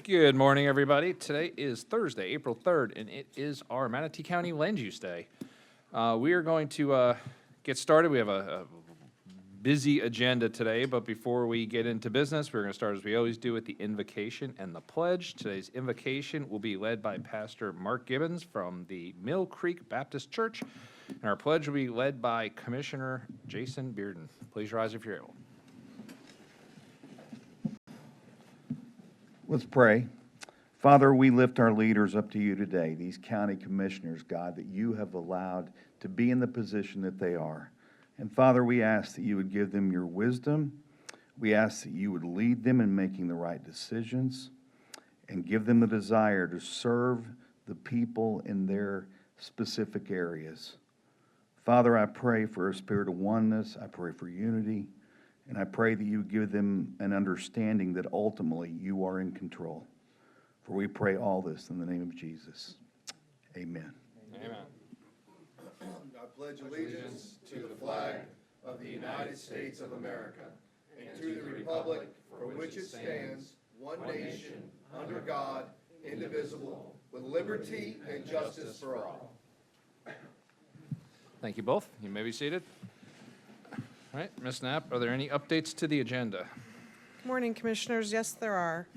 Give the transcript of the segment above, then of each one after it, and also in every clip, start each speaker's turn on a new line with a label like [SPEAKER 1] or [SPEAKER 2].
[SPEAKER 1] Good morning, everybody. Today is Thursday, April 3rd, and it is our Manatee County Land Use Day. We are going to get started. We have a busy agenda today, but before we get into business, we're going to start as we always do with the invocation and the pledge. Today's invocation will be led by Pastor Mark Gibbons from the Mill Creek Baptist Church, and our pledge will be led by Commissioner Jason Bearden. Please rise if you're able.
[SPEAKER 2] Let's pray. Father, we lift our leaders up to you today, these county commissioners, God, that you have allowed to be in the position that they are. And Father, we ask that you would give them your wisdom. We ask that you would lead them in making the right decisions and give them the desire to serve the people in their specific areas. Father, I pray for a spirit of oneness. I pray for unity. And I pray that you give them an understanding that ultimately you are in control. For we pray all this in the name of Jesus. Amen.
[SPEAKER 1] Amen.
[SPEAKER 3] I pledge allegiance to the flag of the United States of America and to the republic for which it stands, one nation, under God, indivisible, with liberty and justice for all.
[SPEAKER 1] Thank you both. You may be seated. All right, Ms. Knapp, are there any updates to the agenda?
[SPEAKER 4] Good morning, Commissioners. Yes, there are.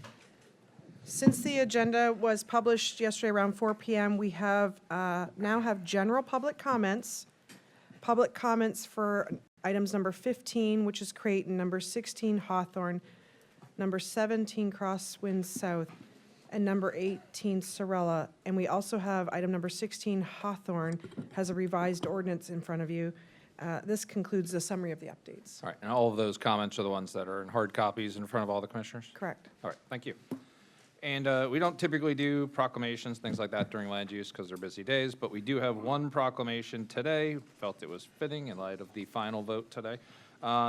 [SPEAKER 4] Since the agenda was published yesterday around 4 p.m., we have now have general public comments for items number 15, which is Kraton, number 16, Hawthorne, number 17, Crosswind South, and number 18, Solero. And we also have item number 16, Hawthorne, has a revised ordinance in front of you. This concludes the summary of the updates.
[SPEAKER 1] All right, and all of those comments are the ones that are in hard copies in front of all the commissioners?
[SPEAKER 4] Correct.
[SPEAKER 1] All right, thank you. And we don't typically do proclamations, things like that during land use because they're busy days, but we do have one proclamation today. Felt it was fitting in light of the final vote today.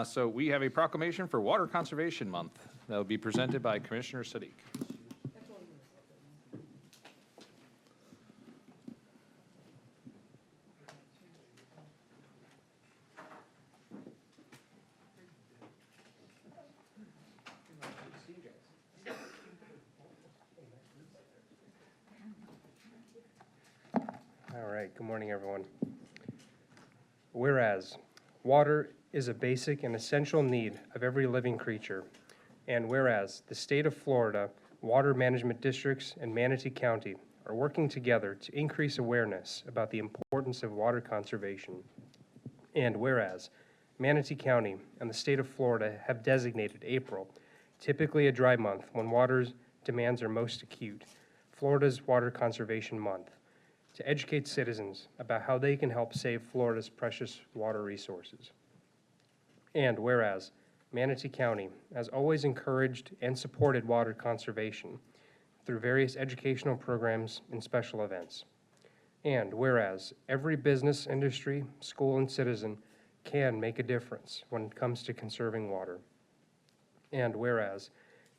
[SPEAKER 1] So we have a proclamation for Water Conservation Month that will be presented by Commissioner Sadiq.
[SPEAKER 5] All right, good morning, everyone. Whereas water is a basic and essential need of every living creature, and whereas the state of Florida water management districts and Manatee County are working together to increase awareness about the importance of water conservation, and whereas Manatee County and the state of Florida have designated April, typically a dry month when water demands are most acute, Florida's Water Conservation Month, to educate citizens about how they can help save Florida's precious water resources. And whereas Manatee County has always encouraged and supported water conservation through various educational programs and special events. And whereas every business, industry, school, and citizen can make a difference when it comes to conserving water. And whereas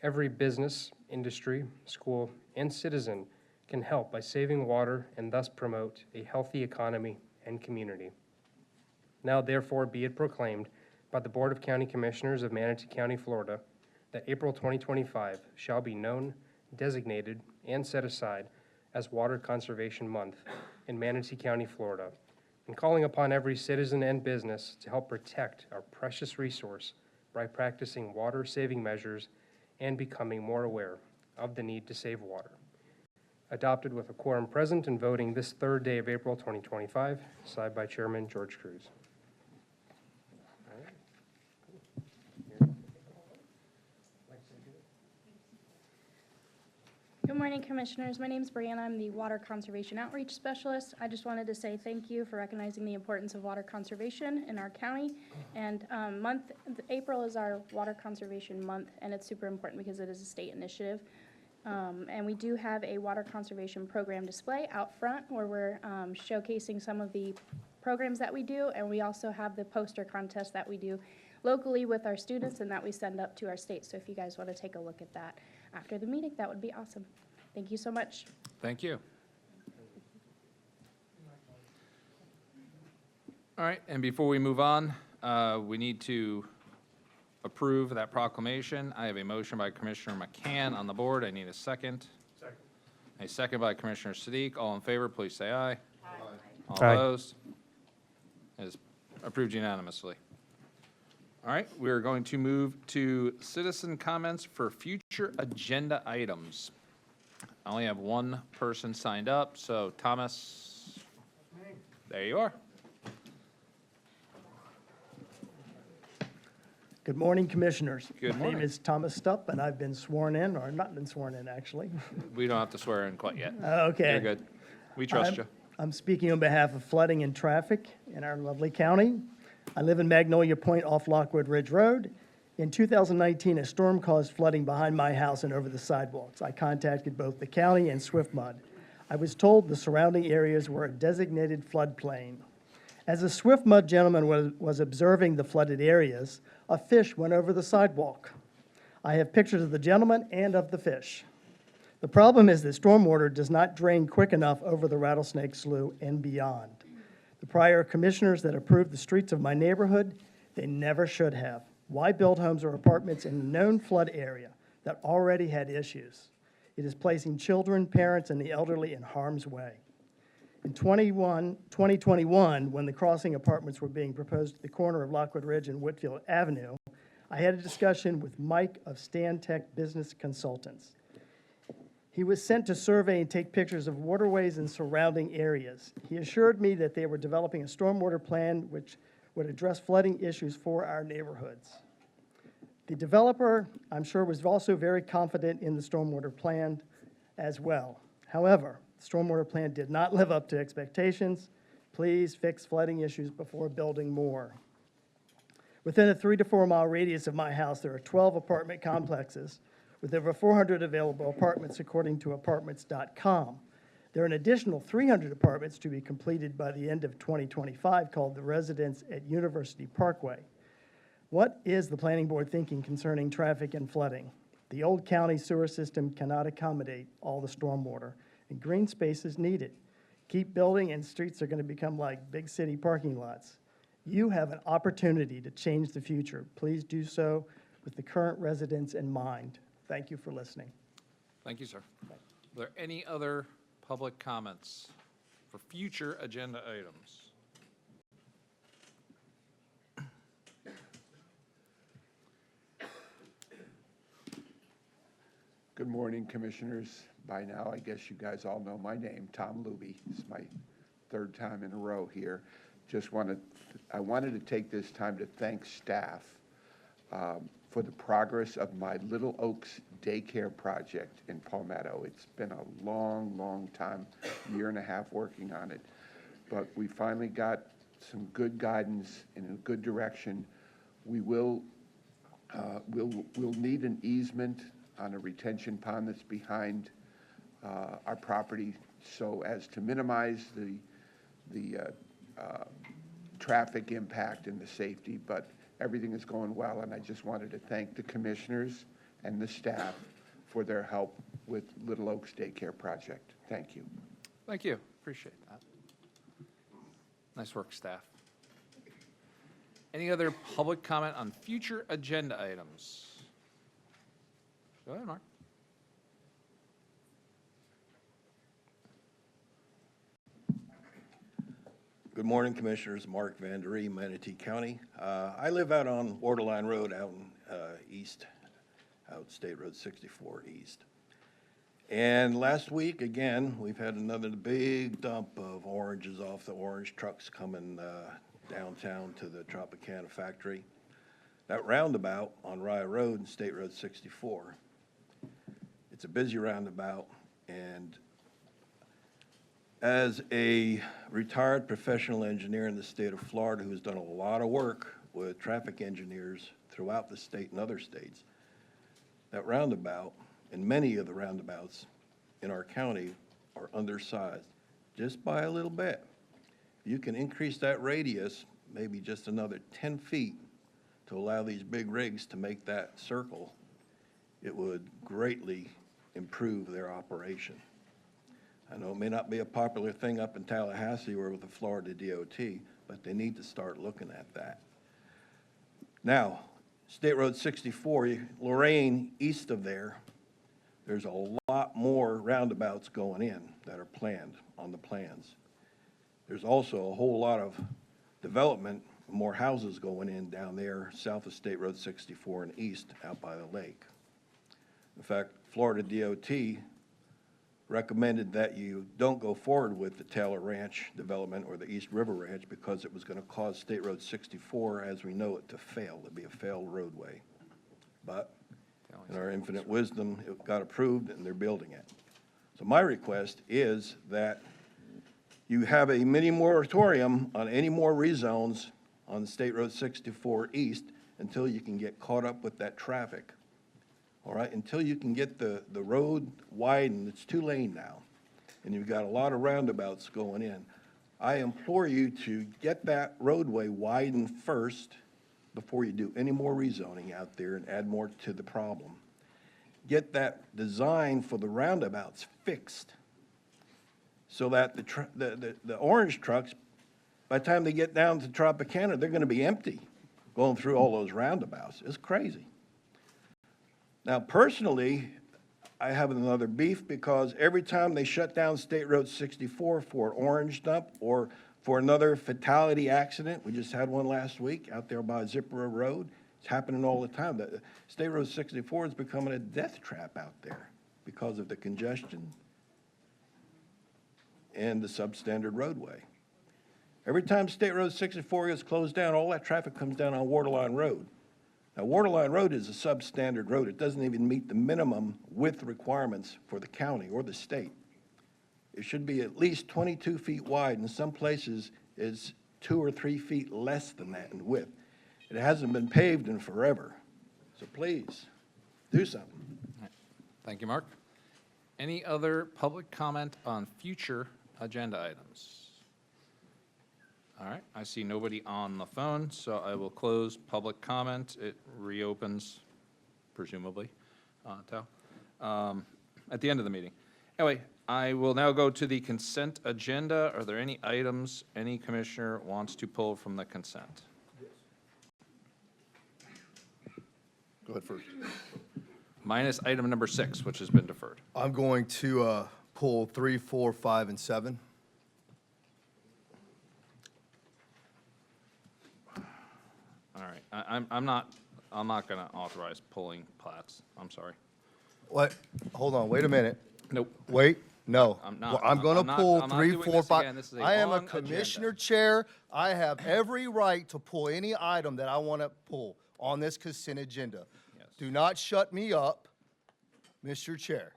[SPEAKER 5] every business, industry, school, and citizen can help by saving water and thus promote a healthy economy and community. Now therefore be it proclaimed by the Board of County Commissioners of Manatee County, Florida, that April 2025 shall be known, designated, and set aside as Water Conservation Month in Manatee County, Florida, and calling upon every citizen and business to help protect our precious resource by practicing water-saving measures and becoming more aware of the need to save water. Adopted with a quorum present and voting this third day of April 2025, signed by Chairman George Cruz.
[SPEAKER 6] Good morning, Commissioners. My name is Brianna. I'm the Water Conservation Outreach Specialist. I just wanted to say thank you for recognizing the importance of water conservation in our county. And April is our Water Conservation Month, and it's super important because it is a state initiative. And we do have a water conservation program display out front where we're showcasing some of the programs that we do, and we also have the poster contest that we do locally with our students and that we send up to our state. So if you guys want to take a look at that after the meeting, that would be awesome. Thank you so much.
[SPEAKER 1] Thank you. All right, and before we move on, we need to approve that proclamation. I have a motion by Commissioner McCann on the board. I need a second.
[SPEAKER 5] Second.
[SPEAKER 1] A second by Commissioner Sadiq. All in favor, please say aye. All
[SPEAKER 5] Aye.
[SPEAKER 1] opposed? It is approved unanimously. All right, we're going to move to citizen comments for future agenda items. I only have one person signed up, so Thomas, there you are.
[SPEAKER 7] Good morning, Commissioners.
[SPEAKER 1] Good
[SPEAKER 7] My
[SPEAKER 1] morning.
[SPEAKER 7] name is Thomas Stupp, and I've been sworn in, or not been sworn in, actually.
[SPEAKER 1] We don't have to swear in quite yet.
[SPEAKER 7] Okay.
[SPEAKER 1] You're good. We trust you.
[SPEAKER 7] I'm speaking on behalf of flooding and traffic in our lovely county. I live in Magnolia Point off Lockwood Ridge Road. In 2019, a storm caused flooding behind my house and over the sidewalks. I contacted both the county and SwiftMud. I was told the surrounding areas were a designated floodplain. As a SwiftMud gentleman was observing the flooded areas, a fish went over the sidewalk. I have pictures of the gentleman and of the fish. The problem is that stormwater does not drain quick enough over the Rattlesnake Slough and beyond. The prior commissioners that approved the streets of my neighborhood, they never should have. Why build homes or apartments in a known flood area that already had issues? It is placing children, parents, and the elderly in harm's way. In 2021, when the crossing apartments were being proposed at the corner of Lockwood Ridge and Whitfield Avenue, I had a discussion with Mike of Stantec Business Consultants. He was sent to survey and take pictures of waterways and surrounding areas. He assured me that they were developing a stormwater plan which would address flooding issues for our neighborhoods. The developer, I'm sure, was also very confident in the stormwater plan as well. However, the stormwater plan did not live up to expectations. Please fix flooding issues before building more. Within a 3 to 4 mile radius of my house, there are 12 apartment complexes with over 400 available apartments according to apartments.com. There are an additional 300 apartments to be completed by the end of 2025 called the Residence at University Parkway. What is the planning board thinking concerning traffic and flooding? The old county sewer system cannot accommodate all the stormwater, and green space is needed. Keep building and streets are going to become like big city parking lots. You have an opportunity to change the future. Please do so with the current residents in mind. Thank you for listening.
[SPEAKER 1] Thank you, sir. Are there any other public comments for future agenda items?
[SPEAKER 8] Good morning, Commissioners. By now, I guess you guys all know my name, Tom Luby. It's my third time in a row here. I wanted to take this time to thank staff for the progress of my Little Oaks daycare project in Palmetto. It's been a long, long time, year and a half working on it. But we finally got some good guidance in a good direction. We'll need an easement on a retention pond that's behind our property so as to minimize the traffic impact and the safety, but everything is going well, and I just wanted to thank the commissioners and the staff for their help with Little Oaks Daycare Project. Thank you.
[SPEAKER 1] Thank you. Appreciate that. Nice work, staff. Any other public comment on future agenda items? Go ahead, Mark.
[SPEAKER 9] Good morning, Commissioners. Mark Vanderie, Manatee County. I live out on Borderline Road out in out State Road 64 East. And last week, again, we've had another big dump of oranges off the orange trucks coming downtown to the Tropicana factory. That roundabout on Rye Road and State Road 64, it's a busy roundabout, and as a retired professional engineer in the state of Florida who's done a lot of work with traffic engineers throughout the state and other states, that roundabout and many of the roundabouts in our county are undersized just by a little bit. If you can increase that radius maybe just another 10 feet to allow these big rigs to make that circle, it would greatly improve their operation. I know it may not be a popular thing up in Tallahassee or with the Florida DOT, but they need to start looking at that. Now, State Road 64, Lorraine, east of there, there's a lot more roundabouts going in that are planned on the plans. There's also a whole lot of development, more houses going in down there south of State Road 64 and east out by the lake. In fact, Florida DOT recommended that you don't go forward with the Taylor Ranch development or the East River Ranch because it was going to cause State Road 64, as we know it, to fail. It'd be a failed roadway. But in our infinite wisdom, it got approved and they're building it. So my request is that you have a mini moratorium on any more rezones on State Road 64 East until you can get caught up with that traffic. All right, until you can get the road widened, it's 2-lane now, and you've got a lot of roundabouts going in. I implore you to get that roadway widened first before you do any more rezoning out there and add more to the problem. Get that design for the roundabouts fixed so that the orange trucks, by the time they get down to Tropicana, they're going to be empty going through all those roundabouts. It's crazy. Now, personally, I have another beef because every time they shut down State Road 64 for orange dump or for another fatality accident, we just had one last week out there by Zipper Road. It's happening all the time. The State Road 64 is becoming a death trap out there because of the congestion and the substandard roadway. Every time State Road 64 gets closed down, all that traffic comes down on Waterline Road. Now, Waterline Road is a substandard road. It doesn't even meet the minimum width requirements for the county or the state. It should be at least 22 feet wide. In some places, it's 2 or 3 feet less than that in width. It hasn't been paved in forever. So please, do something.
[SPEAKER 1] Thank you, Mark. Any other public comment on future agenda items? All right, I see nobody on the phone, so I will close public comment. It reopens, presumably, at the end of the meeting. Anyway, I will now go to the consent agenda. Are there any items any commissioner wants to pull from the consent?
[SPEAKER 3] Go ahead first.
[SPEAKER 1] Minus item number 6, which has been deferred.
[SPEAKER 3] I'm going to pull 3, 4, 5, and 7.
[SPEAKER 1] All right, I'm not going to authorize pulling plats. I'm sorry.
[SPEAKER 3] What? Hold on, wait a minute.
[SPEAKER 1] Nope.
[SPEAKER 3] Wait, no.
[SPEAKER 1] I'm not.
[SPEAKER 3] Well, I'm going to pull
[SPEAKER 1] I'm not
[SPEAKER 3] 3,
[SPEAKER 1] doing
[SPEAKER 3] 4,
[SPEAKER 1] this
[SPEAKER 3] 5.
[SPEAKER 1] again. This is a
[SPEAKER 3] I am a
[SPEAKER 1] long
[SPEAKER 3] commissioner
[SPEAKER 1] agenda.
[SPEAKER 3] chair. I have every right to pull any item that I want to pull on this consent agenda.
[SPEAKER 1] Yes.
[SPEAKER 3] Do not shut me up, Mr. Chair.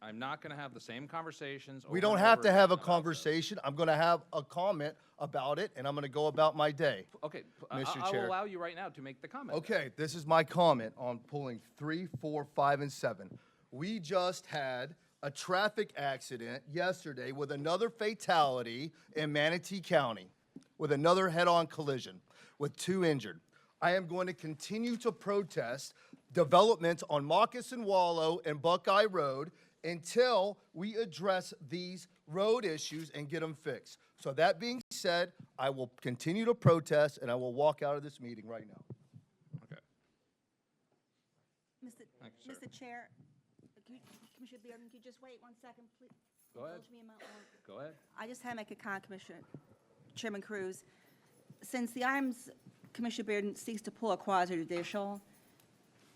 [SPEAKER 1] I'm not going to have the same conversations.
[SPEAKER 3] We
[SPEAKER 1] over
[SPEAKER 3] don't
[SPEAKER 1] and
[SPEAKER 3] have
[SPEAKER 1] over
[SPEAKER 3] to have a
[SPEAKER 1] again about
[SPEAKER 3] conversation. I'm going to have a comment about it, and I'm going to go about my day.
[SPEAKER 1] this. Okay,
[SPEAKER 3] Mr.
[SPEAKER 1] I will
[SPEAKER 3] Chair.
[SPEAKER 1] allow you right now to make the comment.
[SPEAKER 3] Okay, this is my comment on pulling 3, 4, 5, and 7. We just had a traffic accident yesterday with another fatality in Manatee County, with another head-on collision, with 2 injured. I am going to continue to protest development on Moccasin Wallow and Buckeye Road until we address these road issues and get them fixed. So that being said, I will continue to protest, and I will walk out of this meeting right now.
[SPEAKER 1] Okay. Thank you, sir.
[SPEAKER 10] Mr. Chair, Commissioner Bearden, could you just wait 1 second, please?
[SPEAKER 1] Go ahead.
[SPEAKER 10] Indulge me a moment more.
[SPEAKER 1] Go ahead.
[SPEAKER 10] I just had to make a comment, Commissioner, Chairman Cruz. Since the items Commissioner Bearden seeks to pull are quasi-judicial,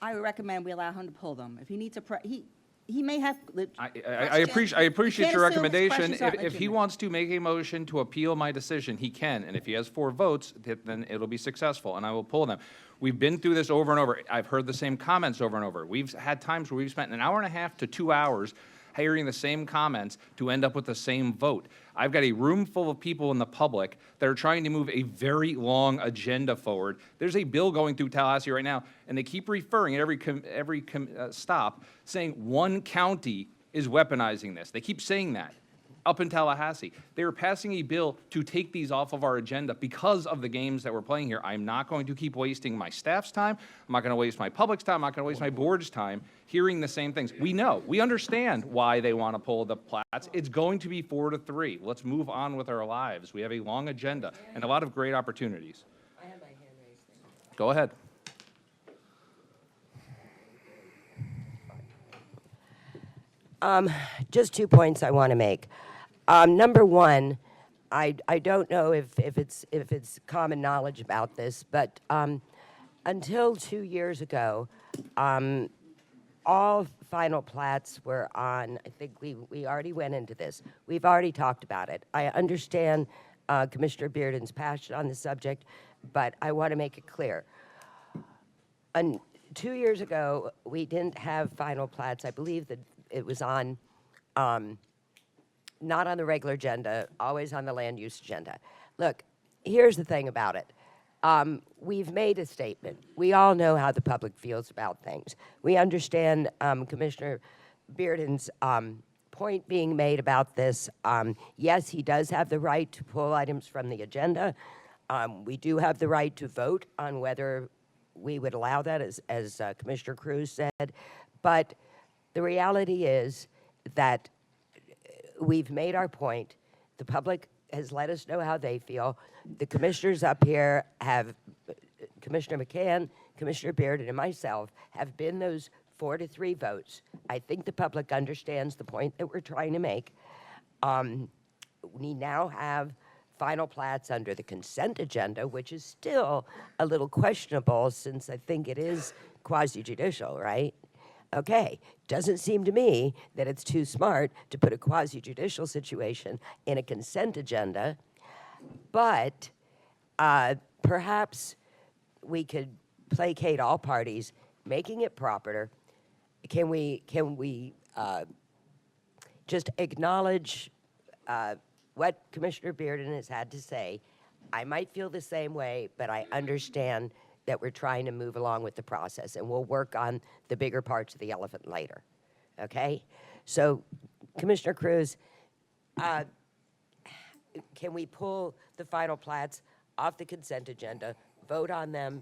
[SPEAKER 10] I would recommend we allow him to pull them. If he needs to, he may have.
[SPEAKER 1] I appreciate your recommendation. If he
[SPEAKER 10] wants,
[SPEAKER 1] wants to make a motion to appeal my decision, he can. And if he has 4 votes, then it'll be successful, and I will pull them. We've been through this over and over. I've heard the same comments over and over. We've had times where we've spent an hour and a half to 2 hours hearing the same comments to end up with the same vote. I've got a room full of people in the public that are trying to move a very long agenda forward. There's a bill going through Tallahassee right now, and they keep referring at every stop, saying one county is weaponizing this. They keep saying that up in Tallahassee. They are passing a bill to take these off of our agenda because of the games that we're playing here. I'm not going to keep wasting my staff's time. I'm not going to waste my public's time. I'm not going to waste my board's time hearing the same things. We understand why they want to pull the plats. It's going to be 4-3. Let's move on with our lives. We have a long agenda and a lot of great opportunities.
[SPEAKER 11] I have my hand raised.
[SPEAKER 1] Go ahead.
[SPEAKER 11] Just 2 points I want to make. Number one, I don't know if it's common knowledge about this, but until 2 years ago, all final plats were on, I think we already went into this. We've already talked about it. I understand Commissioner Bearden's passion on the subject, but I want to make it clear. 2 years ago, we didn't have final plats. I believe that it was on, not on the regular agenda, always on the land use agenda. Look, here's the thing about it. We've made a statement. We all know how the public feels about things. We understand Commissioner Bearden's point being made about this. Yes, he does have the right to pull items from the agenda. We do have the right to vote on whether we would allow that, as Commissioner Cruz said. But the reality is that we've made our point. The public has let us know how they feel. The commissioners up here have, Commissioner McCann, Commissioner Bearden, and myself have been those 4-3 votes. I think the public understands the point that we're trying to make. We now have final plats under the consent agenda, which is still a little questionable since I think it is quasi-judicial, right? Okay, doesn't seem to me that it's too smart to put a quasi-judicial situation in a consent agenda, but perhaps we could placate all parties, making it proper. Can we just acknowledge what Commissioner Bearden has had to say? I might feel the same way, but I understand that we're trying to move along with the process, and we'll work on the bigger parts of the elephant later, okay? So, Commissioner Cruz, can we pull the final plats off the consent agenda, vote on them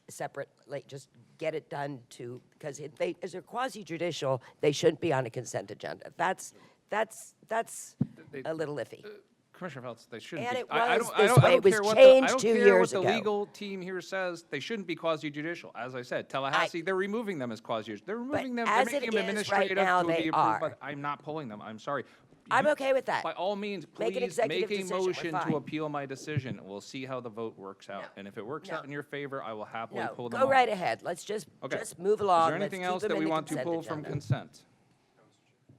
[SPEAKER 11] separately, just get it done to, because if they, as they're quasi-judicial, they shouldn't be on a consent agenda. That's a little iffy.
[SPEAKER 1] Commissioner Phelps, they shouldn't
[SPEAKER 11] And
[SPEAKER 1] be.
[SPEAKER 11] it
[SPEAKER 1] I
[SPEAKER 11] was
[SPEAKER 1] don't-
[SPEAKER 11] this
[SPEAKER 1] I don't
[SPEAKER 11] way. It was
[SPEAKER 1] care what
[SPEAKER 11] changed
[SPEAKER 1] I don't
[SPEAKER 11] 2
[SPEAKER 1] care
[SPEAKER 11] years
[SPEAKER 1] what
[SPEAKER 11] ago.
[SPEAKER 1] the legal team here says. They shouldn't be quasi-judicial. As I said, Tallahassee, they're removing them as quasi-judicial. They're removing them, they're
[SPEAKER 11] as it
[SPEAKER 1] making them
[SPEAKER 11] is right
[SPEAKER 1] administrative
[SPEAKER 11] now,
[SPEAKER 1] to
[SPEAKER 11] they
[SPEAKER 1] be approved,
[SPEAKER 11] are.
[SPEAKER 1] but I'm not pulling them. I'm sorry.
[SPEAKER 11] I'm
[SPEAKER 1] You-
[SPEAKER 11] okay with that.
[SPEAKER 1] By all means,
[SPEAKER 11] Make an
[SPEAKER 1] please
[SPEAKER 11] executive
[SPEAKER 1] make a
[SPEAKER 11] decision. We're
[SPEAKER 1] motion
[SPEAKER 11] fine.
[SPEAKER 1] to appeal my decision. We'll see how the vote works out.
[SPEAKER 11] No.
[SPEAKER 1] And if it works
[SPEAKER 11] No.
[SPEAKER 1] out in your favor, I will happily
[SPEAKER 11] No,
[SPEAKER 1] pull them
[SPEAKER 11] go
[SPEAKER 1] off.
[SPEAKER 11] right ahead. Let's just
[SPEAKER 1] Okay.
[SPEAKER 11] move along.
[SPEAKER 1] Is there
[SPEAKER 11] Let's
[SPEAKER 1] anything
[SPEAKER 11] keep
[SPEAKER 1] else
[SPEAKER 11] them
[SPEAKER 1] that
[SPEAKER 11] in
[SPEAKER 1] we
[SPEAKER 11] the
[SPEAKER 1] want to
[SPEAKER 11] consent
[SPEAKER 1] pull from
[SPEAKER 11] agenda.
[SPEAKER 1] consent?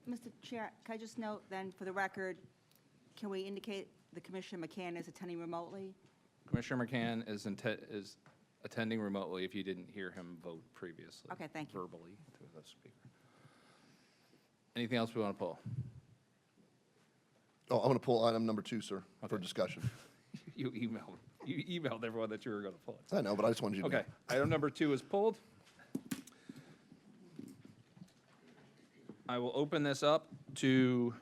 [SPEAKER 10] Mr. Chair, can I just note then, for the record, can we indicate that Commissioner McCann is attending remotely?
[SPEAKER 1] Commissioner McCann is attending remotely if you didn't hear him vote previously.
[SPEAKER 10] Okay, thank you.
[SPEAKER 1] Verbally to the speaker. Anything else we want to pull?
[SPEAKER 3] Oh, I'm going to pull item number 2, sir, for discussion.
[SPEAKER 1] You emailed everyone that you were going to pull it.
[SPEAKER 3] I know, but I just wanted you to know.
[SPEAKER 1] Okay, item number 2 is pulled. I will open this up to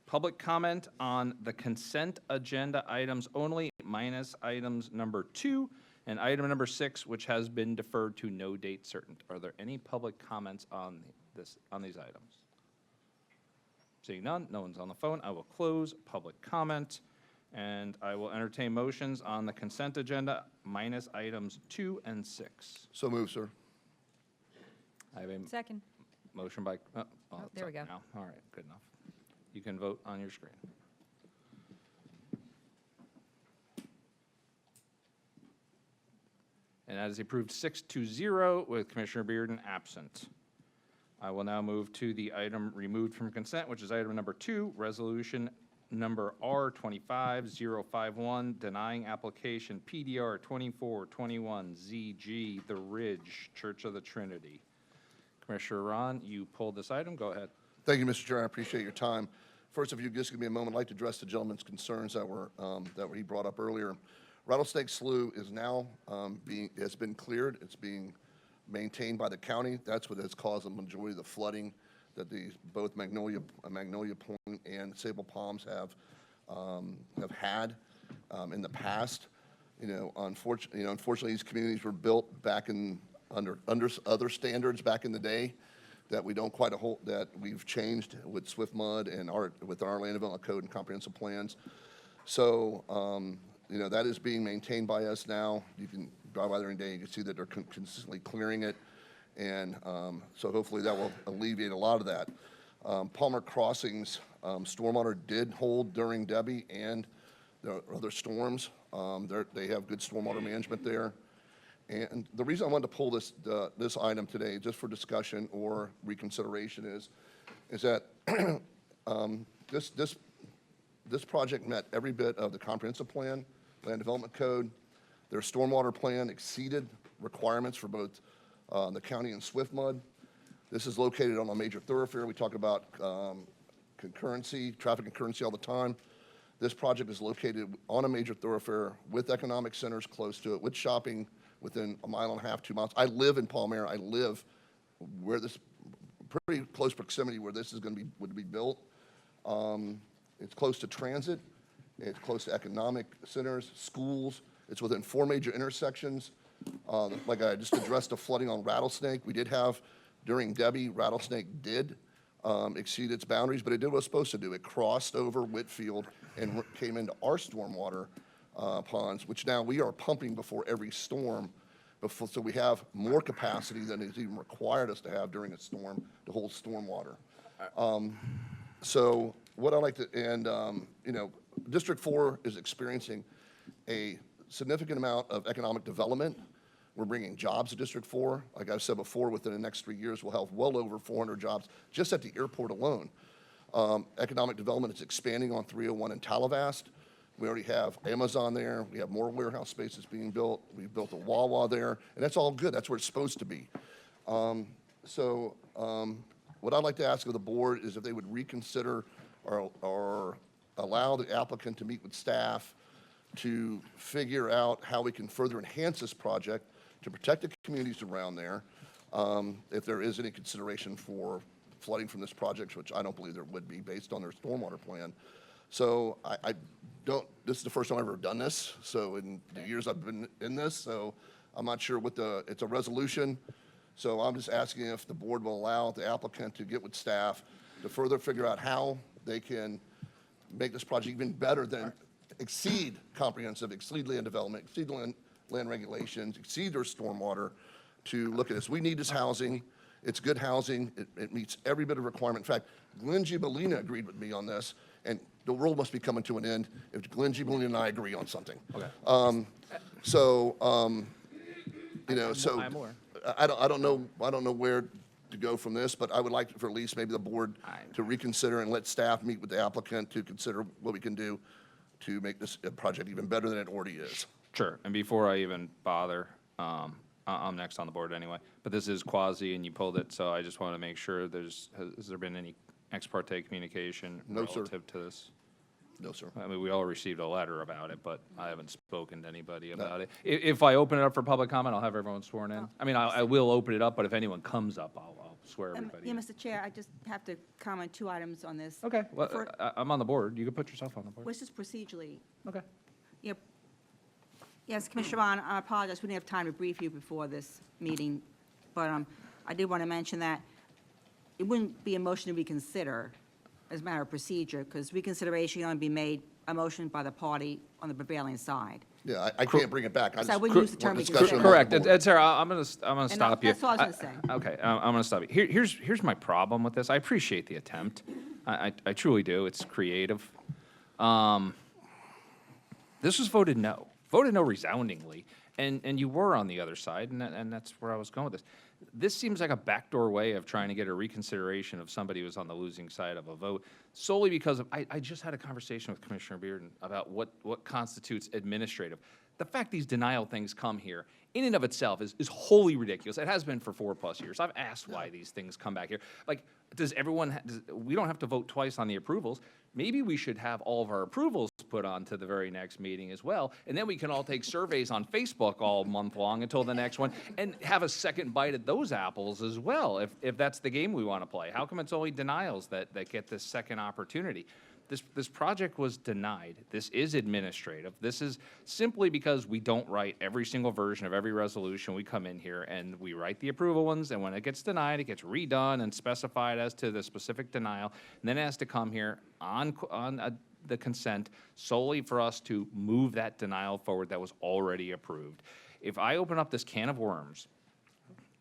[SPEAKER 1] public comment on the consent agenda items only, minus items number 2 and item number 6, which has been deferred to no date certain. Are there any public comments on these items? Seeing none, no one's on the phone, I will close public comment, and I will entertain motions on the consent agenda minus items 2 and 6.
[SPEAKER 3] So move, sir.
[SPEAKER 1] I have a
[SPEAKER 12] Second.
[SPEAKER 1] motion by, well, it's
[SPEAKER 12] there we
[SPEAKER 1] up
[SPEAKER 12] go.
[SPEAKER 1] now. All right, good enough. You can vote on your screen. And that is approved 6-0 with Commissioner Bearden absent. I will now move to the item removed from consent, which is item number 2, resolution number R25051, denying application PDR 2421ZG, The Ridge, Church of the Trinity. Commissioner Ron, you pulled this item. Go ahead.
[SPEAKER 3] Thank you, Mr. Chair. I appreciate your time. First, if you just give me a moment, I'd like to address the gentleman's concerns that he brought up earlier. Rattlesnake Slough is now has been cleared. It's being maintained by the county. That's what has caused the majority of the flooding that both Magnolia Point and Sable Palms have had in the past. Unfortunately, these communities were built back under other standards back in the day that we don't quite hold, that we've changed with Swift Mud and with our land development code and comprehensive plans. So, that is being maintained by us now. You can drive by there any day, you can see that they're consistently clearing it. And so hopefully that will alleviate a lot of that. Palmer Crossings, stormwater did hold during Debbie and the other storms. They have good stormwater management there. And the reason I wanted to pull this item today, just for discussion or reconsideration, is that this project met every bit of the comprehensive plan, land development code. Their stormwater plan exceeded requirements for both the county and SwiftMud. This is located on a major thoroughfare. We talk about concurrency, traffic concurrency all the time. This project is located on a major thoroughfare with economic centers close to it, with shopping within a mile and a half, 2 miles. I live in Palmyra. I live where this, pretty close proximity where this is going to would be built. It's close to transit. It's close to economic centers, schools. It's within 4 major intersections. Like I just addressed the flooding on Rattlesnake. We did have, during Debbie, Rattlesnake did exceed its boundaries, but it did what it was supposed to do. It crossed over Whitfield and came into our stormwater ponds, which now we are pumping before every storm, so we have more capacity than is even required us to have during a storm to hold stormwater. So what I like to, and District 4 is experiencing a significant amount of economic development. We're bringing jobs to District 4. Like I've said before, within the next 3 years, we'll have well over 400 jobs just at the airport alone. Economic development is expanding on 301 in Talavast. We already have Amazon there. We have more warehouse spaces being built. We've built a Wawa there, and that's all good. That's where it's supposed to be. What I'd like to ask of the board is if they would reconsider or allow the applicant to meet with staff to figure out how we can further enhance this project to protect the communities around there, if there is any consideration for flooding from this project, which I don't believe there would be based on their stormwater plan. So I don't, this is the first time I've ever done this, so in the years I've been in this, so I'm not sure what it's a resolution. So I'm just asking if the board will allow the applicant to get with staff to further figure out how they can make this project even better than exceed comprehensive, exceed land development, exceed land regulations, exceed their stormwater, to look at this. We need this housing. It's good housing. It meets every bit of requirement. In fact, Glenn Gibolina agreed with me on this, and the world must be coming to an end if Glenn Gibolina and I agree on something. Okay. So
[SPEAKER 1] I'm aware.
[SPEAKER 3] I don't know where to go from this, but I would like for at least maybe the board to reconsider and let staff meet with the applicant to consider what we can do to make this project even better than it already is.
[SPEAKER 1] Sure, and before I even bother, I'm next on the board anyway, but this is quasi and you pulled it, so I just want to make sure has there been any ex parte communication
[SPEAKER 3] No, sir.
[SPEAKER 1] relative to this?
[SPEAKER 3] No, sir.
[SPEAKER 1] I mean, we all received a letter about it, but I haven't spoken to anybody about it. If I open it up for public comment, I'll have everyone sworn in. I mean, I will open it up, but if anyone comes up, I'll swear everybody
[SPEAKER 10] Yeah,
[SPEAKER 1] in.
[SPEAKER 10] Mr. Chair, I just have to comment 2 items on this.
[SPEAKER 1] Okay, well,
[SPEAKER 10] For-
[SPEAKER 1] I'm on the board. You can put yourself on the board.
[SPEAKER 10] What's this procedurally?
[SPEAKER 1] Okay.
[SPEAKER 10] Yep. Yes, Commissioner Vaughn, I apologize, we didn't have time to brief you before this meeting, but I did want to mention that it wouldn't be a motion to reconsider as a matter of procedure, because reconsideration can only be made a motion by the party on the prevailing side.
[SPEAKER 3] Yeah, I can't bring it back. I
[SPEAKER 10] So I
[SPEAKER 3] just
[SPEAKER 10] wouldn't use the
[SPEAKER 3] want
[SPEAKER 10] term
[SPEAKER 3] discussion
[SPEAKER 10] reconsider.
[SPEAKER 3] among the
[SPEAKER 1] Correct.
[SPEAKER 3] board.
[SPEAKER 1] Ed, Sarah, I'm gonna
[SPEAKER 10] And
[SPEAKER 1] stop you.
[SPEAKER 10] that's all I was gonna say.
[SPEAKER 1] Okay, I'm gonna stop you. Here's my problem with this. I appreciate the attempt. I truly do. It's creative. This was voted no resoundingly, and you were on the other side, and that's where I was going with this. This seems like a backdoor way of trying to get a reconsideration of somebody who's on the losing side of a vote, solely because of, I just had a conversation with Commissioner Bearden about what constitutes administrative. The fact these denial things come here, in and of itself, is wholly ridiculous. It has been for 4+ years. I've asked why these things come back here. Like, does everyone, we don't have to vote twice on the approvals. Maybe we should have all of our approvals put on to the very next meeting as well, and then we can all take surveys on Facebook all month long until the next one, and have a second bite at those apples as well, if that's the game we want to play. How come it's only denials that get this second opportunity? This project was denied. This is administrative. This is simply because we don't write every single version of every resolution. We come in here and we write the approval ones, and when it gets denied, it gets redone and specified as to the specific denial, and then it has to come here on the consent solely for us to move that denial forward that was already approved. If I open up this can of worms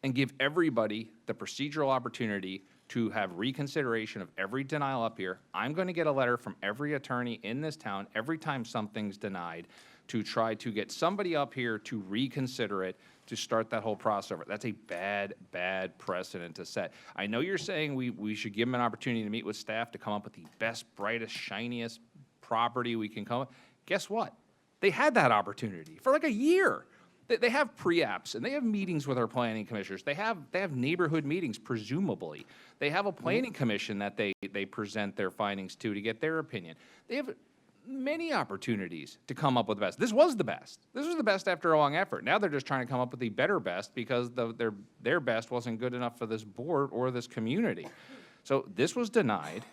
[SPEAKER 1] and give everybody the procedural opportunity to have reconsideration of every denial up here. I'm going to get a letter from every attorney in this town every time something's denied to try to get somebody up here to reconsider it, to start that whole process over. That's a bad, bad precedent to set. I know you're saying we should give them an opportunity to meet with staff to come up with the best, brightest, shiniest property we can come up. Guess what? They had that opportunity for like a year. They have pre-apps, and they have meetings with our planning commissioners. They have neighborhood meetings, presumably. They have a planning commission that they present their findings to get their opinion. They have many opportunities to come up with the best. This was the best. This was the best after a long effort. Now they're just trying to come up with the better best because their best wasn't good enough for this board or this community. So this was denied.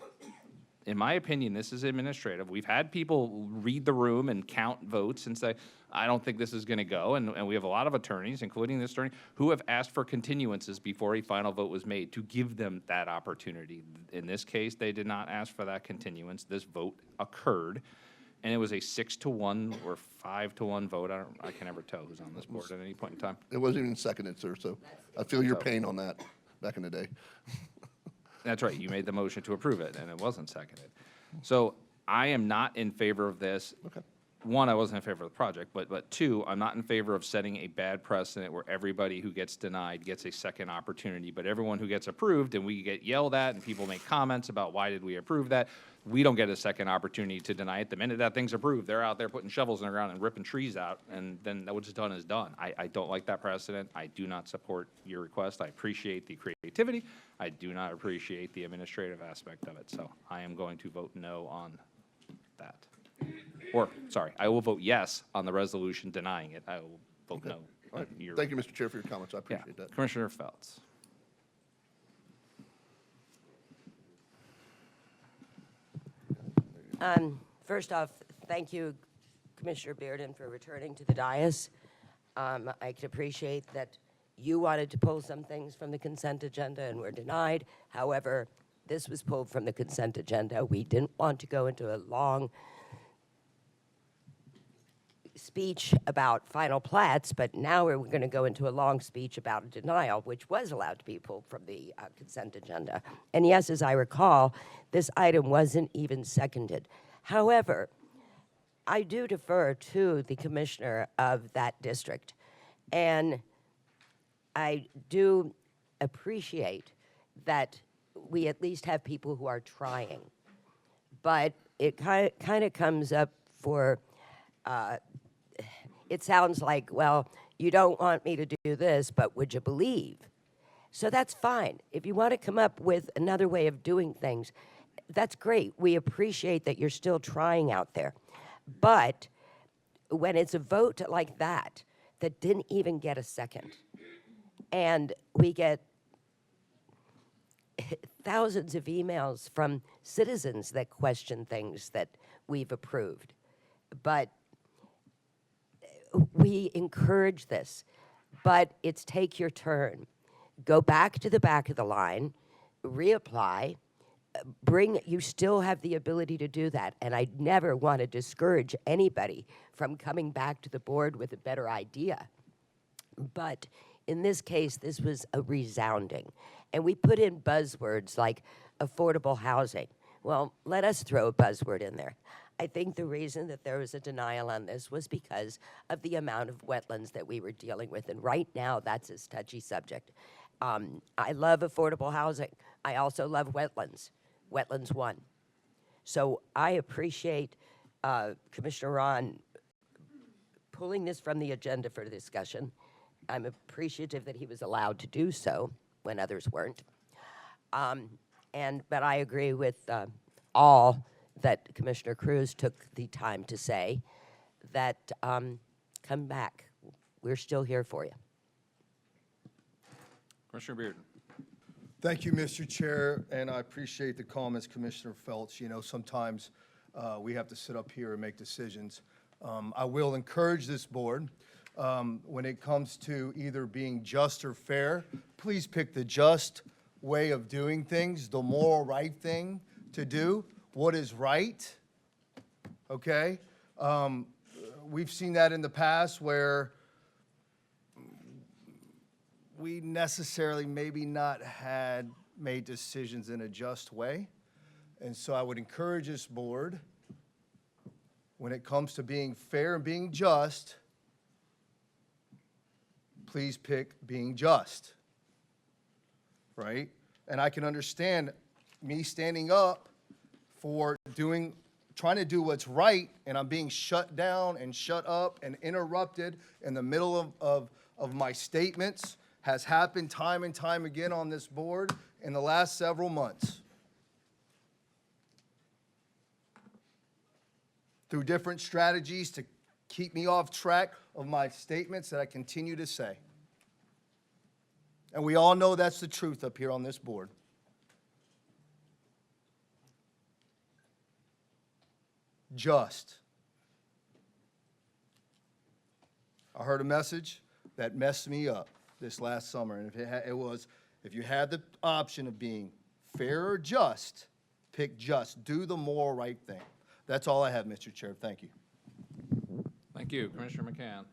[SPEAKER 1] In my opinion, this is administrative. We've had people read the room and count votes and say, I don't think this is going to go. And we have a lot of attorneys, including this attorney, who have asked for continuances before a final vote was made to give them that opportunity. In this case, they did not ask for that continuance. This vote occurred, and it was a 6-1 or 5-1 vote. I can never tell who's on this board at any point in time.
[SPEAKER 3] It wasn't even seconded, sir, so I feel your pain on that back in the day.
[SPEAKER 1] That's right, you made the motion to approve it, and it wasn't seconded. So I am not in favor of this.
[SPEAKER 3] Okay.
[SPEAKER 1] One, I wasn't in favor of the project, but two, I'm not in favor of setting a bad precedent where everybody who gets denied gets a second opportunity, but everyone who gets approved, and we get yelled at, and people make comments about why did we approve that, we don't get a second opportunity to deny it. The minute that thing's approved, they're out there putting shovels in the ground and ripping trees out, and then what's done is done. I don't like that precedent. I do not support your request. I appreciate the creativity. I do not appreciate the administrative aspect of it, so I am going to vote no on that. Or, sorry, I will vote yes on the resolution denying it. I will vote no.
[SPEAKER 3] All right. Thank you, Mr. Chair, for your comments. I appreciate that.
[SPEAKER 1] Commissioner Feltz.
[SPEAKER 11] First off, thank you, Commissioner Bearden, for returning to the dais. I can appreciate that you wanted to pull some things from the consent agenda and were denied. However, this was pulled from the consent agenda. We didn't want to go into a long speech about final plats, but now we're going to go into a long speech about a denial, which was allowed to be pulled from the consent agenda. And yes, as I recall, this item wasn't even seconded. However, I do defer to the commissioner of that district, and I do appreciate that we at least have people who are trying. But it kind of comes up for, it sounds like, well, you don't want me to do this, but would you believe? So that's fine. If you want to come up with another way of doing things, that's great. We appreciate that you're still trying out there. But when it's a vote like that didn't even get a second, and we get thousands of emails from citizens that question things that we've approved. But we encourage this, but it's take your turn. Go back to the back of the line, reapply, you still have the ability to do that. And I never want to discourage anybody from coming back to the board with a better idea. But in this case, this was a resounding. And we put in buzzwords like affordable housing. Well, let us throw a buzzword in there. I think the reason that there was a denial on this was because of the amount of wetlands that we were dealing with. And right now, that's a touchy subject. I love affordable housing. I also love wetlands. Wetlands won. So I appreciate Commissioner Ron pulling this from the agenda for discussion. I'm appreciative that he was allowed to do so when others weren't. But I agree with all that Commissioner Cruz took the time to say, that come back. We're still here for you.
[SPEAKER 1] Commissioner Bearden.
[SPEAKER 3] Thank you, Mr. Chair, and I appreciate the comments, Commissioner Feltz. You know, sometimes we have to sit up here and make decisions. I will encourage this board, when it comes to either being just or fair, please pick the just way of doing things, the moral right thing to do, what is right, okay? We've seen that in the past where we necessarily maybe not had made decisions in a just way. And so I would encourage this board, when it comes to being fair and being just, please pick being just, right? And I can understand me standing up for trying to do what's right, and I'm being shut down and shut up and interrupted in the middle of my statements. Has happened time and time again on this board in the last several months. Through different strategies to keep me off track of my statements that I continue to say. And we all know that's the truth up here on this board. Just. I heard a message that messed me up this last summer, and if you had the option of being fair or just, pick just. Do the moral right thing. That's all I have, Mr. Chair. Thank you.
[SPEAKER 1] Thank you, Commissioner McCann.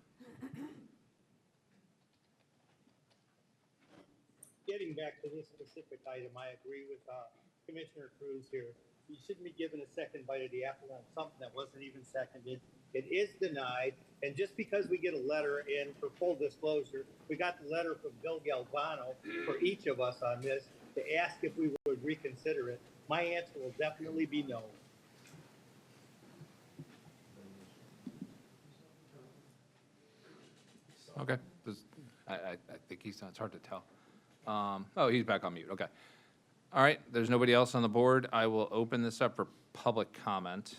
[SPEAKER 12] Getting back to this specific item, I agree with Commissioner Cruz here. You shouldn't be given a second bite of the apple on something that wasn't even seconded. It is denied, and just because we get a letter in for full disclosure, we got the letter from Bill Galvano for each of us on this to ask if we would reconsider it. My answer will definitely be no.
[SPEAKER 1] Okay. I think it's hard to tell. Oh, he's back on mute. Okay. All right. There's nobody else on the board. I will open this up for public comment.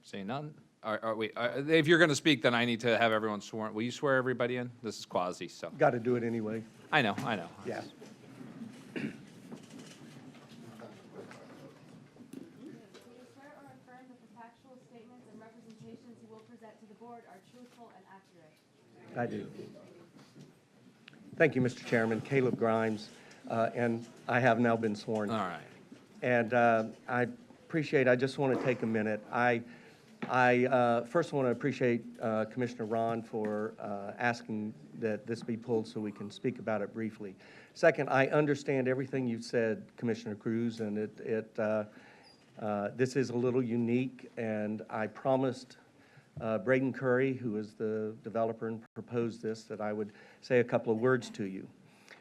[SPEAKER 1] Seeing none. If you're going to speak, then I need to have everyone sworn. Will you swear everybody in? This is quasi, so.
[SPEAKER 13] Got to do it anyway.
[SPEAKER 1] I know.
[SPEAKER 13] Yeah. I do. Thank you, Mr. Chairman. Caleb Grimes, and I have now been sworn.
[SPEAKER 1] All right.
[SPEAKER 13] And I just want to take a minute. I first want to appreciate Commissioner Ron for asking that this be pulled so we can speak about it briefly. Second, I understand everything you've said, Commissioner Cruz, and this is a little unique, and I promised Braden Curry, who is the developer and proposed this, that I would say a couple of words to you.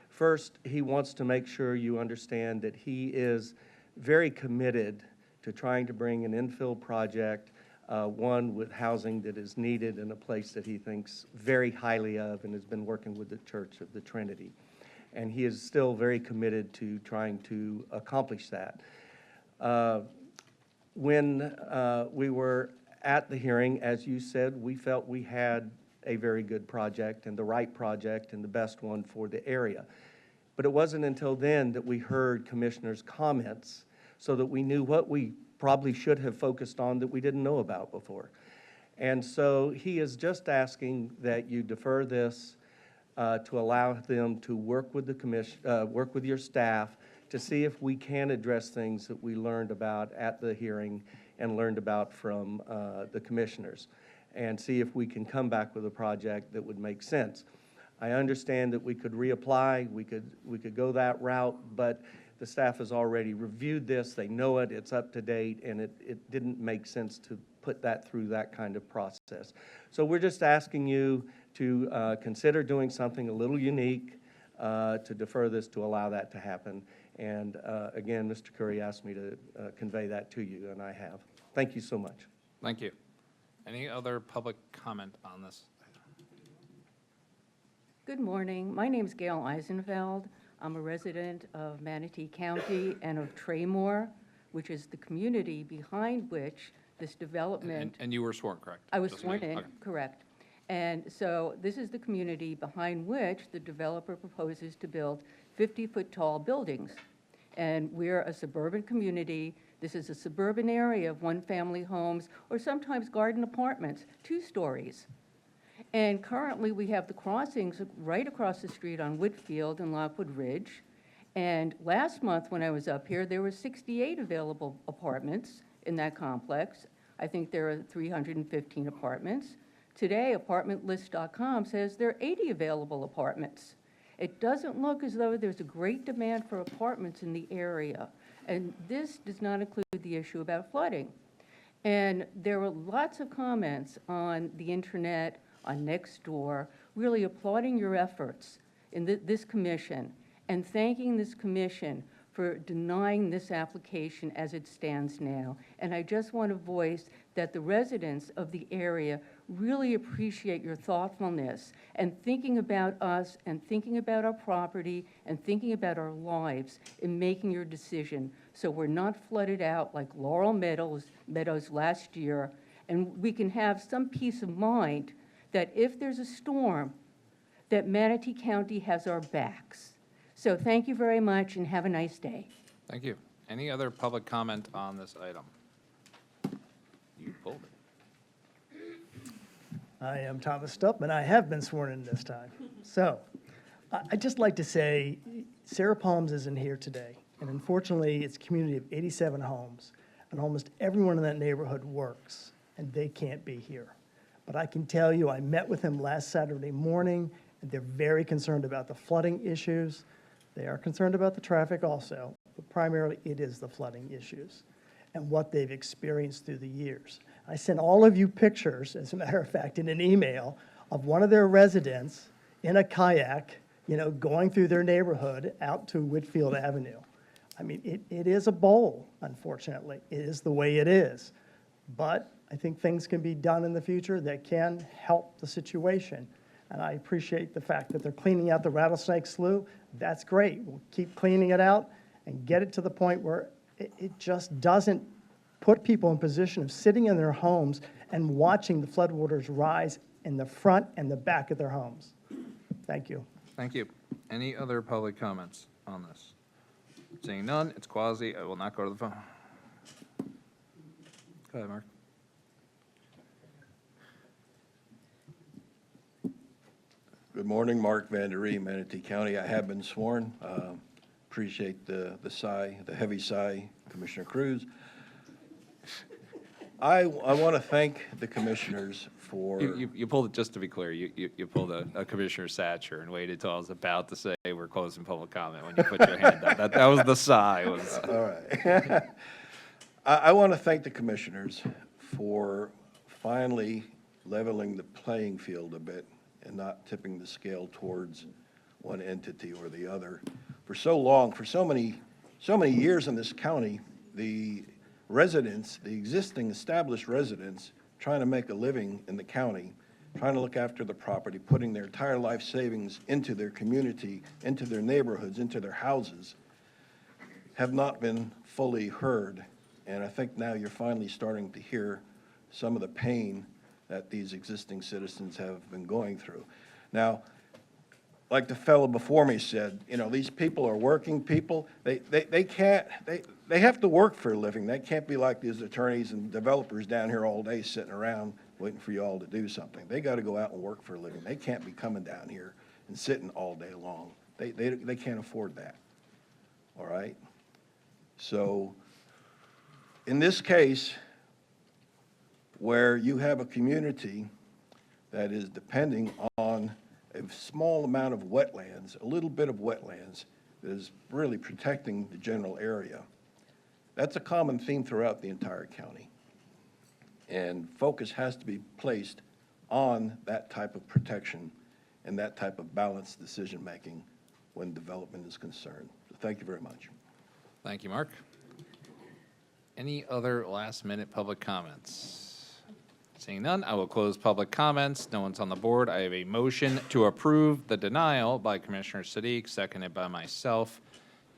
[SPEAKER 13] First, he wants to make sure you understand that he is very committed to trying to bring an infill project, one with housing that is needed in a place that he thinks very highly of and has been working with the Church of the Trinity. And he is still very committed to trying to accomplish that. When we were at the hearing, as you said, we felt we had a very good project and the right project and the best one for the area. But it wasn't until then that we heard commissioners' comments so that we knew what we probably should have focused on that we didn't know about before. And so he is just asking that you defer this to allow them to work with the work with your staff to see if we can address things that we learned about at the hearing and learned about from the commissioners, and see if we can come back with a project that would make sense. I understand that we could reapply, we could go that route, but the staff has already reviewed this, they know it, it's up to date, and it didn't make sense to put that through that kind of process. So we're just asking you to consider doing something a little unique, to defer this to allow that to happen. And again, Mr. Curry asked me to convey that to you, and I have. Thank you so much.
[SPEAKER 1] Thank you. Any other public comment on this?
[SPEAKER 14] Good morning. My name is Gail Eisenfeld. I'm a resident of Manatee County and of Traymore, which is the community behind which this development.
[SPEAKER 1] And you were sworn, correct?
[SPEAKER 14] I was
[SPEAKER 1] Just
[SPEAKER 14] sworn
[SPEAKER 1] me.
[SPEAKER 14] in,
[SPEAKER 1] Okay.
[SPEAKER 14] correct. And so this is the community behind which the developer proposes to build 50-foot tall buildings. And we're a suburban community. This is a suburban area of one-family homes or sometimes garden apartments, 2 stories. And currently we have the crossings right across the street on Whitfield and Lockwood Ridge. And last month when I was up here, there were 68 available apartments in that complex. I think there are 315 apartments. Today, apartmentlist.com says there are 80 available apartments. It doesn't look as though there's a great demand for apartments in the area. And this does not include the issue about flooding. And there were lots of comments on the internet, on Nextdoor, really applauding your efforts in this commission and thanking this commission for denying this application as it stands now. And I just want to voice that the residents of the area really appreciate your thoughtfulness and thinking about us and thinking about our property and thinking about our lives in making your decision. So we're not flooded out like Laurel Meadows last year, and we can have some peace of mind that if there's a storm, that Manatee County has our backs. So thank you very much and have a nice day.
[SPEAKER 1] Thank you. Any other public comment on this item? You pulled it.
[SPEAKER 7] I am Thomas Stupp, and I have been sworn in this time. So, I'd just like to say, Sarah Palms isn't here today, and unfortunately, it's a community of 87 homes, and almost everyone in that neighborhood works, and they can't be here. But I can tell you, I met with them last Saturday morning, and they're very concerned about the flooding issues. They are concerned about the traffic also, but primarily it is the flooding issues and what they've experienced through the years. I sent all of you pictures, as a matter of fact, in an email of one of their residents in a kayak, going through their neighborhood out to Whitfield Avenue. I mean, it is a bowl, unfortunately. It is the way it is. But I think things can be done in the future that can help the situation. And I appreciate the fact that they're cleaning out the Rattlesnake Slough. That's great. We'll keep cleaning it out and get it to the point where it just doesn't put people in position of sitting in their homes and watching the floodwaters rise in the front and the back of their homes. Thank you.
[SPEAKER 1] Thank you. Any other public comments on this? Seeing none, it's quasi. I will not go to the phone. Go ahead, Mark.
[SPEAKER 9] Good morning, Mark Vanderee, Manatee County. I have been sworn. Appreciate the sigh, the heavy sigh, Commissioner Cruz. I want to thank the commissioners for...
[SPEAKER 1] You pulled it, just to be clear, you pulled a Commissioner Satcher and waited till I was about to say we're closing public comment when you put your hand up. That was the sigh.
[SPEAKER 9] All right. I want to thank the commissioners for finally leveling the playing field a bit and not tipping the scale towards one entity or the other. For so long, for so many years in this county, the residents, the existing established residents, trying to make a living in the county, trying to look after the property, putting their entire life savings into their community, into their neighborhoods, into their houses, have not been fully heard. And I think now you're finally starting to hear some of the pain that these existing citizens have been going through. Now, like the fellow before me said, these people are working people. They have to work for a living. They can't be like these attorneys and developers down here all day sitting around waiting for you all to do something. They got to go out and work for a living. They can't be coming down here and sitting all day long. They can't afford that, all right? So in this case, where you have a community that is depending on a small amount of wetlands, a little bit of wetlands, that is really protecting the general area. That's a common theme throughout the entire county. And focus has to be placed on that type of protection and that type of balanced decision-making when development is concerned. So thank you very much.
[SPEAKER 1] Thank you, Mark. Any other last-minute public comments? Seeing none, I will close public comments. No one's on the board. I have a motion to approve the denial by Commissioner Sadiq, seconded by myself.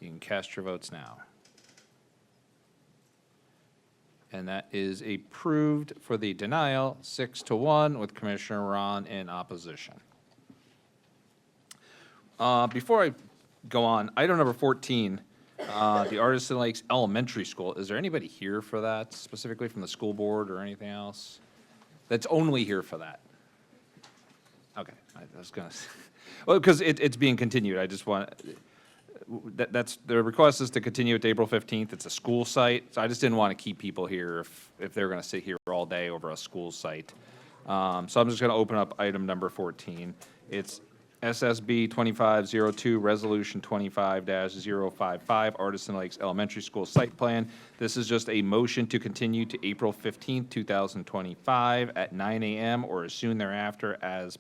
[SPEAKER 1] You can cast your votes now. And that is approved for the denial, 6-1, with Commissioner Ron in opposition. Before I go on, item number 14, the Artisan Lakes Elementary School. Is there anybody here for that, specifically from the school board or anything else? That's only here for that? Okay, I was gonna, well, because it's being continued, I just want, that's, the request is to continue it to April 15th. It's a school site, so I just didn't want to keep people here if they're gonna sit here all day over a school site. So I'm just going to open up item number 14. It's SSB 2502, Resolution 25-055, Artisan Lakes Elementary School Site Plan. This is just a motion to continue to April 15th, 2025 at 9 a.m. or as soon thereafter as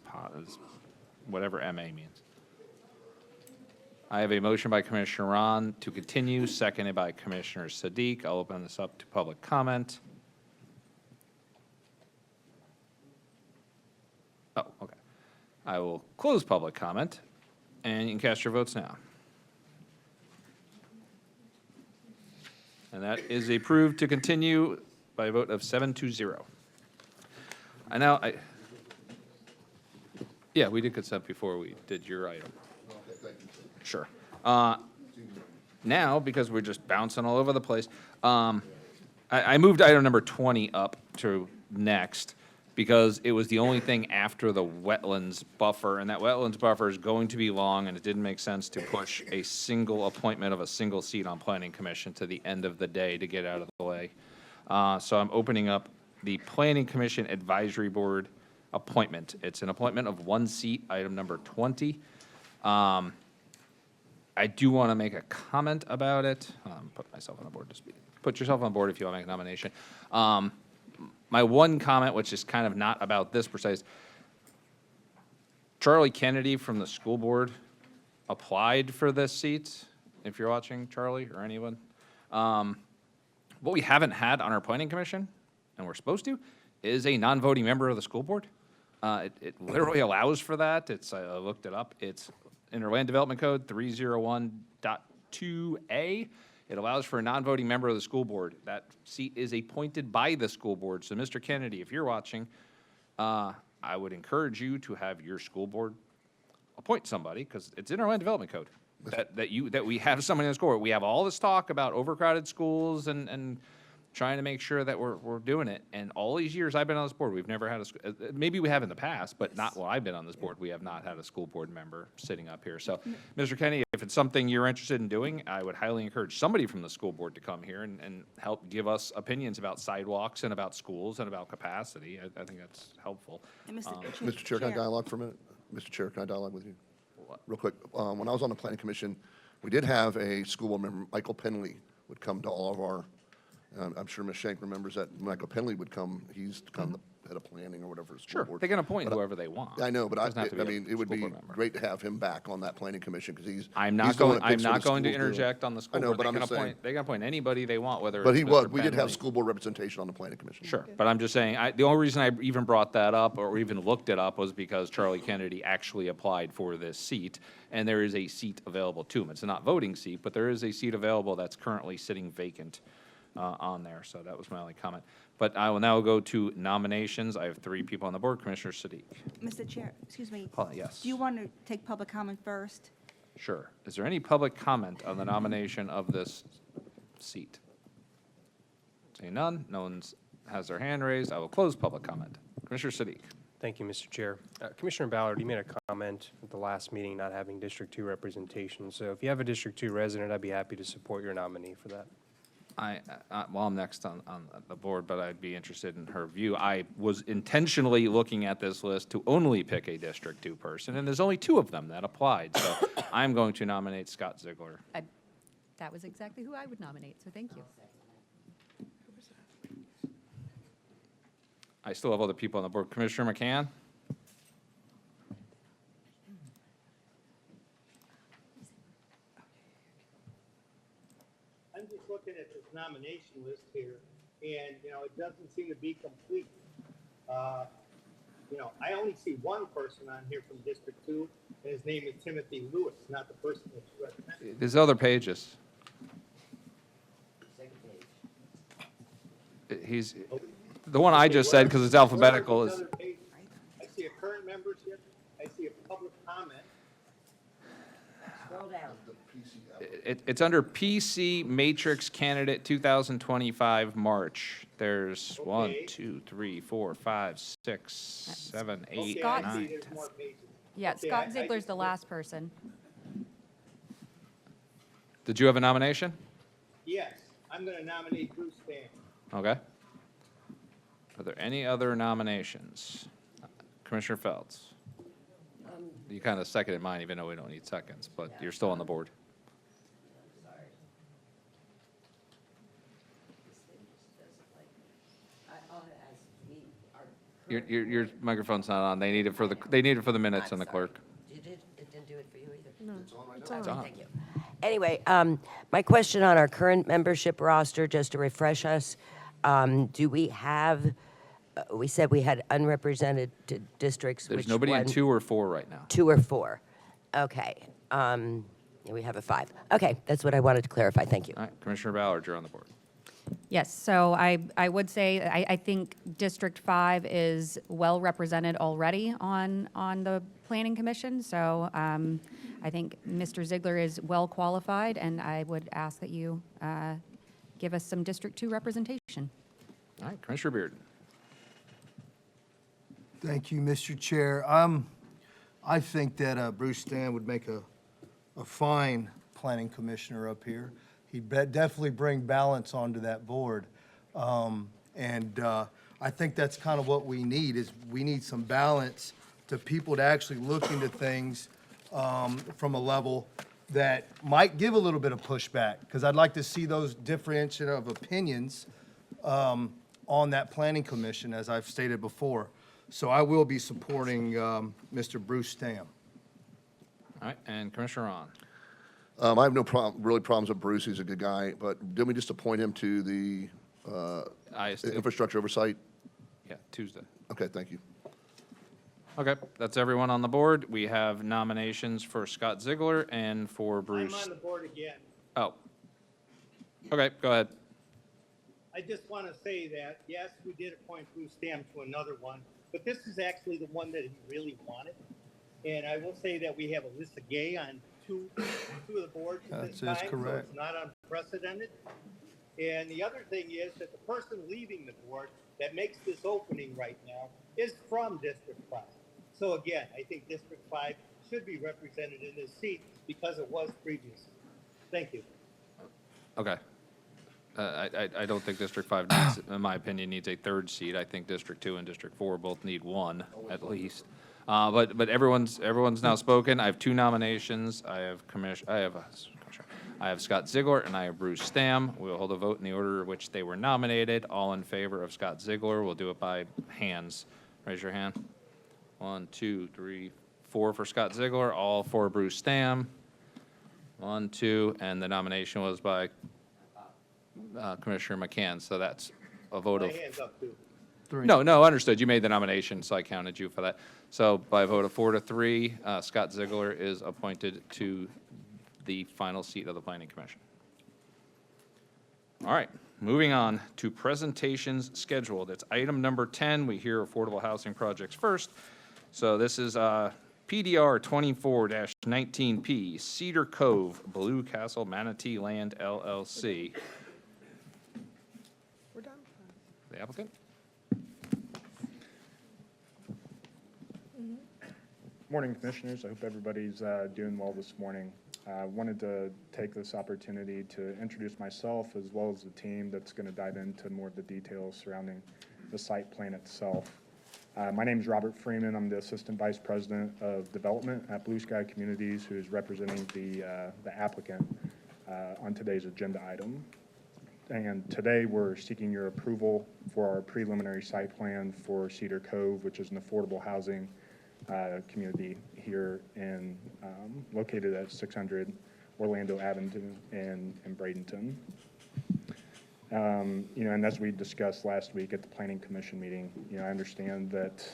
[SPEAKER 1] whatever MA means. I have a motion by Commissioner Ron to continue, seconded by Commissioner Sadiq. I'll open this up to public comment. Oh, okay. I will close public comment, and you can cast your votes now. And that is approved to continue by a vote of 7-0. And now, yeah, we did consent before we did your item. Sure. Now, because we're just bouncing all over the place, I moved item number 20 up to next because it was the only thing after the wetlands buffer, and that wetlands buffer is going to be long, and it didn't make sense to push a single appointment of a single seat on Planning Commission to the end of the day to get out of the way. So I'm opening up the Planning Commission Advisory Board appointment. It's an appointment of one seat, item number 20. I do want to make a comment about it. Put myself on the board to speak. Put yourself on board if you want to make a nomination. My one comment, which is kind of not about this per se, is Charlie Kennedy from the school board applied for this seat, if you're watching, Charlie, or anyone. What we haven't had on our planning commission, and we're supposed to, is a non-voting member of the school board. It literally allows for that. I looked it up. It's in our Land Development Code 301.2A. It allows for a non-voting member of the school board. That seat is appointed by the school board. So, Mr. Kennedy, if you're watching, I would encourage you to have your school board appoint somebody, because it's in our Land Development Code, that we have someone in the school board. We have all this talk about overcrowded schools and trying to make sure that we're doing it. And all these years I've been on this board, we've never had maybe we have in the past, but not while I've been on this board. We have not had a school board member sitting up here. So, Mr. Kennedy, if it's something you're interested in doing, I would highly encourage somebody from the school board to come here and help give us opinions about sidewalks and about schools and about capacity. I think that's helpful.
[SPEAKER 3] And Mr. Chair, can I dialogue for a minute? Mr. Chair, can I dialogue with you? Real quick. When I was on the Planning Commission, we did have a school board member, Michael Penley, would come to all of our I'm sure Ms. Shank remembers that Michael Penley would come. He's kind of the head of planning or whatever.
[SPEAKER 1] Sure, they can appoint whoever they want.
[SPEAKER 3] I know, but I mean, it would be great to have him back on that planning commission because he's. I'm not going
[SPEAKER 1] to interject on the school board. They can appoint anybody they want, whether.
[SPEAKER 3] But we did have school board representation on the planning commission.
[SPEAKER 1] Sure, but I'm just saying, the only reason I even brought that up or even looked it up was because Charlie Kennedy actually applied for this seat, and there is a seat available to him. It's a not voting seat, but there is a seat available that's currently sitting vacant on there, so that was my only comment. But I will now go to nominations. I have 3 people on the board. Commissioner Sadiq.
[SPEAKER 10] Mr. Chair, excuse me.
[SPEAKER 1] Yes.
[SPEAKER 10] Do you want to take public comment first?
[SPEAKER 1] Sure. Is there any public comment on the nomination of this seat? Seeing none, no one has their hand raised. I will close public comment. Commissioner Sadiq.
[SPEAKER 5] Thank you, Mr. Chair. Commissioner Ballard, you made a comment at the last meeting not having District 2 representation. So if you have a District 2 resident, I'd be happy to support your nominee for that.
[SPEAKER 1] Well, I'm next on the board, but I'd be interested in her view. I was intentionally looking at this list to only pick a District 2 person, and there's only 2 of them that applied. So I'm going to nominate Scott Ziegler.
[SPEAKER 15] That was exactly who I would nominate, so thank you.
[SPEAKER 1] I still have other people on the board. Commissioner McCann?
[SPEAKER 12] I'm just looking at this nomination list here, and, it doesn't seem to be complete. I only see one person on here from District 2, and his name is Timothy Lewis, not the person that's recommended.
[SPEAKER 1] There's other pages. He's, the one I just said, because it's alphabetical, is...
[SPEAKER 12] I see a current membership, I see a public comment.
[SPEAKER 11] Scroll down.
[SPEAKER 1] It's under PC Matrix Candidate 2025 March. There's 1, 2, 3, 4, 5, 6, 7, 8,
[SPEAKER 15] Scott,
[SPEAKER 1] 9, 10.
[SPEAKER 15] Yeah, Scott Ziegler's the last person.
[SPEAKER 1] Did you have a nomination?
[SPEAKER 12] Yes, I'm going to nominate Bruce Stan.
[SPEAKER 1] Okay. Are there any other nominations? Commissioner Feltz. You kind of seconded mine, even though we don't need seconds, but you're still on the board. Your microphone's not on. They need it for the minutes and the clerk.
[SPEAKER 11] It didn't do it for you either?
[SPEAKER 4] No, it's
[SPEAKER 1] It's
[SPEAKER 4] on.
[SPEAKER 1] on.
[SPEAKER 11] Thank you. Anyway, my question on our current membership roster, just to refresh us, do we have, we said we had unrepresented districts.
[SPEAKER 1] There's
[SPEAKER 11] which
[SPEAKER 1] nobody in
[SPEAKER 11] one?
[SPEAKER 1] 2 or 4 right now.
[SPEAKER 11] 2 or 4. Okay. We have a 5. Okay, that's what I wanted to clarify. Thank you.
[SPEAKER 1] All right, Commissioner Ballard, you're on the board.
[SPEAKER 15] Yes, so I would say, I think District 5 is well represented already on the Planning Commission. So I think Mr. Ziegler is well qualified, and I would ask that you give us some District 2 representation.
[SPEAKER 1] All right, Commissioner Beard.
[SPEAKER 3] Thank you, Mr. Chair. I think that Bruce Stan would make a fine planning commissioner up here. He'd definitely bring balance onto that board. And I think that's kind of what we need, is we need some balance to people to actually look into things from a level that might give a little bit of pushback, because I'd like to see those differentiation of opinions on that planning commission, as I've stated before. So I will be supporting Mr. Bruce Stam.
[SPEAKER 1] All right, and Commissioner Ron.
[SPEAKER 16] I have no problems with Bruce. He's a good guy, but didn't we just appoint him to the
[SPEAKER 1] IST.
[SPEAKER 16] infrastructure oversight?
[SPEAKER 1] Yeah, Tuesday.
[SPEAKER 16] Okay, thank you.
[SPEAKER 1] Okay, that's everyone on the board. We have nominations for Scott Ziegler and for Bruce.
[SPEAKER 12] I'm on the board again.
[SPEAKER 1] Oh. Okay, go ahead.
[SPEAKER 12] I just want to say that, yes, we did appoint Bruce Stam to another one, but this is actually the one that he really wanted. And I will say that we have a list of gay on two of the boards at this
[SPEAKER 3] That is
[SPEAKER 12] time, so
[SPEAKER 3] correct.
[SPEAKER 12] it's not unprecedented. And the other thing is that the person leaving the board that makes this opening right now is from District 5. So again, I think District 5 should be represented in this seat because it was previously. Thank you.
[SPEAKER 1] Okay. I don't think District 5 needs, in my opinion, needs a third seat. I think District 2 and District 4 both need one, at least. But everyone's now spoken. I have 2 nominations. I have Scott Ziegler and I have Bruce Stam. We'll hold a vote in the order in which they were nominated. All in favor of Scott Ziegler. We'll do it by hands. Raise your hand. 1, 2, 3, 4 for Scott Ziegler. All for Bruce Stam. 1, 2, and the nomination was by Commissioner McCann. So that's a vote
[SPEAKER 12] My
[SPEAKER 1] of.
[SPEAKER 12] hand's up too.
[SPEAKER 1] No, understood. You made the nomination, so I counted you for that. So by a vote of 4 to 3, Scott Ziegler is appointed to the final seat of the Planning Commission. All right, moving on to presentations scheduled. It's item number 10. We hear affordable housing projects first. So this is PDR 24-19P, Cedar Cove, Blue Castle Manatee Land LLC.
[SPEAKER 4] We're done.
[SPEAKER 1] The applicant?
[SPEAKER 17] Morning, Commissioners. I hope everybody's doing well this morning. I wanted to take this opportunity to introduce myself as well as the team that's going to dive into more of the details surrounding the site plan itself. My name is Robert Freeman. I'm the Assistant Vice President of Development at Blue Sky Communities, who is representing the applicant on today's agenda item. And today we're seeking your approval for our preliminary site plan for Cedar Cove, which is an affordable housing community here in, located at 600 Orlando Avenue in Bradenton. And as we discussed last week at the Planning Commission meeting, I understand that,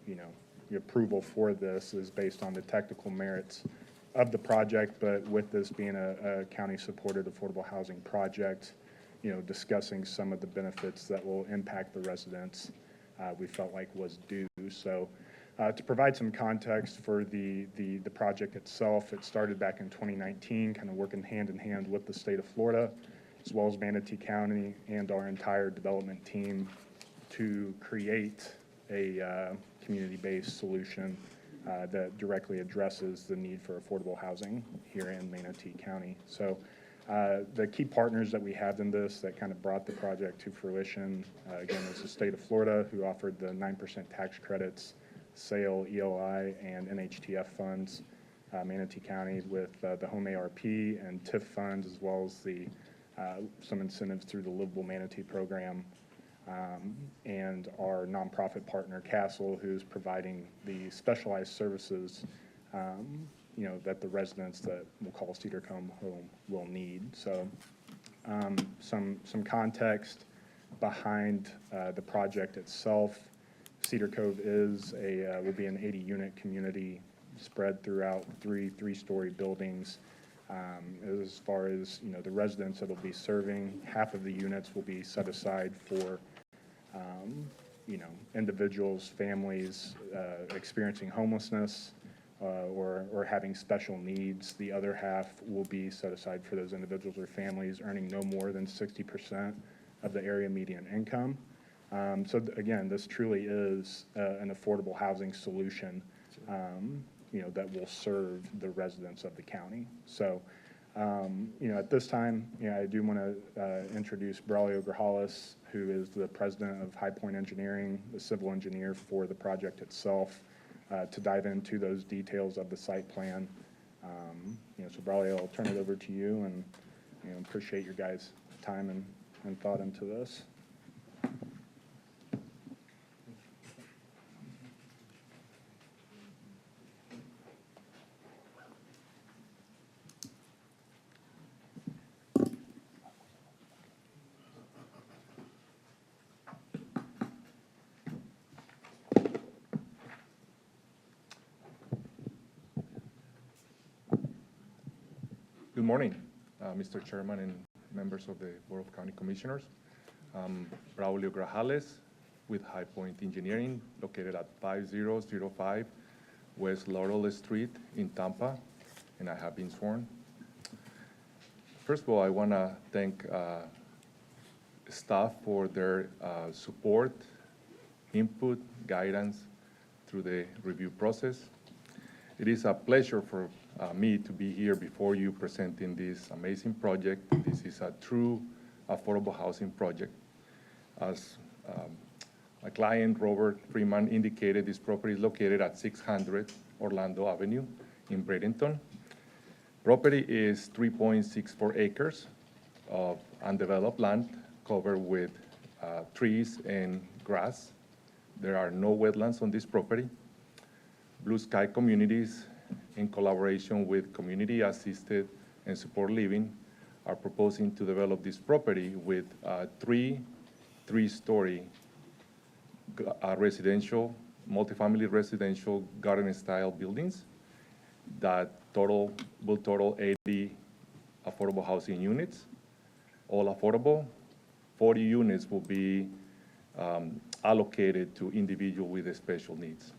[SPEAKER 17] the approval for this is based on the technical merits of the project, but with this being a county-supported affordable housing project, discussing some of the benefits that will impact the residents, we felt like was due. So to provide some context for the project itself, it started back in 2019, kind of working hand in hand with the state of Florida, as well as Manatee County and our entire development team to create a community-based solution that directly addresses the need for affordable housing here in Manatee County. So The key partners that we have in this that kind of brought the project to fruition, again, is the state of Florida, who offered the 9% tax credits, SAIL, ELI, and NHTF funds, Manatee County with the Home ARP and TIF funds, as well as the some incentives through the Livable Manatee program, and our nonprofit partner, Castle, who's providing the specialized services that the residents that we'll call Cedar Cove home will need. So some context behind the project itself. Cedar Cove will be an 80-unit community spread throughout three-story buildings. As far as the residents that will be serving, half of the units will be set aside for individuals, families experiencing homelessness, or having special needs. The other half will be set aside for those individuals or families earning no more than 60% of the area median income. Again, this truly is an affordable housing solution, that will serve the residents of the county. So, at this time, I do want to introduce Braulio Grajales, who is the president of High Point Engineering, the civil engineer for the project itself, to dive into those details of the site plan. So Braulio, I'll turn it over to you, and appreciate your guys' time and thought into this.
[SPEAKER 18] Good morning, Mr. Chairman and members of the Board of County Commissioners. I'm Braulio Grajales with High Point Engineering, located at 5005 West Laurel Street in Tampa, and I have been sworn. First of all, I want to thank staff for their support, input, guidance through the review process. It is a pleasure for me to be here before you presenting this amazing project. This is a true affordable housing project. As my client, Robert Freeman, indicated, this property is located at 600 Orlando Avenue in Bradenton. Property is 3.64 acres of undeveloped land covered with trees and grass. There are no wetlands on this property. Blue Sky Communities, in collaboration with Community Assisted and Support Living, are proposing to develop this property with three-story residential, multifamily residential garden-style buildings that will total 80 affordable housing units, all affordable. 40 units will be allocated to individuals with special needs.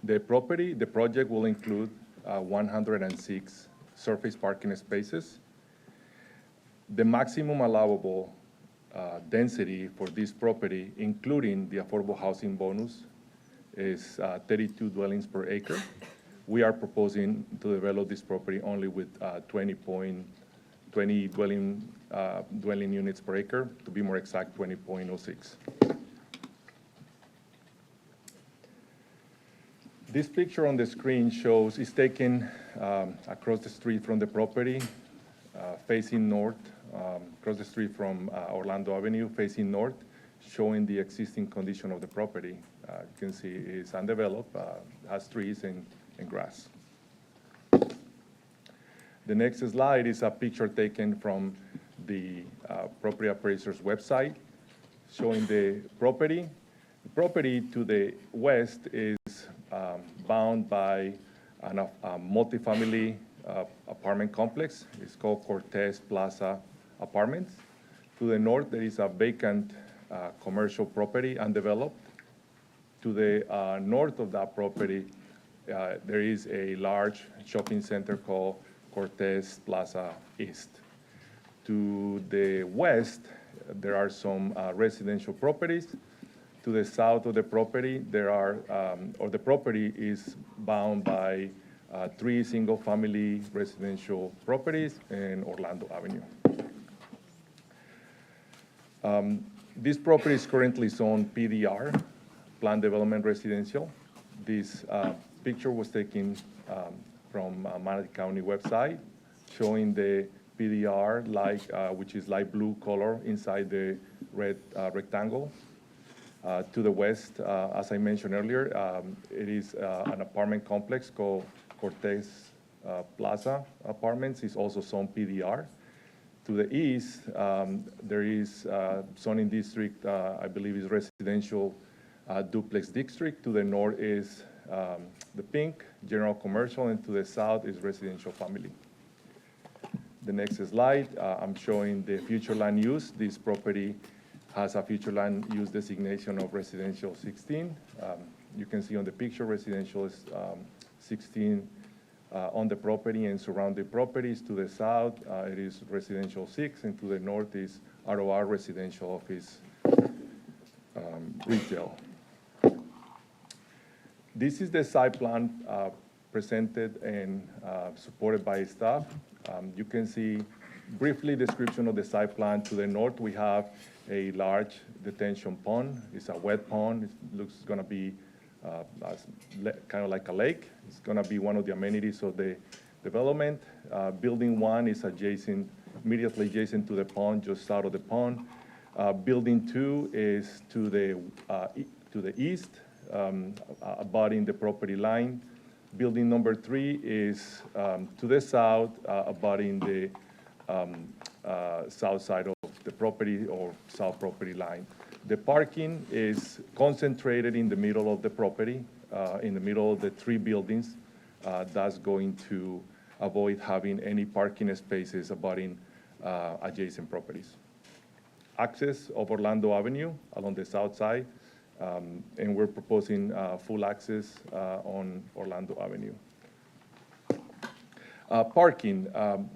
[SPEAKER 18] The project will include 106 surface parking spaces. The maximum allowable density for this property, including the affordable housing bonus, is 32 dwellings per acre. We are proposing to develop this property only with 20 dwelling units per acre, to be more exact, 20.06. This picture on the screen is taken across the street from the property, facing north, across the street from Orlando Avenue, facing north, showing the existing condition of the property. You can see it's undeveloped, has trees and grass. The next slide is a picture taken from the property appraiser's website, showing the property. The property to the west is bound by a multifamily apartment complex. It's called Cortez Plaza Apartments. To the north, there is a vacant commercial property, undeveloped. To the north of that property, there is a large shopping center called Cortez Plaza East. To the west, there are some residential properties. To the south of the property, the property is bound by 3 single-family residential properties in Orlando Avenue. This property is currently zoned PDR, Planned Development Residential. This picture was taken from Manatee County website, showing the PDR, which is light blue color inside the red rectangle. To the west, as I mentioned earlier, it is an apartment complex called Cortez Plaza Apartments. It's also zoned PDR. To the east, there is zoning district, I believe is residential duplex district. To the north is the pink, general commercial, and to the south is residential family. The next slide, I'm showing the future land use. This property has a future land use designation of residential 16. You can see on the picture, residential is 16 on the property and surrounding properties. To the south, it is residential 6, and to the north is ROR residential office retail. This is the site plan presented and supported by staff. You can see briefly description of the site plan. To the north, we have a large detention pond. It's a wet pond. It looks going to be kind of like a lake. It's going to be one of the amenities of the development. Building 1 is immediately adjacent to the pond, just south of the pond. Building 2 is to the east, abutting the property line. Building number 3 is to the south, abutting the south side of the property or south property line. The parking is concentrated in the middle of the property, in the middle of the 3 buildings. That's going to avoid having any parking spaces abutting adjacent properties. Access of Orlando Avenue along the south side, and we're proposing full access on Orlando Avenue. Parking,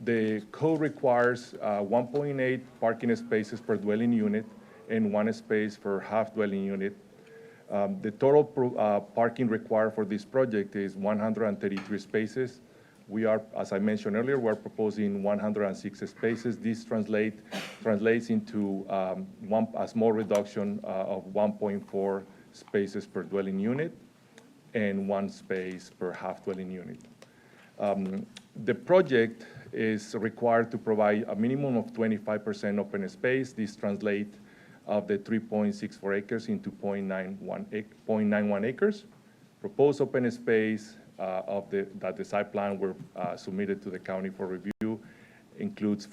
[SPEAKER 18] the code requires 1.8 parking spaces per dwelling unit and 1 space per half dwelling unit. The total parking required for this project is 133 spaces. We are, as I mentioned earlier, we're proposing 106 spaces. This translates into a small reduction of 1.4 spaces per dwelling unit and 1 space per half dwelling unit. The project is required to provide a minimum of 25% open space. This translates of the 3.64 acres into 0.91 acres. Proposed open space that the site plan were submitted to the county for review includes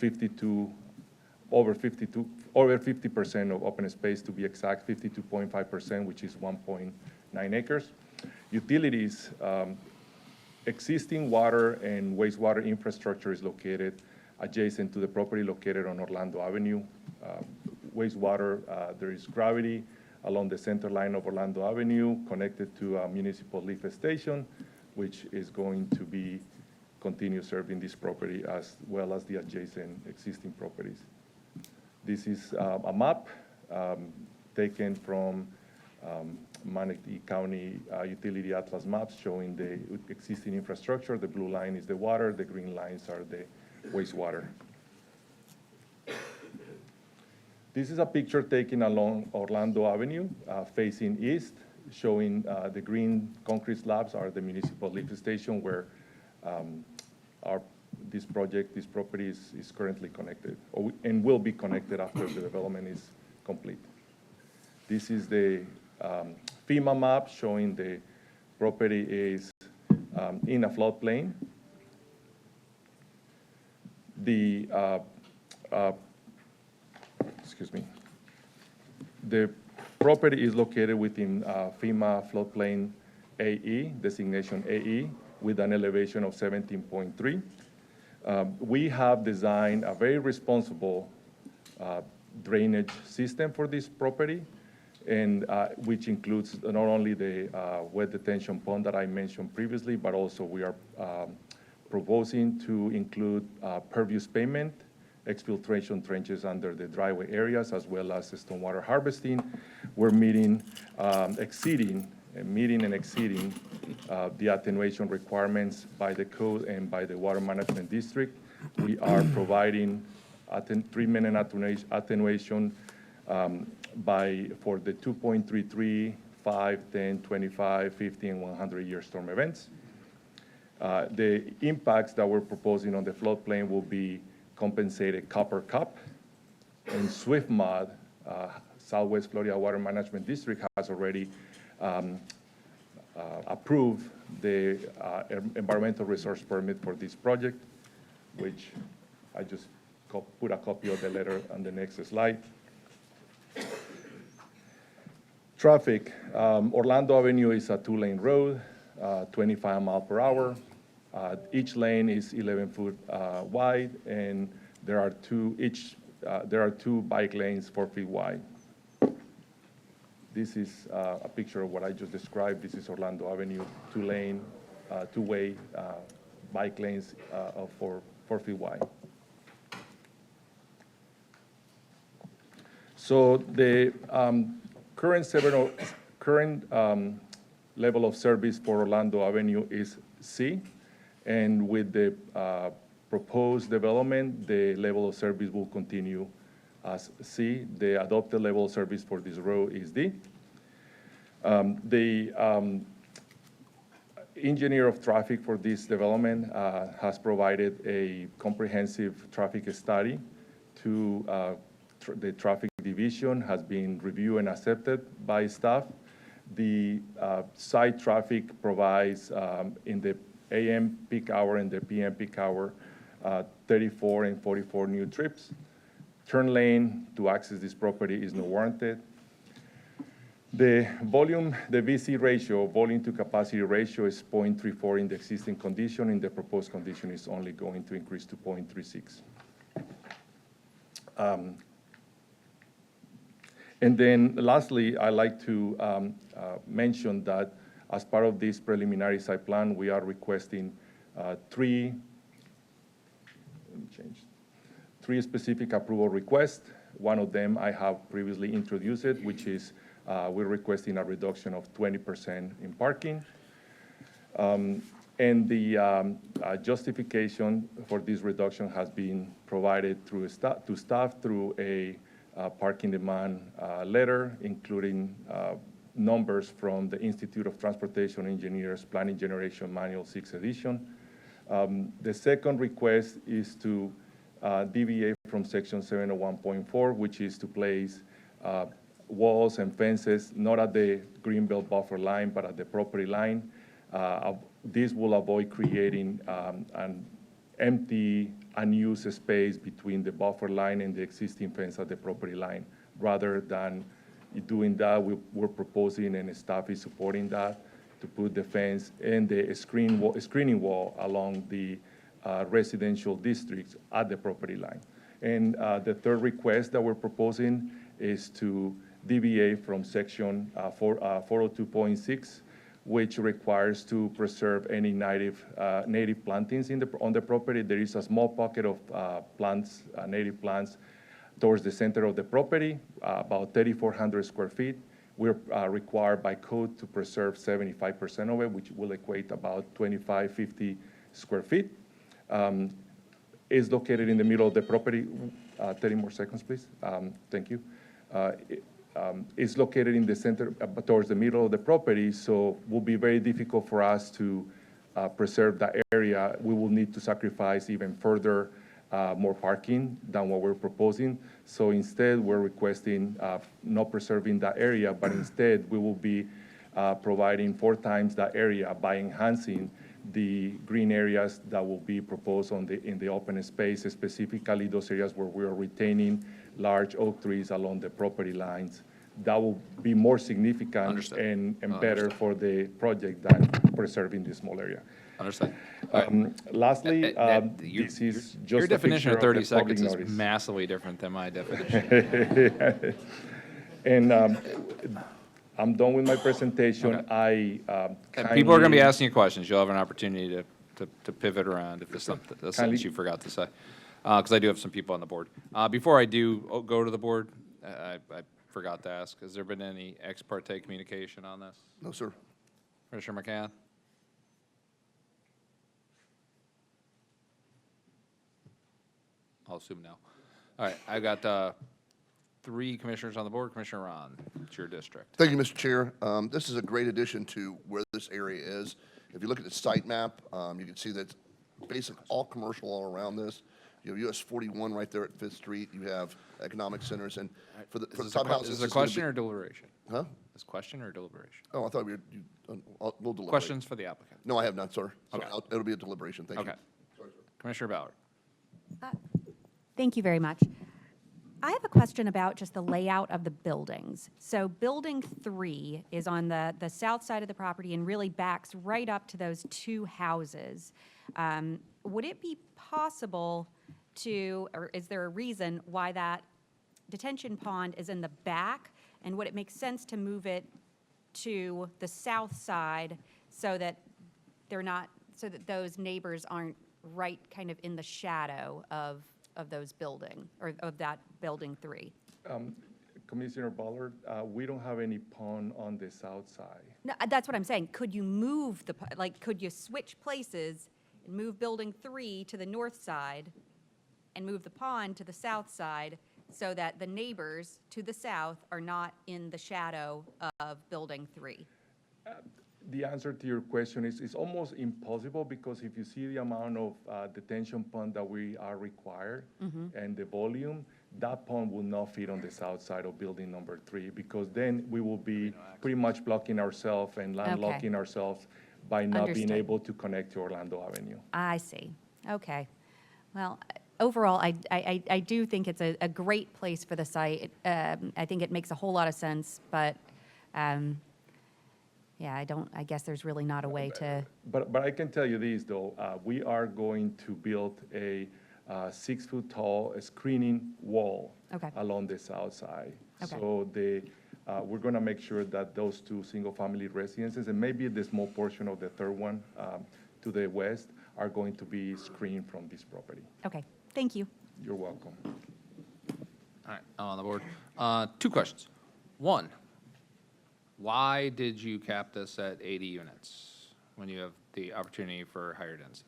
[SPEAKER 18] over 50% of open space, to be exact, 52.5%, which is 1.9 acres. Utilities, existing water and wastewater infrastructure is located adjacent to the property located on Orlando Avenue. Wastewater, there is gravity along the center line of Orlando Avenue, connected to a municipal lift station, which is going to be continue serving this property as well as the adjacent existing properties. This is a map taken from Manatee County Utility Atlas maps showing the existing infrastructure. The blue line is the water, the green lines are the wastewater. This is a picture taken along Orlando Avenue, facing east, showing the green concrete slabs are the municipal lift station where this property is currently connected, and will be connected after the development is complete. This is the FEMA map showing the property is in a floodplain. The property is located within FEMA floodplain AE, designation AE, with an elevation of 17.3. We have designed a very responsible drainage system for this property, and which includes not only the wet detention pond that I mentioned previously, but also we are proposing to include pervious pavement, exfiltration trenches under the driveway areas, as well as stormwater harvesting. We're exceeding meeting and exceeding the attenuation requirements by the code and by the Water Management District. We are providing treatment and attenuation for the 2.33, 5, 10, 25, 50, and 100-year storm events. The impacts that we're proposing on the floodplain will be compensated copper cup and swift mud. Southwest Florida Water Management District has already approved the environmental resource permit for this project, which I just put a copy of the letter on the next slide. Traffic, Orlando Avenue is a 2-lane road, 25 miles per hour. Each lane is 11 foot wide, and there are two bike lanes 4 feet wide. This is a picture of what I just described. This is Orlando Avenue, 2-lane, two-way bike lanes of 4 feet wide. So the current level of service for Orlando Avenue is C, and with the proposed development, the level of service will continue as C. The adopted level of service for this road is D. The engineer of traffic for this development has provided a comprehensive traffic study to the traffic division, has been reviewed and accepted by staff. The site traffic provides in the AM peak hour and the PM peak hour 34 and 44 new trips. Turn lane to access this property is not warranted. The VC ratio, volume to capacity ratio, is 0.34 in the existing condition. In the proposed condition, is only going to increase to 0.36. And then lastly, I'd like to mention that as part of this preliminary site plan, we are requesting three specific approval requests. One of them I have previously introduced, which is we're requesting a reduction of 20% in parking. And the justification for this reduction has been provided to staff through a parking demand letter, including numbers from the Institute of Transportation Engineers Planning Generation Manual 6th edition. The second request is to deviate from section 701.4, which is to place walls and fences not at the greenbelt buffer line, but at the property line. This will avoid creating an empty, unused space between the buffer line and the existing fence at the property line. Rather than doing that, we're proposing, and staff is supporting that, to put the fence and the screening wall along the residential districts at the property line. And the third request that we're proposing is to deviate from section 402.6, which requires to preserve any native plantings on the property. There is a small pocket of plants, native plants, towards the center of the property, about 3,400 square feet. We're required by code to preserve 75% of it, which will equate about 2,550 square feet. Is located in the middle of the property. 30 more seconds, please. Thank you. Is located in the center, towards the middle of the property, so it will be very difficult for us to preserve that area. We will need to sacrifice even further more parking than what we're proposing. So instead, we're requesting not preserving that area, but instead we will be providing 4 times that area by enhancing the green areas that will be proposed in the open space, specifically those areas where we are retaining large oak trees along the property lines. That will be more significant and better for the project than preserving this small area.
[SPEAKER 1] Understand.
[SPEAKER 18] Lastly, this is just
[SPEAKER 1] your definition of 30 seconds is
[SPEAKER 18] notice.
[SPEAKER 1] massively different than my definition.
[SPEAKER 18] And I'm done with my presentation.
[SPEAKER 1] Okay. People are going to be asking you questions. You'll have an opportunity to pivot around if there's something you forgot to say, because I do have some people on the board. Before I do go to the board, I forgot to ask, has there been any ex parte communication on this?
[SPEAKER 16] No, sir.
[SPEAKER 1] Commissioner McCann? I'll assume no. All right, I got 3 commissioners on the board. Commissioner Ron, it's your district.
[SPEAKER 16] Thank you, Mr. Chair. This is a great addition to where this area is. If you look at the site map, you can see that basically all commercial all around this. You have US 41 right there at 5th Street. You have economic centers, and for the top houses.
[SPEAKER 1] Is this a question or deliberation?
[SPEAKER 16] Huh?
[SPEAKER 1] Is question or deliberation?
[SPEAKER 16] Oh, I thought we'll deliberate.
[SPEAKER 1] Questions for the applicant?
[SPEAKER 16] No, I have not, sir. So
[SPEAKER 1] Okay.
[SPEAKER 16] it'll be a deliberation. Thank you.
[SPEAKER 1] Okay. Commissioner Ballard?
[SPEAKER 15] Thank you very much. I have a question about just the layout of the buildings. So Building 3 is on the south side of the property and really backs right up to those 2 houses. Would it be possible to, or is there a reason why that detention pond is in the back? And would it make sense to move it to the south side so that they're not, so that those neighbors aren't right kind of in the shadow of those building, or of that Building 3?
[SPEAKER 18] Commissioner Ballard, we don't have any pond on the south side.
[SPEAKER 15] No, that's what I'm saying. Could you move could you switch places and move Building 3 to the north side and move the pond to the south side so that the neighbors to the south are not in the shadow of Building 3?
[SPEAKER 18] The answer to your question is it's almost impossible, because if you see the amount of detention pond that we are required and the volume, that pond will not fit on the south side of building number 3, because then we will be pretty much blocking ourselves and landlocking ourselves by not being able to connect to Orlando Avenue.
[SPEAKER 15] I see. Okay. Well, overall, I do think it's a great place for the site. I think it makes a whole lot of sense, but yeah, I guess there's really not a way to.
[SPEAKER 18] But I can tell you this, though. We are going to build a 6-foot tall screening wall along the south side.
[SPEAKER 15] Okay.
[SPEAKER 18] So we're going to make sure that those 2 single-family residences, and maybe the small portion of the third one to the west, are going to be screened from this property.
[SPEAKER 15] Okay. Thank you.
[SPEAKER 18] You're welcome.
[SPEAKER 1] All right, I'm on the board. 2 questions. 1, why did you cap this at 80 units when you have the opportunity for higher density?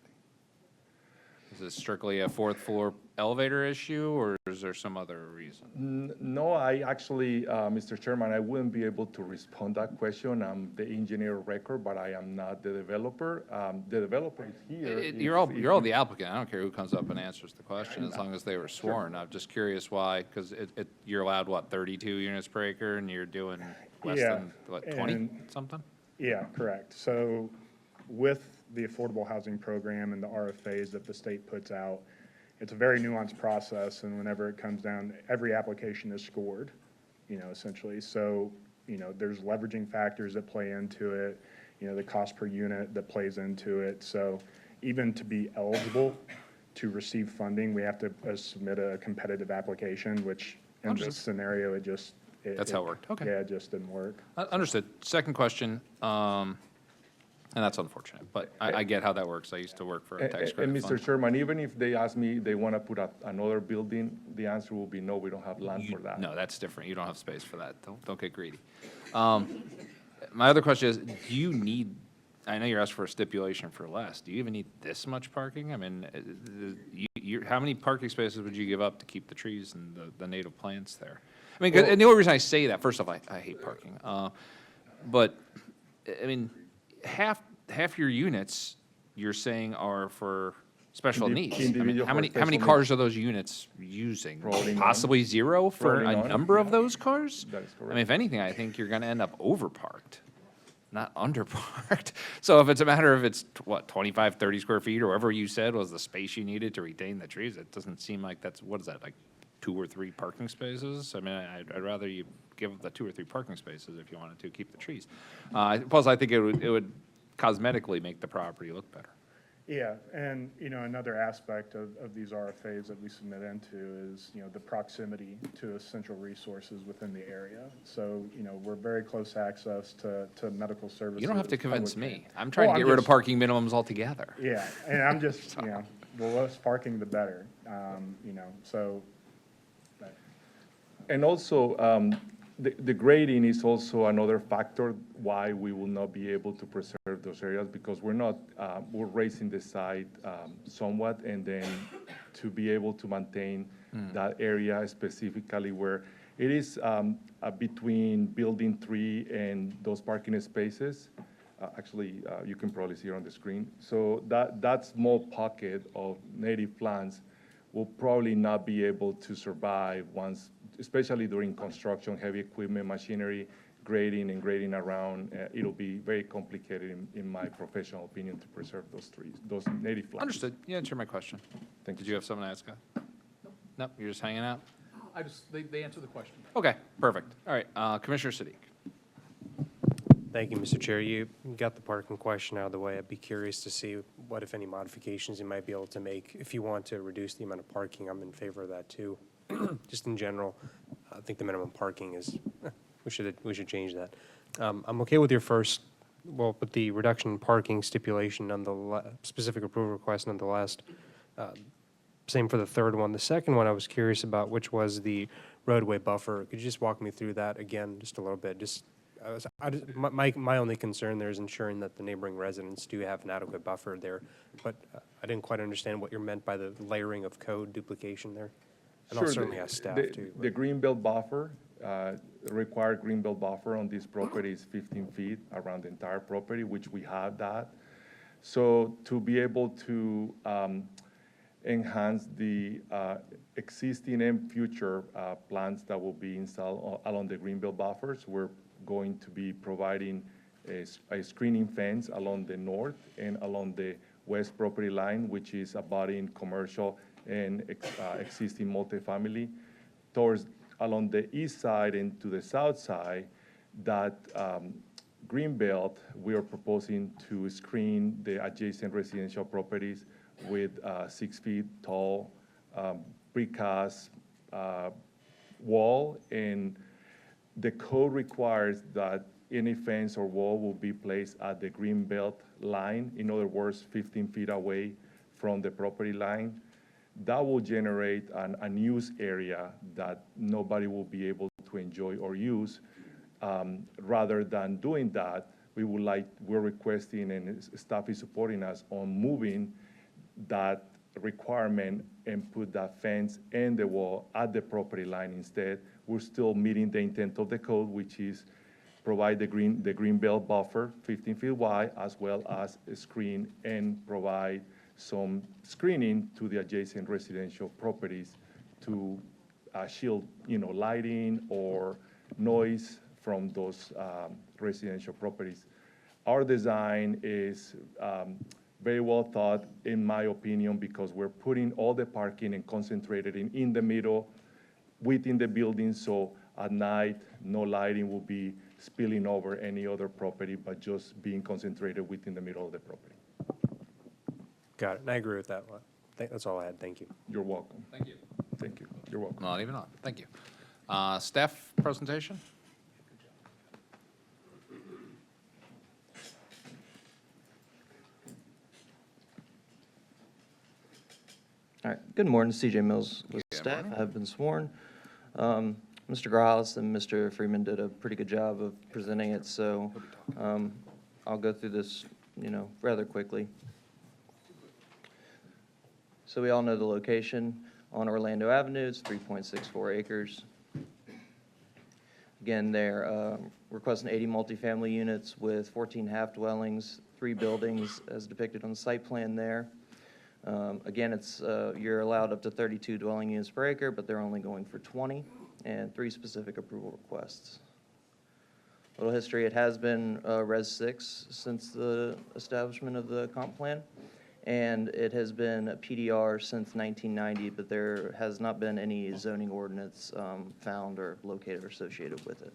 [SPEAKER 1] Is this strictly a 4th floor elevator issue, or is there some other reason?
[SPEAKER 18] No, I actually, Mr. Chairman, I wouldn't be able to respond to that question. I'm the engineer of record, but I am not the developer. The developer is here.
[SPEAKER 1] You're all the applicant. I don't care who comes up and answers the question, as long as they were sworn. I'm just curious why, because you're allowed, what, 32 units per acre, and you're doing less than, what, 20 something?
[SPEAKER 17] Yeah, correct. So with the affordable housing program and the RFAs that the state puts out, it's a very nuanced process, and whenever it comes down, every application is scored, essentially. So, there's leveraging factors that play into it, the cost per unit that plays into it. So even to be eligible to receive funding, we have to submit a competitive application, which in this scenario,
[SPEAKER 1] That's how it worked. Okay.
[SPEAKER 17] Yeah, it just didn't work.
[SPEAKER 1] Understood. Second question, and that's unfortunate, but I get how that works. I used to work for a tax credit
[SPEAKER 18] And
[SPEAKER 1] fund.
[SPEAKER 18] Mr. Chairman, even if they ask me, they want to put up another building, the answer will be no, we don't have land for that.
[SPEAKER 1] No, that's different. You don't have space for that. Don't get greedy. My other question is, do you need, I know you're asking for a stipulation for less. Do you even need this much parking? I mean, how many parking spaces would you give up to keep the trees and the native plants there? I mean, and the only reason I say that, first off, I hate parking. But, I mean, half your units, you're saying, are for special needs. I mean, how many cars are those units using?
[SPEAKER 18] Probably none.
[SPEAKER 1] Possibly 0 for
[SPEAKER 18] Probably
[SPEAKER 1] a
[SPEAKER 18] none.
[SPEAKER 1] number of those cars?
[SPEAKER 18] That is
[SPEAKER 1] I mean,
[SPEAKER 18] correct.
[SPEAKER 1] if anything, I think you're gonna end up overparked, not underparked. So if it's a matter of it's, 25, 30 square feet, or whatever you said was the space you needed to retain the trees, it doesn't seem like that's, what is that, like 2 or 3 parking spaces? I mean, I'd rather you give the 2 or 3 parking spaces if you wanted to keep the trees. Plus, I think it would cosmetically make the property look better.
[SPEAKER 17] Yeah, and, another aspect of these RFAs that we submit into is, the proximity to essential resources within the area. So, we're very close access to medical services.
[SPEAKER 1] You don't have to convince
[SPEAKER 17] public-
[SPEAKER 1] me. I'm trying to get rid of parking minimums altogether.
[SPEAKER 17] Yeah, and I'm just, the less parking, the better, so.
[SPEAKER 18] And also, The grading is also another factor why we will not be able to preserve those areas, because we're raising the site somewhat, and then to be able to maintain that area specifically where it is between building 3 and those parking spaces. Actually, you can probably see it on the screen. So that small pocket of native plants will probably not be able to survive once, especially during construction, heavy equipment, machinery, grading around. It'll be very complicated, in my professional opinion, to preserve those trees, those native plants.
[SPEAKER 1] Understood. You answered my question.
[SPEAKER 18] Thank you.
[SPEAKER 1] Did you have something to ask? No, you're just hanging out?
[SPEAKER 19] They answered the question.
[SPEAKER 1] Okay, perfect. All right, Commissioner Siddiq.
[SPEAKER 20] Thank you, Mr. Chair. You got the parking question out of the way. I'd be curious to see what, if any, modifications you might be able to make. If you want to reduce the amount of parking, I'm in favor of that too. Just in general, I think the minimum parking is, we should change that. I'm okay with your first, with the reduction in parking stipulation on the specific approval request nonetheless. Same for the third one. The second one I was curious about, which was the roadway buffer. Could you just walk me through that again, just a little bit? My only concern there is ensuring that the neighboring residents do have an adequate buffer there, but I didn't quite understand what you meant by the layering of code duplication there. And I'll certainly ask staff too.
[SPEAKER 18] The greenbelt buffer, required greenbelt buffer on this property is 15 feet around the entire property, which we have that. So to be able to enhance the existing and future plants that will be installed along the greenbelt buffers, we're going to be providing a screening fence along the north and along the west property line, which is abutting commercial and existing multifamily. Towards along the east side and to the south side, that greenbelt, we are proposing to screen the adjacent residential properties with 6 feet tall precast wall, and the code requires that any fence or wall will be placed at the greenbelt line, in other words, 15 feet away from the property line. That will generate an unused area that nobody will be able to enjoy or use. Rather than doing that, we're requesting, and staff is supporting us on moving that requirement and put that fence and the wall at the property line instead. We're still meeting the intent of the code, which is provide the green belt buffer 15 feet wide, as well as a screen, and provide some screening to the adjacent residential properties to shield, lighting or noise from those residential properties. Our design is very well thought, in my opinion, because we're putting all the parking and concentrated in the middle within the building, so at night, no lighting will be spilling over any other property, but just being concentrated within the middle of the property.
[SPEAKER 20] Got it. And I agree with that one. That's all I had. Thank you.
[SPEAKER 18] You're welcome.
[SPEAKER 1] Thank you.
[SPEAKER 18] Thank you. You're welcome.
[SPEAKER 1] Not even on. Thank you. Staff presentation?
[SPEAKER 21] All right. Good morning, CJ Mills with staff. I have been sworn. Mr. Grajales and Mr. Freeman did a pretty good job of presenting it, so I'll go through this, rather quickly. So we all know the location on Orlando Avenue. It's 3.64 acres. Again, they're requesting 80 multifamily units with 14 half dwellings, 3 buildings as depicted on the site plan there. Again, you're allowed up to 32 dwelling units per acre, but they're only going for 20, and 3 specific approval requests. A little history: it has been Res 6 since the establishment of the comp plan, and it has been a PDR since 1990, but there has not been any zoning ordinance found or located or associated with it.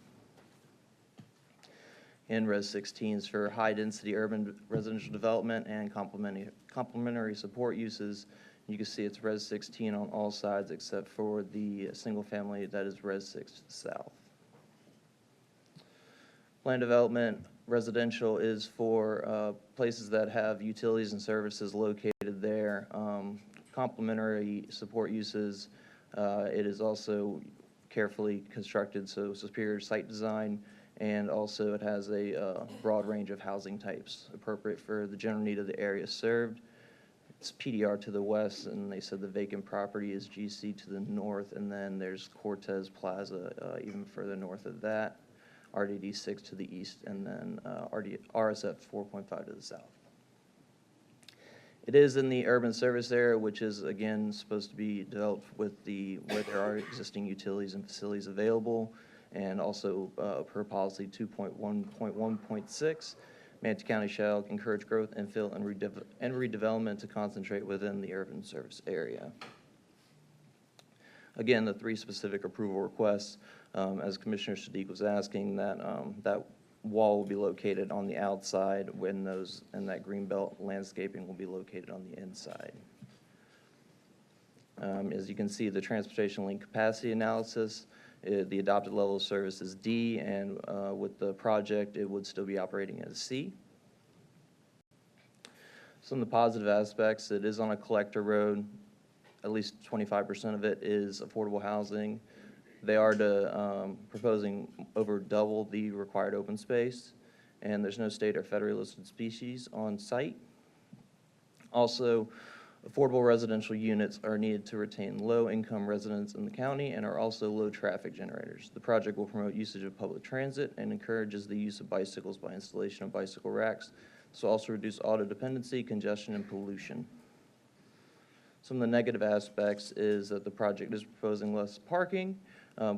[SPEAKER 21] In Res 16s for high-density urban residential development and complementary support uses. You can see it's Res 16 on all sides except for the single family that is Res 6 South. Land development residential is for places that have utilities and services located there. Complementary support uses, it is also carefully constructed, so superior site design, and also it has a broad range of housing types appropriate for the general need of the area served. It's PDR to the west, and they said the vacant property is GC to the north, and then there's Cortez Plaza even further north of that, RDD 6 to the east, and then RSF 4.5 to the south. It is in the urban service area, which is, again, supposed to be developed with where there are existing utilities and facilities available, and also per policy 2.1.1.6, Manatee County shall encourage growth, infill, and redevelopment to concentrate within the urban service area. Again, the 3 specific approval requests, as Commissioner Sadiq was asking, that that wall will be located on the outside when and that greenbelt landscaping will be located on the inside. As you can see, the transportation link capacity analysis, the adopted level of service is D, and with the project, it would still be operating as C. Some of the positive aspects, it is on a collector road. At least 25% of it is affordable housing. They are proposing over double the required open space, and there's no state or federally listed species on site. Also, affordable residential units are needed to retain low-income residents in the county and are also low-traffic generators. The project will promote usage of public transit and encourages the use of bicycles by installation of bicycle racks. This will also reduce auto dependency, congestion, and pollution. Some of the negative aspects is that the project is proposing less parking,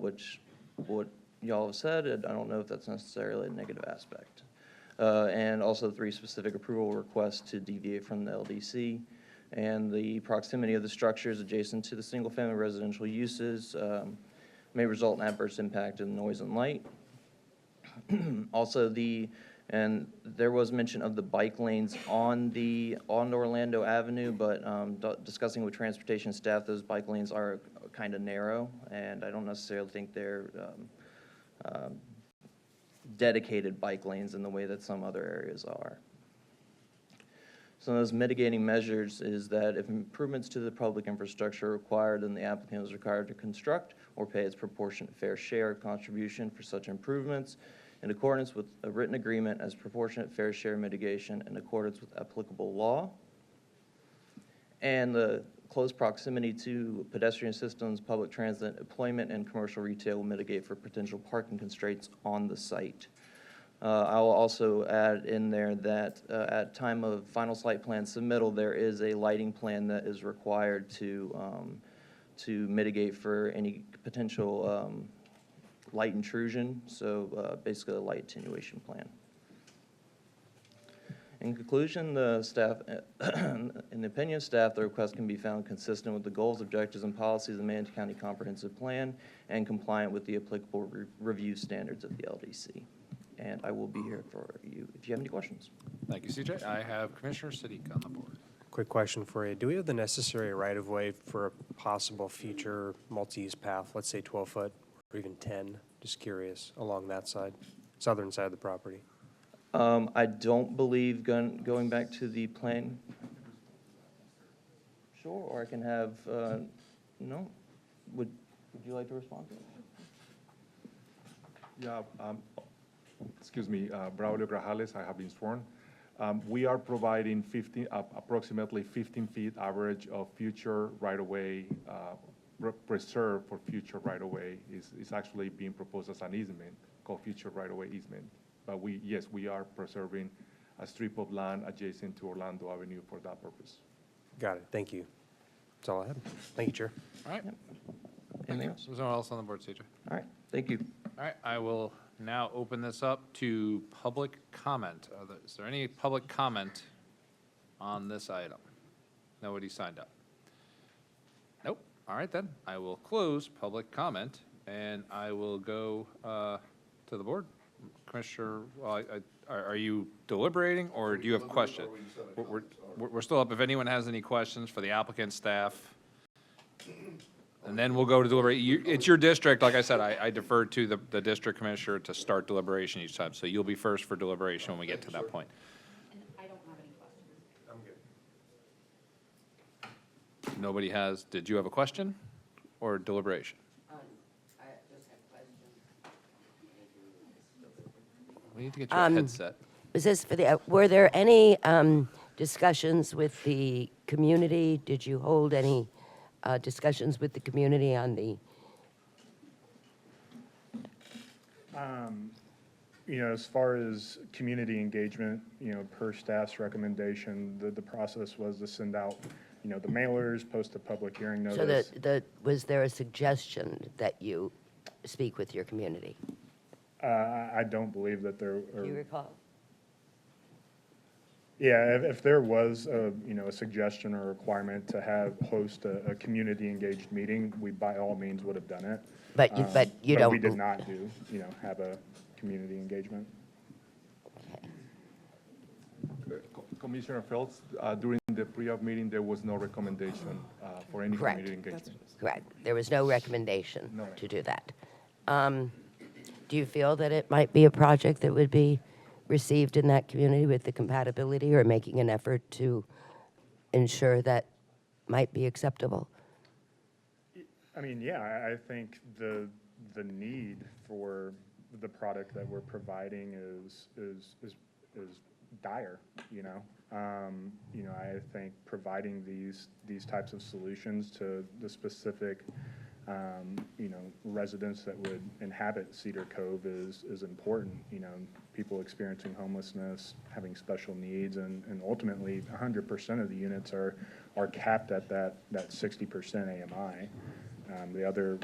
[SPEAKER 21] which what y'all have said, I don't know if that's necessarily a negative aspect. And also 3 specific approval requests to deviate from the LDC. And the proximity of the structures adjacent to the single-family residential uses may result in adverse impact in noise and light. Also, and there was mention of the bike lanes on Orlando Avenue, but discussing with transportation staff, those bike lanes are kind of narrow, and I don't necessarily think they're dedicated bike lanes in the way that some other areas are. Some of those mitigating measures is that if improvements to the public infrastructure are required, then the applicant is required to construct or pay its proportionate fair share contribution for such improvements in accordance with a written agreement as proportionate fair share mitigation in accordance with applicable law. And the close proximity to pedestrian systems, public transit, employment, and commercial retail will mitigate for potential parking constraints on the site. I will also add in there that at time of final site plan submittal, there is a lighting plan that is required to mitigate for any potential light intrusion, so basically a light attenuation plan. In conclusion, the staff, in the opinion of staff, the request can be found consistent with the goals, objectives, and policies of the Manatee County Comprehensive Plan and compliant with the applicable review standards of the LDC. And I will be here for you if you have any questions.
[SPEAKER 1] Thank you, CJ. I have Commissioner Sadiq on the board.
[SPEAKER 20] Quick question for you. Do we have the necessary right-of-way for a possible future multi-use path, let's say 12-foot or even 10? Just curious, along that side, southern side of the property.
[SPEAKER 21] I don't believe going back to the plan. Sure, or I can have, no? Would you like to respond to it?
[SPEAKER 18] Yeah, excuse me, Braulio Grajales, I have been sworn. We are providing approximately 15 feet average of future right-of-way, reserved for future right-of-way. Is actually being proposed as an easement called future right-of-way easement. But yes, we are preserving a strip of land adjacent to Orlando Avenue for that purpose.
[SPEAKER 20] Got it. Thank you. That's all I had. Thank you, Chair.
[SPEAKER 1] All right.
[SPEAKER 21] Anything else?
[SPEAKER 1] There's no one else on the board, CJ.
[SPEAKER 21] All right, thank you.
[SPEAKER 1] All right, I will now open this up to public comment. Is there any public comment on this item? Nobody signed up? Nope. All right, then. I will close public comment, and I will go to the board. Commissioner, well, are you deliberating, or do you have a question? We're still up. If anyone has any questions for the applicant, staff, and then we'll go to deliberate. It's your district. Like I said, I defer to the district commissioner to start deliberation each time. So you'll be first for deliberation when we get to that point.
[SPEAKER 15] And I don't have any questions.
[SPEAKER 1] I'm good. Nobody has. Did you have a question or deliberation?
[SPEAKER 11] The
[SPEAKER 1] We need to get you a headset.
[SPEAKER 11] Was this for the, were there any discussions with the community? Did you hold any discussions with the community on the,
[SPEAKER 17] As far as community engagement, per staff's recommendation, the process was to send out, the mailers, post a public hearing
[SPEAKER 11] so
[SPEAKER 17] notice.
[SPEAKER 11] was there a suggestion that you speak with your community?
[SPEAKER 17] I don't believe that there
[SPEAKER 11] Do you
[SPEAKER 17] are,
[SPEAKER 11] recall?
[SPEAKER 17] yeah, if there was a suggestion or requirement to host a community engaged meeting, we by all means would have done it.
[SPEAKER 11] But you don't.
[SPEAKER 17] We did not have a community engagement.
[SPEAKER 18] Commissioner Phelps, during the pre-op meeting, there was no recommendation for any
[SPEAKER 11] Correct.
[SPEAKER 18] community engagement.
[SPEAKER 11] Correct. There was no recommendation
[SPEAKER 18] No.
[SPEAKER 11] to do that. Do you feel that it might be a project that would be received in that community with the compatibility, or making an effort to ensure that might be acceptable?
[SPEAKER 17] Yeah, I think the need for the product that we're providing is dire, I think providing these types of solutions to the specific, residents that would inhabit Cedar Cove is important, people experiencing homelessness, having special needs, and ultimately 100% of the units are capped at that 60% AMI. The other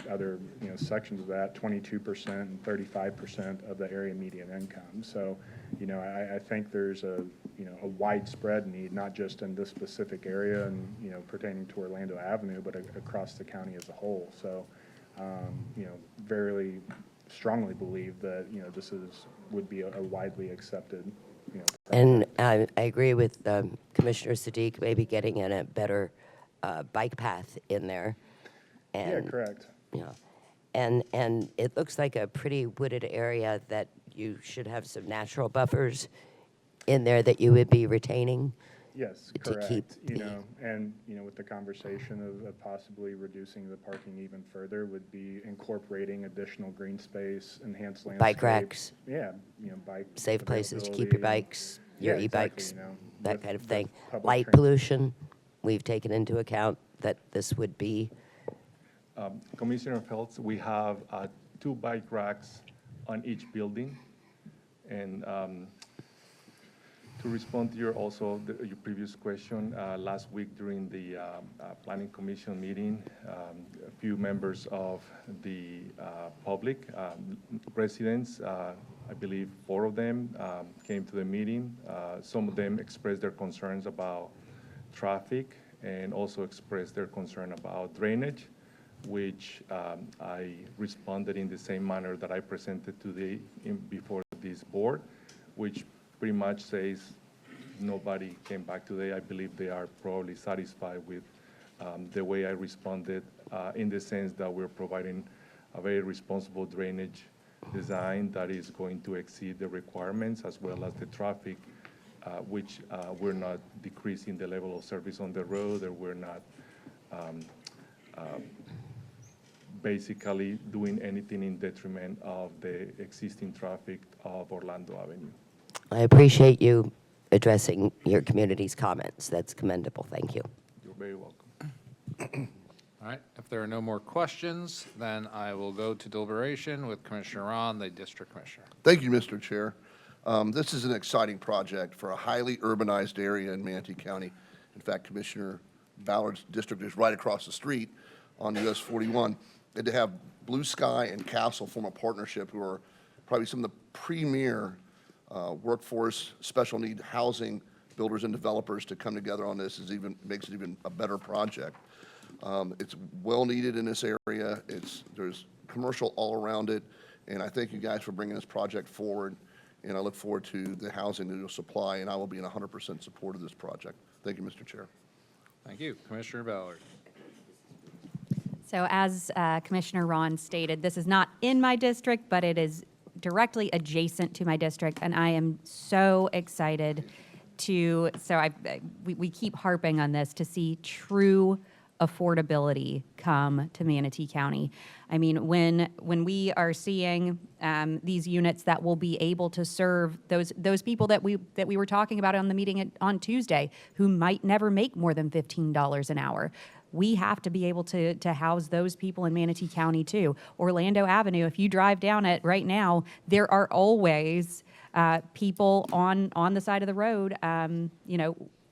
[SPEAKER 17] sections of that, 22% and 35% of the area median income. So, I think there's a widespread need, not just in this specific area and, pertaining to Orlando Avenue, but across the county as a whole. So, very strongly believe that, this would be a widely accepted,
[SPEAKER 11] And I agree with Commissioner Sadiq, maybe getting in a better bike path in there. And,
[SPEAKER 17] yeah, correct.
[SPEAKER 11] And it looks like a pretty wooded area that you should have some natural buffers in there that you would be retaining.
[SPEAKER 17] Yes,
[SPEAKER 11] to
[SPEAKER 17] correct.
[SPEAKER 11] keep
[SPEAKER 17] And with the conversation of possibly reducing the parking even further would be incorporating additional green space, enhanced landscape.
[SPEAKER 11] Bike racks.
[SPEAKER 17] Yeah, bike.
[SPEAKER 11] Safe places to keep your
[SPEAKER 17] availability.
[SPEAKER 11] bikes, your
[SPEAKER 17] Yeah,
[SPEAKER 11] e-bikes,
[SPEAKER 17] exactly,
[SPEAKER 11] that
[SPEAKER 17] with-
[SPEAKER 11] kind of
[SPEAKER 17] with
[SPEAKER 11] thing.
[SPEAKER 17] public
[SPEAKER 11] Light
[SPEAKER 17] transit.
[SPEAKER 11] pollution, we've taken into account that this would be.
[SPEAKER 18] Commissioner Phelps, we have 2 bike racks on each building. And to respond to your previous question, last week during the Planning Commission meeting, a few members of the public, residents, I believe 4 of them came to the meeting. Some of them expressed their concerns about traffic and also expressed their concern about drainage, which I responded in the same manner that I presented before this board, which pretty much says nobody came back today. I believe they are probably satisfied with the way I responded, in the sense that we're providing a very responsible drainage design that is going to exceed the requirements, as well as the traffic, which we're not decreasing the level of service on the road, or we're not basically doing anything in detriment of the existing traffic of Orlando Avenue.
[SPEAKER 11] I appreciate you addressing your community's comments. That's commendable. Thank you.
[SPEAKER 18] You're very welcome.
[SPEAKER 1] All right, if there are no more questions, then I will go to deliberation with Commissioner Ron, the District Commissioner.
[SPEAKER 16] Thank you, Mr. Chair. This is an exciting project for a highly urbanized area in Manatee County. In fact, Commissioner Ballard's district is right across the street on US 41. And to have Blue Sky and Castle form a partnership, who are probably some of the premier workforce, special need housing builders and developers, to come together on this makes it even a better project. It's well needed in this area. There's commercial all around it, and I thank you guys for bringing this project forward, and I look forward to the housing that you'll supply, and I will be in 100% support of this project. Thank you, Mr. Chair.
[SPEAKER 1] Thank you. Commissioner Ballard.
[SPEAKER 15] So as Commissioner Ron stated, this is not in my district, but it is directly adjacent to my district, and I am so excited we keep harping on this, to see true affordability come to Manatee County. I mean, when we are seeing these units that will be able to serve those people that we were talking about on the meeting on Tuesday, who might never make more than $15 an hour. We have to be able to house those people in Manatee County too. Orlando Avenue, if you drive down it right now, there are always people on the side of the road,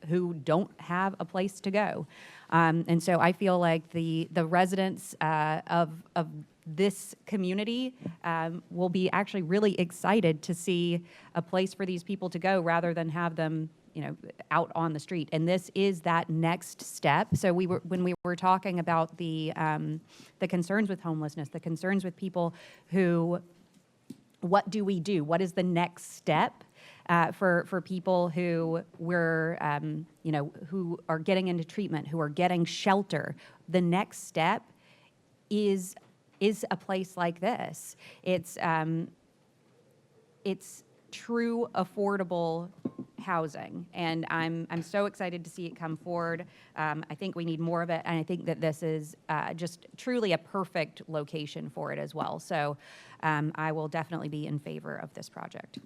[SPEAKER 15] who don't have a place to go. And so I feel like the residents of this community will be actually really excited to see a place for these people to go rather than have them, out on the street. And this is that next step. So when we were talking about the concerns with homelessness, the concerns with people who, what do we do? What is the next step? For people who were, who are getting into treatment, who are getting shelter, the next step is a place like this. It's true affordable housing, and I'm so excited to see it come forward. I think we need more of it, and I think that this is just truly a perfect location for it as well. So I will definitely be in favor of this project.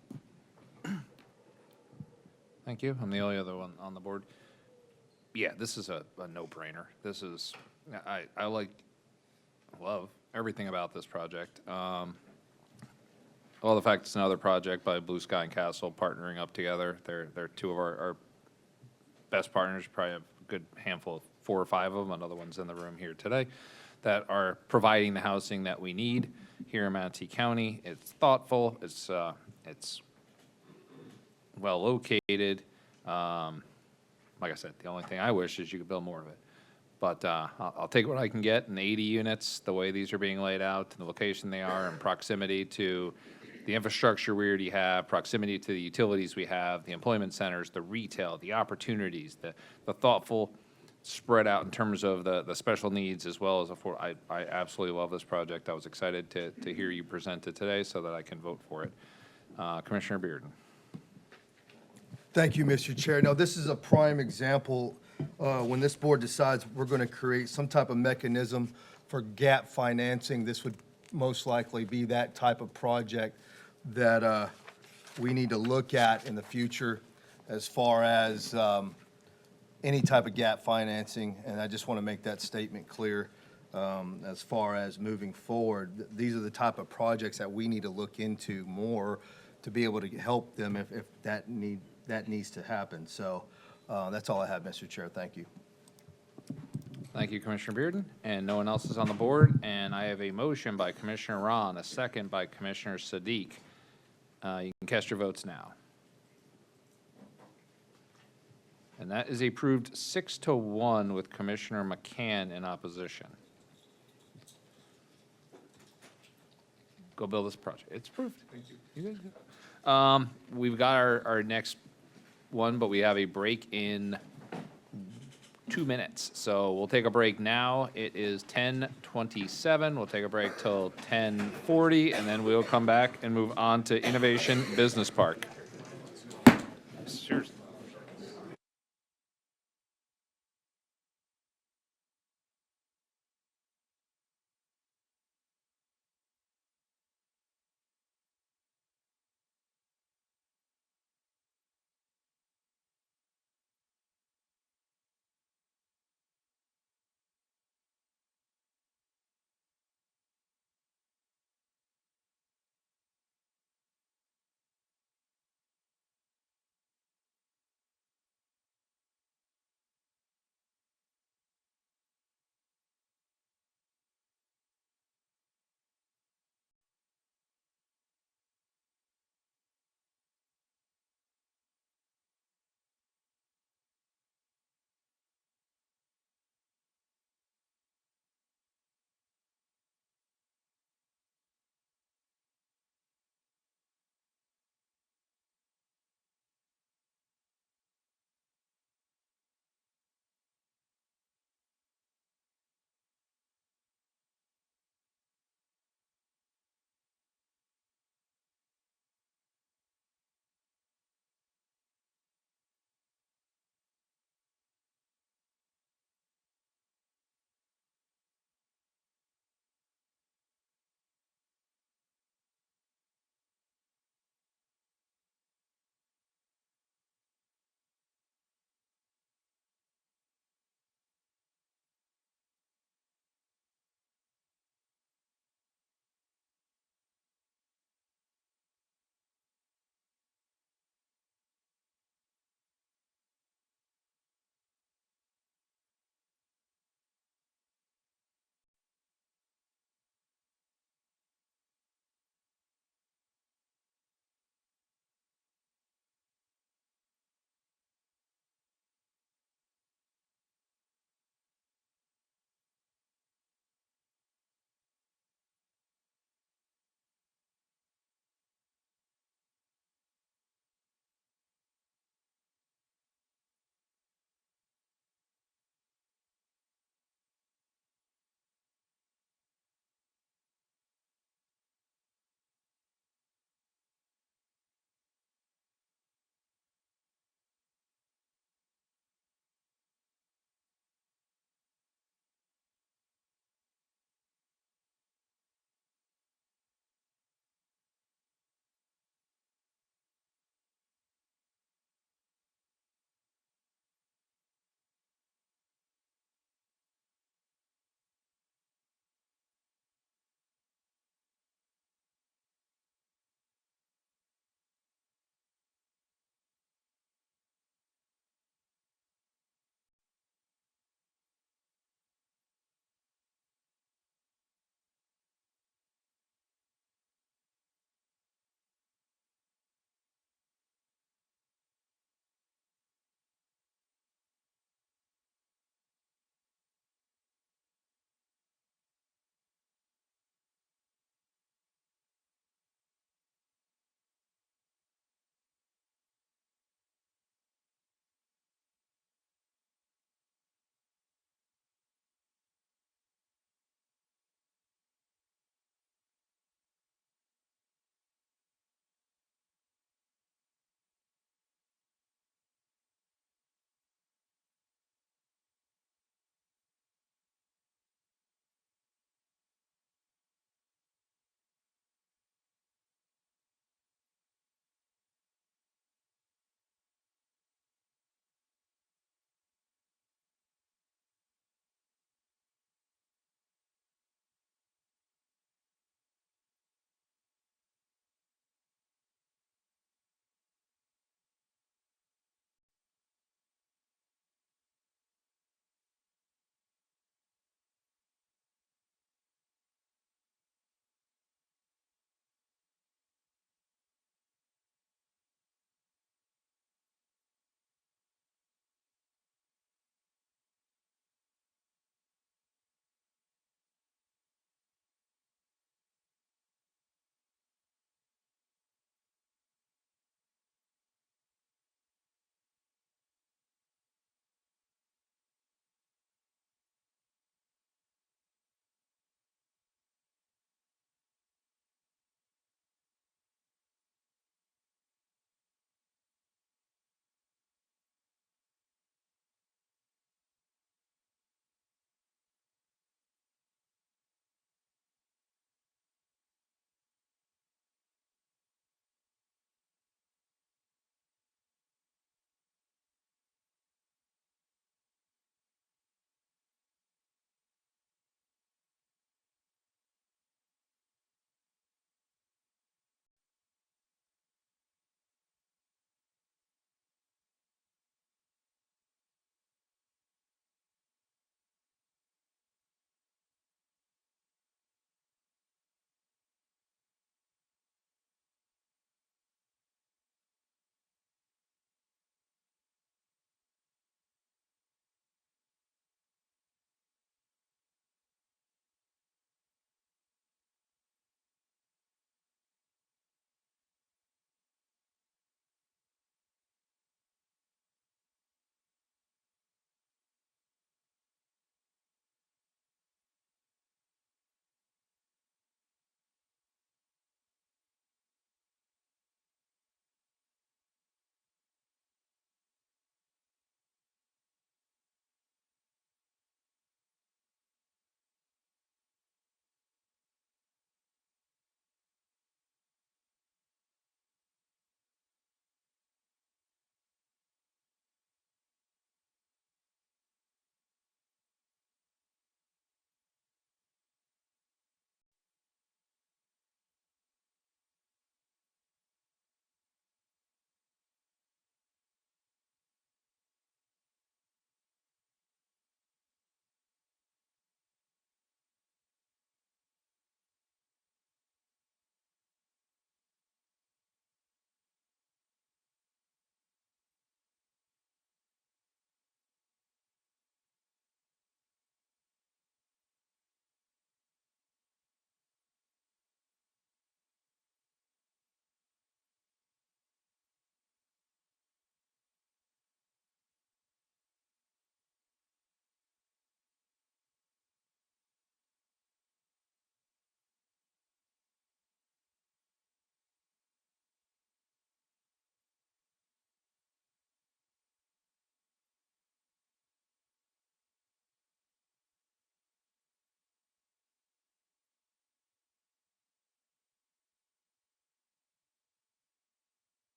[SPEAKER 1] Thank you. I'm the only other one on the board. Yeah, this is a no-brainer. This is, I love everything about this project. Well, the fact it's another project by Blue Sky and Castle partnering up together. They're two of our best partners, probably a good handful, 4 or 5 of them, another one's in the room here today, that are providing the housing that we need here in Manatee County. It's thoughtful, it's well located. Like I said, the only thing I wish is you could build more of it. But I'll take what I can get in 80 units, the way these are being laid out, and the location they are, and proximity to the infrastructure we already have, proximity to the utilities we have, the employment centers, the retail, the opportunities, the thoughtful spread out in terms of the special needs as well as I absolutely love this project. I was excited to hear you present it today so that I can vote for it. Commissioner Bearden.
[SPEAKER 3] Thank you, Mr. Chair. Now, this is a prime example when this board decides we're going to create some type of mechanism for gap financing. This would most likely be that type of project that we need to look at in the future as far as any type of gap financing. And I just want to make that statement clear as far as moving forward. These are the type of projects that we need to look into more to be able to help them if that needs to happen. So that's all I have, Mr. Chair. Thank you.
[SPEAKER 1] Thank you, Commissioner Bearden. And no one else is on the board. And I have a motion by Commissioner Ron, a second by Commissioner Sadiq. You can cast your votes now. And that is approved 6-1 with Commissioner McCann in opposition. Go build this project. It's approved. Thank you. You guys good? We've got our next one, but we have a break in 2 minutes. So we'll take a break now. It is 10:27. We'll take a break till 10:40, and then we'll come back and move on to Innovation Business Park. Cheers.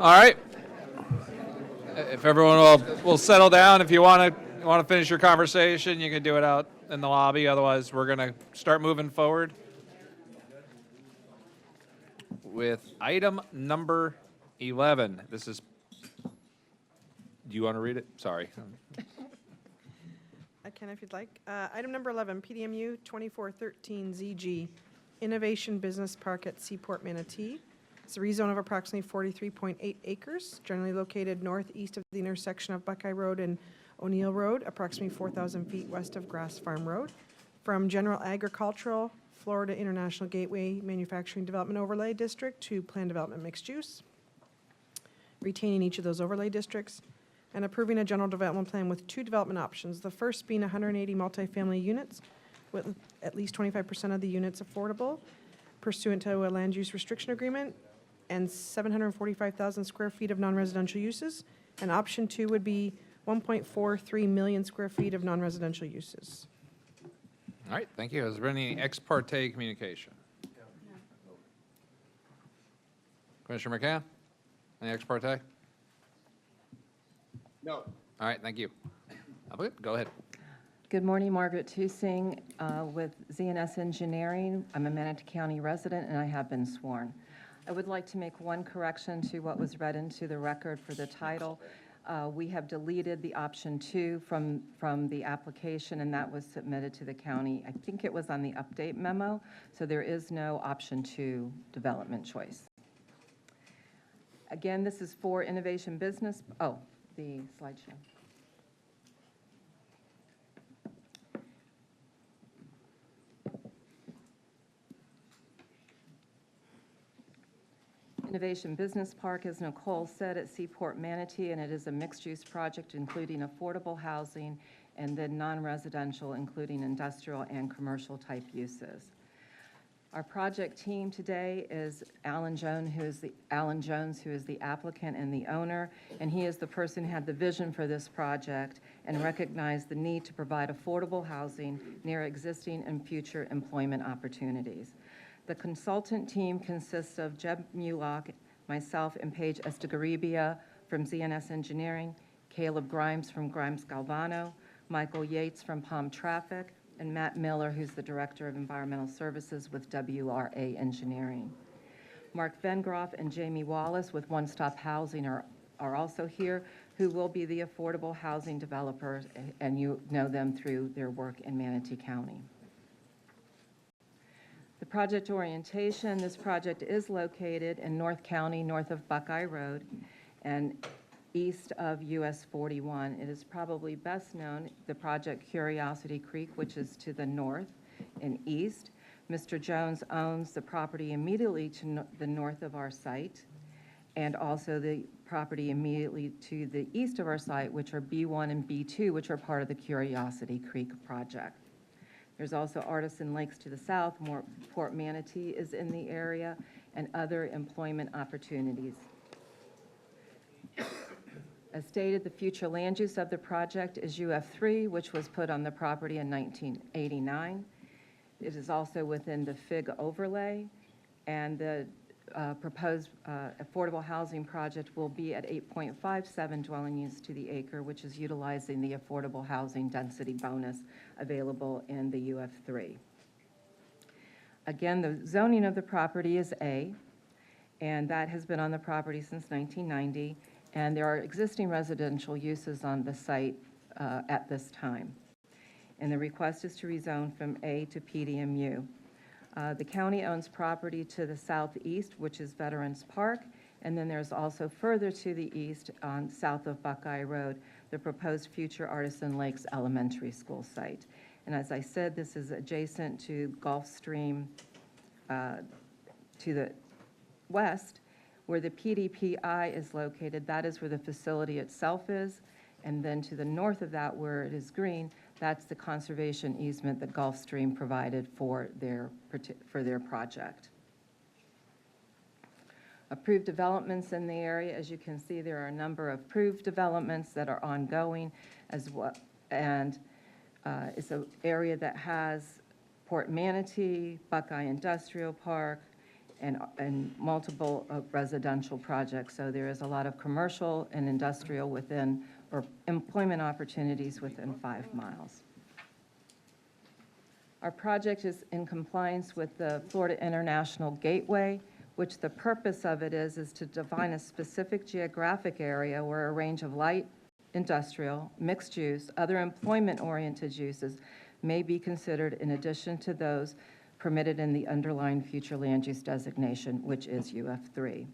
[SPEAKER 1] All right. If everyone will settle down, if you want to finish your conversation, you can do it out in the lobby. Otherwise, we're going to start moving forward with item number 11. This is, do you want to read it? Sorry.
[SPEAKER 4] I can if you'd like. Item number 11, PDMU 2413ZG, Innovation Business Park at Seaport Manatee. It's a rezone of approximately 43.8 acres, generally located northeast of the intersection of Buckeye Road and O'Neill Road, approximately 4,000 feet west of Grass Farm Road. From general agricultural, Florida International Gateway Manufacturing Development Overlay District to Planned Development Mixed Use, retaining each of those overlay districts, and approving a general development plan with 2 development options, the first being 180 multifamily units with at least 25% of the units affordable pursuant to a land use restriction agreement, and 745,000 square feet of non-residential uses. And option 2 would be 1.43 million square feet of non-residential uses.
[SPEAKER 1] All right, thank you. Has there been any ex parte communication? Commissioner McCann, any ex parte?
[SPEAKER 3] No.
[SPEAKER 1] All right, thank you. Albert, go ahead.
[SPEAKER 2] Good morning, Margaret Tusing with ZNS Engineering. I'm a Manatee County resident and I have been sworn. I would like to make one correction to what was read into the record for the title. We have deleted the option 2 from the application, and that was submitted to the county. I think it was on the update memo, so there is no option 2 development choice. Again, this is for Innovation Business, the slideshow. Innovation Business Park, as Nicole said, at Seaport Manatee, and it is a mixed-use project including affordable housing and then non-residential, including industrial and commercial type uses. Our project team today is Alan Jones, who is the applicant and the owner, and he is the person who had the vision for this project and recognized the need to provide affordable housing near existing and future employment opportunities. The consultant team consists of Jeb Mulock, myself, and Paige Estigaribia from ZNS Engineering, Caleb Grimes from Grimes Galvano, Michael Yates from Palm Traffic, and Matt Miller, who's the Director of Environmental Services with WRA Engineering. Mark Vengroff and Jamie Wallace with One Stop Housing are also here, who will be the affordable housing developers, and you know them through their work in Manatee County. The project orientation, this project is located in North County, north of Buckeye Road, and east of US 41. It is probably best known, the project Curiosity Creek, which is to the north and east. Mr. Jones owns the property immediately to the north of our site, and also the property immediately to the east of our site, which are B1 and B2, which are part of the Curiosity Creek project. There's also Artisan Lakes to the south, Port Manatee is in the area, and other employment opportunities. As stated, the future land use of the project is UF3, which was put on the property in 1989. It is also within the FIG overlay, and the proposed affordable housing project will be at 8.57 dwelling units to the acre, which is utilizing the affordable housing density bonus available in the UF3. Again, the zoning of the property is A, and that has been on the property since 1990, and there are existing residential uses on the site at this time. And the request is to rezone from A to PDMU. The county owns property to the southeast, which is Veterans Park, and then there's also further to the east on south of Buckeye Road, the proposed future Artisan Lakes Elementary School site. And as I said, this is adjacent to Gulfstream to the west, where the PDPI is located. That is where the facility itself is, and then to the north of that, where it is green, that's the conservation easement that Gulfstream provided for their project. Approved developments in the area, as you can see, there are a number of approved developments that are ongoing as well, and it's an area that has Port Manatee, Buckeye Industrial Park, and multiple residential projects. So there is a lot of commercial and industrial within, or employment opportunities within 5 miles. Our project is in compliance with the Florida International Gateway, which the purpose of it is to define a specific geographic area where a range of light industrial, mixed use, other employment-oriented uses may be considered in addition to those permitted in the underlying future land use designation, which is UF3.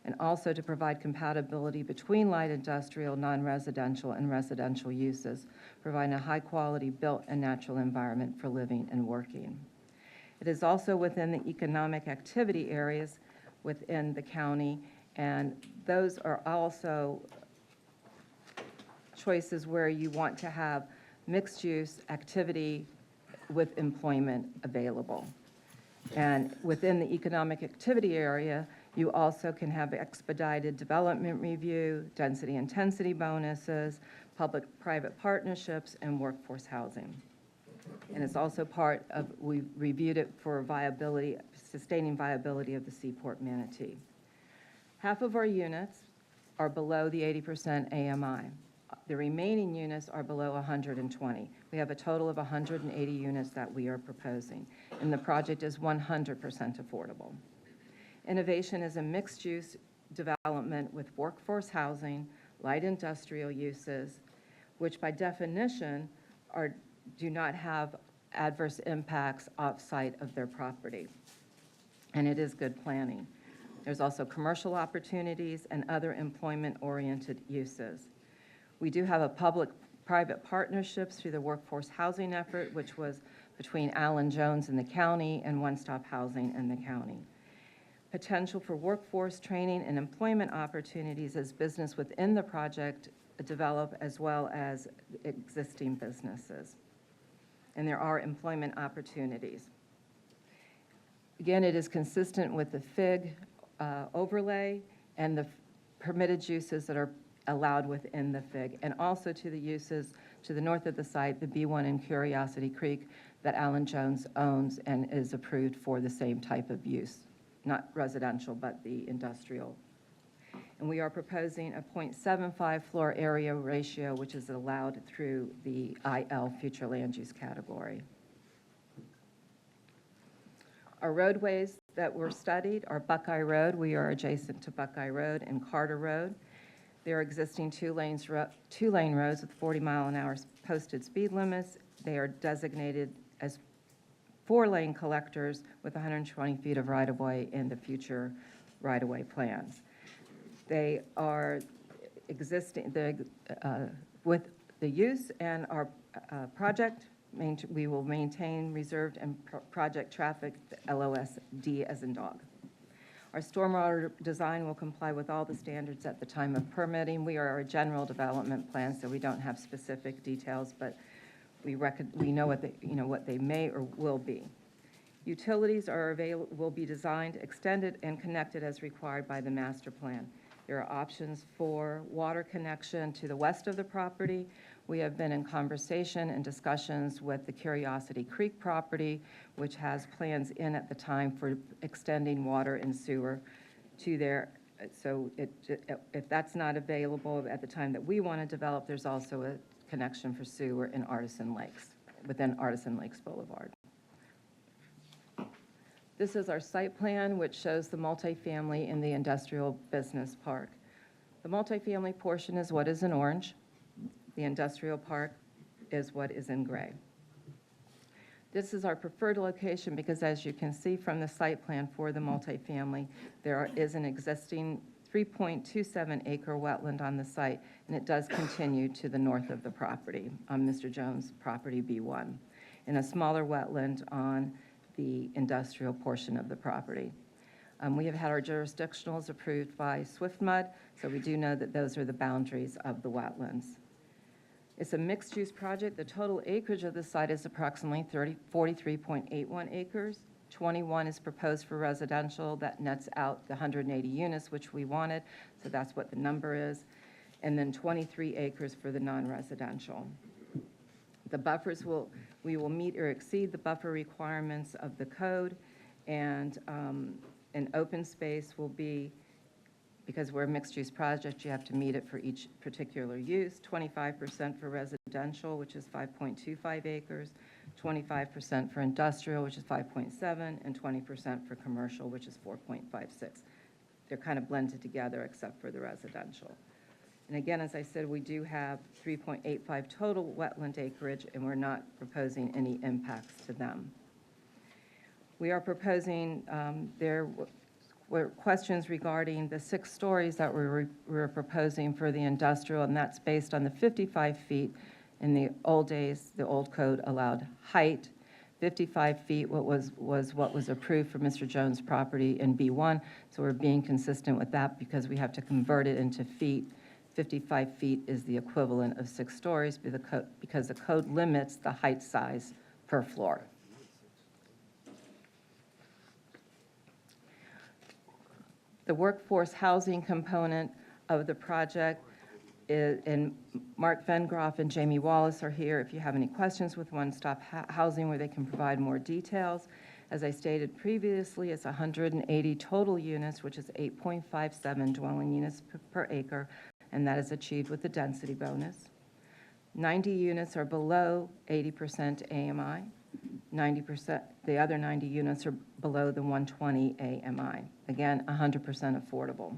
[SPEAKER 2] And also to provide compatibility between light industrial, non-residential, and residential uses, providing a high-quality built and natural environment for living and working. It is also within the economic activity areas within the county, and those are also choices where you want to have mixed-use activity with employment available. And within the economic activity area, you also can have expedited development review, density intensity bonuses, public-private partnerships, and workforce housing. And it's also part of, we reviewed it for viability, sustaining viability of the Seaport Manatee. Half of our units are below the 80% AMI. The remaining units are below 120. We have a total of 180 units that we are proposing, and the project is 100% affordable. Innovation is a mixed-use development with workforce housing, light industrial uses, which by definition do not have adverse impacts off-site of their property. And it is good planning. There's also commercial opportunities and other employment-oriented uses. We do have a public-private partnerships through the workforce housing effort, which was between Allen Jones and the county and One Stop Housing and the county. Potential for workforce training and employment opportunities as business within the project develop, as well as existing businesses. And there are employment opportunities. Again, it is consistent with the FIG overlay and the permitted uses that are allowed within the FIG, and also to the uses to the north of the site, the B1 in Curiosity Creek that Allen Jones owns and is approved for the same type of use, not residential, but the industrial. And we are proposing a 0.75 floor area ratio, which is allowed through the IL future land use category. Our roadways that were studied are Buckeye Road. We are adjacent to Buckeye Road and Carter Road. There are existing two-lane roads with 40-mile-an-hour posted speed limits. They are designated as 4-lane collectors with 120 feet of right-of-way in the future right-of-way plans. They are existing, with the use and our project, we will maintain reserved and project traffic, LOSD as in dog. Our stormwater design will comply with all the standards at the time of permitting. We are a general development plan, so we don't have specific details, but we know what they may or will be. Utilities will be designed, extended, and connected as required by the master plan. There are options for water connection to the west of the property. We have been in conversation and discussions with the Curiosity Creek property, which has plans in at the time for extending water and sewer to there. So if that's not available at the time that we want to develop, there's also a connection for sewer in Artisan Lakes, within Artisan Lakes Boulevard. This is our site plan, which shows the multifamily in the industrial business park. The multifamily portion is what is in orange. The industrial park is what is in gray. This is our preferred location because, as you can see from the site plan for the multifamily, there is an existing 3.27 acre wetland on the site, and it does continue to the north of the property on Mr. Jones' property B1, and a smaller wetland on the industrial portion of the property. We have had our jurisdictionals approved by SwiftMud, so we do know that those are the boundaries of the wetlands. It's a mixed-use project. The total acreage of the site is approximately 43.81 acres. 21 is proposed for residential. That nets out the 180 units, which we wanted, so that's what the number is. And then 23 acres for the non-residential. The buffers we will meet or exceed the buffer requirements of the code, and And open space will be, because we're a mixed-use project, you have to meet it for each particular use, 25% for residential, which is 5.25 acres, 25% for industrial, which is 5.7, and 20% for commercial, which is 4.56. They're kind of blended together except for the residential. And again, as I said, we do have 3.85 total wetland acreage, and we're not proposing any impacts to them. We are proposing, there were questions regarding the 6 stories that we're proposing for the industrial, and that's based on the 55 feet. In the old days, the old code allowed height. 55 feet was what was approved for Mr. Jones' property in B1, so we're being consistent with that because we have to convert it into feet. 55 feet is the equivalent of 6 stories because the code limits the height size per floor. The workforce housing component of the project is, and Mark Vengroff and Jamie Wallace are here if you have any questions with One Stop Housing where they can provide more details. As I stated previously, it's 180 total units, which is 8.57 dwelling units per acre, and that is achieved with the density bonus. 90 units are below 80% AMI. 90%, the other 90 units are below the 120 AMI. Again, 100% affordable.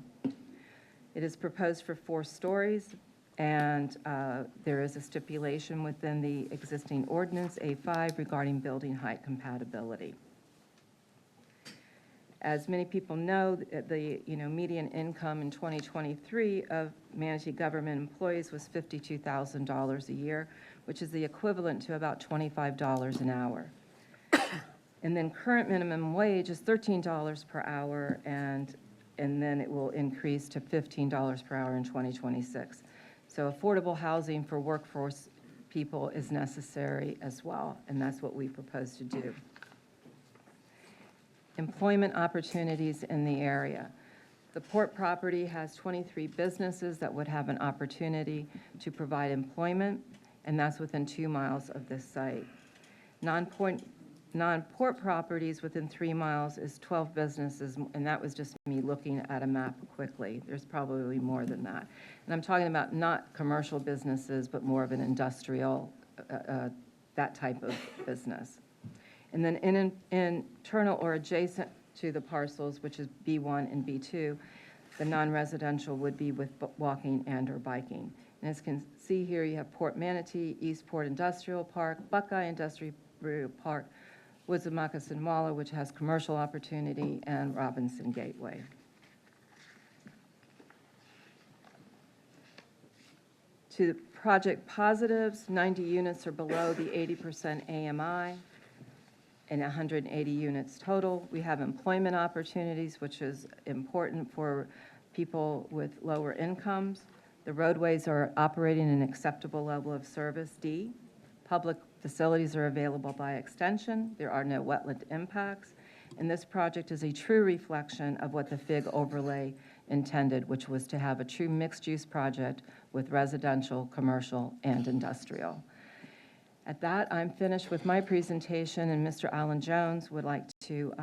[SPEAKER 2] It is proposed for 4 stories, and there is a stipulation within the existing ordinance A5 regarding building height compatibility. As many people know, the median income in 2023 of Manatee government employees was $52,000 a year, which is the equivalent to about $25 an hour. And then current minimum wage is $13 per hour, and then it will increase to $15 per hour in 2026. So affordable housing for workforce people is necessary as well, and that's what we propose to do. Employment opportunities in the area. The port property has 23 businesses that would have an opportunity to provide employment, and that's within 2 miles of this site. Non-port properties within 3 miles is 12 businesses, and that was just me looking at a map quickly. There's probably more than that. And I'm talking about not commercial businesses, but more of an industrial, that type of business. And then internal or adjacent to the parcels, which is B1 and B2, the non-residential would be with walking and or biking. And as you can see here, you have Port Manatee, Eastport Industrial Park, Buckeye Industrial Park, Woods of Moccasin Walla, which has commercial opportunity, and Robinson Gateway. To the project positives, 90 units are below the 80% AMI and 180 units total. We have employment opportunities, which is important for people with lower incomes. The roadways are operating an acceptable level of service, D. Public facilities are available by extension. There are no wetland impacts. And this project is a true reflection of what the FIG overlay intended, which was to have a true mixed-use project with residential, commercial, and industrial. At that, I'm finished with my presentation, and Mr. Alan Jones would like to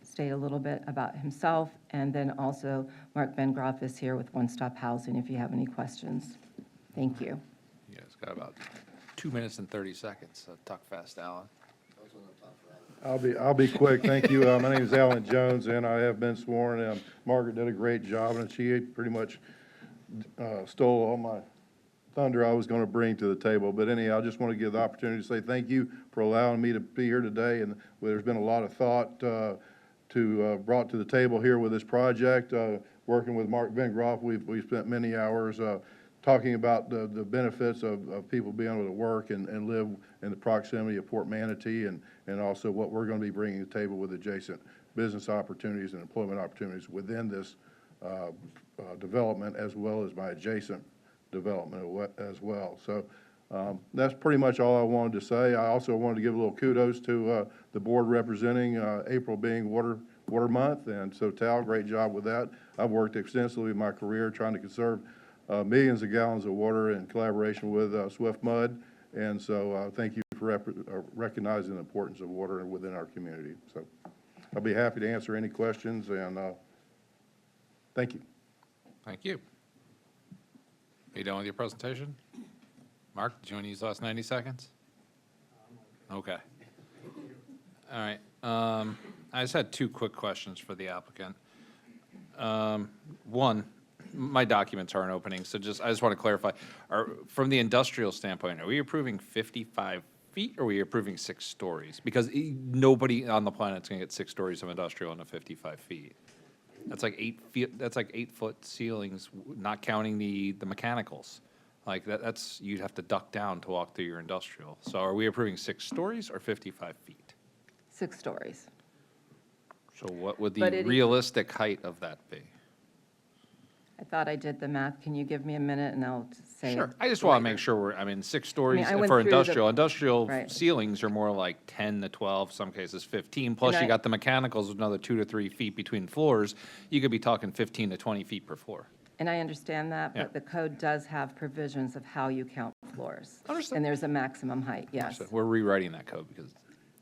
[SPEAKER 2] state a little bit about himself, and then also Mark Vengroff is here with One Stop Housing if you have any questions. Thank you.
[SPEAKER 1] Yeah, it's got about 2 minutes and 30 seconds, so talk fast, Alan.
[SPEAKER 6] I'll be quick. Thank you. My name is Alan Jones, and I have been sworn. Margaret did a great job, and she pretty much stole all my thunder I was going to bring to the table. But anyhow, I just want to give the opportunity to say thank you for allowing me to be here today. And there's been a lot of thought brought to the table here with this project. Working with Mark Vengroff, we've spent many hours talking about the benefits of people being able to work and live in the proximity of Port Manatee, and also what we're going to be bringing to the table with adjacent business opportunities and employment opportunities within this development, as well as my adjacent development as well. So that's pretty much all I wanted to say. I also wanted to give a little kudos to the board representing April being Water Month, and so Tal, great job with that. I've worked extensively in my career trying to conserve millions of gallons of water in collaboration with Swift Mud, and so thank you for recognizing the importance of water within our community. So I'll be happy to answer any questions, and thank you.
[SPEAKER 1] Thank you. Are you done with your presentation? Mark, did you want to use the last 90 seconds? Okay. All right. I just had two quick questions for the applicant. One, my documents aren't opening, so I just want to clarify. From the industrial standpoint, are we approving 55 feet, or are we approving 6 stories? Because nobody on the planet's going to get 6 stories of industrial into 55 feet. That's like 8 feet, that's like 8-foot ceilings, not counting the mechanicals. Like that's, you'd have to duck down to walk through your industrial. So are we approving 6 stories or 55 feet?
[SPEAKER 2] 6 stories.
[SPEAKER 1] So what would
[SPEAKER 2] But
[SPEAKER 1] the
[SPEAKER 2] it-
[SPEAKER 1] realistic height of that be?
[SPEAKER 2] I thought I did the math. Can you give me a minute and I'll say it?
[SPEAKER 1] Sure, I just want to make sure 6 stories
[SPEAKER 2] I went
[SPEAKER 1] for
[SPEAKER 2] through the-
[SPEAKER 1] industrial
[SPEAKER 2] Right.
[SPEAKER 1] ceilings are more like 10 to 12, some cases 15. Plus
[SPEAKER 2] And
[SPEAKER 1] you
[SPEAKER 2] I-
[SPEAKER 1] got the mechanicals with another 2 to 3 feet between floors. You could be talking 15 to 20 feet per floor.
[SPEAKER 2] And I understand that,
[SPEAKER 1] Yeah.
[SPEAKER 2] but the code does have provisions of how you count floors.
[SPEAKER 1] Understood.
[SPEAKER 2] And there's a maximum height, yes.
[SPEAKER 1] So we're rewriting that code because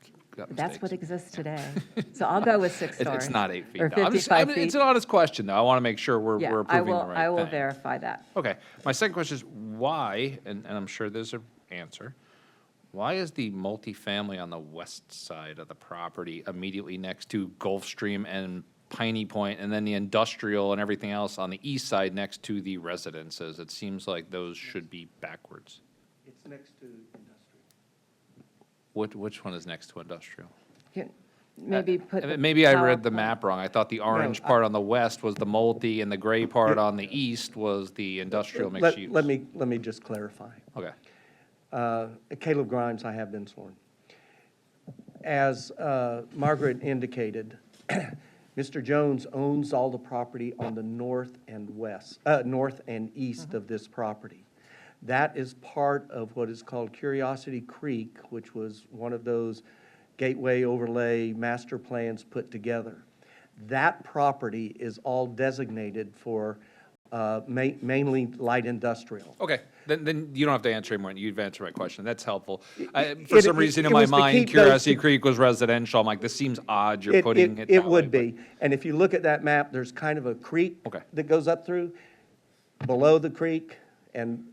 [SPEAKER 1] we got
[SPEAKER 2] That's what
[SPEAKER 1] mistakes.
[SPEAKER 2] exists today. So I'll go with 6 stories.
[SPEAKER 1] It's not 8 feet.
[SPEAKER 2] Or
[SPEAKER 1] no.
[SPEAKER 2] 55 feet.
[SPEAKER 1] It's an honest question, though. I want to make sure we're
[SPEAKER 2] Yeah,
[SPEAKER 1] approving the right thing.
[SPEAKER 2] I will verify that.
[SPEAKER 1] Okay. My second question is why, and I'm sure there's an answer, why is the multifamily on the west side of the property immediately next to Gulfstream and Piney Point, and then the industrial and everything else on the east side next to the residences? It seems like those should be backwards.
[SPEAKER 13] It's next to industrial.
[SPEAKER 1] Which one is next to industrial?
[SPEAKER 2] Maybe put. the
[SPEAKER 1] Maybe I read the
[SPEAKER 2] PowerPoint.
[SPEAKER 1] map wrong. I thought the orange part on the west was the multi, and the gray part on the east was the industrial mixed use.
[SPEAKER 13] Let me just clarify.
[SPEAKER 1] Okay.
[SPEAKER 13] Caleb Grimes, I have been sworn. As Margaret indicated, Mr. Jones owns all the property on the north and east of this property. That is part of what is called Curiosity Creek, which was one of those gateway overlay master plans put together. That property is all designated for mainly light industrial.
[SPEAKER 1] Okay, then you don't have to answer anymore. You've answered my question. That's helpful. For
[SPEAKER 13] It-
[SPEAKER 1] some
[SPEAKER 13] it-
[SPEAKER 1] reason in
[SPEAKER 13] it
[SPEAKER 1] my
[SPEAKER 13] was to
[SPEAKER 1] mind,
[SPEAKER 13] keep those
[SPEAKER 1] Curiosity
[SPEAKER 13] two-
[SPEAKER 1] Creek was residential. I'm like, this seems odd. You're putting it
[SPEAKER 13] It
[SPEAKER 1] that
[SPEAKER 13] would
[SPEAKER 1] way,
[SPEAKER 13] be. And if you look at that map, there's kind of a creek
[SPEAKER 1] Okay.
[SPEAKER 13] that goes up through. Below the creek and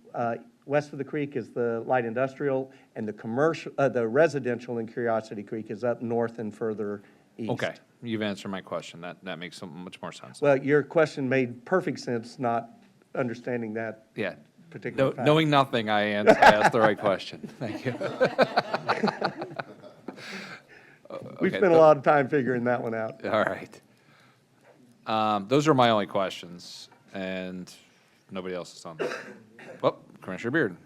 [SPEAKER 13] west of the creek is the light industrial, and the commercial, the residential in Curiosity Creek is up north and further
[SPEAKER 1] but-
[SPEAKER 13] east.
[SPEAKER 1] Okay, you've answered my question. That makes much more sense.
[SPEAKER 13] Well, your question made perfect sense, not understanding that
[SPEAKER 1] Yeah.
[SPEAKER 13] particular fact.
[SPEAKER 1] Knowing nothing, I asked the right question. Thank you.
[SPEAKER 13] We
[SPEAKER 1] Okay,
[SPEAKER 13] spent a lot of time figuring that one out.
[SPEAKER 1] All right. Those are my only questions, and nobody else is on that. Well, Commissioner Beard.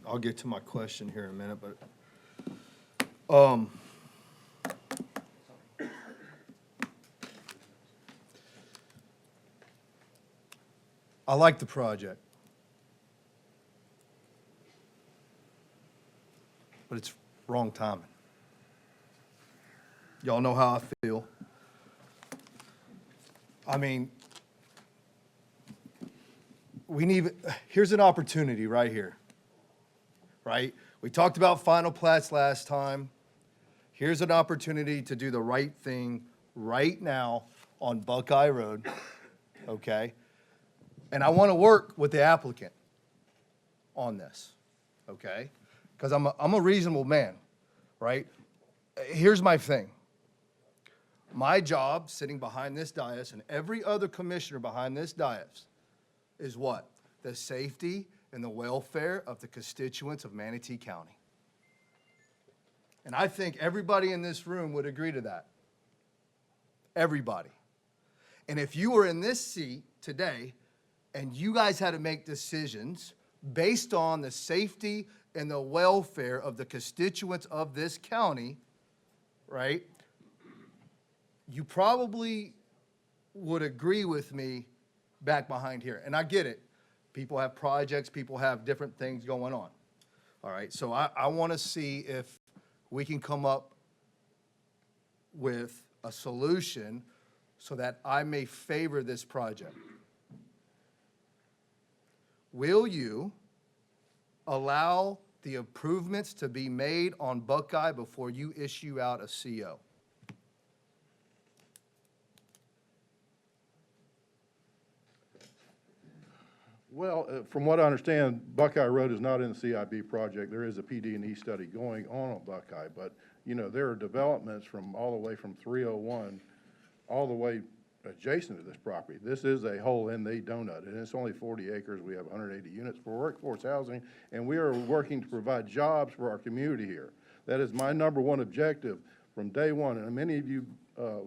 [SPEAKER 3] I'll get to my question here in a minute, but, I like the project. But it's wrong timing. Y'all know how I feel. I mean, here's an opportunity right here, right? We talked about final plats last time. Here's an opportunity to do the right thing right now on Buckeye Road, okay? And I want to work with the applicant on this, okay? Because I'm a reasonable man, right? Here's my thing. My job, sitting behind this dais, and every other commissioner behind this dais, is what? The safety and the welfare of the constituents of Manatee County. And I think everybody in this room would agree to that. Everybody. And if you were in this seat today and you guys had to make decisions based on the safety and the welfare of the constituents of this county, right? You probably would agree with me back behind here. And I get it. People have projects, people have different things going on. All right, so I want to see if we can come up with a solution so that I may favor this project. Will you allow the improvements to be made on Buckeye before you issue out a CO?
[SPEAKER 6] Well, from what I understand, Buckeye Road is not in the CIP project. There is a PD&E study going on Buckeye, but, you know, there are developments from all the way from 301 all the way adjacent to this property. This is a hole in the donut, and it's only 40 acres. We have 180 units for workforce housing, and we are working to provide jobs for our community here. That is my number one objective from day one, and many of you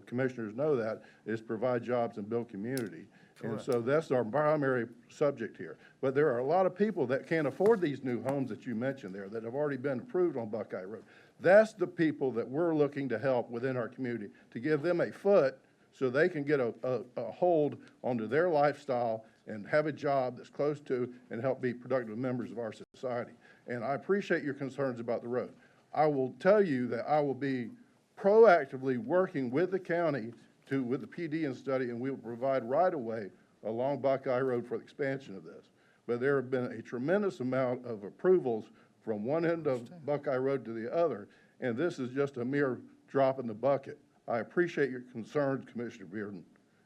[SPEAKER 6] commissioners know that, is provide jobs and build community. And so that's our primary subject here. But there are a lot of people that can't afford these new homes that you mentioned there that have already been approved on Buckeye Road. That's the people that we're looking to help within our community, to give them a foot so they can get a hold onto their lifestyle and have a job that's close to and help be productive members of our society. And I appreciate your concerns about the road. I will tell you that I will be proactively working with the county with the PD and study, and we will provide right-of-way along Buckeye Road for the expansion of this. But there have been a tremendous amount of approvals from one end of Buckeye Road to the other, and this is just a mere drop in the bucket. I appreciate your concerns, Commissioner Bearden,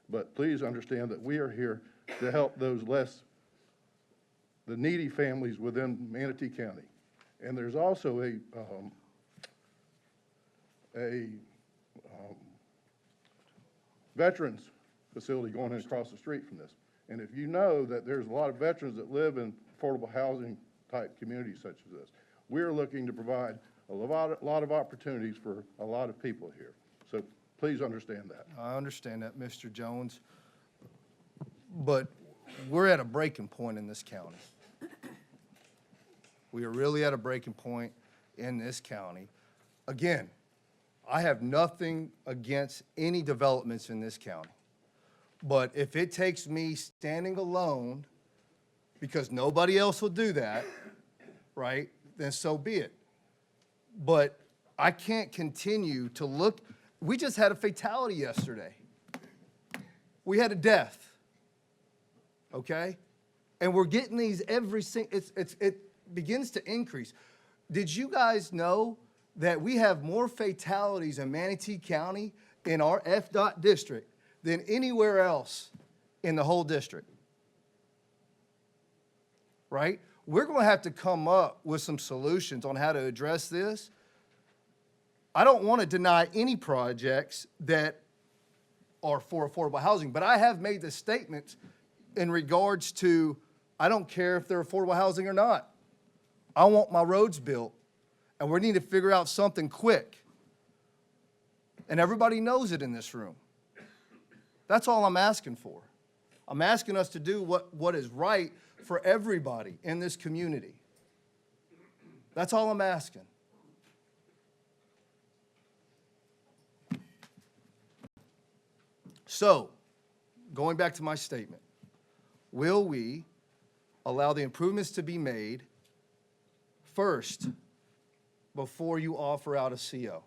[SPEAKER 6] but please understand that we are here to help those the needy families within Manatee County. And there's also a veterans facility going in across the street from this. And if you know that there's a lot of veterans that live in affordable housing type communities such as this, we're looking to provide a lot of opportunities for a lot of people here. So please understand that.
[SPEAKER 3] I understand that, Mr. Jones, but we're at a breaking point in this county. We are really at a breaking point in this county. Again, I have nothing against any developments in this county. But if it takes me standing alone, because nobody else will do that, right, then so be it. But I can't continue to look. We just had a fatality yesterday. We had a death, okay? And we're getting these every single, it begins to increase. Did you guys know that we have more fatalities in Manatee County in our FDOT district than anywhere else in the whole district? Right? We're going to have to come up with some solutions on how to address this. I don't want to deny any projects that are for affordable housing, but I have made the statement in regards to, I don't care if they're affordable housing or not. I want my roads built. And we need to figure out something quick. And everybody knows it in this room. That's all I'm asking for. I'm asking us to do what is right for everybody in this community. That's all I'm asking. So, going back to my statement, will we allow the improvements to be made first before you offer out a CO?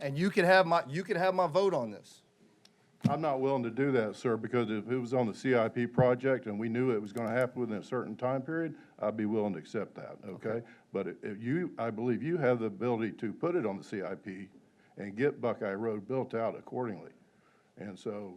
[SPEAKER 3] And you can have my vote on this.
[SPEAKER 6] I'm not willing to do that, sir, because if it was on the CIP project and we knew it was going to happen within a certain time period, I'd be willing to accept that, okay? But I believe you have the ability to put it on the CIP and get Buckeye Road built out accordingly. And so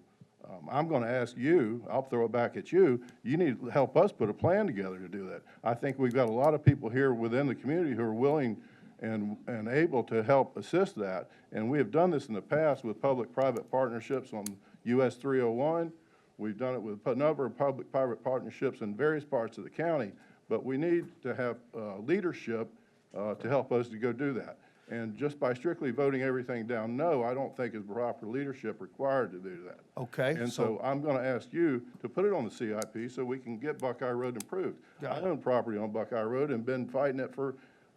[SPEAKER 6] I'm going to ask you, I'll throw it back at you, you need to help us put a plan together to do that. I think we've got a lot of people here within the community who are willing and able to help assist that. And we have done this in the past with public-private partnerships on US 301. We've done it with a number of public-private partnerships in various parts of the county, but we need to have leadership to help us to go do that. And just by strictly voting everything down no, I don't think is proper leadership required to do that.
[SPEAKER 3] Okay.
[SPEAKER 6] And so I'm going to ask you to put it on the CIP so we can get Buckeye Road improved. I own property on Buckeye Road and been fighting it for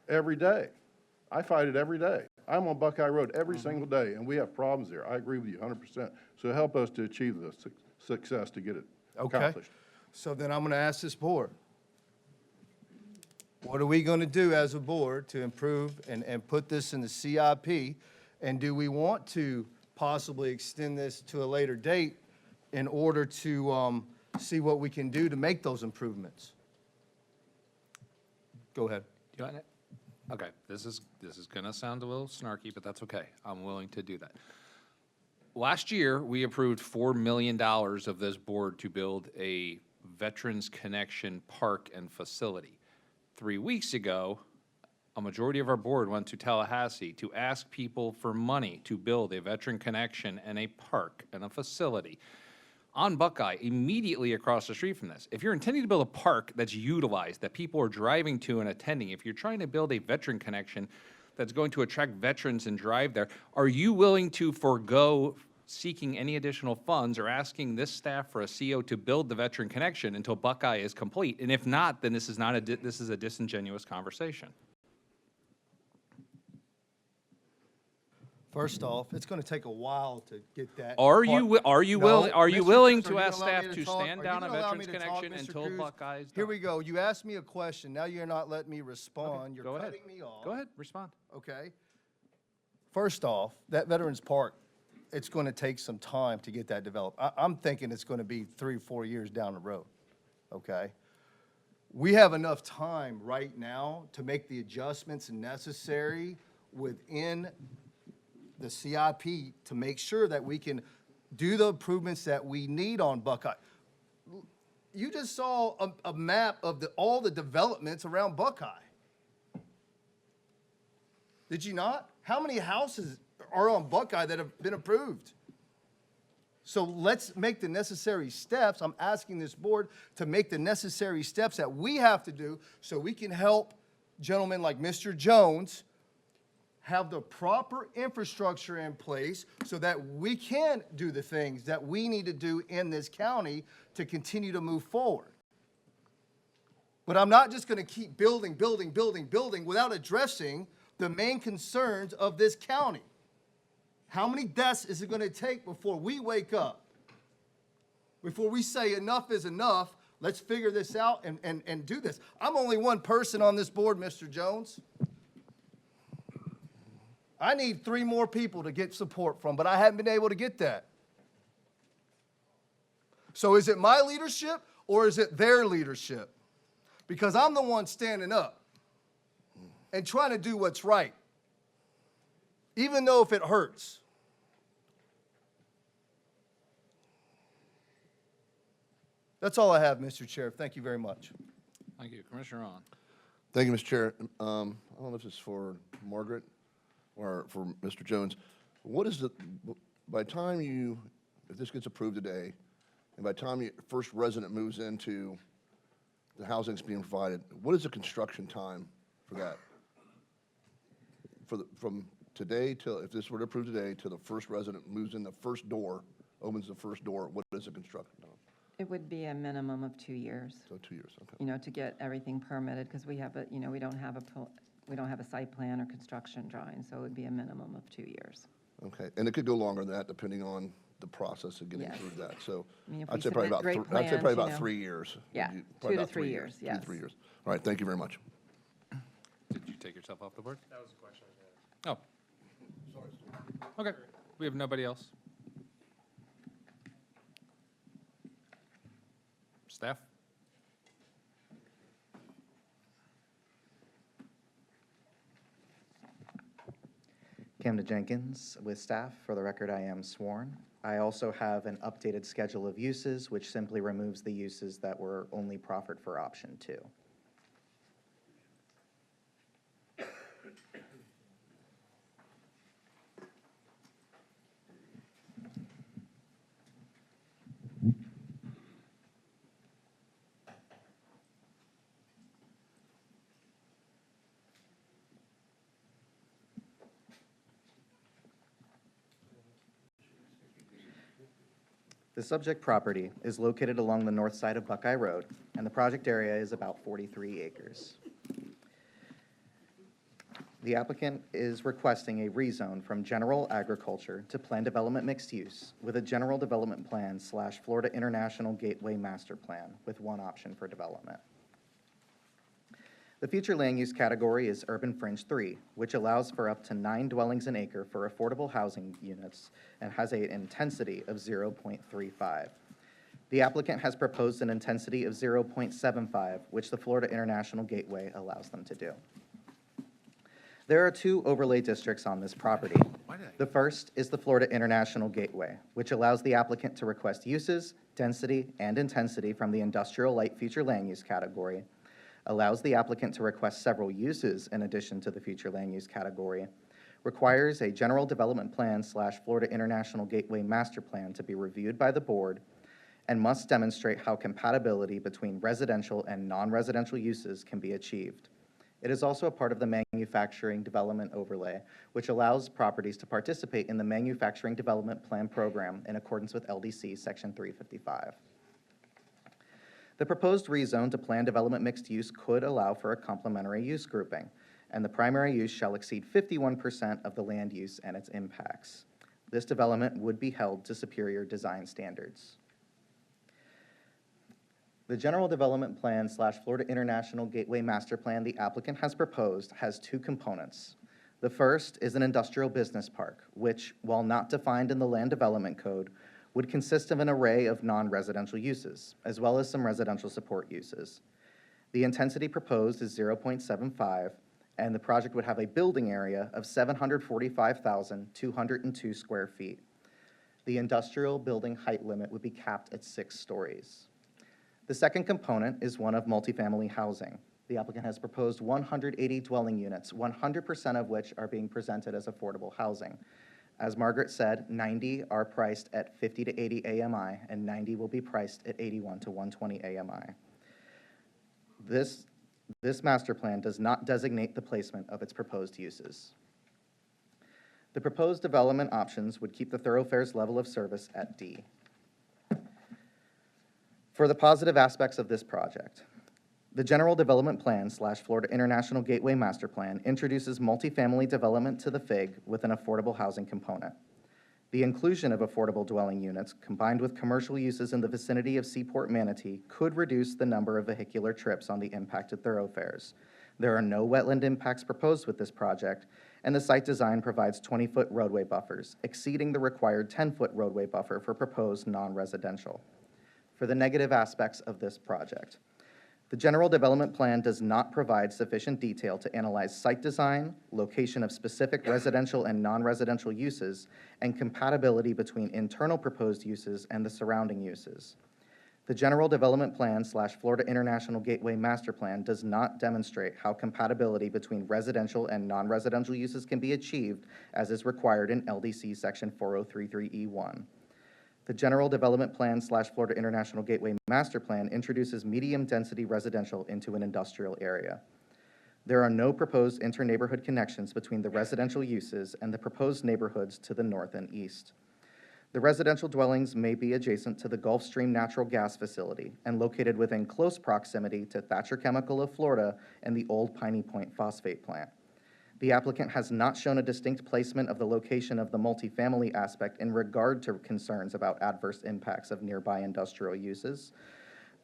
[SPEAKER 6] every day. I fight it every day. I'm on Buckeye Road every single day, and we have problems there. I agree with you 100%. So help us to achieve the success to get it accomplished.
[SPEAKER 3] So then I'm going to ask this board, what are we going to do as a board to improve and put this in the CIP? And do we want to possibly extend this to a later date in order to see what we can do to make those improvements? Go ahead.
[SPEAKER 1] You want it? Okay, this is gonna sound a little snarky, but that's okay. I'm willing to do that. Last year, we approved $4 million of this board to build a Veterans Connection park and facility. 3 weeks ago, a majority of our board went to Tallahassee to ask people for money to build a Veteran Connection and a park and a facility on Buckeye, immediately across the street from this. If you're intending to build a park that's utilized, that people are driving to and attending, if you're trying to build a Veteran Connection that's going to attract veterans and drive there, are you willing to forego seeking any additional funds or asking this staff for a CO to build the Veteran Connection until Buckeye is complete? And if not, then this is not this is a disingenuous conversation.
[SPEAKER 3] First off, it's going to take a while to get that.
[SPEAKER 1] Are you willing to
[SPEAKER 3] Mr.
[SPEAKER 1] ask
[SPEAKER 3] Cruz, are you gonna allow
[SPEAKER 1] staff
[SPEAKER 3] me
[SPEAKER 1] to
[SPEAKER 3] talk?
[SPEAKER 1] stand
[SPEAKER 3] Are
[SPEAKER 1] down
[SPEAKER 3] you
[SPEAKER 1] a
[SPEAKER 3] gonna allow
[SPEAKER 1] Veterans
[SPEAKER 3] me to talk,
[SPEAKER 1] Connection
[SPEAKER 3] Mr.
[SPEAKER 1] until
[SPEAKER 3] Cruz?
[SPEAKER 1] Buckeye's
[SPEAKER 3] Here
[SPEAKER 1] done?
[SPEAKER 3] we go. You asked me a question. Now you're not letting me respond. You're
[SPEAKER 1] Go ahead.
[SPEAKER 3] cutting me off.
[SPEAKER 1] Go ahead, respond.
[SPEAKER 3] Okay. First off, that Veterans Park, it's going to take some time to get that developed. I'm thinking it's going to be 3 or 4 years down the road. Okay. We have enough time right now to make the adjustments necessary within the CIP to make sure that we can do the improvements that we need on Buckeye. You just saw a map of all the developments around Buckeye. Did you not? How many houses are on Buckeye that have been approved? So let's make the necessary steps. I'm asking this board to make the necessary steps that we have to do so we can help gentlemen like Mr. Jones have the proper infrastructure in place so that we can do the things that we need to do in this county to continue to move forward. But I'm not just going to keep building without addressing the main concerns of this county. How many deaths is it going to take before we wake up? Before we say enough is enough, let's figure this out and do this. I'm only one person on this board, Mr. Jones. I need 3 more people to get support from, but I haven't been able to get that. So is it my leadership or is it their leadership? Because I'm the one standing up and trying to do what's right, even though if it hurts. That's all I have, Mr. Chair. Thank you very much.
[SPEAKER 1] Thank you. Commissioner Ron.
[SPEAKER 16] Thank you, Mr. Chair. I don't know if this is for Margaret or for Mr. Jones. What is by the time if this gets approved today, and by the time the first resident moves into the housing that's being provided, what is the construction time for that? From today till, if this were to approve today, till the first resident moves in the first door, opens the first door, what is the construction time?
[SPEAKER 2] It would be a minimum of 2 years,
[SPEAKER 16] So 2 years, okay.
[SPEAKER 2] to get everything permitted, because we have we don't have a site plan or construction drawing, so it would be a minimum of 2 years.
[SPEAKER 16] Okay, and it could go longer than that depending on the process of getting
[SPEAKER 2] Yes.
[SPEAKER 16] through that. So
[SPEAKER 2] I mean, if we
[SPEAKER 16] I'd say probably
[SPEAKER 2] submit
[SPEAKER 16] about,
[SPEAKER 2] great
[SPEAKER 16] I'd say probably
[SPEAKER 2] plans,
[SPEAKER 16] about 3 years.
[SPEAKER 2] Yeah,
[SPEAKER 16] Probably
[SPEAKER 2] 2 to
[SPEAKER 16] about
[SPEAKER 2] 3 years,
[SPEAKER 16] 2
[SPEAKER 2] yes.
[SPEAKER 16] to 3 years. All right, thank you very much.
[SPEAKER 1] Did you take yourself off the board?
[SPEAKER 20] That was a question I was gonna ask.
[SPEAKER 1] Oh. Okay. We have nobody else. Staff?
[SPEAKER 8] Camden Jenkins with staff. For the record, I am sworn. I also have an updated schedule of uses, which simply removes the uses that were only proffered for option 2. The subject property is located along the north side of Buckeye Road, and the project area is about 43 acres. The applicant is requesting a rezone from general agriculture to planned development mixed use with a general development plan / Florida International Gateway Master Plan with one option for development. The future land use category is Urban Fringe 3, which allows for up to 9 dwellings an acre for affordable housing units and has an intensity of 0.35. The applicant has proposed an intensity of 0.75, which the Florida International Gateway allows them to do. There are two overlay districts on this property. The first is the Florida International Gateway, which allows the applicant to request uses, density, and intensity from the industrial light future land use category, allows the applicant to request several uses in addition to the future land use category, requires a general development plan / Florida International Gateway master plan to be reviewed by the board, and must demonstrate how compatibility between residential and non-residential uses can be achieved. It is also a part of the manufacturing development overlay, which allows properties to participate in the manufacturing development plan program in accordance with LDC Section 355. The proposed rezone to plan development mixed use could allow for a complementary use grouping, and the primary use shall exceed 51% of the land use and its impacts. This development would be held to superior design standards. The General Development Plan / Florida International Gateway Master Plan the applicant has proposed has two components. The first is an industrial business park, which, while not defined in the Land Development Code, would consist of an array of non-residential uses, as well as some residential support uses. The intensity proposed is 0.75, and the project would have a building area of 745,202 square feet. The industrial building height limit would be capped at 6 stories. The second component is one of multifamily housing. The applicant has proposed 180 dwelling units, 100% of which are being presented as affordable housing. As Margaret said, 90 are priced at 50 to 80 AMI, and 90 will be priced at 81 to 120 AMI. This master plan does not designate the placement of its proposed uses. The proposed development options would keep the thoroughfares level of service at D. For the positive aspects of this project, the General Development Plan / Florida International Gateway Master Plan introduces multifamily development to the FIG with an affordable housing component. The inclusion of affordable dwelling units combined with commercial uses in the vicinity of Seaport Manatee could reduce the number of vehicular trips on the impacted thoroughfares. There are no wetland impacts proposed with this project, and the site design provides 20-foot roadway buffers, exceeding the required 10-foot roadway buffer for proposed non-residential. For the negative aspects of this project, the General Development Plan does not provide sufficient detail to analyze site design, location of specific residential and non-residential uses, and compatibility between internal proposed uses and the surrounding uses. The General Development Plan / Florida International Gateway Master Plan does not demonstrate how compatibility between residential and non-residential uses can be achieved as is required in LDC Section 4033E1. The General Development Plan / Florida International Gateway Master Plan introduces medium-density residential into an industrial area. There are no proposed inter-neighborhood connections between the residential uses and the proposed neighborhoods to the north and east. The residential dwellings may be adjacent to the Gulf Stream natural gas facility and located within close proximity to Thatcher Chemical of Florida and the Old Piney Point phosphate plant. The applicant has not shown a distinct placement of the location of the multifamily aspect in regard to concerns about adverse impacts of nearby industrial uses.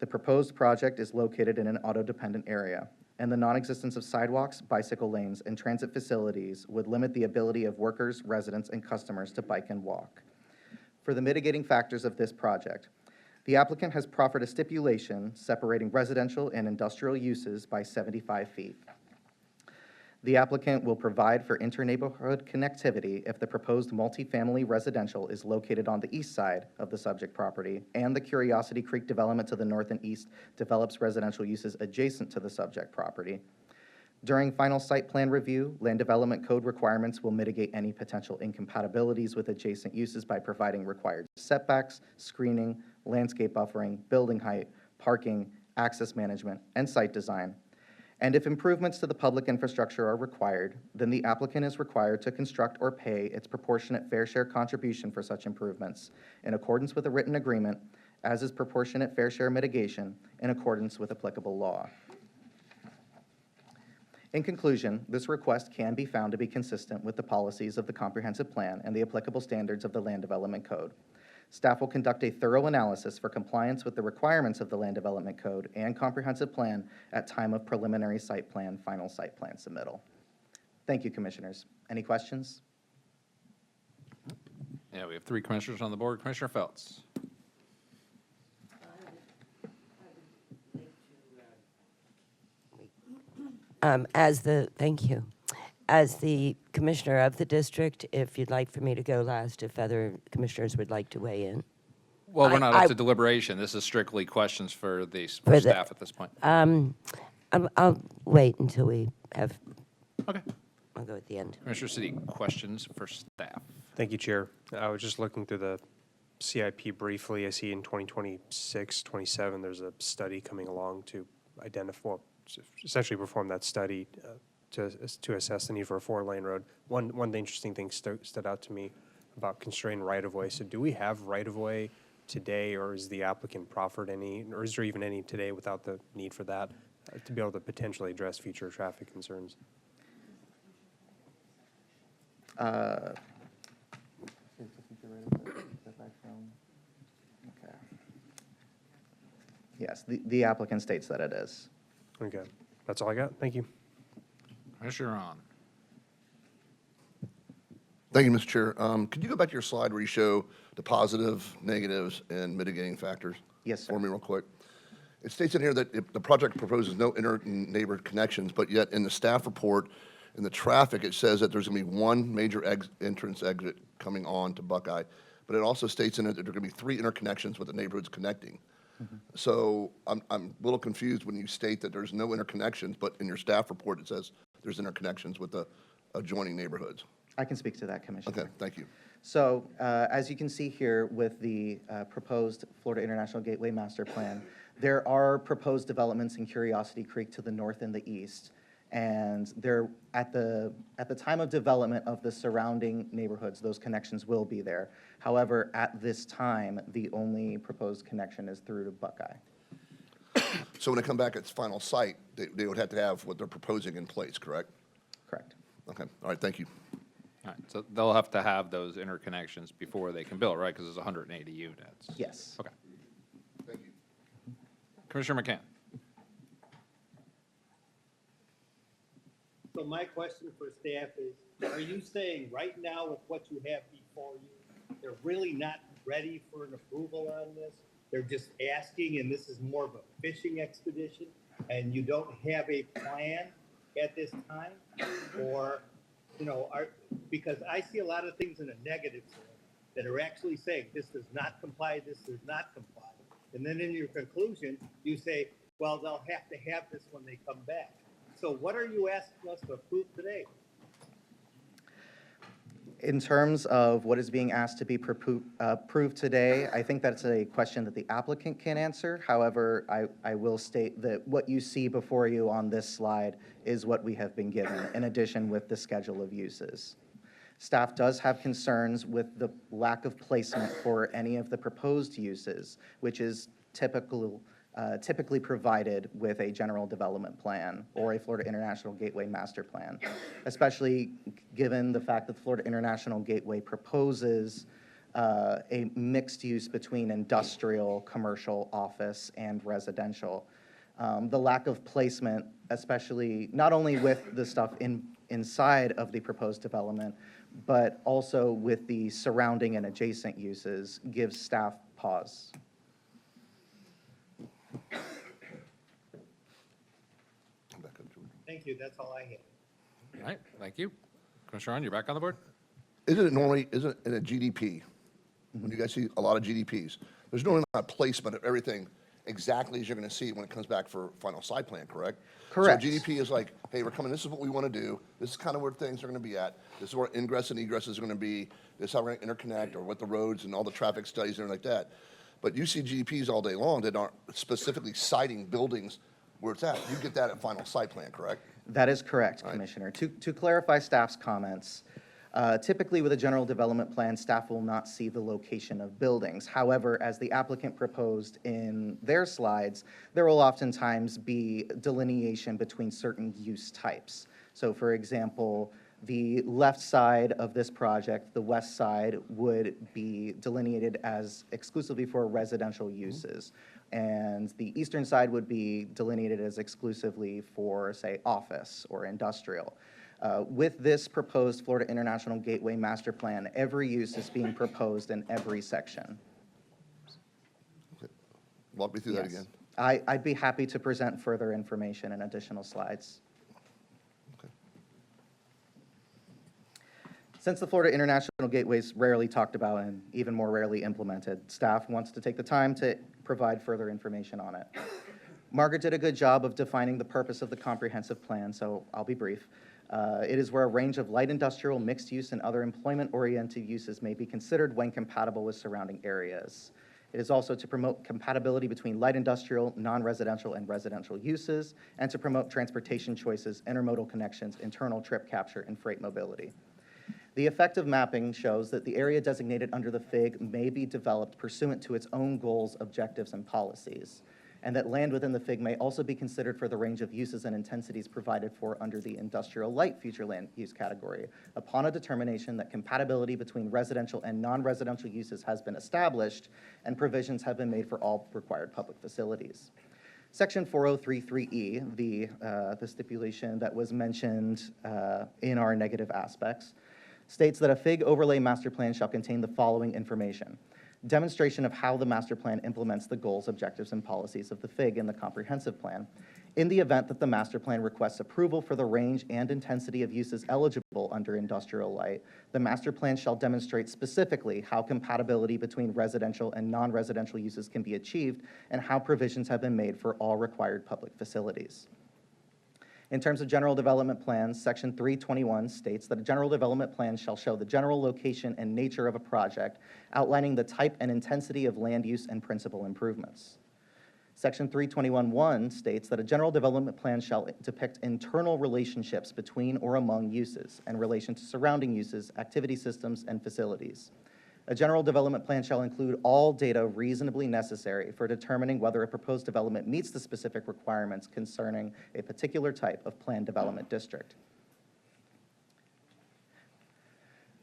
[SPEAKER 8] The proposed project is located in an auto-dependent area, and the non-existence of sidewalks, bicycle lanes, and transit facilities would limit the ability of workers, residents, and customers to bike and walk. For the mitigating factors of this project, the applicant has proffered a stipulation separating residential and industrial uses by 75 feet. The applicant will provide for inter-neighborhood connectivity if the proposed multifamily residential is located on the east side of the subject property and the Curiosity Creek development to the north and east develops residential uses adjacent to the subject property. During final site plan review, Land Development Code requirements will mitigate any potential incompatibilities with adjacent uses by providing required setbacks, screening, landscape buffering, building height, parking, access management, and site design. And if improvements to the public infrastructure are required, then the applicant is required to construct or pay its proportionate fair share contribution for such improvements in accordance with a written agreement, as is proportionate fair share mitigation in accordance with applicable law. In conclusion, this request can be found to be consistent with the policies of the Comprehensive Plan and the applicable standards of the Land Development Code. Staff will conduct a thorough analysis for compliance with the requirements of the Land Development Code and Comprehensive Plan at time of preliminary site plan, final site plan submittal. Thank you, Commissioners. Any questions?
[SPEAKER 1] Yeah, we have 3 commissioners on the board. Commissioner Feltz.
[SPEAKER 11] Thank you. As the commissioner of the district, if you'd like for me to go last, if other commissioners would like to weigh in.
[SPEAKER 1] Well, we're not
[SPEAKER 11] I-
[SPEAKER 1] up to deliberation. This is strictly questions for the,
[SPEAKER 11] For
[SPEAKER 1] for
[SPEAKER 11] the-
[SPEAKER 1] staff at this point.
[SPEAKER 11] I'll wait until we have,
[SPEAKER 1] Okay.
[SPEAKER 11] I'll go at the end.
[SPEAKER 1] Commissioner City, questions for staff?
[SPEAKER 20] Thank you, Chair. I was just looking through the CIP briefly. I see in 2026, 27, there's a study coming along to identify, well, essentially perform that study to assess the need for a 4-lane road. One interesting thing stood out to me about constrained right-of-way. So do we have right-of-way today, or is the applicant proffered any, or is there even any today without the need for that to be able to potentially address future traffic concerns?
[SPEAKER 8] Yes, the applicant states that it is.
[SPEAKER 20] Okay, that's all I got. Thank you.
[SPEAKER 1] Commissioner on.
[SPEAKER 16] Thank you, Mr. Chair. Could you go back to your slide where you show the positive, negatives, and mitigating factors?
[SPEAKER 8] Yes, sir.
[SPEAKER 16] For me real quick. It states in here that the project proposes no inter-neighbor connections, but yet in the staff report, in the traffic, it says that there's going to be one major entrance exit coming on to Buckeye. But it also states in it that there are going to be 3 interconnections with the neighborhoods connecting. So I'm a little confused when you state that there's no interconnections, but in your staff report, it says there's interconnections with the adjoining neighborhoods.
[SPEAKER 8] I can speak to that, Commissioner.
[SPEAKER 16] Okay, thank you.
[SPEAKER 8] So, as you can see here with the proposed Florida International Gateway Master Plan, there are proposed developments in Curiosity Creek to the north and the east. And there, at the time of development of the surrounding neighborhoods, those connections will be there. However, at this time, the only proposed connection is through to Buckeye.
[SPEAKER 16] So when they come back at its final site, they would have to have what they're proposing in place, correct?
[SPEAKER 8] Correct.
[SPEAKER 16] Okay, all right, thank you.
[SPEAKER 1] All right, so they'll have to have those interconnections before they can build, right? Because it's 180 units.
[SPEAKER 8] Yes.
[SPEAKER 1] Okay.
[SPEAKER 16] Thank you.
[SPEAKER 1] Commissioner McCann.
[SPEAKER 12] So my question for staff is, are you saying right now with what you have before you, they're really not ready for an approval on this? They're just asking, and this is more of a fishing expedition, and you don't have a plan at this time? Or, you know, because I see a lot of things in a negative here that are actually saying this does not comply, this does not comply. And then in your conclusion, you say, well, they'll have to have this when they come back. So what are you asking us to approve today?
[SPEAKER 8] In terms of what is being asked to be approved today, I think that's a question that the applicant can answer. However, I will state that what you see before you on this slide is what we have been given, in addition with the schedule of uses. Staff does have concerns with the lack of placement for any of the proposed uses, which is typically provided with a general development plan or a Florida International Gateway Master Plan, especially given the fact that the Florida International Gateway proposes a mixed use between industrial, commercial, office, and residential. The lack of placement, especially not only with the stuff inside of the proposed development, but also with the surrounding and adjacent uses, gives staff pause.
[SPEAKER 12] Thank you, that's all I have.
[SPEAKER 1] All right, thank you. Commissioner on, you're back on the board?
[SPEAKER 16] Isn't it in a GDP, when you guys see a lot of GDPs, there's normally not placement of everything exactly as you're going to see it when it comes back for final site plan, correct?
[SPEAKER 8] Correct.
[SPEAKER 16] So GDP is like, hey, we're coming, this is what we want to do, this is kind of where things are going to be at, this is where ingress and egress is going to be, this is how we're going to interconnect, or what the roads and all the traffic studies and everything like that. But you see GDPs all day long that aren't specifically citing buildings where it's at. You get that at final site plan, correct?
[SPEAKER 8] That is correct, Commissioner. To clarify staff's comments, typically with a general development plan, staff will not see the location of buildings. However, as the applicant proposed in their slides, there will oftentimes be delineation between certain use types. So for example, the left side of this project, the west side, would be delineated as exclusively for residential uses. And the eastern side would be delineated as exclusively for, say, office or industrial. With this proposed Florida International Gateway Master Plan, every use is being proposed in every section.
[SPEAKER 16] Walk me through that
[SPEAKER 8] Yes.
[SPEAKER 16] again.
[SPEAKER 8] I'd be happy to present further information and additional slides. Since the Florida International Gateway is rarely talked about and even more rarely implemented, staff wants to take the time to provide further information on it. Margaret did a good job of defining the purpose of the comprehensive plan, so I'll be brief. It is where a range of light industrial, mixed use, and other employment-oriented uses may be considered when compatible with surrounding areas. It is also to promote compatibility between light industrial, non-residential, and residential uses, and to promote transportation choices, intermodal connections, internal trip capture, and freight mobility. The effective mapping shows that the area designated under the FIG may be developed pursuant to its own goals, objectives, and policies, and that land within the FIG may also be considered for the range of uses and intensities provided for under the industrial light future land use category, upon a determination that compatibility between residential and non-residential uses has been established and provisions have been made for all required public facilities. Section 4033E, the stipulation that was mentioned in our negative aspects, states that a FIG overlay master plan shall contain the following information: demonstration of how the master plan implements the goals, objectives, and policies of the FIG in the comprehensive plan. In the event that the master plan requests approval for the range and intensity of uses eligible under industrial light, the master plan shall demonstrate specifically how compatibility between residential and non-residential uses can be achieved and how provisions have been made for all required public facilities. In terms of general development plans, Section 321 states that a general development plan shall show the general location and nature of a project, outlining the type and intensity of land use and principal improvements. Section 321.1 states that a general development plan shall depict internal relationships between or among uses and relation to surrounding uses, activity systems, and facilities. A general development plan shall include all data reasonably necessary for determining whether a proposed development meets the specific requirements concerning a particular type of planned development district.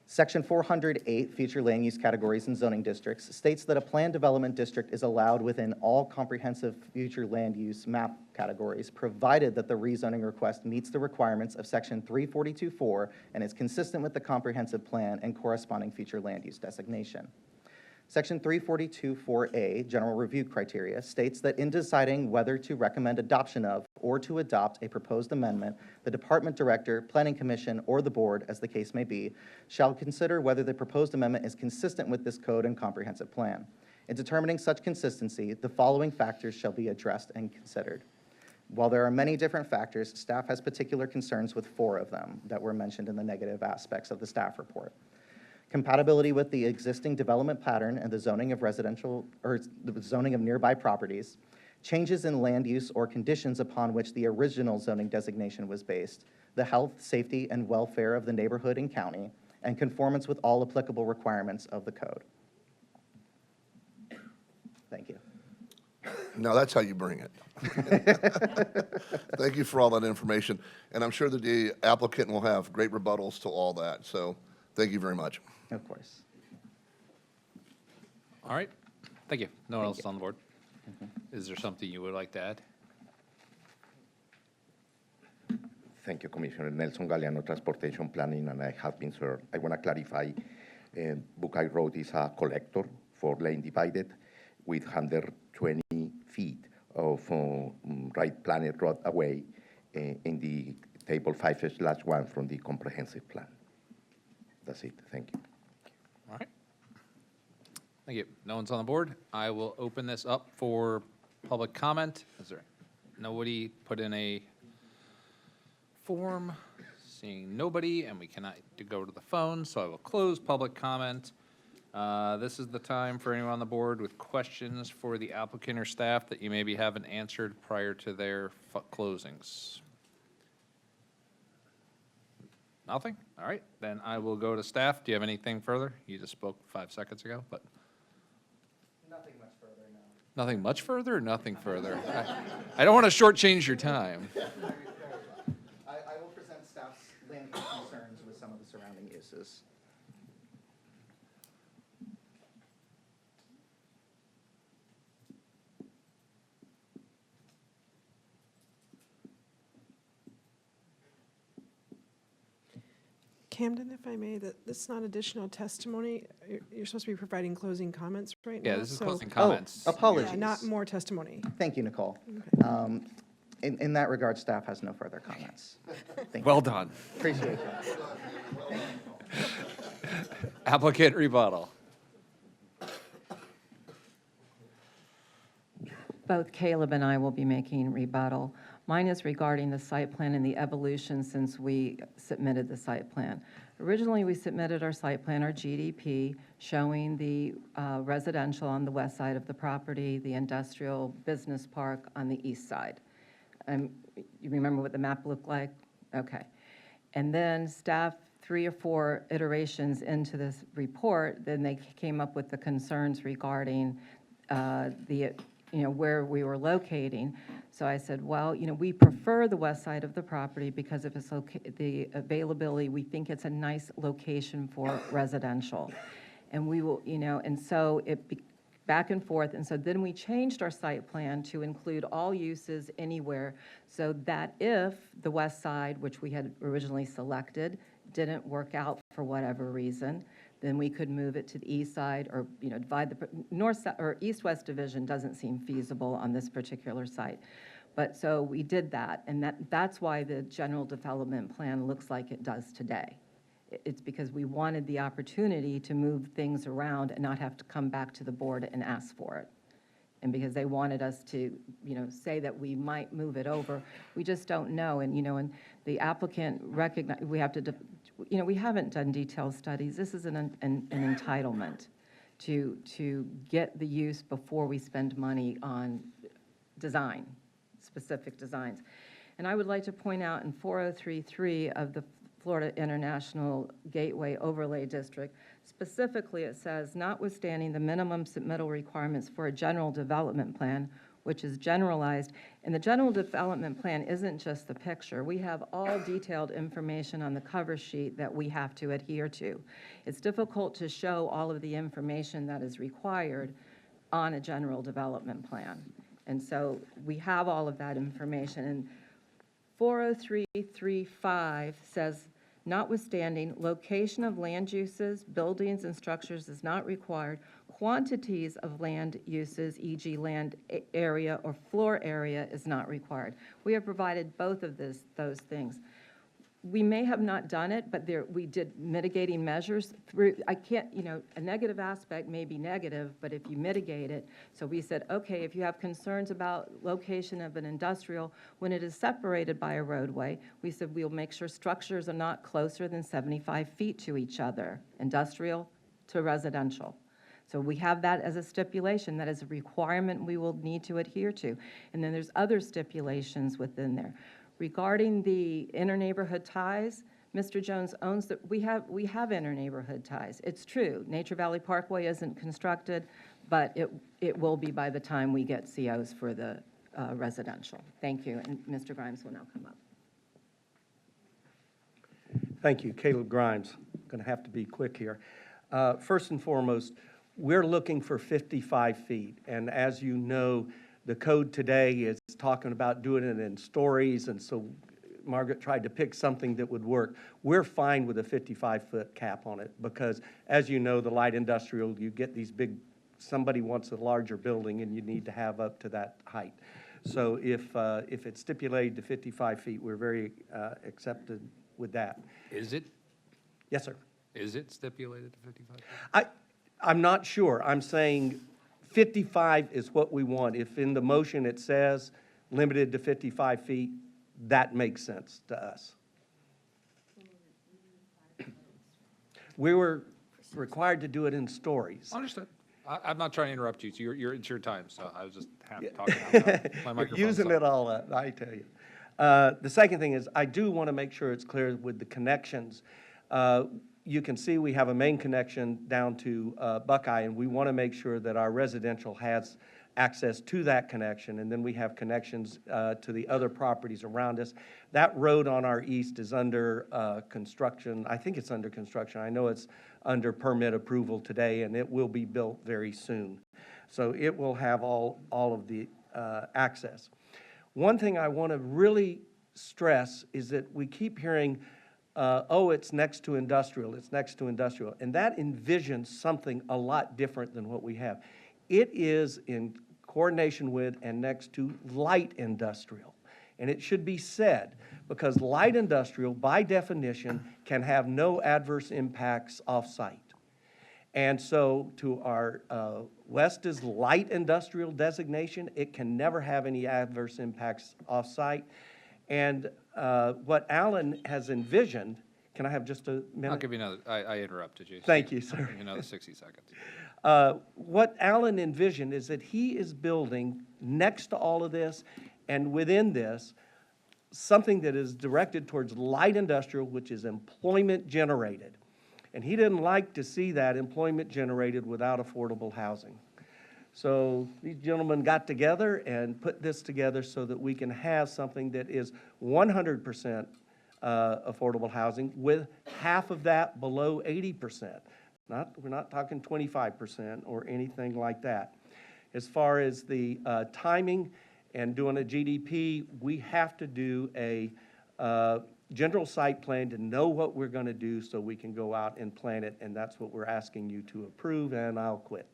[SPEAKER 8] Section 408, future land use categories and zoning districts, states that a planned development district is allowed within all comprehensive future land use map categories, provided that the rezoning request meets the requirements of Section 342.4 and is consistent with the comprehensive plan and corresponding future land use designation. Section 342.4A, General Review Criteria, states that in deciding whether to recommend adoption of or to adopt a proposed amendment, the Department Director, Planning Commission, or the Board, as the case may be, shall consider whether the proposed amendment is consistent with this code and comprehensive plan. In determining such consistency, the following factors shall be addressed and considered. While there are many different factors, staff has particular concerns with 4 of them that were mentioned in the negative aspects of the staff report. Compatibility with the existing development pattern and the zoning of residential or the zoning of nearby properties, changes in land use or conditions upon which the original zoning designation was based, the health, safety, and welfare of the neighborhood and county, and conformance with all applicable requirements of the code. Thank you.
[SPEAKER 16] Now, that's how you bring it. Thank you for all that information, and I'm sure that the applicant will have great rebuttals to all that, so thank you very much.
[SPEAKER 8] Of course.
[SPEAKER 1] All right, thank you. No one else on the board? Is there something you would like to add?
[SPEAKER 14] Thank you, Commissioner. Nelson Galliano, Transportation Planning, and I have been served. I want to clarify, Buckeye Road is a collector for lane divided with 120 feet of right planet road away in the table 5/1 from the comprehensive plan. That's it. Thank you.
[SPEAKER 1] All right. Thank you. No one's on the board. I will open this up for public comment. Is there nobody put in a form? Seeing nobody, and we cannot go to the phone, so I will close public comment. This is the time for anyone on the board with questions for the applicant or staff that you maybe haven't answered prior to their closings. Nothing? All right, then I will go to staff. Do you have anything further? You just spoke 5 seconds ago, but.
[SPEAKER 8] Nothing much further, no.
[SPEAKER 1] Nothing much further or nothing further? I don't want to shortchange your time.
[SPEAKER 8] I will present staff's land use concerns with some of the surrounding uses.
[SPEAKER 4] Camden, if I may, that's not additional testimony. You're supposed to be providing closing comments right now.
[SPEAKER 1] Yeah, this is
[SPEAKER 4] so-
[SPEAKER 1] closing comments.
[SPEAKER 8] Oh, apologies.
[SPEAKER 4] Yeah, not more testimony.
[SPEAKER 8] Thank you, Nicole.
[SPEAKER 4] Okay.
[SPEAKER 8] In that regard, staff has no further comments. Thank you.
[SPEAKER 1] Well done.
[SPEAKER 8] Appreciate it. Thank you.
[SPEAKER 1] Applicant rebuttal.
[SPEAKER 2] Both Caleb and I will be making rebuttal. Mine is regarding the site plan and the evolution since we submitted the site plan. Originally, we submitted our site plan, our GDP, showing the residential on the west side of the property, the industrial business park on the east side. You remember what the map looked like? Okay. And then staff, 3 or 4 iterations into this report, then they came up with the concerns regarding where we were locating. So I said, well, we prefer the west side of the property because of the availability. We think it's a nice location for residential. And we will, and so back and forth. And so then we changed our site plan to include all uses anywhere so that if the west side, which we had originally selected, didn't work out for whatever reason, then we could move it to the east side or, divide the north or east-west division doesn't seem feasible on this particular site. But so we did that, and that's why the general development plan looks like it does today. It's because we wanted the opportunity to move things around and not have to come back to the board and ask for it. And because they wanted us to, say that we might move it over, we just don't know. And, and the applicant recognized, we have to, we haven't done detailed studies. This is an entitlement to get the use before we spend money on design, specific designs. And I would like to point out in 4033 of the Florida International Gateway Overlay District, specifically it says, notwithstanding the minimum submittal requirements for a general development plan, which is generalized, and the general development plan isn't just the picture. We have all detailed information on the cover sheet that we have to adhere to. It's difficult to show all of the information that is required on a general development plan. And so we have all of that information. And 40335 says, notwithstanding, location of land uses, buildings, and structures is not required. Quantities of land uses, e.g. land area or floor area, is not required. We have provided both of those things. We may have not done it, but we did mitigating measures through, I can't, a negative aspect may be negative, but if you mitigate it, so we said, okay, if you have concerns about location of an industrial, when it is separated by a roadway, we said we'll make sure structures are not closer than 75 feet to each other, industrial to residential. So we have that as a stipulation. That is a requirement we will need to adhere to. And then there's other stipulations within there. Regarding the inter-neighborhood ties, Mr. Jones owns that we have inter-neighborhood ties. It's true, Nature Valley Parkway isn't constructed, but it will be by the time we get COs for the residential. Thank you, and Mr. Grimes will now come up.
[SPEAKER 13] Thank you, Caleb Grimes. Going to have to be quick here. First and foremost, we're looking for 55 feet, and as you know, the code today is talking about doing it in stories, and so Margaret tried to pick something that would work. We're fine with a 55-foot cap on it because, as you know, the light industrial, you get these big, somebody wants a larger building and you need to have up to that height. So if it's stipulated to 55 feet, we're very accepted with that.
[SPEAKER 1] Is it?
[SPEAKER 13] Yes, sir.
[SPEAKER 1] Is it stipulated to 55?
[SPEAKER 13] I'm not sure. I'm saying 55 is what we want. If in the motion it says limited to 55 feet, that makes sense to us. We were required to do it in stories.
[SPEAKER 1] Understood. I'm not trying to interrupt you. It's your time, so I was just talking out loud. My microphone's
[SPEAKER 13] Using
[SPEAKER 1] up.
[SPEAKER 13] it all up, I tell you. The second thing is, I do want to make sure it's clear with the connections. You can see we have a main connection down to Buckeye, and we want to make sure that our residential has access to that connection, and then we have connections to the other properties around us. That road on our east is under construction. I think it's under construction. I know it's under permit approval today, and it will be built very soon. So it will have all of the access. One thing I want to really stress is that we keep hearing, oh, it's next to industrial, it's next to industrial. And that envisions something a lot different than what we have. It is in coordination with and next to light industrial. And it should be said, because light industrial, by definition, can have no adverse impacts off-site. And so to our west is light industrial designation. It can never have any adverse impacts off-site. And what Alan has envisioned, can I have just a minute?
[SPEAKER 1] I'll give you another, I interrupted you.
[SPEAKER 13] Thank you, sir.
[SPEAKER 1] I'll give you another 60 seconds.
[SPEAKER 13] What Alan envisioned is that he is building next to all of this and within this, something that is directed towards light industrial, which is employment generated. And he didn't like to see that employment generated without affordable housing. So these gentlemen got together and put this together so that we can have something that is 100% affordable housing with half of that below 80%. We're not talking 25% or anything like that. As far as the timing and doing a GDP, we have to do a general site plan to know what we're going to do so we can go out and plan it, and that's what we're asking you to approve, and I'll quit.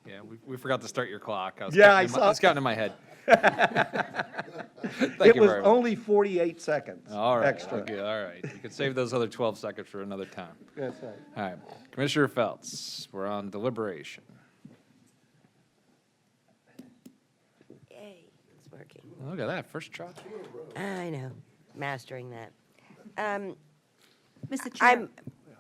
[SPEAKER 1] Yeah, we forgot to start your clock.
[SPEAKER 13] Yeah, I
[SPEAKER 1] It's
[SPEAKER 13] saw.
[SPEAKER 1] gotten in my head.
[SPEAKER 13] It
[SPEAKER 1] you
[SPEAKER 13] was
[SPEAKER 1] very much.
[SPEAKER 13] only 48 seconds
[SPEAKER 1] All right,
[SPEAKER 13] extra.
[SPEAKER 1] okay, all right. You can save those other 12 seconds for another time.
[SPEAKER 13] That's right.
[SPEAKER 1] All right, Commissioner Feltz, we're on deliberation.
[SPEAKER 11] Yay, it's working.
[SPEAKER 1] Look at that, first try.
[SPEAKER 11] I know, mastering that.
[SPEAKER 10] Mr. Chair,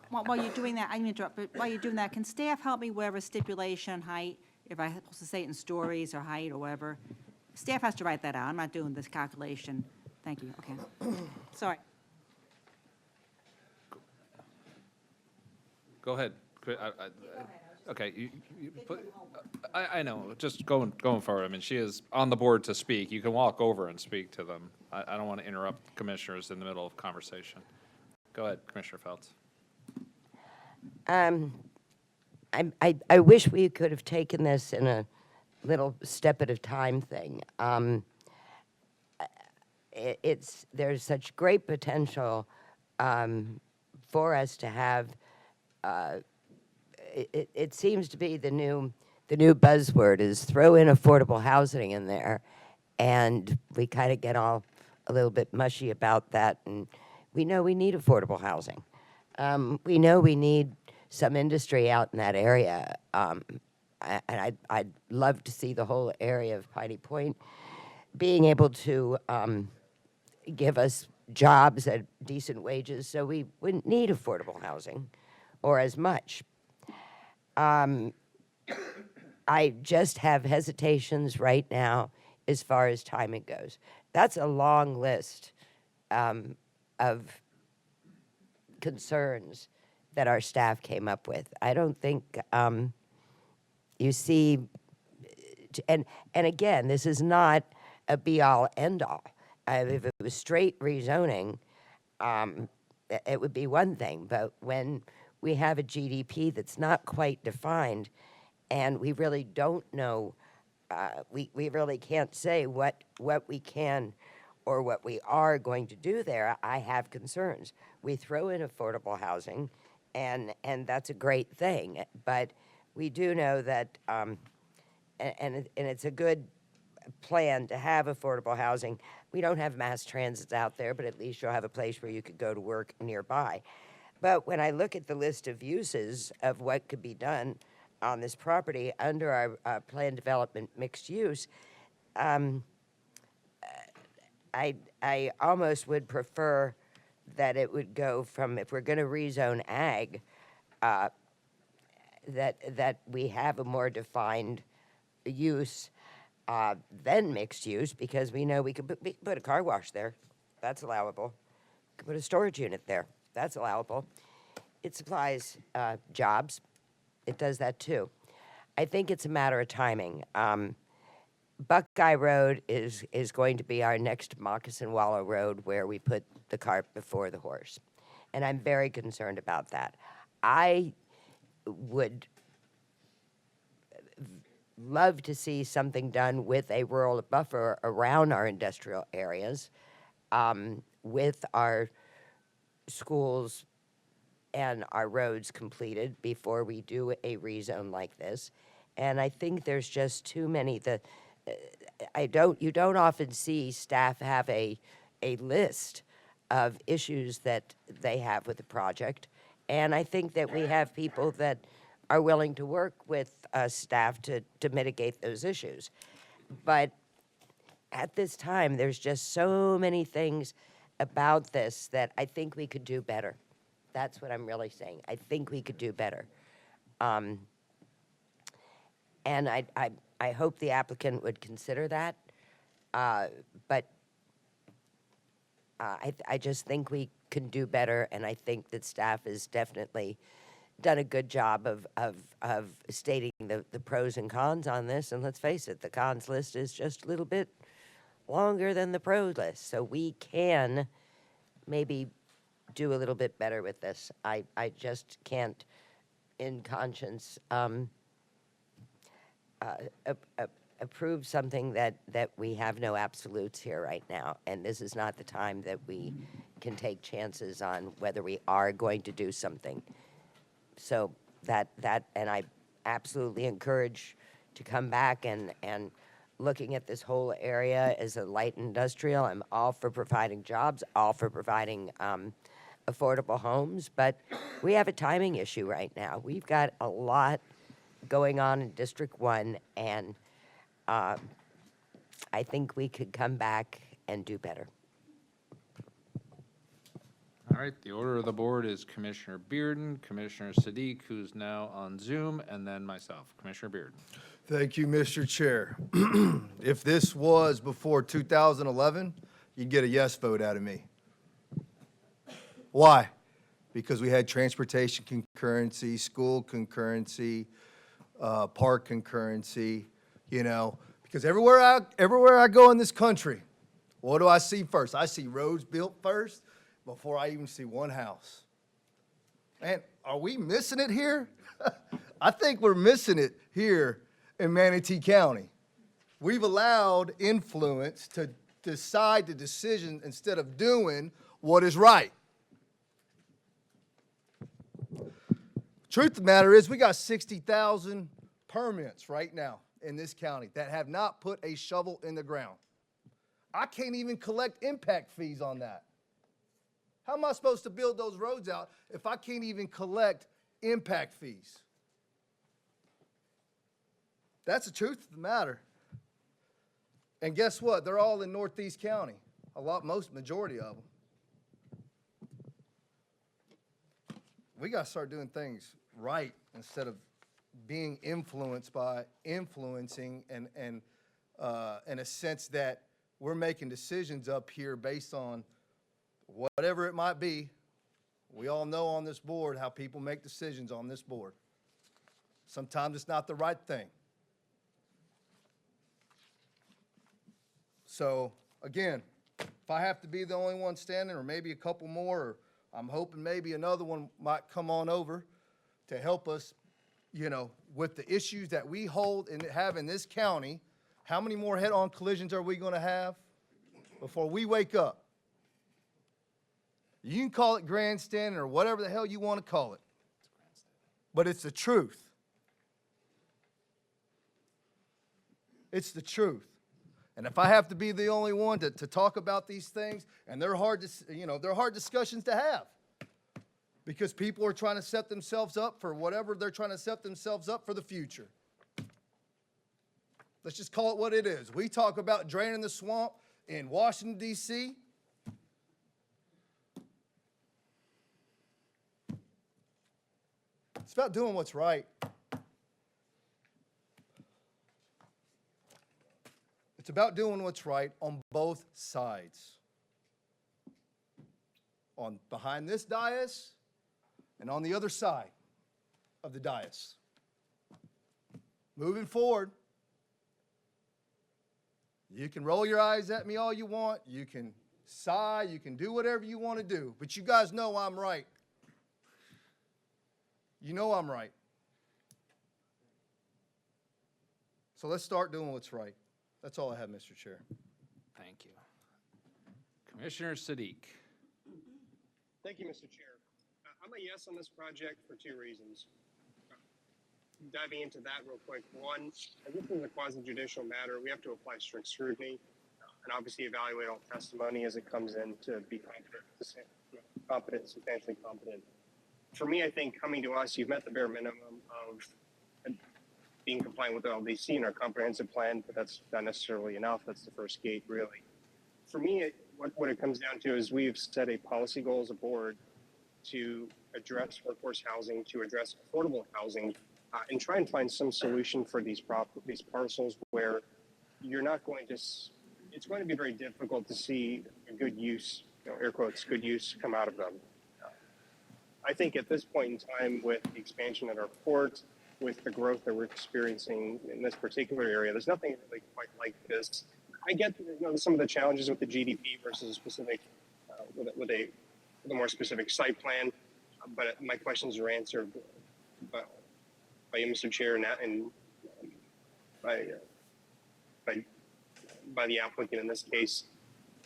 [SPEAKER 10] while you're doing that, I didn't interrupt, but while you're doing that, can staff help me wherever stipulation height, if I'm supposed to say it in stories or height or whatever? Staff has to write that out. I'm not doing this calculation. Thank you, okay. Sorry.
[SPEAKER 1] Go ahead. Okay, I know, just going forward, I mean, she is on the board to speak. You can walk over and speak to them. I don't want to interrupt commissioners in the middle of conversation. Go ahead, Commissioner Feltz.
[SPEAKER 11] I wish we could have taken this in a little step at a time thing. There's such great potential for us to have. It seems to be the new buzzword is throw in affordable housing in there, and we kind of get all a little bit mushy about that. And we know we need affordable housing. We know we need some industry out in that area, and I'd love to see the whole area of Piney Point being able to give us jobs at decent wages, so we wouldn't need affordable housing or as much. I just have hesitations right now as far as timing goes. That's a long list of concerns that our staff came up with. I don't think you see, and again, this is not a be-all, end-all. If it was straight rezoning, it would be one thing, but when we have a GDP that's not quite defined, and we really don't know, we really can't say what we can or what we are going to do there, I have concerns. We throw in affordable housing, and that's a great thing, but we do know that, and it's a good plan to have affordable housing. We don't have mass transit out there, but at least you'll have a place where you could go to work nearby. But when I look at the list of uses of what could be done on this property under our planned development mixed use, I almost would prefer that it would go from, if we're going to rezone ag, that we have a more defined use than mixed use, because we know we could put a car wash there. That's allowable. We could put a storage unit there. That's allowable. It supplies jobs. It does that too. I think it's a matter of timing. Buckeye Road is going to be our next Moccasin Wallow Road, where we put the cart before the horse. And I'm very concerned about that. I would love to see something done with a rural buffer around our industrial areas, with our schools and our roads completed before we do a rezone like this. And I think there's just too many. You don't often see staff have a list of issues that they have with the project. And I think that we have people that are willing to work with staff to mitigate those issues. But at this time, there's just so many things about this that I think we could do better. That's what I'm really saying. I think we could do better. And I hope the applicant would consider that. But I just think we can do better, and I think that staff has definitely done a good job of stating the pros and cons on this. And let's face it, the cons list is just a little bit longer than the pros list. So we can maybe do a little bit better with this. I just can't, in conscience, approve something that we have no absolutes here right now. And this is not the time that we can take chances on whether we are going to do something. So and I absolutely encourage to come back and looking at this whole area as a light industrial. I'm all for providing jobs, all for providing affordable homes, but we have a timing issue right now. We've got a lot going on in District 1, and I think we could come back and do better.
[SPEAKER 1] All right, the order of the board is Commissioner Bearden, Commissioner Sadiq, who's now on Zoom, and then myself, Commissioner Bearden.
[SPEAKER 3] Thank you, Mr. Chair. If this was before 2011, you'd get a yes vote out of me. Why? Because we had transportation concurrency, school concurrency, park concurrency, you know, because everywhere I go in this country, what do I see first? I see roads built first before I even see one house. Man, are we missing it here? I think we're missing it here in Manatee County. We've allowed influence to decide the decision instead of doing what is right. Truth of the matter is, we got 60,000 permits right now in this county that have not put a shovel in the ground. I can't even collect impact fees on that. How am I supposed to build those roads out if I can't even collect impact fees? That's the truth of the matter. And guess what? They're all in Northeast County. Majority of them. We got to start doing things right instead of being influenced by influencing and in a sense that we're making decisions up here based on whatever it might be. We all know on this board how people make decisions on this board. Sometimes it's not the right thing. So, again, if I have to be the only one standing, or maybe a couple more, or I'm hoping maybe another one might come on over to help us, you know, with the issues that we hold and have in this county. How many more head-on collisions are we going to have before we wake up? You can call it grandstanding or whatever the hell you want to call it, but it's the truth. It's the truth. And if I have to be the only one to talk about these things, and they're hard discussions to have, because people are trying to set themselves up for whatever they're trying to set themselves up for the future. Let's just call it what it is. We talk about draining the swamp in Washington, D.C. It's about doing what's right. It's about doing what's right on both sides. On behind this dais and on the other side of the dais. Moving forward, you can roll your eyes at me all you want. You can sigh. You can do whatever you want to do. But you guys know I'm right. You know I'm right. So let's start doing what's right. That's all I have, Mr. Chair.
[SPEAKER 1] Thank you. Commissioner Sadiq.
[SPEAKER 5] Thank you, Mr. Chair. I'm a yes on this project for two reasons. Diving into that real quick. One, this is a quasi-judicial matter. We have to apply strict scrutiny and obviously evaluate all testimony as it comes in to be competent, substantially competent.
[SPEAKER 12] for me, I think coming to us, you've met the bare minimum of being compliant with LDC in our comprehensive plan, but that's not necessarily enough. That's the first gate, really. For me, what it comes down to is we've set a policy goal as a board to address workforce housing, to address affordable housing, and try and find some solution for these parcels where you're not going to, it's going to be very difficult to see a good use, air quotes, good use come out of them. I think at this point in time, with the expansion at our port, with the growth that we're experiencing in this particular area, there's nothing really quite like this. I get some of the challenges with the GDP versus a specific, with a more specific site plan, but my questions are answered by you, Mr. Chair, and by the applicant in this case,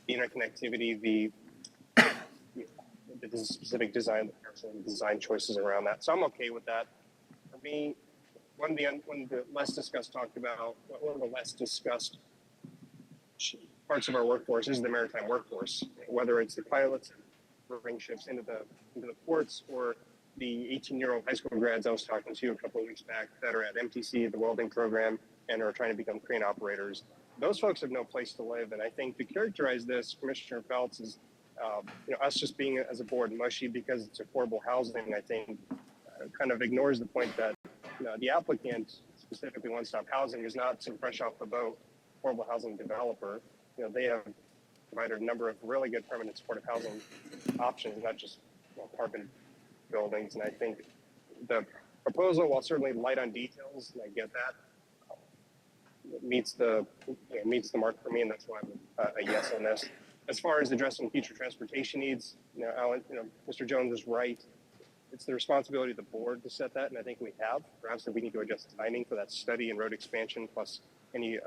[SPEAKER 12] the interconnectivity, the specific design, the design choices around that. So I'm okay with that. For me, one of the less discussed parts of our workforce is the maritime workforce, whether it's the pilots who bring ships into the ports, or the 18-year-old high school grads I was talking to a couple of weeks back that are at MTC, the welding program, and are trying to become crane operators. Those folks have no place to live, and I think to characterize this, Commissioner Phelps, is us just being as a board mushy because it's affordable housing, I think kind of ignores the point that the applicant, specifically One Stop Housing, is not some fresh off the boat affordable housing developer. They have provided a number of really good permanent supportive housing options, not just apartment buildings. And I think the proposal, while certainly light on details, and I get that, meets the mark for me, and that's why I'm a yes on this. As far as addressing future transportation needs, Alan, Mr. Jones is right. It's the responsibility of the board to set that, and I think we have. Perhaps we need to adjust the timing for that study and road expansion, plus any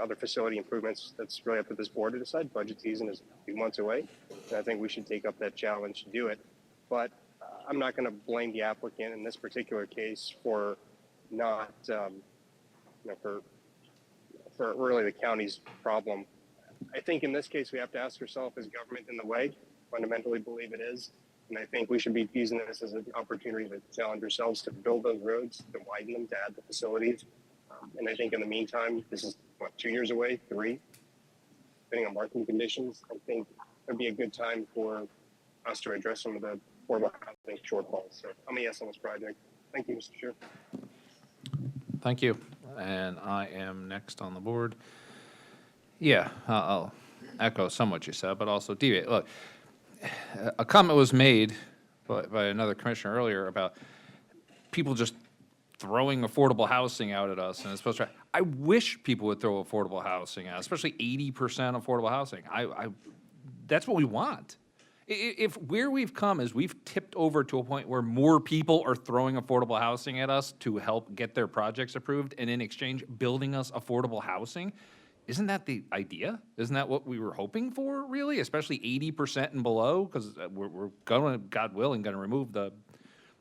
[SPEAKER 12] other facility improvements. That's really up to this board to decide. Budget season is a few months away, and I think we should take up that challenge to do it. But I'm not going to blame the applicant in this particular case for not, for really the county's problem. I think in this case, we have to ask ourselves, is government in the way? Fundamentally believe it is. And I think we should be using this as an opportunity to challenge ourselves to build those roads, to widen them, to add the facilities. And I think in the meantime, this is 2 years away, 3, depending on marketing conditions. I think it'd be a good time for us to address some of the affordable housing shortfalls. So I'm a yes on this project. Thank you, Mr. Chair.
[SPEAKER 1] Thank you. And I am next on the board. Yeah, I'll echo some what you said, but also deviate. Look, a comment was made by another commissioner earlier about people just throwing affordable housing out at us, and it's supposed to. I wish people would throw affordable housing out, especially 80% affordable housing. That's what we want. If where we've come is we've tipped over to a point where more people are throwing affordable housing at us to help get their projects approved, and in exchange building us affordable housing. Isn't that the idea? Isn't that what we were hoping for, really? Especially 80% and below, because we're going to, God willing, going to remove the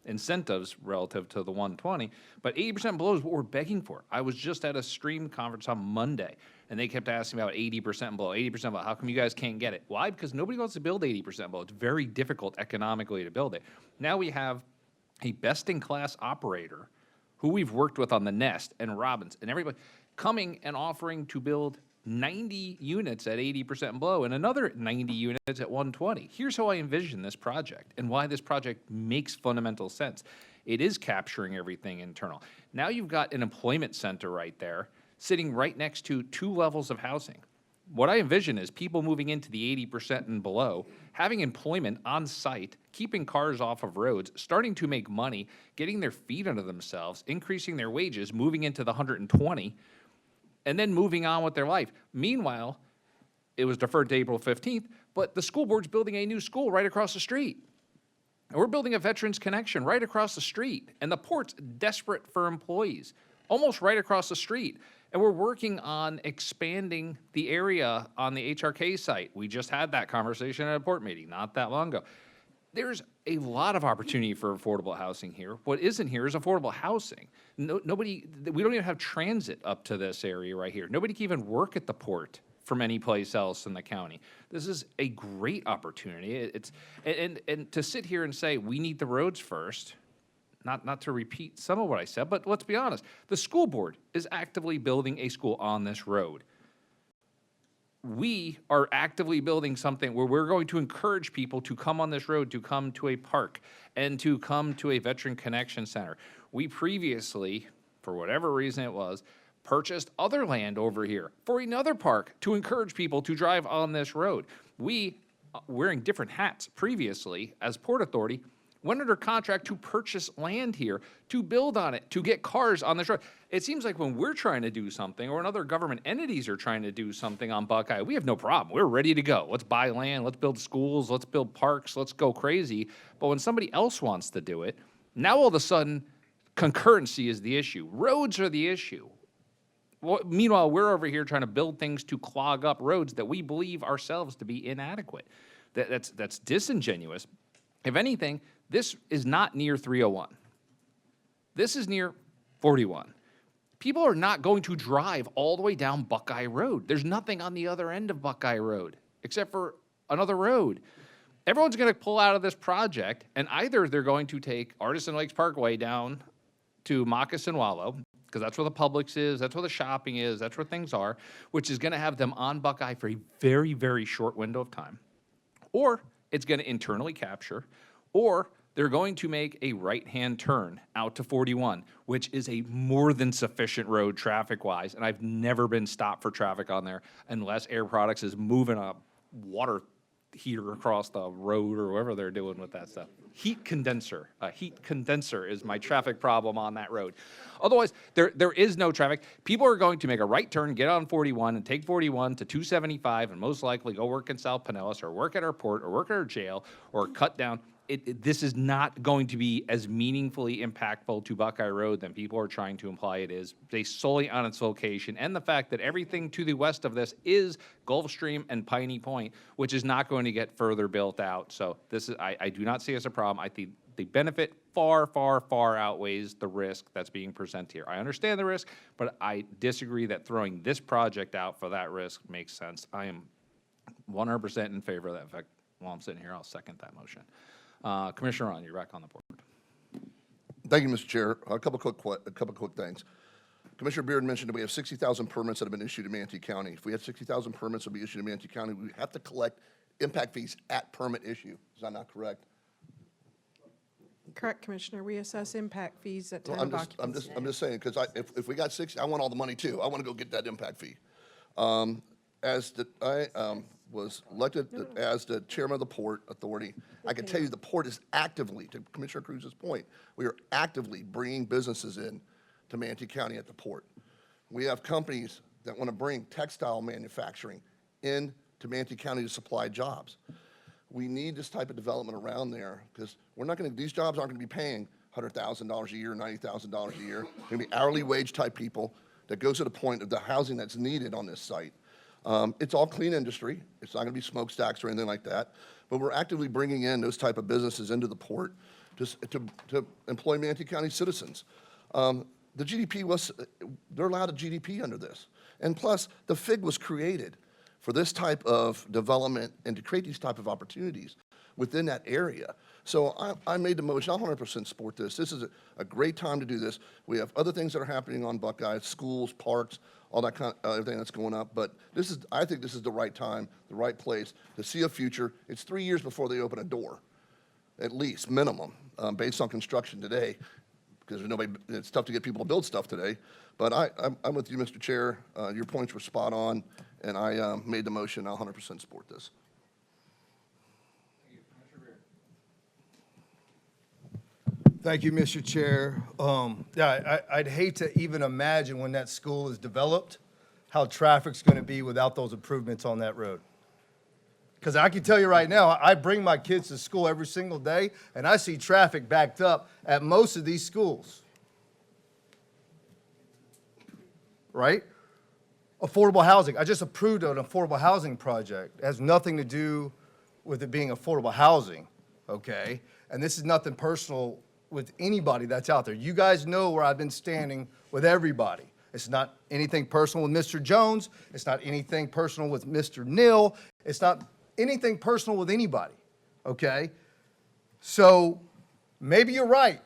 [SPEAKER 1] incentives relative to the 120. But 80% below is what we're begging for. I was just at a stream conference on Monday, and they kept asking about 80% below, 80% below. How come you guys can't get it? Why? Because nobody wants to build 80% below. It's very difficult economically to build it. Now we have a best-in-class operator who we've worked with on the Nest and Robbins and everybody coming and offering to build 90 units at 80% and below and another 90 units at 120. Here's how I envision this project and why this project makes fundamental sense. It is capturing everything internal. Now you've got an employment center right there sitting right next to 2 levels of housing. What I envision is people moving into the 80% and below, having employment on site, keeping cars off of roads, starting to make money, getting their feet under themselves, increasing their wages, moving into the 120, and then moving on with their life. Meanwhile, it was deferred to April 15th, but the school board's building a new school right across the street. And we're building a Veterans Connection right across the street. And the port's desperate for employees, almost right across the street. And we're working on expanding the area on the HRK site. We just had that conversation at a port meeting not that long ago. There's a lot of opportunity for affordable housing here. What isn't here is affordable housing. We don't even have transit up to this area right here. Nobody can even work at the port from any place else in the county. This is a great opportunity. And to sit here and say, we need the roads first, not to repeat some of what I said, but let's be honest, the school board is actively building a school on this road. We are actively building something where we're going to encourage people to come on this road, to come to a park, and to come to a Veteran Connection Center. We previously, for whatever reason it was, purchased other land over here for another park to encourage people to drive on this road. We, wearing different hats previously as Port Authority, went under contract to purchase land here, to build on it, to get cars on this road. It seems like when we're trying to do something, or when other government entities are trying to do something on Buckeye, we have no problem. We're ready to go. Let's buy land, let's build schools, let's build parks, let's go crazy. But when somebody else wants to do it, now all of a sudden, concurrency is the issue. Roads are the issue. Well, meanwhile, we're over here trying to build things to clog up roads that we believe ourselves to be inadequate. That's disingenuous. If anything, this is not near 301. This is near 41. People are not going to drive all the way down Buckeye Road. There's nothing on the other end of Buckeye Road except for another road. Everyone's going to pull out of this project, and either they're going to take Artisan Lakes Parkway down to Moccasin Wallow, because that's where the Publix is, that's where the shopping is, that's where things are, which is going to have them on Buckeye for a very, very short window of time. Or it's going to internally capture, or they're going to make a right-hand turn out to 41, which is a more than sufficient road traffic-wise, and I've never been stopped for traffic on there unless Air Products is moving a water heater across the road or whatever they're doing with that stuff. Heat condenser. A heat condenser is my traffic problem on that road. Otherwise, there is no traffic. People are going to make a right turn, get on 41, and take 41 to 275, and most likely go work in South Pinellas, or work at our port, or work at our jail, or cut down. This is not going to be as meaningfully impactful to Buckeye Road than people are trying to imply it is, based solely on its location and the fact that everything to the west of this is Gulfstream and Piney Point, which is not going to get further built out. So this is, I do not see as a problem. I think the benefit far, far, far outweighs the risk that's being presented here. I understand the risk, but I disagree that throwing this project out for that risk makes sense. I am 100% in favor of that. In fact, while I'm sitting here, I'll second that motion. Commissioner Ron, you're back on the board.
[SPEAKER 16] Thank you, Mr. Chair. A couple quick things. Commissioner Beard mentioned that we have 60,000 permits that have been issued in Manatee County. If we had 60,000 permits that would be issued in Manatee County, we have to collect impact fees at permit issue. Is that not correct?
[SPEAKER 4] Correct, Commissioner. We assess impact fees at
[SPEAKER 16] Well,
[SPEAKER 4] time of occupancy.
[SPEAKER 16] I'm just saying, because if we got 60, I want all the money too. I want to go get that impact fee. I was elected as the chairman of the Port Authority. I can tell you the port is actively, to Commissioner Cruz's point, we are actively bringing businesses in to Manatee County at the port. We have companies that want to bring textile manufacturing in to Manatee County to supply jobs. We need this type of development around there because we're not going to, these jobs aren't going to be paying $100,000 a year, $90,000 a year. They're going to be hourly wage type people that goes to the point of the housing that's needed on this site. It's all clean industry. It's not going to be smokestacks or anything like that. But we're actively bringing in those type of businesses into the port to employ Manatee County citizens. The GDP was, they're allowed a GDP under this. And plus, the FIG was created for this type of development and to create these type of opportunities within that area. So I made the motion. I'll 100% support this. This is a great time to do this. We have other things that are happening on Buckeye, schools, parks, all that kind of everything that's going up. But this is, I think this is the right time, the right place to see a future. It's 3 years before they open a door, at least minimum, based on construction today, because nobody, it's tough to get people to build stuff today. But I'm with you, Mr. Chair. Your points were spot on, and I made the motion. I'll 100% support this.
[SPEAKER 3] Thank you, Mr. Chair. I'd hate to even imagine when that school is developed, how traffic's going to be without those improvements on that road. Because I can tell you right now, I bring my kids to school every single day, and I see traffic backed up at most of these schools. Right? Affordable housing. I just approved an affordable housing project. It has nothing to do with it being affordable housing, okay? And this is nothing personal with anybody that's out there. You guys know where I've been standing with everybody. It's not anything personal with Mr. Jones. It's not anything personal with Mr. Neal. It's not anything personal with anybody, okay? So maybe you're right.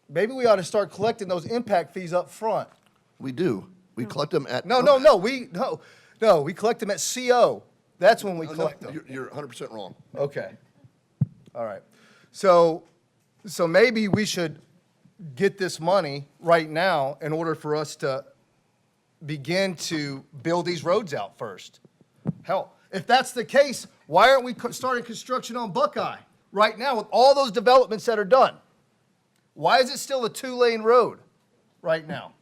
[SPEAKER 3] Maybe we ought to start collecting those impact fees up front.
[SPEAKER 16] We do. We collect them at.
[SPEAKER 3] No, we collect them at CO. That's when we collect them.
[SPEAKER 16] You're 100% wrong.
[SPEAKER 3] Okay. All right. So maybe we should get this money right now in order for us to begin to build these roads out first. Hell, if that's the case, why aren't we starting construction on Buckeye right now with all those developments that are done? Why is it still a 2-lane road right now?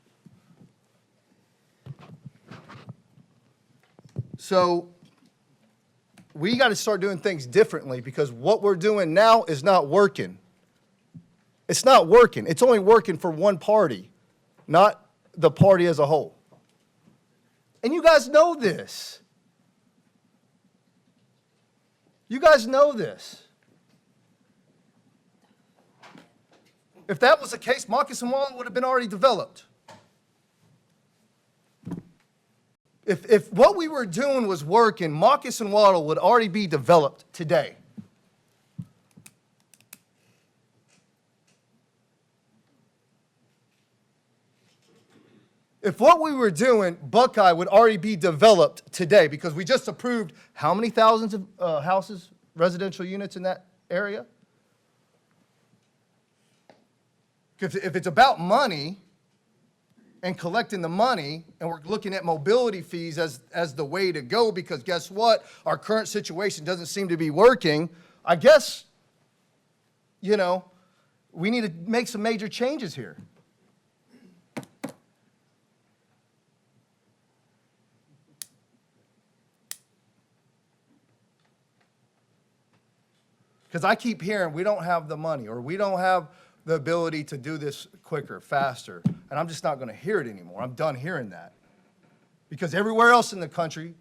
[SPEAKER 3] So we got to start doing things differently because what we're doing now is not working. It's not working. It's only working for one party, not the party as a whole. And you guys know this. You guys know this. If that was the case, Moccasin Wall would have been already developed. If what we were doing was working, Moccasin Waddle would already be developed today. If what we were doing, Buckeye would already be developed today because we just approved how many thousands of houses, residential units in that area? If it's about money and collecting the money, and we're looking at mobility fees as the way to go, because guess what? Our current situation doesn't seem to be working. I guess, we need to make some major changes here. Because I keep hearing we don't have the money, or we don't have the ability to do this quicker, faster. And I'm just not going to hear it anymore. I'm done hearing that. Because everywhere else in the country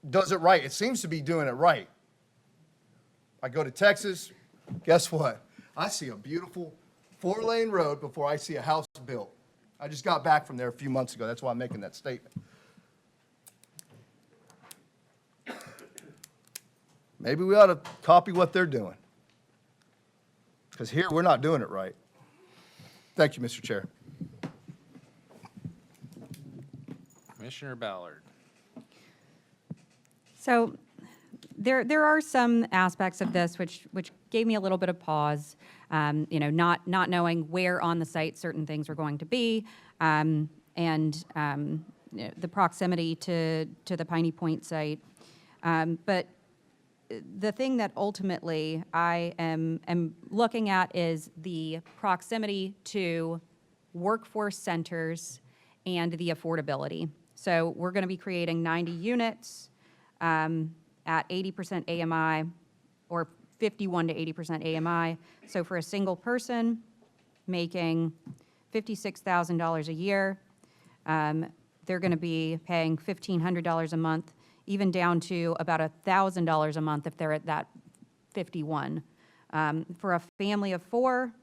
[SPEAKER 3] does it right. It seems to be doing it right. I go to Texas, guess what? I see a beautiful 4-lane road before I see a house built. I just got back from there a few months ago. That's why I'm making that statement. Maybe we ought to copy what they're doing. Because here, we're not doing it right. Thank you, Mr. Chair.
[SPEAKER 1] Commissioner Ballard.
[SPEAKER 15] So there are some aspects of this which gave me a little bit of pause, not knowing where on the site certain things were going to be, and the proximity to the Piney Point site. But the thing that ultimately I am looking at is the proximity to workforce centers and the affordability. So we're going to be creating 90 units at 80% AMI, or 51 to 80% AMI. So for a single person making $56,000 a year, they're going to be paying $1,500 a month, even down to about $1,000 a month if they're at that 51. For a family of 4,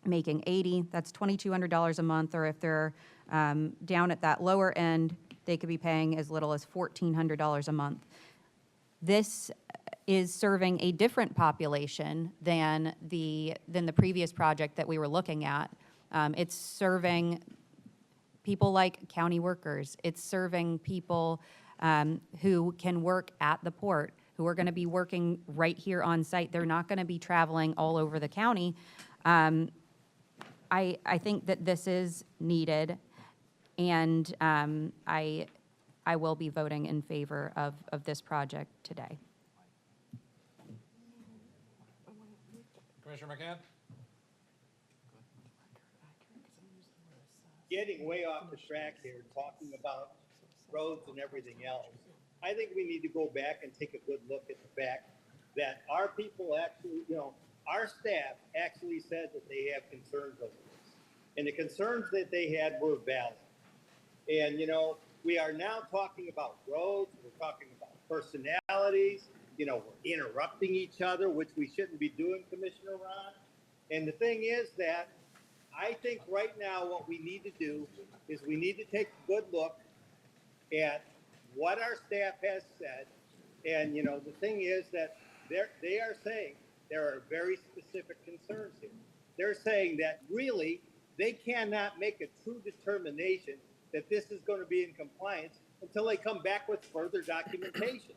[SPEAKER 15] making 80, that's $2,200 a month, or if they're down at that lower end, they could be paying as little as $1,400 a month. This is serving a different population than the previous project that we were looking at. It's serving people like county workers. It's serving people who can work at the port, who are going to be working right here on site. They're not going to be traveling all over the county. I think that this is needed, and I will be voting in favor of this project today.
[SPEAKER 1] Commissioner McCann?
[SPEAKER 12] Getting way off the track here, talking about roads and everything else. I think we need to go back and take a good look at the fact that our people actually, our staff actually said that they have concerns over this. And the concerns that they had were valid. And, we are now talking about roads, we're talking about personalities, we're interrupting each other, which we shouldn't be doing, Commissioner Ron. And the thing is that I think right now what we need to do is we need to take a good look at what our staff has said. And, you know, the thing is that they are saying there are very specific concerns here. They're saying that really they cannot make a true determination that this is going to be in compliance until they come back with further documentation.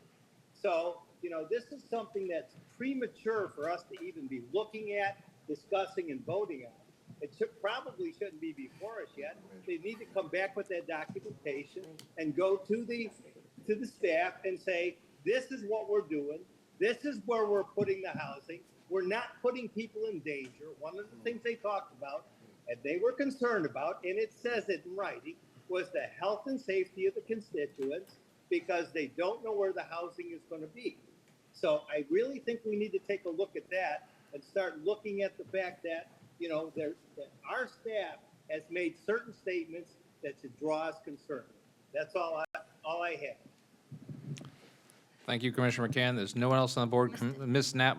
[SPEAKER 12] So, you know, this is something that's premature for us to even be looking at, discussing, and voting on. It probably shouldn't be before us yet. They need to come back with that documentation and go to the staff and say, this is what we're doing. This is where we're putting the housing. We're not putting people in danger. One of the things they talked about and they were concerned about, and it says it in writing, was the health and safety of the constituents because they don't know where the housing is going to be. So I really think we need to take a look at that and start looking at the fact that, you know, that our staff has made certain statements that should draw us concern. That's all I have.
[SPEAKER 1] Thank you, Commissioner McCann. There's no one else on the board. Ms. Knapp,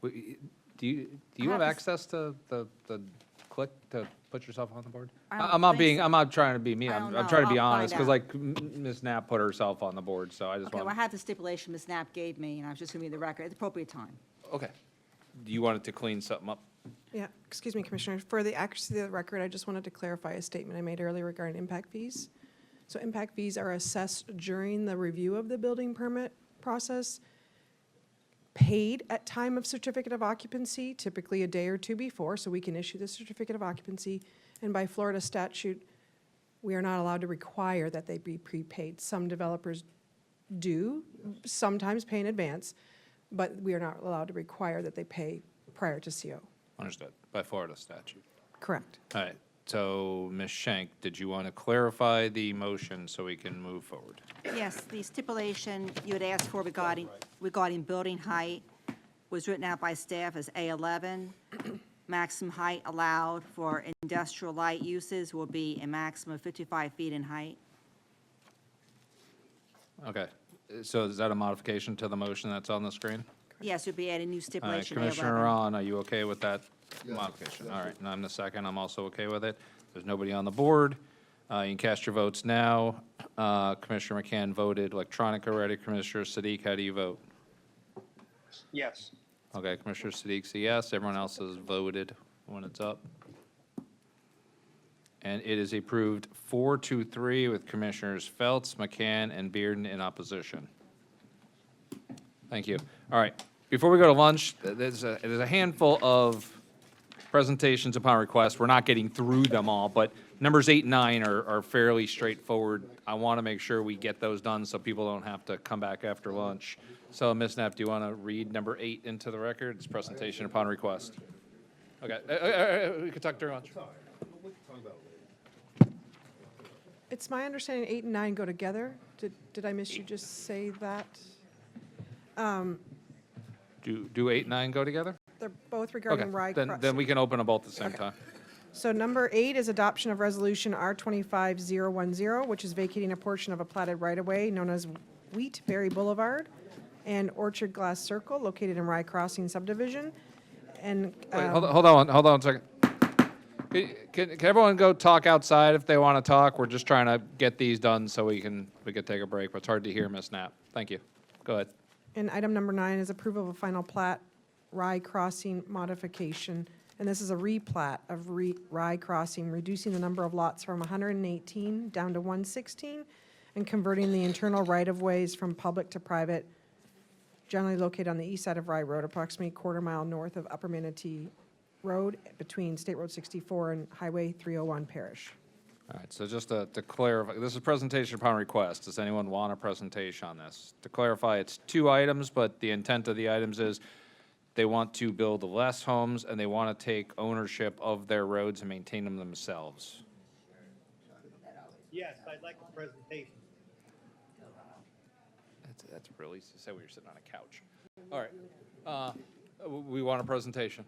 [SPEAKER 1] do you have access to the click to put yourself on the board? I'm not trying to be mean. I'm trying to be honest, because like Ms. Knapp put herself on the board, so I just
[SPEAKER 10] Okay,
[SPEAKER 1] want.
[SPEAKER 10] well, I have the stipulation Ms. Knapp gave me, and I was just going to read the record at the appropriate time.
[SPEAKER 1] Okay. Do you want it to clean something up?
[SPEAKER 4] Yeah, excuse me, Commissioner. For the accuracy of the record, I just wanted to clarify a statement I made earlier regarding impact fees. So impact fees are assessed during the review of the building permit process, paid at time of certificate of occupancy, typically a day or two before, so we can issue the certificate of occupancy. And by Florida statute, we are not allowed to require that they be prepaid. Some developers do sometimes pay in advance, but we are not allowed to require that they pay prior to CO.
[SPEAKER 1] Understood, by Florida statute.
[SPEAKER 4] Correct.
[SPEAKER 1] All right, so Ms. Schenk, did you want to clarify the motion so we can move forward?
[SPEAKER 10] Yes, the stipulation you had asked for regarding building height was written out by staff as A11. Maximum height allowed for industrial light uses will be a maximum of 55 feet in height.
[SPEAKER 1] Okay, so is that a modification to the motion that's on the screen?
[SPEAKER 10] Yes, you'll be adding new
[SPEAKER 1] All right,
[SPEAKER 10] stipulation
[SPEAKER 1] Commissioner
[SPEAKER 10] A11.
[SPEAKER 1] Ron, are you okay with that modification? All right, and I'm the second, I'm also okay with it. There's nobody on the board. You can cast your votes now. Commissioner McCann voted electronic already. Commissioner Sadiq, how do you vote?
[SPEAKER 5] Yes.
[SPEAKER 1] Okay, Commissioner Sadiq's a yes. Everyone else has voted when it's up. And it is approved 4-3 with Commissioners Feltz, McCann, and Bearden in opposition. Thank you. All right, before we go to lunch, there's a handful of presentations upon request. We're not getting through them all, but numbers 8 and 9 are fairly straightforward. I want to make sure we get those done so people don't have to come back after lunch. So, Ms. Knapp, do you want to read number 8 into the record? It's presentation upon request. Okay, we can talk during lunch.
[SPEAKER 4] It's my understanding 8 and 9 go together. Did I miss you just say that?
[SPEAKER 1] Do 8 and 9 go together?
[SPEAKER 4] They're both regarding
[SPEAKER 1] Okay,
[SPEAKER 4] Rye
[SPEAKER 1] then
[SPEAKER 4] Crossing.
[SPEAKER 1] we can open them both at the same
[SPEAKER 4] Okay.
[SPEAKER 1] time.
[SPEAKER 4] So number 8 is adoption of resolution R25010, which is vacating a portion of a platted right-of-way known as Wheatberry Boulevard and Orchard Glass Circle located in Rye Crossing subdivision. And
[SPEAKER 1] Wait, hold on a second. Can everyone go talk outside if they want to talk? We're just trying to get these done so we can take a break, but it's hard to hear Ms. Knapp. Thank you. Go ahead.
[SPEAKER 4] And item number 9 is approval of a final plat, Rye Crossing modification. And this is a replat of Rye Crossing, reducing the number of lots from 118 down to 116 and converting the internal right-of-ways from public to private, generally located on the east side of Rye Road, approximately a quarter mile north of Upper Manatee Road between State Road 64 and Highway 301 Parish.
[SPEAKER 1] All right, so just to clarify, this is presentation upon request. Does anyone want a presentation on this? To clarify, it's 2 items, but the intent of the items is they want to build less homes and they want to take ownership of their roads and maintain them themselves.
[SPEAKER 12] Yes, I'd like a presentation.
[SPEAKER 1] That's really, you said we were sitting on a couch. All right, we want a presentation.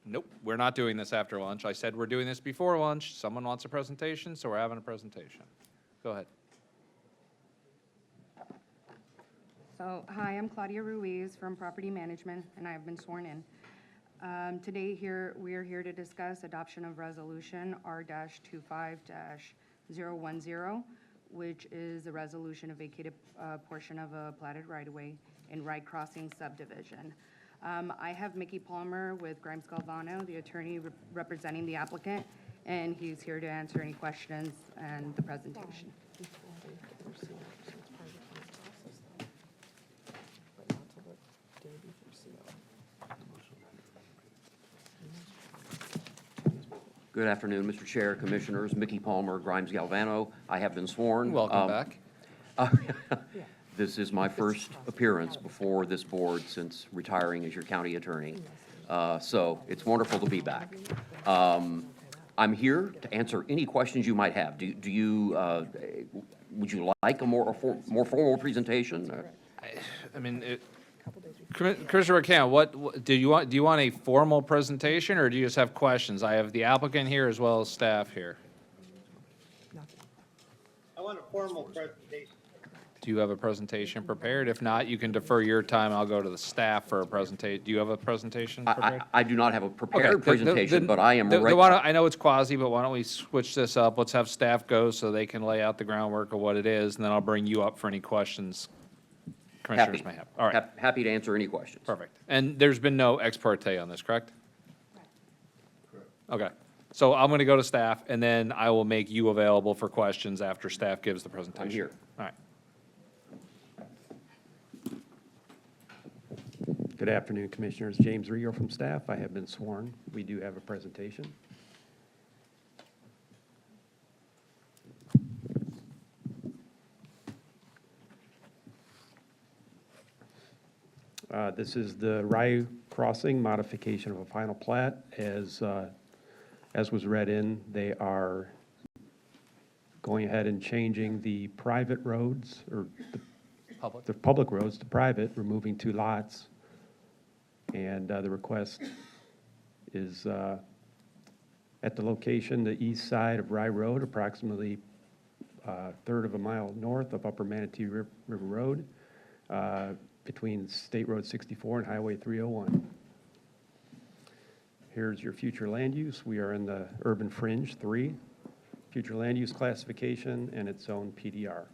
[SPEAKER 1] Nope, we're not doing this after lunch. I said we're doing this before lunch. Someone wants a presentation, so we're having a presentation. Go ahead.
[SPEAKER 7] So, hi, I'm Claudia Ruiz from Property Management, and I have been sworn in. Today we are here to discuss adoption of resolution R-25-010, which is a resolution of vacated portion of a platted right-of-way in Ride Crossing subdivision. I have Mickey Palmer with Grimes Galvano, the attorney representing the applicant, and he's here to answer any questions and the presentation.
[SPEAKER 22] Good afternoon, Mr. Chair, Commissioners. Mickey Palmer, Grimes Galvano. I have been sworn.
[SPEAKER 1] Welcome back.
[SPEAKER 22] This is my first appearance before this board since retiring as your county attorney. So it's wonderful to be back. I'm here to answer any questions you might have. Do you, would you like a more formal presentation?
[SPEAKER 1] I mean, Commissioner McCann, do you want a formal presentation, or do you just have questions? I have the applicant here as well as staff here.
[SPEAKER 12] I want a formal presentation.
[SPEAKER 1] Do you have a presentation prepared? If not, you can defer your time. I'll go to the staff for a presentation. Do you have a presentation prepared?
[SPEAKER 22] I do not have a prepared
[SPEAKER 1] Okay,
[SPEAKER 22] presentation, but I am ready.
[SPEAKER 1] I know it's quasi, but why don't we switch this up? Let's have staff go so they can lay out the groundwork of what it is, and then I'll bring you up for any questions commissioners may have. All right.
[SPEAKER 22] Happy to answer any questions.
[SPEAKER 1] Perfect. And there's been no ex parte on this, correct? Okay. So I'm going to go to staff, and then I will make you available for questions after staff gives the presentation.
[SPEAKER 22] I'm here.
[SPEAKER 1] All right.
[SPEAKER 23] Good afternoon, Commissioners. James Rio from staff. I have been sworn. We do have a presentation. This is the Rye Crossing modification of a final plat. As was read in, they are going ahead and changing the private roads, or the public roads to private, removing 2 lots. And the request is at the location, the east side of Rye Road, approximately a third of a mile north of Upper Manatee River Road, between State Road 64 and Highway 301. Here's your future land use. We are in the Urban Fringe 3, future land use classification, and its own PDR.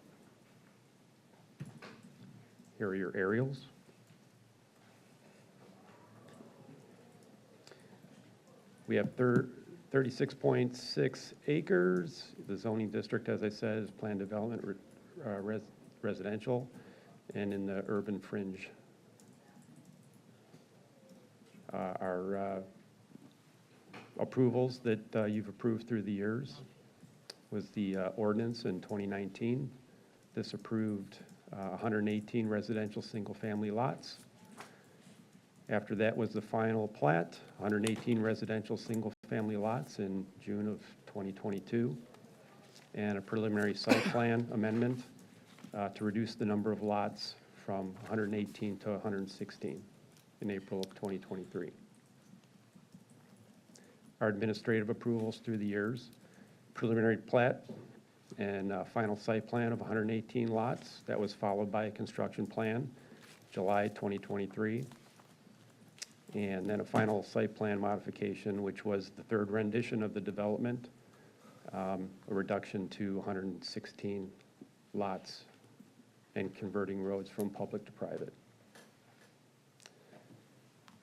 [SPEAKER 23] Here are your aerials. We have 36.6 acres. The zoning district, as I said, is planned development residential and in the urban fringe. Our approvals that you've approved through the years was the ordinance in 2019. This approved 118 residential single-family lots. After that was the final plat, 118 residential single-family lots in June of 2022, and a preliminary site plan amendment to reduce the number of lots from 118 to 116 in April of 2023. Our administrative approvals through the years, preliminary plat and final site plan of 118 lots. That was followed by a construction plan, July 2023. And then a final site plan modification, which was the third rendition of the development, a reduction to 116 lots and converting roads from public to private.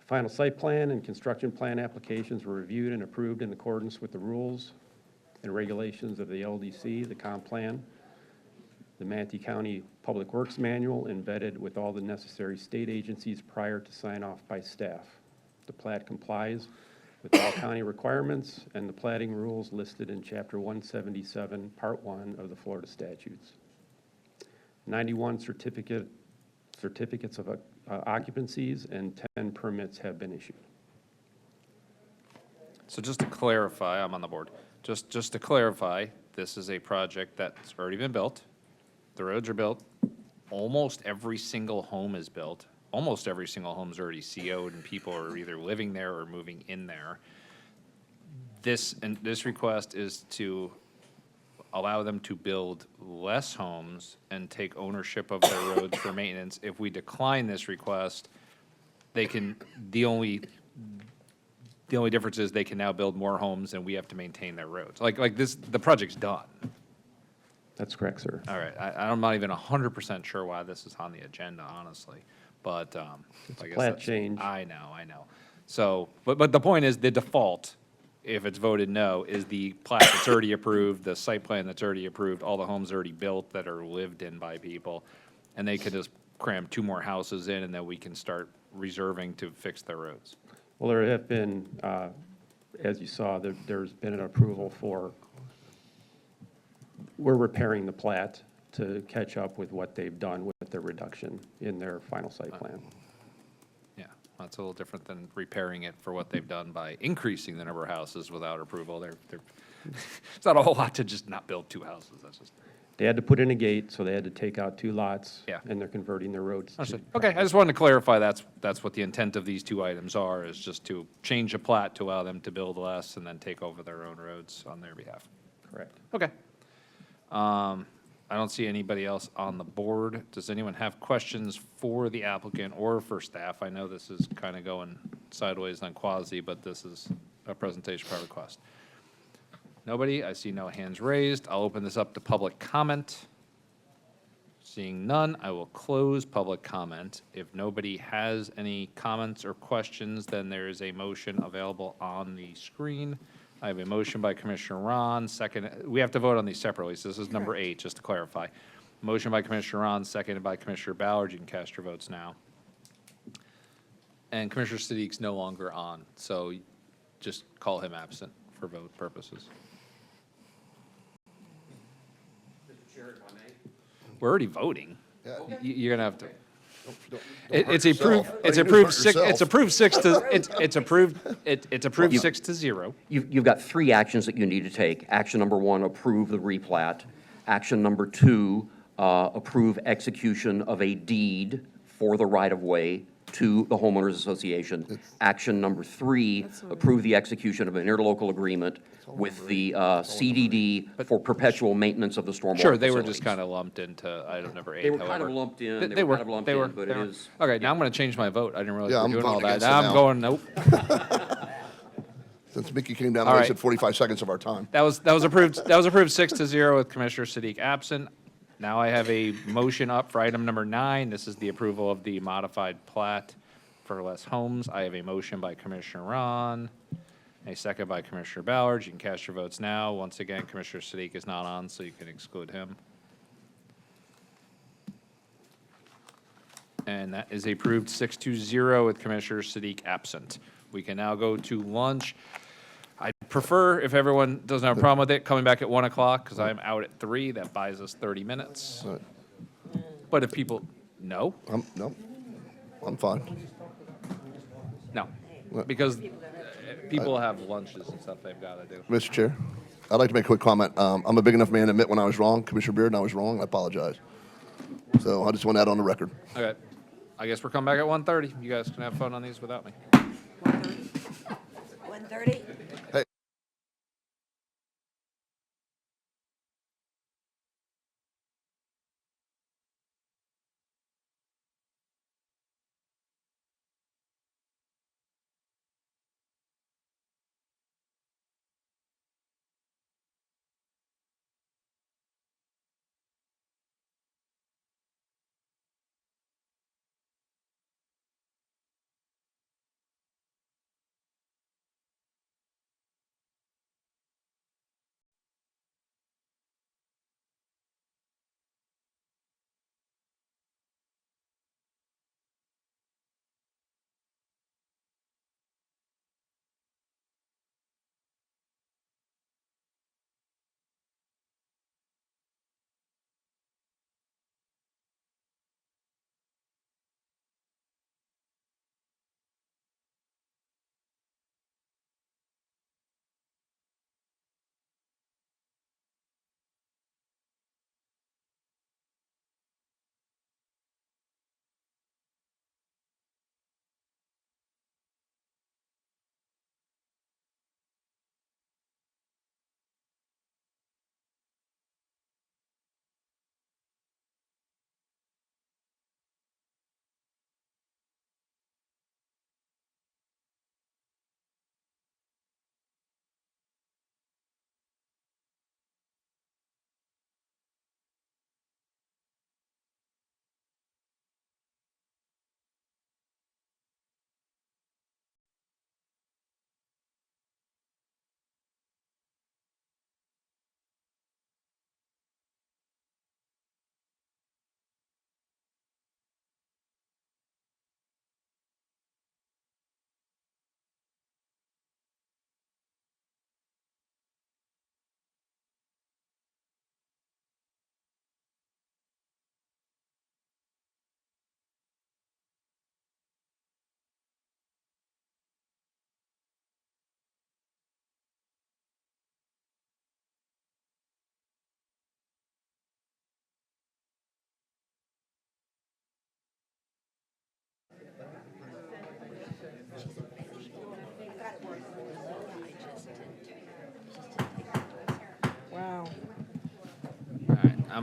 [SPEAKER 23] Final site plan and construction plan applications were reviewed and approved in accordance with the rules and regulations of the LDC, the comp plan, the Manatee County Public Works Manual, embedded with all the necessary state agencies prior to sign off by staff. The plat complies with all county requirements and the platting rules listed in Chapter 177, Part 1 of the Florida statutes. 91 certificates of occupancies and 10 permits have been issued.
[SPEAKER 1] So just to clarify, I'm on the board. Just to clarify, this is a project that's already been built. The roads are built. Almost every single home is built. Almost every single home is already CO'd, and people are either living there or moving in there. This request is to allow them to build less homes and take ownership of their roads for maintenance. If we decline this request, they can, The only difference is they can now build more homes and we have to maintain their roads. Like this, the project's done.
[SPEAKER 23] That's correct, sir.
[SPEAKER 1] All right, I'm not even 100% sure why this is on the agenda, honestly, but,
[SPEAKER 23] It's
[SPEAKER 1] I
[SPEAKER 23] a
[SPEAKER 1] guess
[SPEAKER 23] plat
[SPEAKER 1] that's-
[SPEAKER 23] change.
[SPEAKER 1] I know. So, but the point is, the default, if it's voted no, is the plat that's already approved, the site plan that's already approved, all the homes already built that are lived in by people, and they could just cram 2 more houses in, and then we can start reserving to fix their roads.
[SPEAKER 23] Well, there have been, as you saw, there's been an approval for, we're repairing the plat to catch up with what they've done with the reduction in their final site plan.
[SPEAKER 1] Yeah, that's a little different than repairing it for what they've done by increasing the number of houses without approval. It's not a whole lot to just not build 2 houses, that's just.
[SPEAKER 23] They had to put in a gate, so they had to take out 2 lots.
[SPEAKER 1] Yeah.
[SPEAKER 23] And they're converting their roads to.
[SPEAKER 1] Understood. Okay, I just wanted to clarify that's what the intent of these 2 items are, is just to change a plat to allow them to build less and then take over their own roads on their behalf.
[SPEAKER 23] Correct.
[SPEAKER 1] Okay. I don't see anybody else on the board. Does anyone have questions for the applicant or for staff? I know this is kind of going sideways on quasi, but this is a presentation by request. Nobody? I see no hands raised. I'll open this up to public comment. Seeing none, I will close public comment. If nobody has any comments or questions, then there is a motion available on the screen. I have a motion by Commissioner Ron, second, we have to vote on these separately, so this is number 8, just to clarify. Motion by Commissioner Ron, seconded by Commissioner Ballard. You can cast your votes now. And Commissioner Siddique's no longer on, so just call him absent for vote purposes. We're already voting. You're gonna have to. It's approved. It's approved. It's approved 6 to. It's approved. It's approved 6-0.
[SPEAKER 22] You've got 3 actions that you need to take. Action number 1, approve the replat. Action number 2, approve execution of a deed for the right-of-way to the homeowners association. Action number 3, approve the execution of an interlocal agreement with the CDD for perpetual maintenance of the stormwater
[SPEAKER 1] Sure, they were just
[SPEAKER 22] facilities.
[SPEAKER 1] kind of lumped into item number 8.
[SPEAKER 22] They were kind
[SPEAKER 1] however.
[SPEAKER 22] of lumped in,
[SPEAKER 1] They
[SPEAKER 22] they were
[SPEAKER 1] were,
[SPEAKER 22] kind of lumped
[SPEAKER 1] they were,
[SPEAKER 22] in, but
[SPEAKER 1] they
[SPEAKER 22] it
[SPEAKER 1] were.
[SPEAKER 22] is.
[SPEAKER 1] Okay, now I'm going to change my vote. I didn't realize
[SPEAKER 16] Yeah,
[SPEAKER 1] we
[SPEAKER 16] I'm
[SPEAKER 1] were doing all
[SPEAKER 16] voting
[SPEAKER 1] that.
[SPEAKER 16] against it
[SPEAKER 1] Now I'm
[SPEAKER 16] now.
[SPEAKER 1] going, nope.
[SPEAKER 16] Since Mickey came down
[SPEAKER 1] All
[SPEAKER 16] and
[SPEAKER 1] right.
[SPEAKER 16] wasted 45 seconds of our time.
[SPEAKER 1] That was approved. That was approved 6-0 with Commissioner Siddique absent. Now I have a motion up for item number 9. This is the approval of the modified plat for less homes. I have a motion by Commissioner Ron, a second by Commissioner Ballard. You can cast your votes now. Once again, Commissioner Siddique is not on, so you can exclude him. And that is approved 6-0 with Commissioner Siddique absent. We can now go to lunch. I prefer, if everyone doesn't have a problem with it, coming back at 1 o'clock, because I'm out at 3. That buys us 30 minutes.
[SPEAKER 16] Right.
[SPEAKER 1] But if people, no,
[SPEAKER 16] No, I'm fine.
[SPEAKER 1] no, because people have lunches and stuff they've got to do.
[SPEAKER 16] Mr. Chair, I'd like to make a quick comment. I'm a big enough man to admit when I was wrong. Commissioner Beard, I was wrong. I apologize. So I just want that on the record.
[SPEAKER 1] Okay, I guess we're coming back at 1:30. You guys can have fun on these without me.
[SPEAKER 11] 1:30?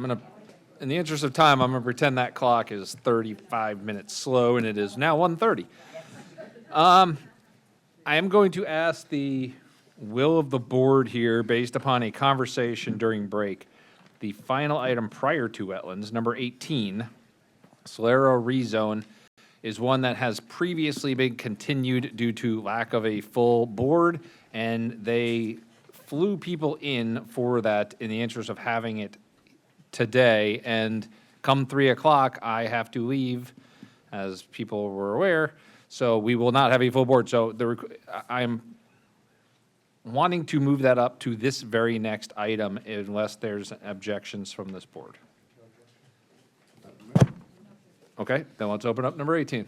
[SPEAKER 1] in the interest of time, I'm gonna pretend that clock is 35 minutes slow, and it is now 1:30. I am going to ask the will of the board here, based upon a conversation during break. The final item prior to wetlands, number 18, Solero rezone, is one that has previously been continued due to lack of a full board, and they flew people in for that in the interest of having it today, and come 3 o'clock, I have to leave, as people were aware, so we will not have a full board. So I'm wanting to move that up to this very next item unless there's objections from this board. Okay, then let's open up number 18.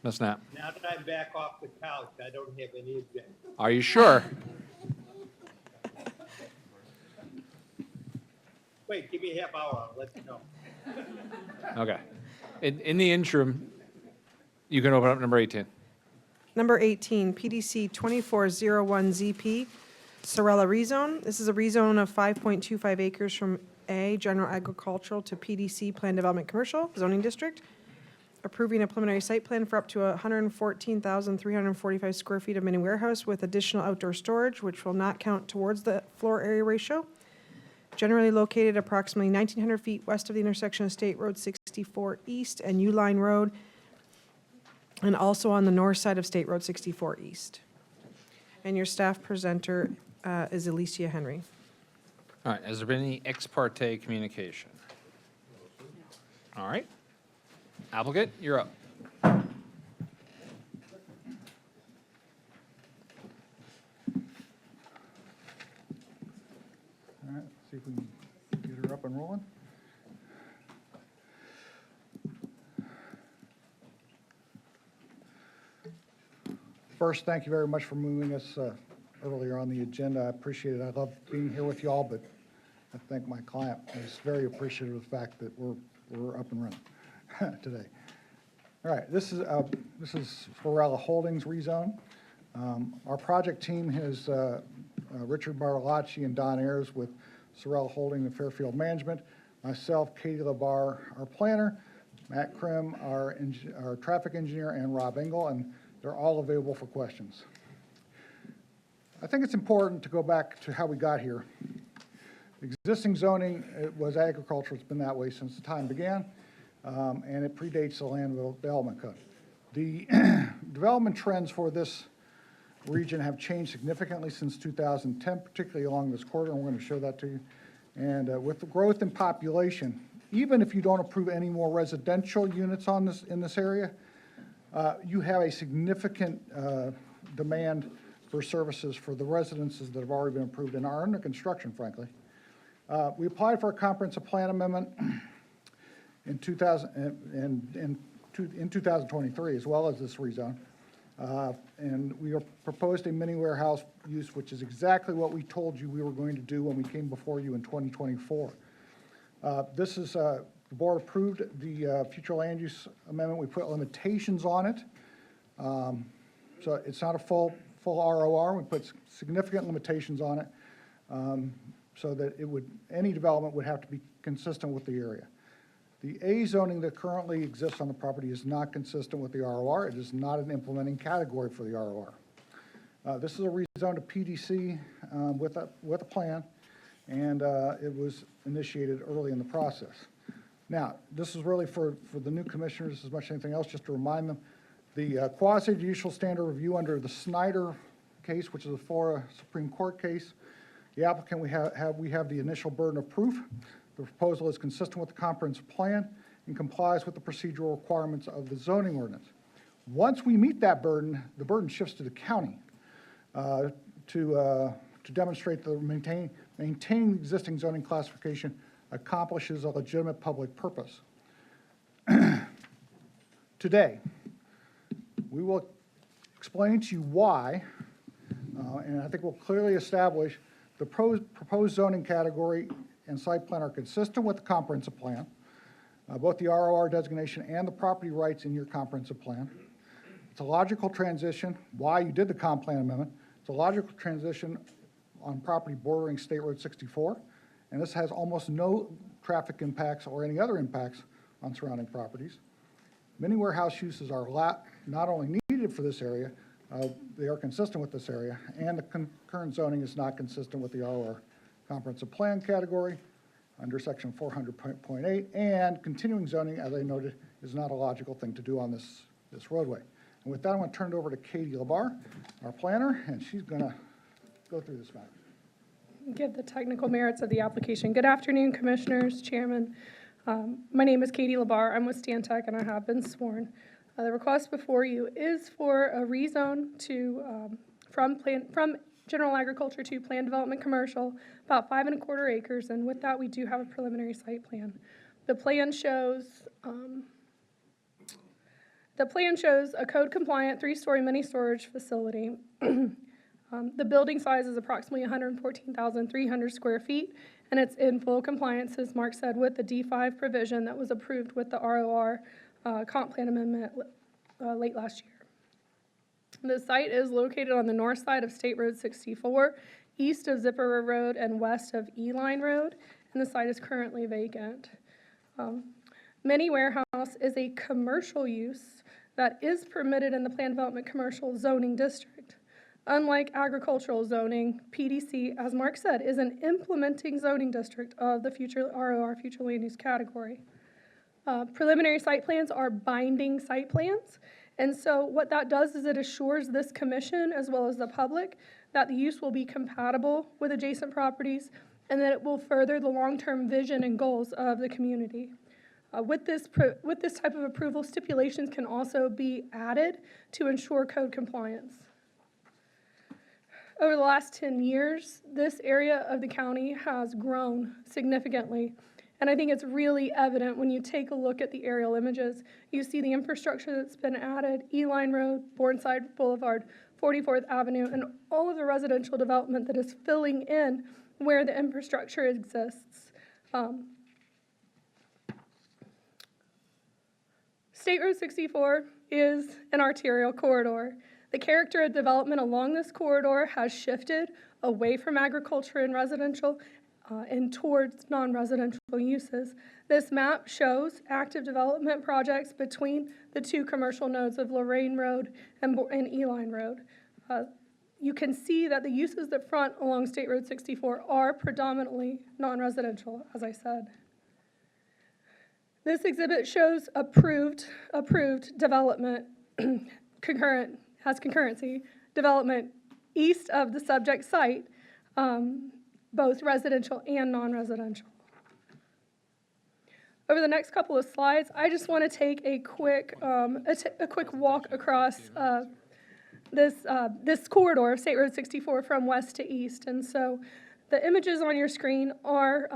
[SPEAKER 1] Ms. Knapp.
[SPEAKER 12] Now that I'm back off the couch, I don't have any objection.
[SPEAKER 1] Are you sure?
[SPEAKER 12] Wait, give me a half hour, I'll let you know.
[SPEAKER 1] Okay. In the interim, you can open up number 18.
[SPEAKER 4] Number 18, PDC 2401ZP, Sorella rezone. This is a rezone of 5.25 acres from A, General Agricultural, to PDC, Planned Development Commercial Zoning District, approving a preliminary site plan for up to 114,345 square feet of mini warehouse with additional outdoor storage, which will not count towards the floor area ratio. Generally located approximately 1,900 feet west of the intersection of State Road 64 East and U-Line Road, and also on the north side of State Road 64 East. And your staff presenter is Alicia Henry.
[SPEAKER 1] All right, has there been any ex parte communication? All right. Applicant, you're up.
[SPEAKER 9] All right, see if we can get her up and rolling. First, thank you very much for moving us earlier on the agenda. I appreciate it. I love being here with you all, but I think my client is very appreciative of the fact that we're up and running today. All right, this is Sorella Holdings rezone. Our project team has Richard Bartolacci and Don Ayers with Sorella Holding and Fairfield Management, myself, Katie LaBar, our planner, Matt Krim, our traffic engineer, and Rob Engel, and they're all available for questions. I think it's important to go back to how we got here. Existing zoning, it was agriculture. It's been that way since the time began, and it predates the Land Development Code. The development trends for this region have changed significantly since 2010, particularly along this corridor, and we're going to show that to you. And with the growth in population, even if you don't approve any more residential units on in this area, you have a significant demand for services for the residences that have already been approved and are under construction, frankly. We applied for a comprehensive plan amendment in 2023, as well as this rezone. And we proposed a mini warehouse use, which is exactly what we told you we were going to do when we came before you in 2024. This is, the board approved the future land use amendment. We put limitations on it. So it's not a full ROR. We put significant limitations on it so that any development would have to be consistent with the area. The A zoning that currently exists on the property is not consistent with the ROR. It is not an implementing category for the ROR. This is a rezone to PDC with a plan, and it was initiated early in the process. Now, this is really for the new commissioners as much as anything else, just to remind them, the quasi-judicial standard review under the Snyder case, which is a Florida Supreme Court case, the applicant, we have the initial burden of proof. The proposal is consistent with the comprehensive plan and complies with the procedural requirements of the zoning ordinance. Once we meet that burden, the burden shifts to the county to demonstrate that maintaining the existing zoning classification accomplishes a legitimate public purpose. Today, we will explain to you why, and I think we'll clearly establish the proposed zoning category and site plan are consistent with the comprehensive plan, both the ROR designation and the property rights in your comprehensive plan. It's a logical transition, why you did the comp plan amendment. It's a logical transition on property bordering State Road 64, and this has almost no traffic impacts or any other impacts on surrounding properties. Many warehouse uses are not only needed for this area, they are consistent with this area, and the current zoning is not consistent with the ROR comprehensive plan category under section 400.8, and continuing zoning, as I noted, is not a logical thing to do on this roadway. And with that, I want to turn it over to Katie Labar, our planner, and she's going to go through this matter.
[SPEAKER 17] Give the technical merits of the application. Good afternoon, Commissioners, Chairman. My name is Katie Labar. I'm with Stantec, and I have been sworn. The request before you is for a rezone to from general agriculture to planned development commercial, about 5 1/4 acres, and with that, we do have a preliminary site plan. The plan shows a code-compliant 3-story mini storage facility. The building size is approximately 114,300 square feet, and it's in full compliance, as Mark said, with the D5 provision that was approved with the ROR comp plan amendment late last year. The site is located on the north side of State Road 64, east of Zipper Road, and west of E-Line Road, and the site is currently vacant. Mini warehouse is a commercial use that is permitted in the planned development commercial zoning district. Unlike agricultural zoning, PDC, as Mark said, is an implementing zoning district of the future ROR, future land use category. Preliminary site plans are binding site plans, and so what that does is it assures this commission, as well as the public, that the use will be compatible with adjacent properties and that it will further the long-term vision and goals of the community. With this type of approval, stipulations can also be added to ensure code compliance. Over the last 10 years, this area of the county has grown significantly, and I think it's really evident when you take a look at the aerial images. You see the infrastructure that's been added, E-Line Road, Bourneside Boulevard, 44th Avenue, and all of the residential development that is filling in where the infrastructure exists. State Road 64 is an arterial corridor. The character of development along this corridor has shifted away from agriculture and residential and towards non-residential uses. This map shows active development projects between the two commercial nodes of Lorraine Road and E-Line Road. You can see that the uses that front along State Road 64 are predominantly non-residential, as I said. This exhibit shows approved development, concurrency development east of the subject site, both residential and non-residential. Over the next couple of slides, I just want to take a quick walk across this corridor of State Road 64 from west to east. And so the images on your screen are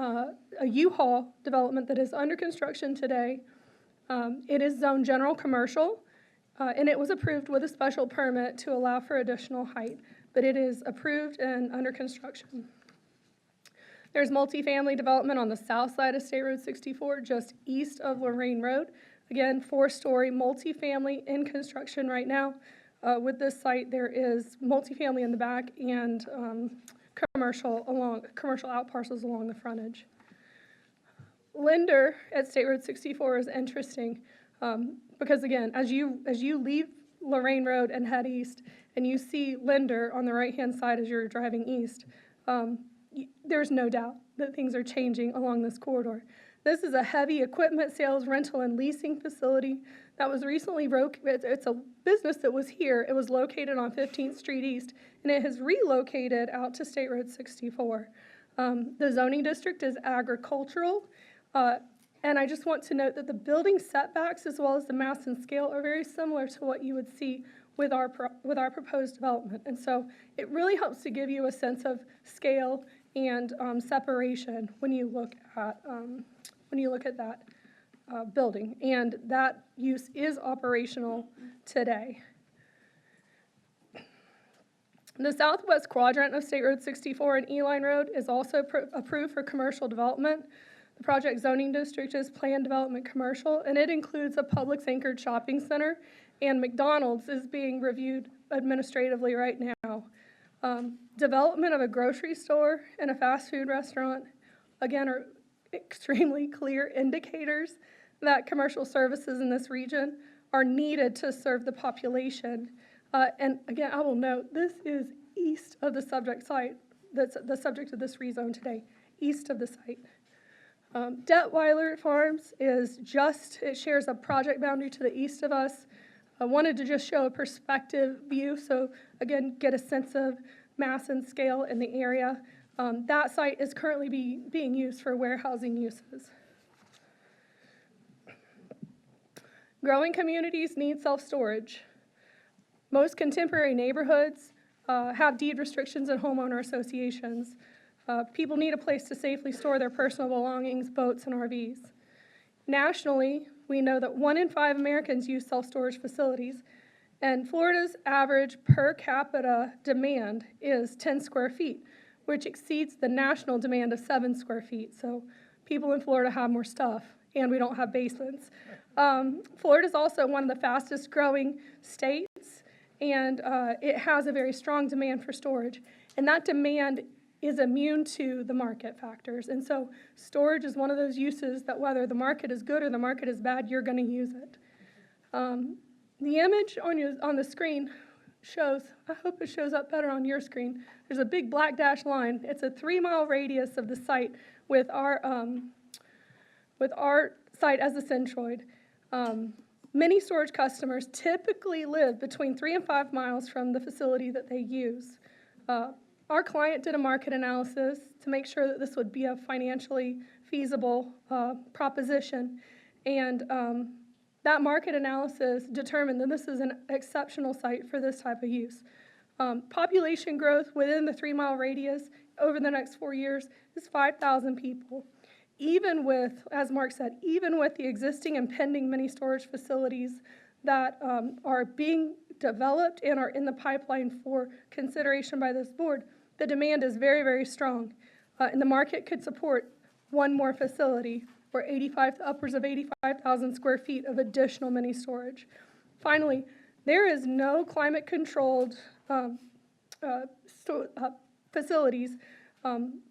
[SPEAKER 17] a U-Haul development that is under construction today. It is zoned general commercial, and it was approved with a special permit to allow for additional height, but it is approved and under construction. There's multifamily development on the south side of State Road 64, just east of Lorraine Road. Again, 4-story multifamily in construction right now. With this site, there is multifamily in the back and commercial out parcels along the frontage. Linder at State Road 64 is interesting because, again, as you leave Lorraine Road and head east, and you see Linder on the right-hand side as you're driving east, there's no doubt that things are changing along this corridor. This is a heavy equipment sales, rental, and leasing facility that was recently it's a business that was here. It was located on 15th Street East, and it has relocated out to State Road 64. The zoning district is agricultural, and I just want to note that the building setbacks as well as the mass and scale are very similar to what you would see with our proposed development. And so it really helps to give you a sense of scale and separation when you look at that building, and that use is operational today. The southwest quadrant of State Road 64 and E-Line Road is also approved for commercial development. The project zoning district is planned development commercial, and it includes a Publix anchored shopping center, and McDonald's is being reviewed administratively right now. Development of a grocery store and a fast food restaurant again, are extremely clear indicators that commercial services in this region are needed to serve the population. And again, I will note, this is east of the subject site, that's the subject of this rezone today, east of the site. Detweiler Farms is it shares a project boundary to the east of us. I wanted to just show a perspective view, so again, get a sense of mass and scale in the area. That site is currently being used for warehousing uses. Growing communities need self-storage. Most contemporary neighborhoods have deed restrictions and homeowner associations. People need a place to safely store their personal belongings, boats, and RVs. Nationally, we know that 1 in 5 Americans use self-storage facilities, and Florida's average per capita demand is 10 square feet, which exceeds the national demand of 7 square feet. So people in Florida have more stuff, and we don't have basements. Florida is also one of the fastest growing states, and it has a very strong demand for storage. And that demand is immune to the market factors. And so storage is one of those uses that whether the market is good or the market is bad, you're going to use it. The image on the screen shows, I hope it shows up better on your screen, there's a big black dashed line. It's a 3-mile radius of the site with our site as the centroid. Many storage customers typically live between 3 and 5 miles from the facility that they use. Our client did a market analysis to make sure that this would be a financially feasible proposition, and that market analysis determined that this is an exceptional site for this type of use. Population growth within the 3-mile radius over the next 4 years is 5,000 people. Even with, as Mark said, even with the existing and pending mini storage facilities that are being developed and are in the pipeline for consideration by this board, the demand is very, very strong. And the market could support one more facility or upwards of 85,000 square feet of additional mini storage. Finally, there is no climate-controlled facilities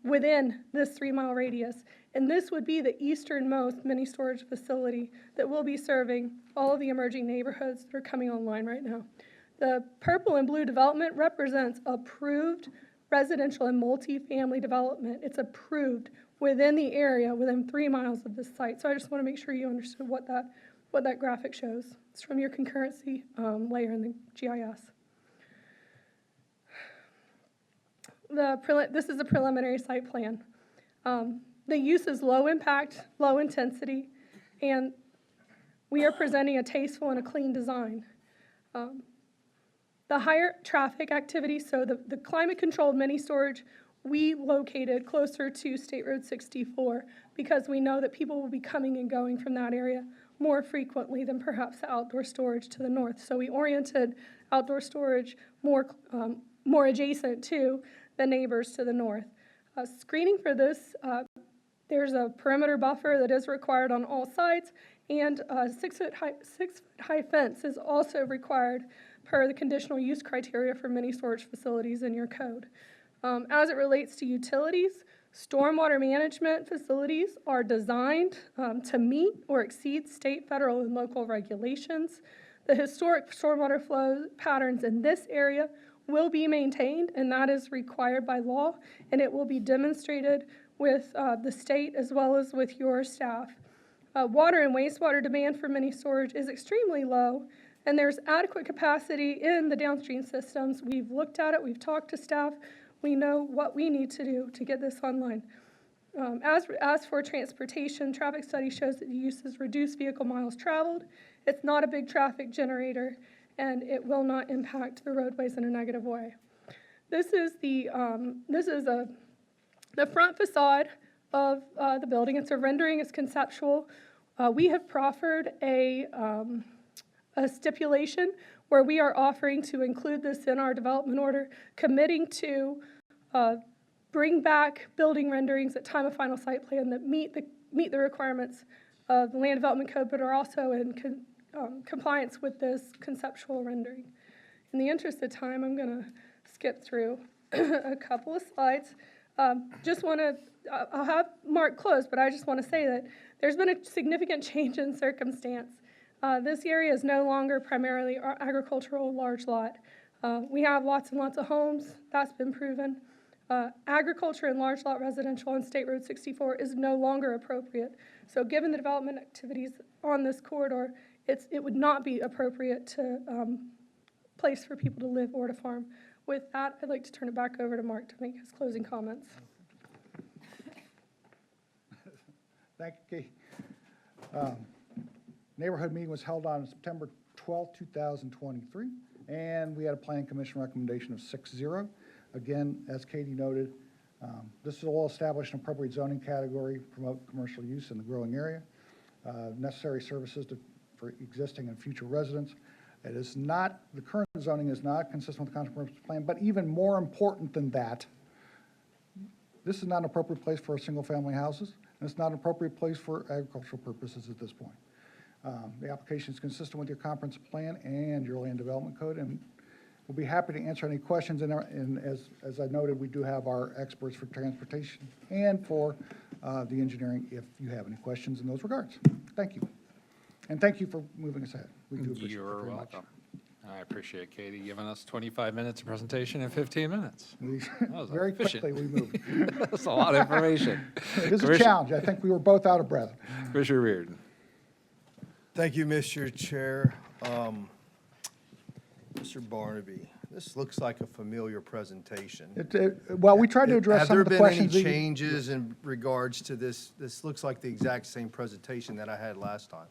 [SPEAKER 17] within this 3-mile radius. And this would be the easternmost mini storage facility that will be serving all of the emerging neighborhoods that are coming online right now. The purple and blue development represents approved residential and multifamily development. It's approved within the area, within 3 miles of this site. So I just want to make sure you understood what that graphic shows. It's from your concurrency layer in the GIS. This is a preliminary site plan. The use is low impact, low intensity, and we are presenting a tasteful and a clean design. The higher traffic activity, so the climate-controlled mini storage, we located closer to State Road 64 because we know that people will be coming and going from that area more frequently than perhaps the outdoor storage to the north. So we oriented outdoor storage more adjacent to the neighbors to the north. Screening for this, there's a perimeter buffer that is required on all sides, and a 6-foot high fence is also required per the conditional use criteria for mini storage facilities in your code. As it relates to utilities, stormwater management facilities are designed to meet or exceed state, federal, and local regulations. The historic stormwater flow patterns in this area will be maintained, and that is required by law, and it will be demonstrated with the state as well as with your staff. Water and wastewater demand for mini storage is extremely low, and there's adequate capacity in the downstream systems. We've looked at it, we've talked to staff, we know what we need to do to get this online. As for transportation, traffic study shows that the use has reduced vehicle miles traveled. It's not a big traffic generator, and it will not impact the roadways in a negative way. This is the front facade of the building. It's a rendering, it's conceptual. We have proffered a stipulation where we are offering to include this in our development order, committing to bring back building renderings at time of final site plan that meet the requirements of the Land Development Code, but are also in compliance with this conceptual rendering. In the interest of time, I'm going to skip through a couple of slides. Just want to, I'll have Mark close, but I just want to say that there's been a significant change in circumstance. This area is no longer primarily agricultural large lot. We have lots and lots of homes. That's been proven. Agriculture and large lot residential on State Road 64 is no longer appropriate. So given the development activities on this corridor, it would not be appropriate to place for people to live or to farm. With that, I'd like to turn it back over to Mark to make his closing comments.
[SPEAKER 9] Thank you, Kate. Neighborhood meeting was held on September 12, 2023, and we had a planning commission recommendation of 6-0. Again, as Katie noted, this will establish an appropriate zoning category, promote commercial use in the growing area, necessary services for existing and future residents. It is not, the current zoning is not consistent with the comprehensive plan, but even more important than that, this is not an appropriate place for single-family houses, and it's not an appropriate place for agricultural purposes at this point. The application is consistent with your comprehensive plan and your land development code, and we'll be happy to answer any questions. And as I noted, we do have our experts for transportation and for the engineering if you have any questions in those regards. Thank you. And thank you for moving us ahead. We do appreciate it
[SPEAKER 1] You're
[SPEAKER 9] very much.
[SPEAKER 1] welcome. I appreciate Katie giving us 25 minutes of presentation in 15 minutes. That was
[SPEAKER 9] Very
[SPEAKER 1] efficient.
[SPEAKER 9] quickly we moved.
[SPEAKER 1] That's a lot of information.
[SPEAKER 9] It is a challenge. I think we were both out of breath.
[SPEAKER 1] Commissioner Reardon.
[SPEAKER 3] Thank you, Mr. Chair. Mr. Barnaby, this looks like a familiar presentation.
[SPEAKER 9] Well, we tried to address some of the questions.
[SPEAKER 3] Have there been any changes in regards to this? This looks like the exact same presentation that I had last time.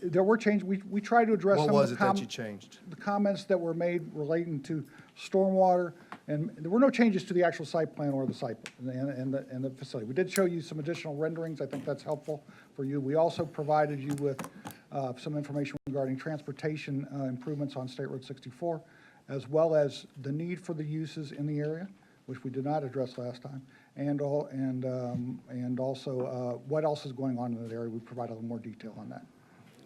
[SPEAKER 9] There were changes. We tried to address
[SPEAKER 3] What
[SPEAKER 9] some
[SPEAKER 3] was
[SPEAKER 9] of
[SPEAKER 3] it that you changed?
[SPEAKER 9] the comments that were made relating to stormwater, and there were no changes to the actual site plan or the site and the facility. We did show you some additional renderings. I think that's helpful for you. We also provided you with some information regarding transportation improvements on State Road 64, as well as the need for the uses in the area, which we did not address last time, and also what else is going on in that area. We provide a little more detail on that.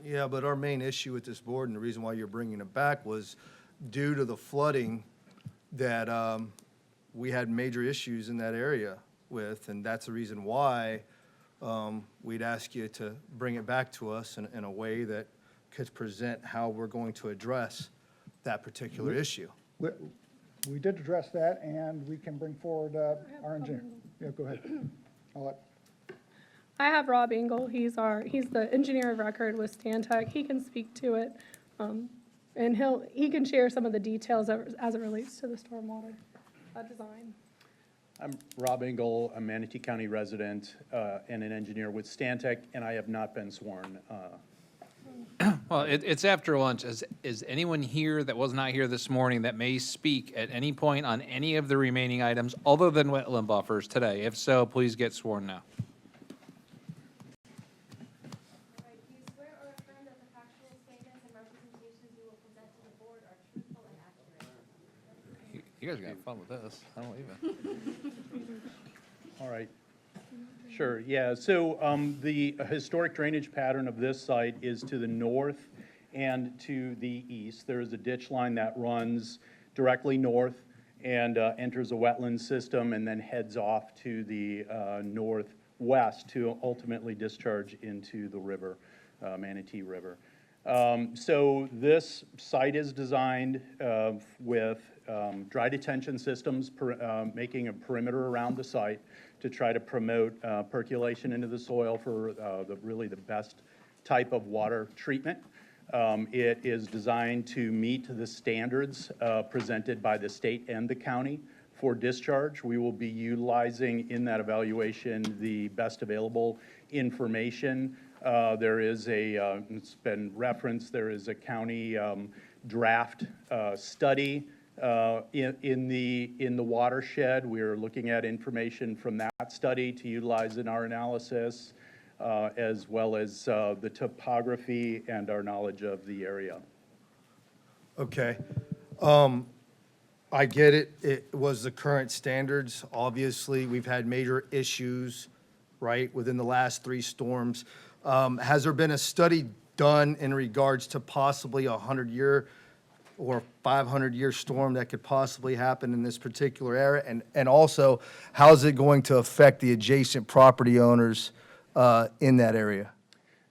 [SPEAKER 3] Yeah, but our main issue with this board, and the reason why you're bringing it back, was due to the flooding that we had major issues in that area with, and that's the reason why we'd ask you to bring it back to us in a way that could present how we're going to address that particular issue.
[SPEAKER 9] We did address that, and we can bring forward our engineer. Yeah, go ahead. I'll let.
[SPEAKER 17] I have Rob Engel. He's the engineer of record with Stantec. He can speak to it, and he can share some of the details as it relates to the stormwater design.
[SPEAKER 18] I'm Rob Engel, a Manatee County resident and an engineer with Stantec, and I have not been sworn.
[SPEAKER 1] Well, it's after lunch. Is anyone here that was not here this morning that may speak at any point on any of the remaining items other than wetland buffers today? If so, please get sworn now. You guys are gonna have fun with this. I don't leave it.
[SPEAKER 18] All right. Sure, yeah. So the historic drainage pattern of this site is to the north and to the east. There is a ditch line that runs directly north and enters a wetland system and then heads off to the northwest to ultimately discharge into the river, Manatee River. So this site is designed with dry detention systems, making a perimeter around the site to try to promote percolation into the soil for really the best type of water treatment. It is designed to meet the standards presented by the state and the county for discharge. We will be utilizing in that evaluation the best available information. There is it's been referenced, there is a county draft study in the watershed. We're looking at information from that study to utilize in our analysis, as well as the topography and our knowledge of the area.
[SPEAKER 3] Okay. I get it. It was the current standards. Obviously, we've had major issues, right, within the last 3 storms. Has there been a study done in regards to possibly a 100-year or 500-year storm that could possibly happen in this particular area? And also, how's it going to affect the adjacent property owners in that area?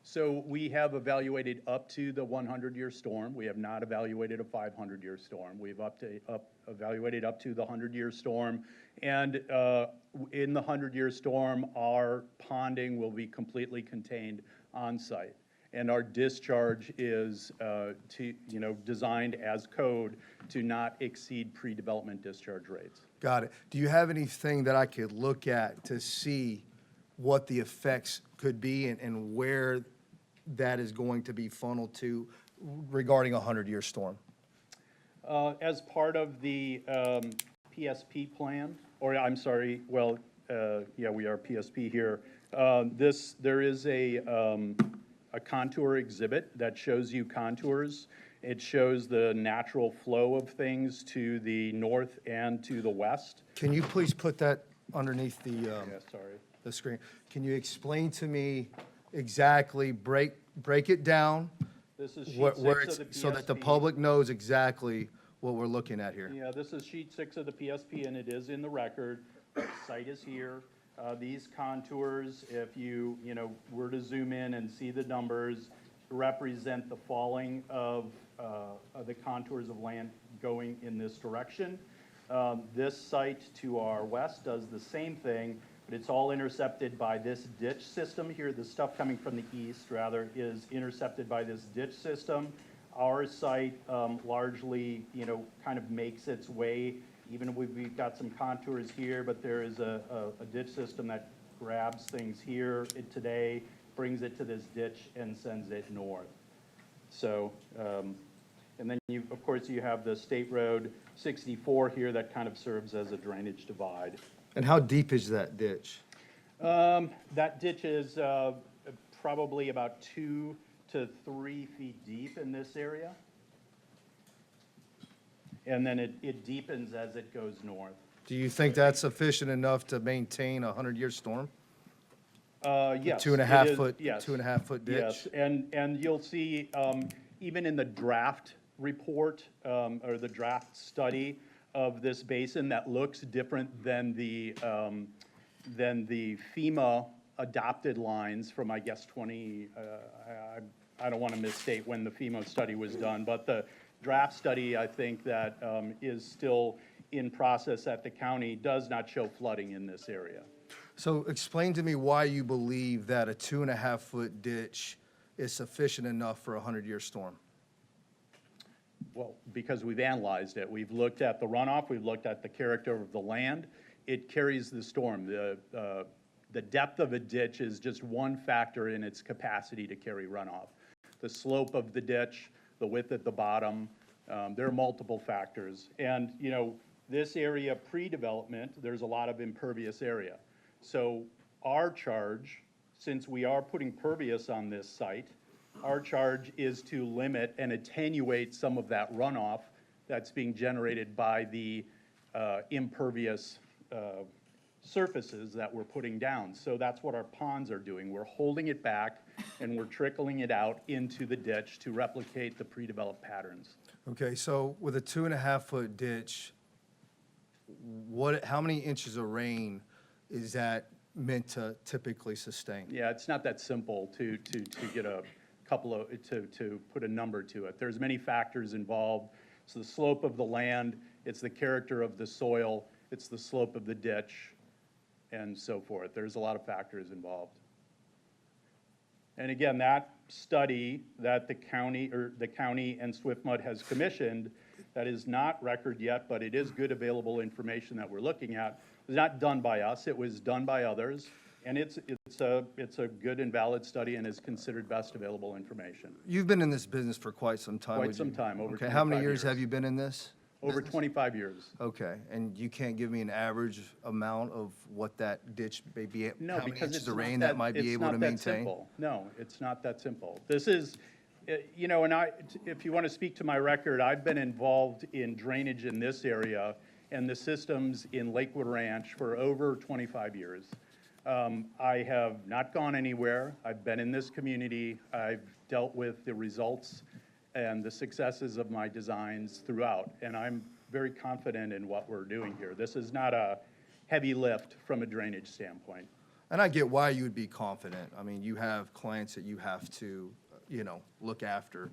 [SPEAKER 18] So we have evaluated up to the 100-year storm. We have not evaluated a 500-year storm. We've evaluated up to the 100-year storm. And in the 100-year storm, our ponding will be completely contained on site. And our discharge is designed as code to not exceed pre-development discharge rates.
[SPEAKER 3] Got it. Do you have anything that I could look at to see what the effects could be and where that is going to be funneled to regarding a 100-year storm?
[SPEAKER 18] As part of the PSP plan, or I'm sorry, well, yeah, we are PSP here. There is a contour exhibit that shows you contours. It shows the natural flow of things to the north and to the west.
[SPEAKER 3] Can you please put that underneath
[SPEAKER 18] Yeah, sorry.
[SPEAKER 3] the screen? Can you explain to me exactly, break it down?
[SPEAKER 18] This is sheet
[SPEAKER 3] where
[SPEAKER 18] 6 of the PSP.
[SPEAKER 3] so that the public knows exactly what we're looking at here.
[SPEAKER 18] Yeah, this is sheet 6 of the PSP, and it is in the record. The site is here. These contours, if you were to zoom in and see the numbers, represent the falling of the contours of land going in this direction. This site to our west does the same thing, but it's all intercepted by this ditch system here. The stuff coming from the east, rather, is intercepted by this ditch system. Our site largely, kind of makes its way. Even we've got some contours here, but there is a ditch system that grabs things here today, brings it to this ditch, and sends it north. So, and then of course, you have the State Road 64 here that kind of serves as a drainage divide.
[SPEAKER 3] And how deep is that ditch?
[SPEAKER 18] That ditch is probably about 2 to 3 feet deep in this area. And then it deepens as it goes north.
[SPEAKER 3] Do you think that's sufficient enough to maintain a 100-year storm?
[SPEAKER 18] Yes.
[SPEAKER 3] 2.5
[SPEAKER 18] it is,
[SPEAKER 3] foot,
[SPEAKER 18] yes.
[SPEAKER 3] 2.5 foot ditch?
[SPEAKER 18] Yes, and you'll see, even in the draft report, or the draft study of this basin, that looks different than the FEMA adopted lines from, I guess, I don't want to misstate when the FEMA study was done, but the draft study, I think, that is still in process at the county does not show flooding in this area.
[SPEAKER 3] So explain to me why you believe that a 2.5 foot ditch is sufficient enough for a 100-year storm.
[SPEAKER 18] Well, because we've analyzed it. We've looked at the runoff. We've looked at the character of the land. It carries the storm. The depth of a ditch is just one factor in its capacity to carry runoff. The slope of the ditch, the width at the bottom, there are multiple factors. And, this area pre-development, there's a lot of impervious area. So our charge, since we are putting pervious on this site, our charge is to limit and attenuate some of that runoff that's being generated by the impervious surfaces that we're putting down. So that's what our ponds are doing. We're holding it back and we're trickling it out into the ditch to replicate the pre-developed patterns.
[SPEAKER 3] Okay, so with a 2.5 foot ditch, how many inches of rain is that meant to typically sustain?
[SPEAKER 18] Yeah, it's not that simple to get a couple of, to put a number to it. There's many factors involved. It's the slope of the land, it's the character of the soil, it's the slope of the ditch, and so forth. There's a lot of factors involved. And again, that study that the county and SwiftMud has commissioned, that is not record yet, but it is good available information that we're looking at. It was not done by us, it was done by others, and it's a good and valid study and is considered best available information.
[SPEAKER 3] You've been in this business for quite some time.
[SPEAKER 18] Quite
[SPEAKER 3] would
[SPEAKER 18] some
[SPEAKER 3] you?
[SPEAKER 18] time, over
[SPEAKER 3] Okay, how many
[SPEAKER 18] 25
[SPEAKER 3] years
[SPEAKER 18] years.
[SPEAKER 3] have you been in this?
[SPEAKER 18] Over 25 years.
[SPEAKER 3] Okay, and you can't give me an average amount of what that ditch may be,
[SPEAKER 18] No,
[SPEAKER 3] how many
[SPEAKER 18] because
[SPEAKER 3] inches
[SPEAKER 18] it's
[SPEAKER 3] of
[SPEAKER 18] not
[SPEAKER 3] rain
[SPEAKER 18] that,
[SPEAKER 3] that might be
[SPEAKER 18] it's
[SPEAKER 3] able
[SPEAKER 18] not
[SPEAKER 3] to
[SPEAKER 18] that
[SPEAKER 3] maintain?
[SPEAKER 18] simple. No, it's not that simple. This is, and if you want to speak to my record, I've been involved in drainage in this area and the systems in Lakewood Ranch for over 25 years. I have not gone anywhere. I've been in this community. I've dealt with the results and the successes of my designs throughout. And I'm very confident in what we're doing here. This is not a heavy lift from a drainage standpoint.
[SPEAKER 3] And I get why you would be confident. I mean, you have clients that you have to, look after.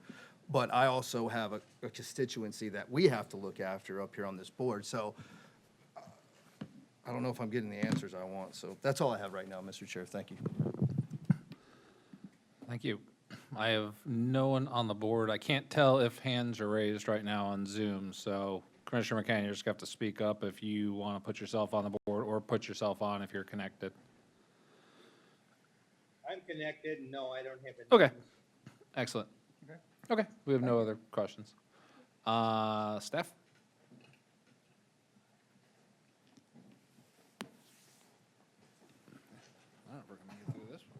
[SPEAKER 3] But I also have a constituency that we have to look after up here on this board. So I don't know if I'm getting the answers I want. So that's all I have right now, Mr. Chair. Thank you.
[SPEAKER 1] Thank you. I have no one on the board. I can't tell if hands are raised right now on Zoom, so Commissioner McCann, you just have to speak up if you want to put yourself on the board or put yourself on if you're connected.
[SPEAKER 12] I'm connected, and no, I don't have any.
[SPEAKER 1] Okay, excellent. Okay, we have no other questions. Staff? All right, we're gonna get through this one.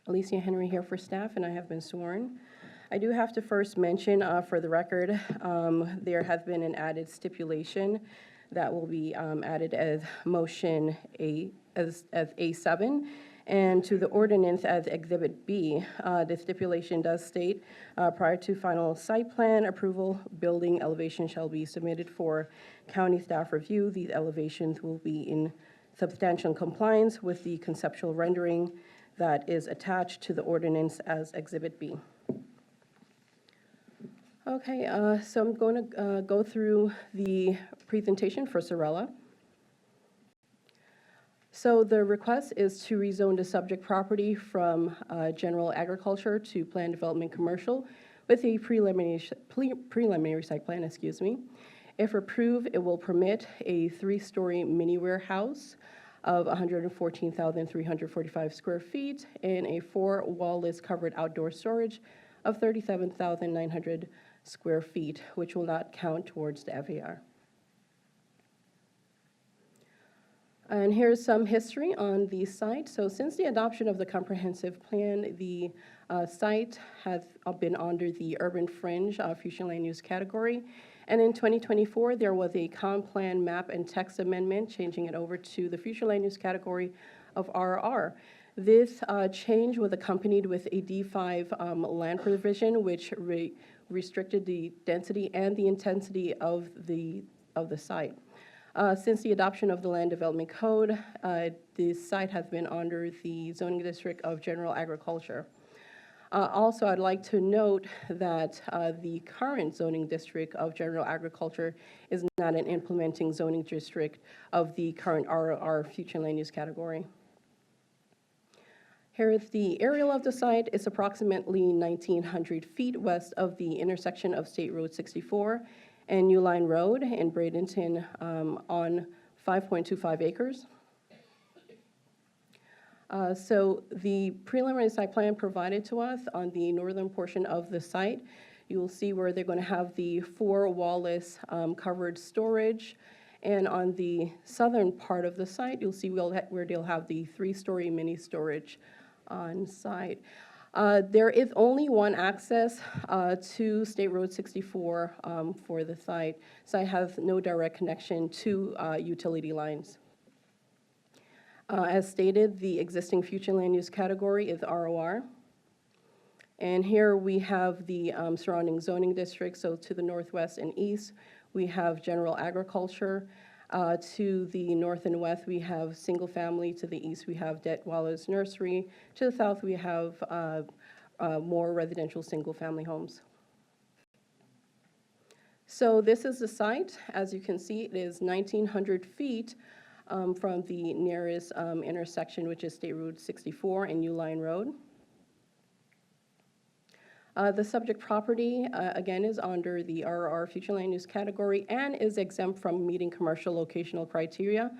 [SPEAKER 6] Alicia Henry here for staff, and I have been sworn. I do have to first mention, for the record, there has been an added stipulation that will be added as motion as A7, and to the ordinance as Exhibit B. The stipulation does state, prior to final site plan approval, building elevation shall be submitted for county staff review. These elevations will be in substantial compliance with the conceptual rendering that is attached to the ordinance as Exhibit B. Okay, so I'm going to go through the presentation for Sorella. So the request is to rezone the subject property from general agriculture to planned development commercial with a preliminary site plan, excuse me. If approved, it will permit a 3-story mini warehouse of 114,345 square feet and a 4-wall-less covered outdoor storage of 37,900 square feet, which will not count towards the FAR. And here's some history on the site. So since the adoption of the comprehensive plan, the site has been under the urban fringe future land use category. And in 2024, there was a comp plan map and text amendment, changing it over to the future land use category of RR. This change was accompanied with a D5 land provision, which restricted the density and the intensity of the site. Since the adoption of the Land Development Code, the site has been under the zoning district of general agriculture. Also, I'd like to note that the current zoning district of general agriculture is not an implementing zoning district of the current RR future land use category. Here is the aerial of the site. It's approximately 1,900 feet west of the intersection of State Road 64 and New Line Road in Bradenton on 5.25 acres. So the preliminary site plan provided to us on the northern portion of the site, you will see where they're going to have the 4 wall-less covered storage. And on the southern part of the site, you'll see where they'll have the 3-story mini storage on site. There is only one access to State Road 64 for the site. Site has no direct connection to utility lines. As stated, the existing future land use category is ROR. And here we have the surrounding zoning districts. So to the northwest and east, we have general agriculture. To the north and west, we have single family. To the east, we have Detweiler's Nursery. To the south, we have more residential single family homes. So this is the site. As you can see, it is 1,900 feet from the nearest intersection, which is State Road 64 and New Line Road. The subject property, again, is under the RR future land use category and is exempt from meeting commercial locational criteria.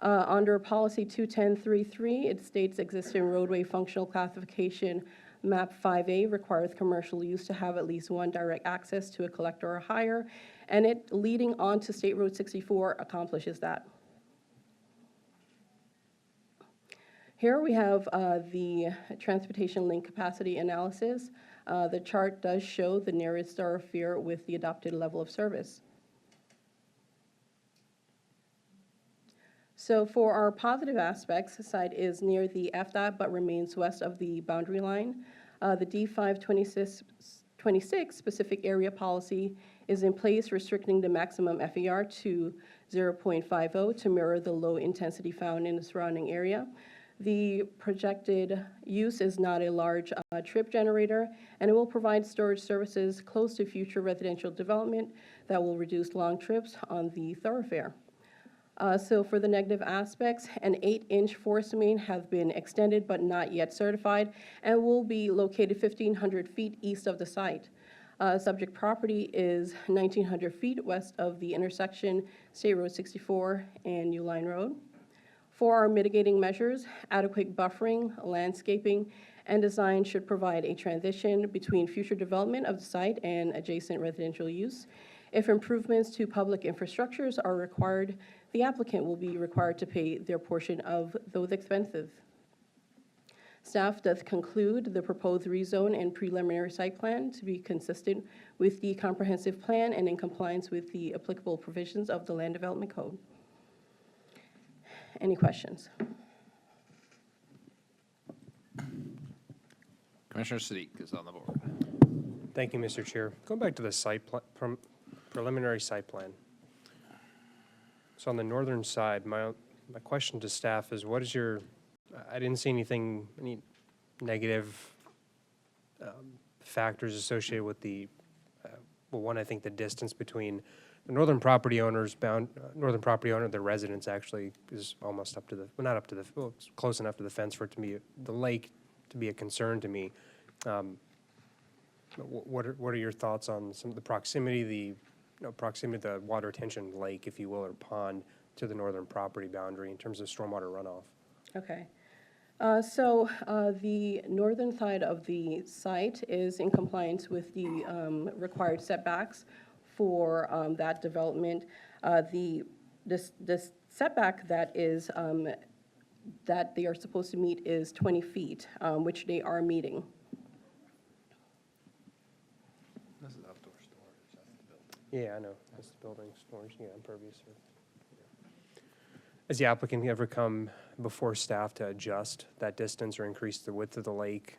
[SPEAKER 6] Under policy 21033, it states existing roadway functional classification map 5A requires commercial use to have at least one direct access to a collector or higher, and it leading on to State Road 64 accomplishes that. Here we have the transportation link capacity analysis. The chart does show the nearest thoroughfare with the adopted level of service. So for our positive aspects, the site is near the FDOT but remains west of the boundary line. The D526 specific area policy is in place, restricting the maximum FAR to 0.50 to mirror the low intensity found in the surrounding area. The projected use is not a large trip generator, and it will provide storage services close to future residential development that will reduce long trips on the thoroughfare. So for the negative aspects, an 8-inch force main has been extended but not yet certified and will be located 1,500 feet east of the site. Subject property is 1,900 feet west of the intersection State Road 64 and New Line Road. For our mitigating measures, adequate buffering, landscaping, and design should provide a transition between future development of the site and adjacent residential use. If improvements to public infrastructures are required, the applicant will be required to pay their portion of those expenses. Staff does conclude the proposed rezone and preliminary site plan to be consistent with the comprehensive plan and in compliance with the applicable provisions of the Land Development Code. Any questions?
[SPEAKER 1] Commissioner Sadiq is on the board.
[SPEAKER 5] Thank you, Mr. Chair. Going back to the preliminary site plan. So on the northern side, my question to staff is, what is your, I didn't see any negative factors associated with the, well, one, I think the distance between the northern property owner, the residence actually is almost up to the, well, not up to the, well, it's close enough to the fence for it to be, the lake to be a concern to me. What are your thoughts on some of the proximity, proximity to the water retention lake, if you will, or pond to the northern property boundary in terms of stormwater runoff?
[SPEAKER 6] Okay. So the northern side of the site is in compliance with the required setbacks for that development. The setback that is that they are supposed to meet is 20 feet, which they are meeting.
[SPEAKER 1] This is outdoor storage, that's the building.
[SPEAKER 5] Yeah, I know. That's the building storage, yeah, impervious surface. Has the applicant ever come before staff to adjust that distance or increase the width of the lake?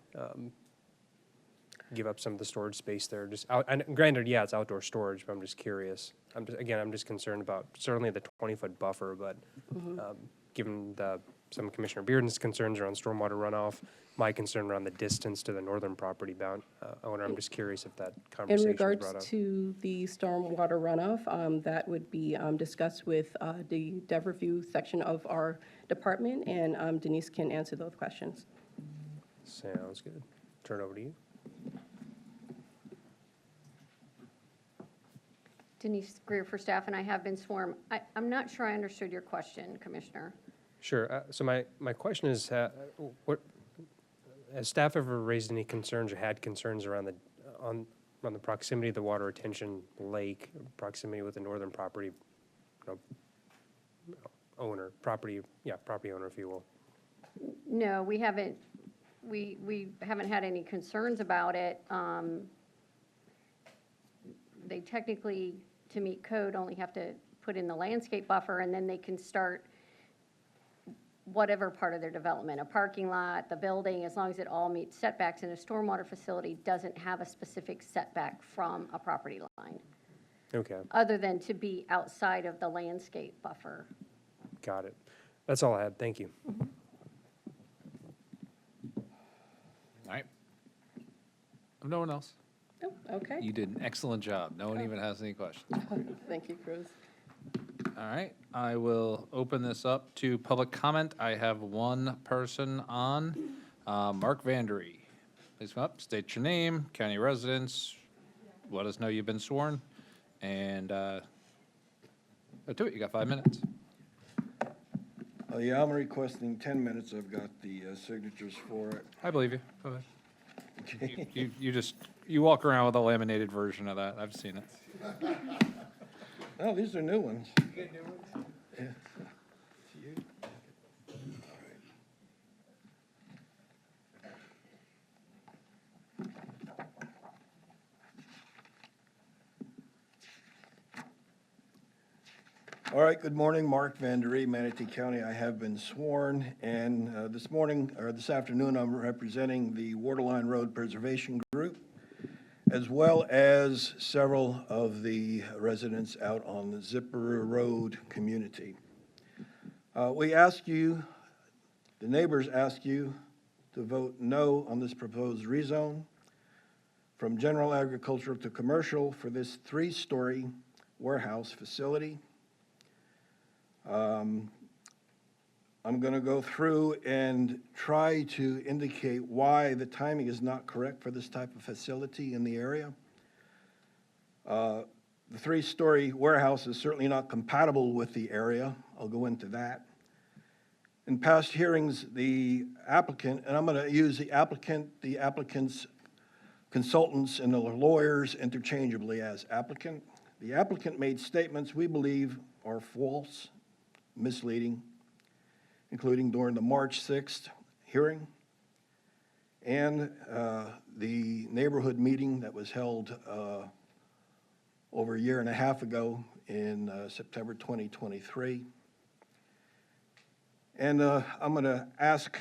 [SPEAKER 5] Give up some of the storage space there? Just out, and granted, yeah, it's outdoor storage, but I'm just curious. I'm just concerned about certainly the 20-foot buffer, but given some Commissioner Bearden's concerns around stormwater runoff, my concern around the distance to the northern property owner, I'm just curious if that conversation was brought up.
[SPEAKER 6] In regards to the stormwater runoff, that would be discussed with the dev review section of our department, and Denise can answer those questions.
[SPEAKER 5] Sounds good. Turn it over to you.
[SPEAKER 19] Denise Greer for staff, and I have been sworn. I'm not sure I understood your question, Commissioner.
[SPEAKER 5] Sure. So my question is, has staff ever raised any concerns or had concerns around on the proximity of the water retention lake, proximity with the northern property owner, property owner, if you will?
[SPEAKER 19] No, we haven't. We haven't had any concerns about it. They technically, to meet code, only have to put in the landscape buffer, and then they can start whatever part of their development, a parking lot, the building, as long as it all meets setbacks. And a stormwater facility doesn't have a specific setback from a property line.
[SPEAKER 5] Okay.
[SPEAKER 19] Other than to be outside of the landscape buffer.
[SPEAKER 5] Got it. That's all I had. Thank you.
[SPEAKER 1] All right. No one else?
[SPEAKER 6] Oh, okay.
[SPEAKER 1] You did an excellent job. No one even has any questions.
[SPEAKER 6] Thank you, Cruz.
[SPEAKER 1] All right, I will open this up to public comment. I have one person on, Mark Vandery. Please come up, state your name, county residence, let us know you've been sworn, and go to it. You got 5 minutes.
[SPEAKER 20] Yeah, I'm requesting 10 minutes. I've got the signatures for it.
[SPEAKER 1] I believe you. Go ahead.
[SPEAKER 20] Okay.
[SPEAKER 1] You walk around with a laminated version of that. I've seen it.
[SPEAKER 20] No, these are new ones.
[SPEAKER 12] Good new ones?
[SPEAKER 20] Yeah. All right, good morning, Mark Vanderie, Manatee County. I have been sworn, and this morning, or this afternoon, I'm representing the Waterline Road Preservation Group, as well as several of the residents out on the Zipper Road community. We ask you, the neighbors ask you to vote no on this proposed rezone from general agricultural to commercial for this 3-story warehouse facility. I'm going to go through and try to indicate why the timing is not correct for this type of facility in the area. The 3-story warehouse is certainly not compatible with the area. I'll go into that. In past hearings, the applicant, and I'm going to use the applicant's consultants, and the lawyers interchangeably as applicant. The applicant made statements we believe are false, misleading, including during the March 6th hearing and the neighborhood meeting that was held over a year and a half ago in September 2023. And I'm going to ask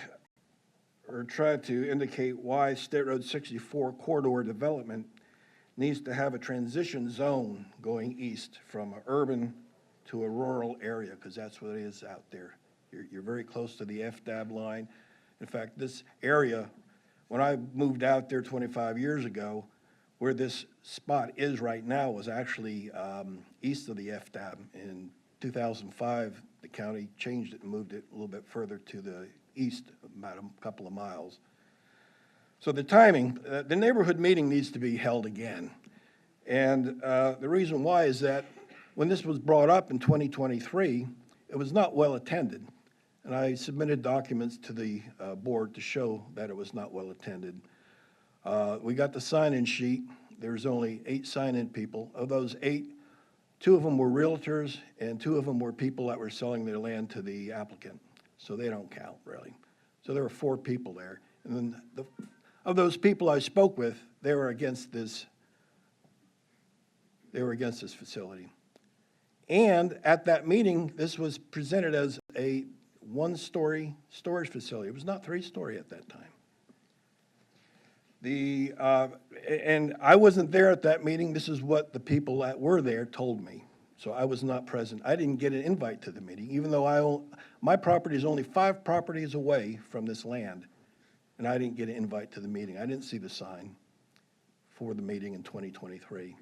[SPEAKER 20] or try to indicate why State Road 64 corridor development needs to have a transition zone going east from an urban to a rural area, because that's what it is out there. You're very close to the FDAB line. In fact, this area, when I moved out there 25 years ago, where this spot is right now was actually east of the FDAB. In 2005, the county changed it and moved it a little bit further to the east, about a couple of miles. So the timing, the neighborhood meeting needs to be held again. And the reason why is that when this was brought up in 2023, it was not well attended. And I submitted documents to the board to show that it was not well attended. We got the sign-in sheet. There's only 8 sign-in people. Of those 8, 2 of them were realtors and 2 of them were people that were selling their land to the applicant. So they don't count, really. So there were 4 people there. And then of those people I spoke with, they were against this facility. And at that meeting, this was presented as a 1-story storage facility. It was not 3-story at that time. And I wasn't there at that meeting. This is what the people that were there told me. So I was not present. I didn't get an invite to the meeting, even though my property is only 5 properties away from this land, and I didn't get an invite to the meeting. I didn't see the sign for the meeting in 2023.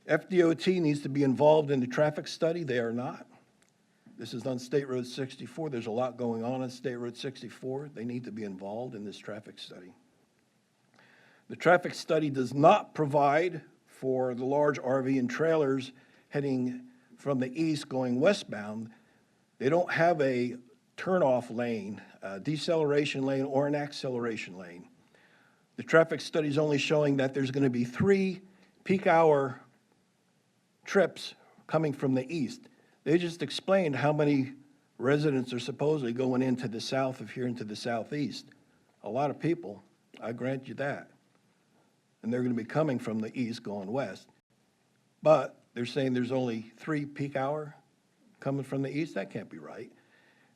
[SPEAKER 20] FDOT needs to be involved in the traffic study. They are not. This is on State Road 64. There's a lot going on State Road 64. They need to be involved in this traffic study. The traffic study does not provide for the large RV and trailers heading from the east going westbound. They don't have a turnoff lane, a deceleration lane, or an acceleration lane. The traffic study is only showing that there's going to be 3 peak hour trips coming from the east. They just explained how many residents are supposedly going into the south of here into the southeast. A lot of people, I grant you that. And they're going to be coming from the east going west. But they're saying there's only 3 peak hour coming from the east. That can't be right.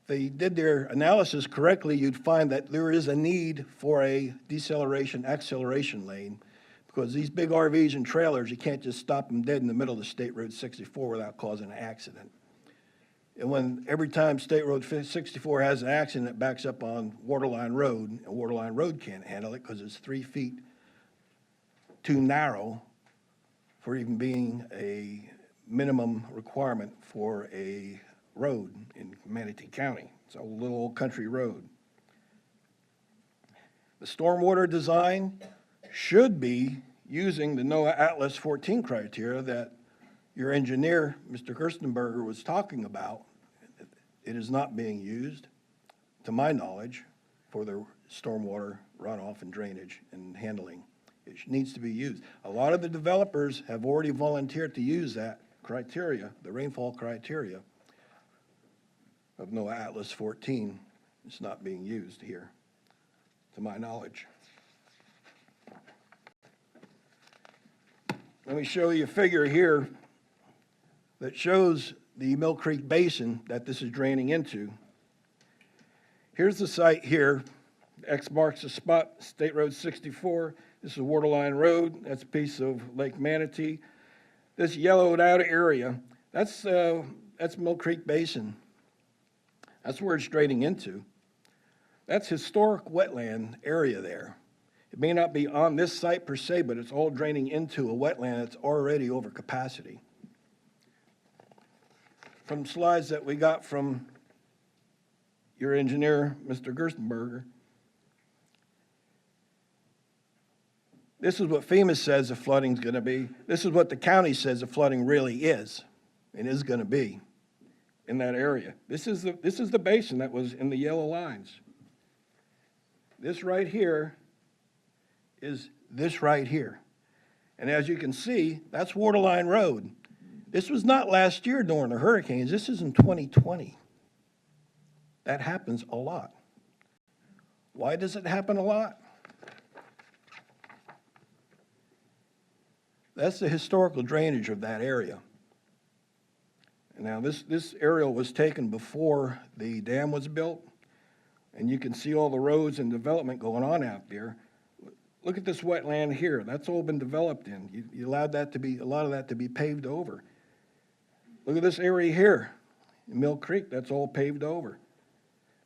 [SPEAKER 20] If they did their analysis correctly, you'd find that there is a need for a deceleration, acceleration lane, because these big RVs and trailers, you can't just stop them dead in the middle of the State Road 64 without causing an accident. And every time State Road 64 has an accident, it backs up on Waterline Road, and Waterline Road can't handle it because it's 3 feet too narrow for even being a minimum requirement for a road in Manatee County. It's a little old country road. The stormwater design should be using the NOAA Atlas 14 criteria that your engineer, Mr. Gerstenberger, was talking about. It is not being used, to my knowledge, for the stormwater runoff and drainage and handling. It needs to be used. A lot of the developers have already volunteered to use that criteria, the rainfall criteria of NOAA Atlas 14. It's not being used here, to my knowledge. Let me show you a figure here that shows the Mill Creek Basin that this is draining into. Here's the site here. X marks the spot, State Road 64. This is Waterline Road. That's a piece of Lake Manatee. This yellowed out area, that's Mill Creek Basin. That's where it's draining into. That's historic wetland area there. It may not be on this site per se, but it's all draining into a wetland that's already over capacity. From slides that we got from your engineer, Mr. Gerstenberger, this is what FEMA says the flooding's going to be. This is what the county says the flooding really is and is going to be in that area. This is the basin that was in the yellow lines. This right here is this right here. And as you can see, that's Waterline Road. This was not last year during the hurricanes. This is in 2020. That happens a lot. Why does it happen a lot? That's the historical drainage of that area. And now this aerial was taken before the dam was built, and you can see all the roads and development going on out there. Look at this wetland here. That's all been developed in. You allowed that to be, a lot of that to be paved over. Look at this area here in Mill Creek. That's all paved over.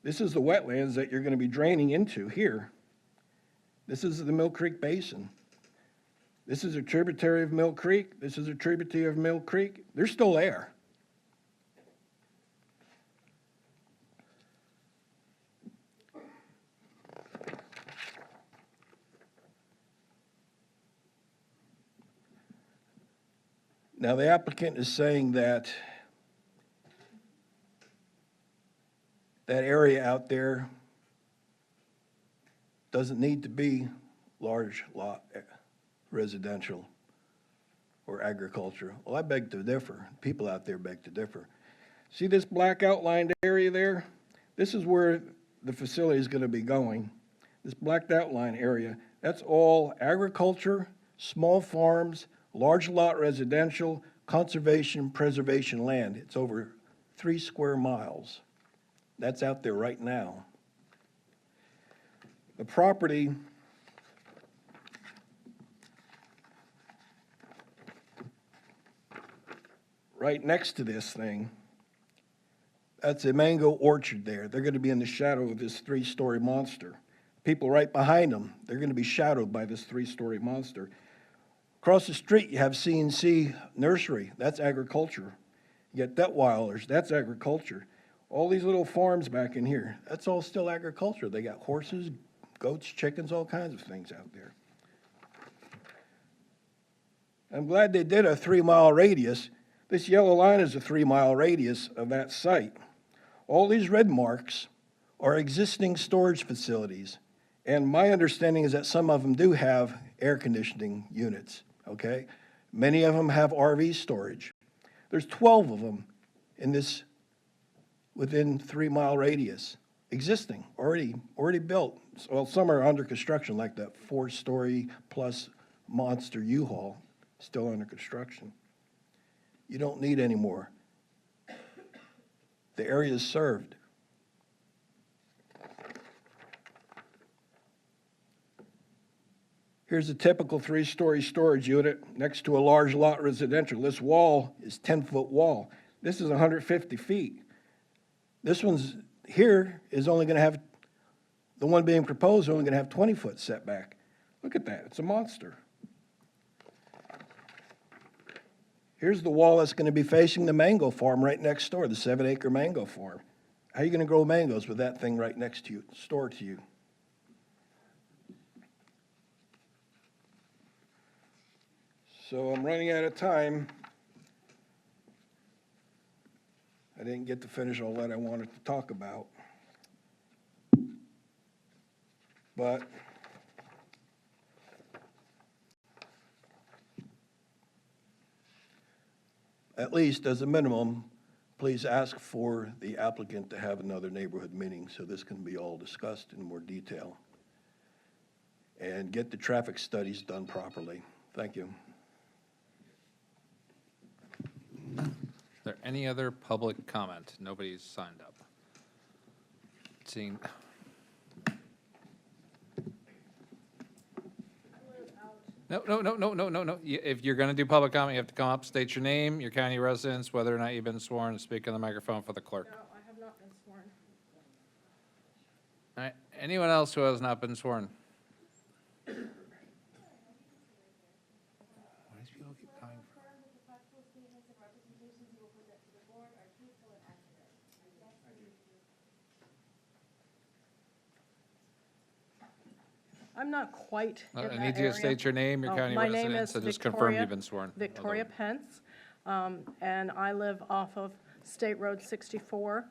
[SPEAKER 20] This is the wetlands that you're going to be draining into here. This is the Mill Creek Basin. This is a tributary of Mill Creek. This is a tributary of Mill Creek. They're still there. Now, the applicant is saying that that area out there doesn't need to be large lot residential or agriculture. Well, I beg to differ. People out there beg to differ. See this black outlined area there? This is where the facility is going to be going. This blacked outline area, that's all agriculture, small farms, large lot residential, conservation, preservation land. It's over 3 square miles. That's out there right now. The property right next to this thing, that's a mango orchard there. They're going to be in the shadow of this 3-story monster. People right behind them, they're going to be shadowed by this 3-story monster. Across the street, you have C&C Nursery. That's agriculture. You get Detweilers. That's agriculture. All these little farms back in here, that's all still agriculture. They got horses, goats, chickens, all kinds of things out there. I'm glad they did a 3-mile radius. This yellow line is a 3-mile radius of that site. All these red marks are existing storage facilities. And my understanding is that some of them do have air conditioning units, okay? Many of them have RV storage. There's 12 of them in this, within 3-mile radius, existing, already built. Well, some are under construction, like that 4-story plus monster U-Haul, still under construction. You don't need any more. The area is served. Here's a typical 3-story storage unit next to a large lot residential. This wall is 10-foot wall. This is 150 feet. This one's here is only going to have, the one being proposed is only going to have 20-foot setback. Look at that. It's a monster. Here's the wall that's going to be facing the mango farm right next door, the 7-acre mango farm. How are you going to grow mangoes with that thing right next to you, stored to you? So I'm running out of time. I didn't get to finish all that I wanted to talk about. But at least as a minimum, please ask for the applicant to have another neighborhood meeting so this can be all discussed in more detail. And get the traffic studies done properly. Thank you.
[SPEAKER 1] any other public comment? Nobody's signed up. Seeing. No. If you're going to do public comment, you have to come up, state your name, your county residence, whether or not you've been sworn, and speak on the microphone for the clerk.
[SPEAKER 4] No, I have not been sworn.
[SPEAKER 1] All right, anyone else who has not been sworn? Why do people keep coming?
[SPEAKER 4] I'm not quite in that
[SPEAKER 1] I need you to
[SPEAKER 4] area.
[SPEAKER 1] state your name, your county
[SPEAKER 4] My name
[SPEAKER 1] residence,
[SPEAKER 4] is
[SPEAKER 1] and just confirm
[SPEAKER 4] Victoria-
[SPEAKER 1] you've been sworn.
[SPEAKER 4] Victoria Pence, and I live off of State Road 64,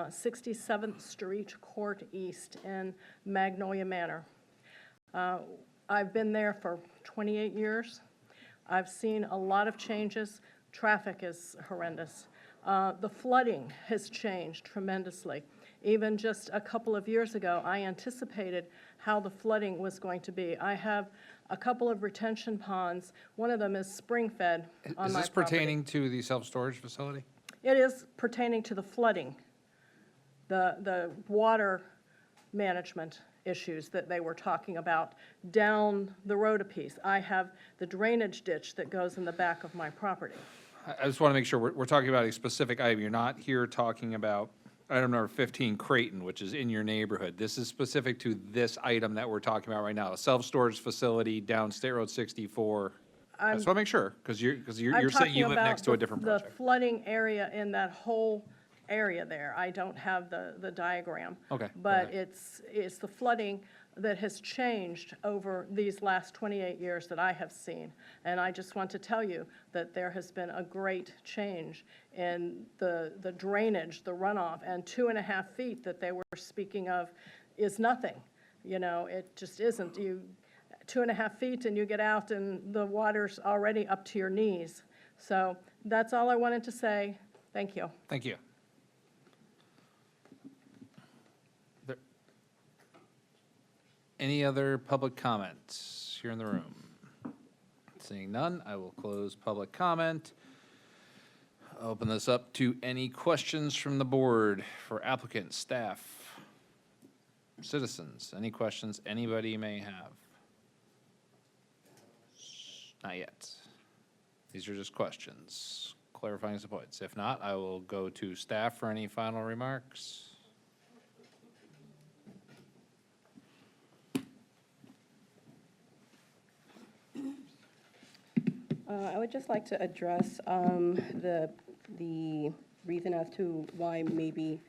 [SPEAKER 4] 67th Street, Court East in Magnolia Manor. I've been there for 28 years. I've seen a lot of changes. Traffic is horrendous. The flooding has changed tremendously. Even just a couple of years ago, I anticipated how the flooding was going to be. I have a couple of retention ponds. One of them is spring-fed on
[SPEAKER 1] Is
[SPEAKER 4] my
[SPEAKER 1] this
[SPEAKER 4] property.
[SPEAKER 1] pertaining to the self-storage facility?
[SPEAKER 4] It is pertaining to the flooding, the water management issues that they were talking about down the road a piece. I have the drainage ditch that goes in the back of my property.
[SPEAKER 1] I just want to make sure we're talking about a specific item. You're not here talking about item number 15, Kraton, which is in your neighborhood. This is specific to this item that we're talking about right now, a self-storage facility down State Road 64. I just want to make sure, because you're saying you live next to a different
[SPEAKER 4] The
[SPEAKER 1] project.
[SPEAKER 4] flooding area in that whole area there. I don't have the diagram.
[SPEAKER 1] Okay, go
[SPEAKER 4] But
[SPEAKER 1] ahead.
[SPEAKER 4] it's the flooding that has changed over these last 28 years that I have seen. And I just want to tell you that there has been a great change in the drainage, the runoff, and 2.5 feet that they were speaking of is nothing. You know, it just isn't. 2.5 feet and you get out and the water's already up to your knees. So that's all I wanted to say. Thank you.
[SPEAKER 1] Thank you. Any other public comments here in the room? Seeing none, I will close public comment. Open this up to any questions from the board for applicants, staff, citizens. Any questions anybody may have? Not yet. These are just questions, clarifying some points. If not, I will go to staff for any final remarks.
[SPEAKER 6] I would just like to address the reason as to why maybe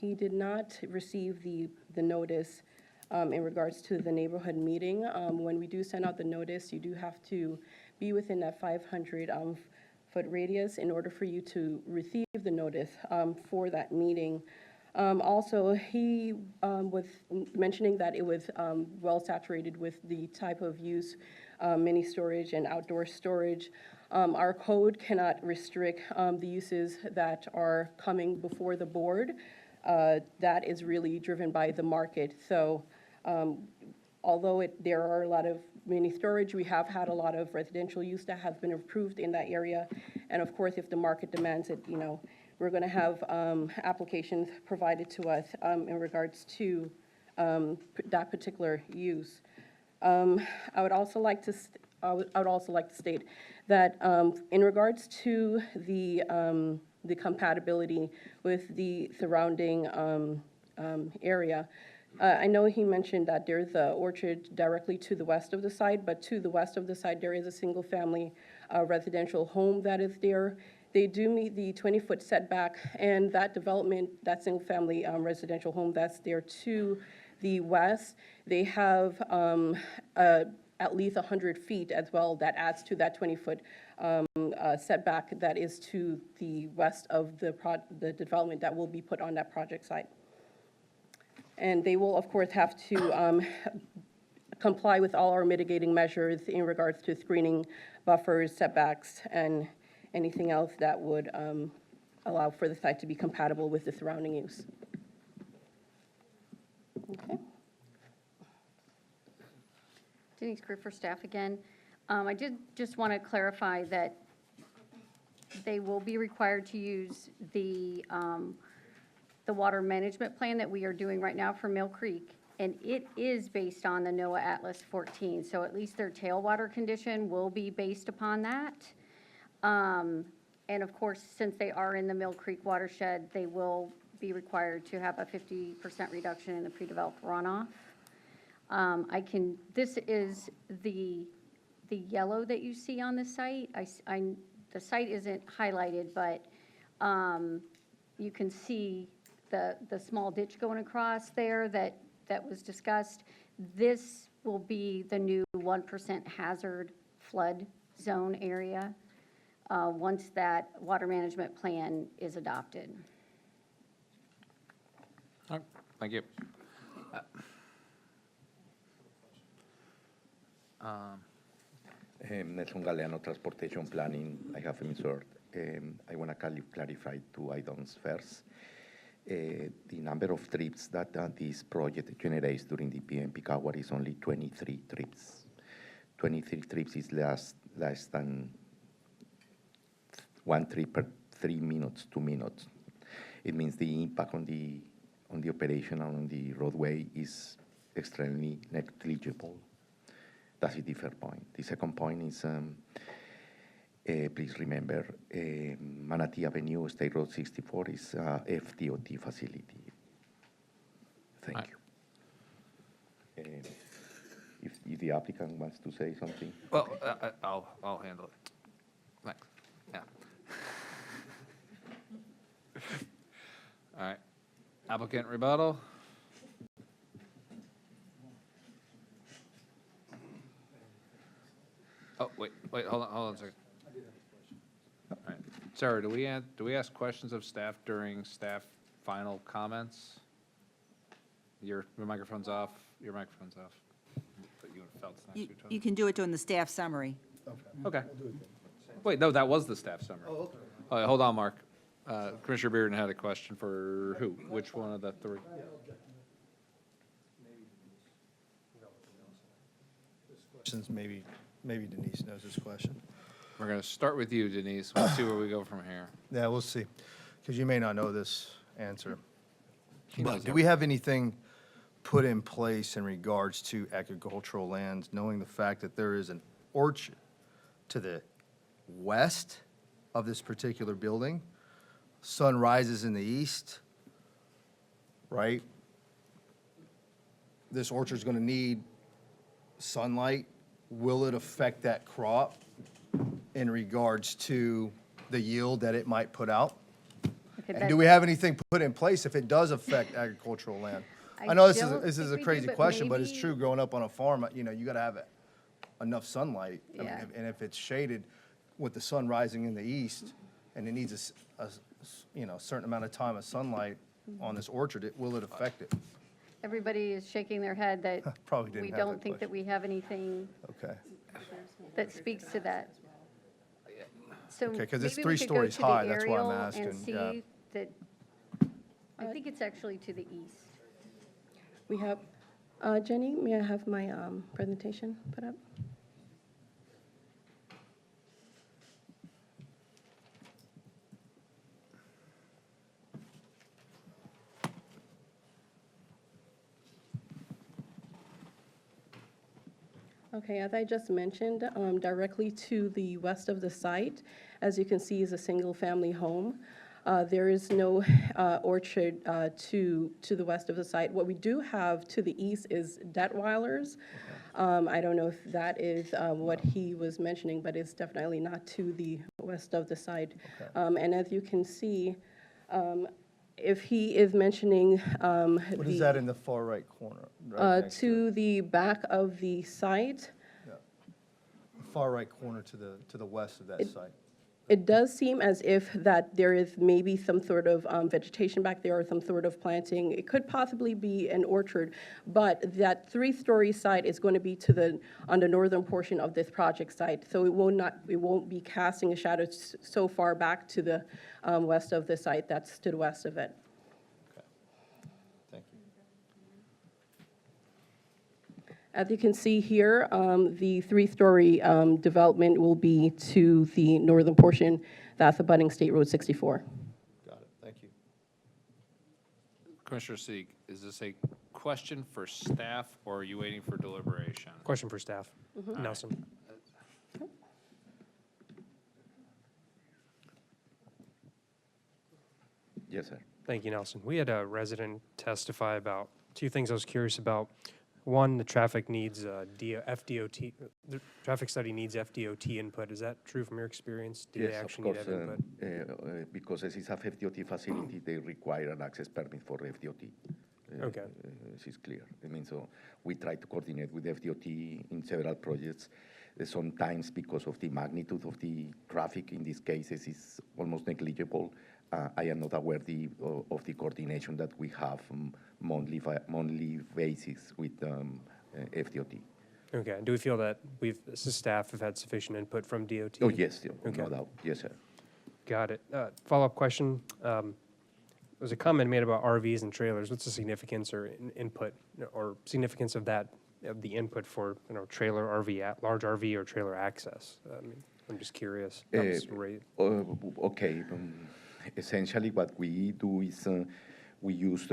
[SPEAKER 6] he did not receive the notice in regards to the neighborhood meeting. When we do send out the notice, you do have to be within that 500-foot radius in order for you to receive the notice for that meeting. Also, he was mentioning that it was well saturated with the type of use, mini storage and outdoor storage. Our code cannot restrict the uses that are coming before the board. That is really driven by the market. So although there are a lot of mini storage, we have had a lot of residential use that has been approved in that area. And of course, if the market demands it, you know, we're going to have applications provided to us in regards to that particular use. I would also like to state that in regards to the compatibility with the surrounding area, I know he mentioned that there's an orchard directly to the west of the site, but to the west of the site there is a single-family residential home that is there. They do meet the 20-foot setback, and that development, that single-family residential home that's there to the west, they have at least 100 feet as well that adds to that 20-foot setback that is to the west of the development that will be put on that project site. And they will, of course, have to comply with all our mitigating measures in regards to screening, buffers, setbacks, and anything else that would allow for the site to be compatible with the surrounding use. Okay.
[SPEAKER 19] Denise Crew for staff again. I did just want to clarify that they will be required to use the water management plan that we are doing right now for Mill Creek. And it is based on the NOAA Atlas 14, so at least their tailwater condition will be based upon that. And of course, since they are in the Mill Creek watershed, they will be required to have a 50% reduction in the pre-developed runoff. This is the yellow that you see on the site. The site isn't highlighted, but you can see the small ditch going across there that was discussed. This will be the new 1% hazard flood zone area once that water management plan is adopted.
[SPEAKER 1] All right, thank you.
[SPEAKER 8] Nelson Galeano, Transportation Planning. I have a resort. I want to clarify 2 items first. The number of trips that this project generates during the PM peak hour is only 23 trips. 23 trips is less than 1 trip per 3 minutes, 2 minutes. It means the impact on the operation and on the roadway is extremely negligible. That's the first point. The second point is, please remember, Manatee Avenue, State Road 64 is a FDOT facility. Thank you. If the applicant wants to say something.
[SPEAKER 1] Well, I'll handle it. Thanks. Yeah. All right. Applicant rebuttal. Oh, wait, hold on a second. All right. Sarah, do we ask questions of staff during staff final comments? Your microphone's off. Your microphone's off. But you and Felt's next to each other.
[SPEAKER 10] You can do it during the staff summary.
[SPEAKER 1] Okay. Wait, no, that was the staff summary.
[SPEAKER 3] Oh, okay.
[SPEAKER 1] All right, hold on, Mark. Commissioner Bearden had a question for who? Which one of the 3?
[SPEAKER 14] Questions, maybe Denise knows this question.
[SPEAKER 1] We're going to start with you, Denise. We'll see where we go from here.
[SPEAKER 14] Yeah, we'll see, because you may not know this answer.
[SPEAKER 1] He knows
[SPEAKER 14] But do we have anything put in place in regards to agricultural lands, knowing the fact that there is an orchard to the west of this particular building? Sun rises in the east, right? This orchard's going to need sunlight. Will it affect that crop in regards to the yield that it might put out?
[SPEAKER 19] Okay,
[SPEAKER 14] And do we have anything put in place if it does affect agricultural land? I know this is a crazy question, but it's true. Growing up on a farm, you got to have enough sunlight. I mean,
[SPEAKER 19] Yeah.
[SPEAKER 14] and if it's shaded with the sun rising in the east, and it needs a certain amount of time of sunlight on this orchard, will it affect it?
[SPEAKER 19] Everybody is shaking their head that
[SPEAKER 14] Probably didn't
[SPEAKER 19] we
[SPEAKER 14] have
[SPEAKER 19] don't
[SPEAKER 14] that
[SPEAKER 19] think that we have anything
[SPEAKER 14] Okay.
[SPEAKER 19] that speaks to that. So
[SPEAKER 14] Okay, 'cause it's
[SPEAKER 19] maybe
[SPEAKER 14] 3
[SPEAKER 19] we could go
[SPEAKER 14] stories
[SPEAKER 19] to the
[SPEAKER 14] high, that's why I'm
[SPEAKER 19] aerial
[SPEAKER 14] asking,
[SPEAKER 19] and
[SPEAKER 14] yeah.
[SPEAKER 19] see that, I think it's actually to the east.
[SPEAKER 6] We have, Jenny, may I have my presentation put up? Okay, as I just mentioned, directly to the west of the site, as you can see, is a single-family home. There is no orchard to the west of the site. What we do have to the east is Detweilers. I don't know if that is what he was mentioning, but it's definitely not to the west of the site. And as you can see, if he is mentioning
[SPEAKER 14] What is that in the far right corner? Right next
[SPEAKER 6] to the back of the site,
[SPEAKER 14] far right corner to the west of that site.
[SPEAKER 6] it does seem as if that there is maybe some sort of vegetation back there or some sort of planting. It could possibly be an orchard, but that 3-story site is going to be on the northern portion of this project site. So it won't be casting a shadow so far back to the west of the site. That's to the west of it.
[SPEAKER 14] Thank you.
[SPEAKER 6] As you can see here, the 3-story development will be to the northern portion. That's abutting State Road 64.
[SPEAKER 14] Got it, thank you.
[SPEAKER 1] Commissioner Sieg, is this a question for staff, or are you waiting for deliberation?
[SPEAKER 5] Question for staff. Nelson.
[SPEAKER 8] Yes, sir.
[SPEAKER 5] Thank you, Nelson. We had a resident testify about two things I was curious about. One, the traffic needs FDOT, the traffic study needs FDOT input. Is that true from your experience? Do they
[SPEAKER 8] Yes, of
[SPEAKER 5] actually need
[SPEAKER 8] course,
[SPEAKER 5] input?
[SPEAKER 8] because this is a FDOT facility, they require an access permit for FDOT.
[SPEAKER 5] Okay.
[SPEAKER 8] This is clear. I mean, so we try to coordinate with FDOT in several projects. Sometimes because of the magnitude of the traffic in these cases is almost negligible. I am not aware of the coordination that we have monthly basis with FDOT.
[SPEAKER 5] Okay. Do we feel that as staff, have had sufficient input from DOT?
[SPEAKER 8] Oh, yes,
[SPEAKER 5] Okay.
[SPEAKER 8] no doubt. Yes, sir.
[SPEAKER 5] Got it. Follow-up question. There was a comment made about RVs and trailers. What's the significance or input or significance of that, of the input for, trailer RV, large RV or trailer access? I'm just curious. That was
[SPEAKER 8] Okay. Essentially, what we do is we use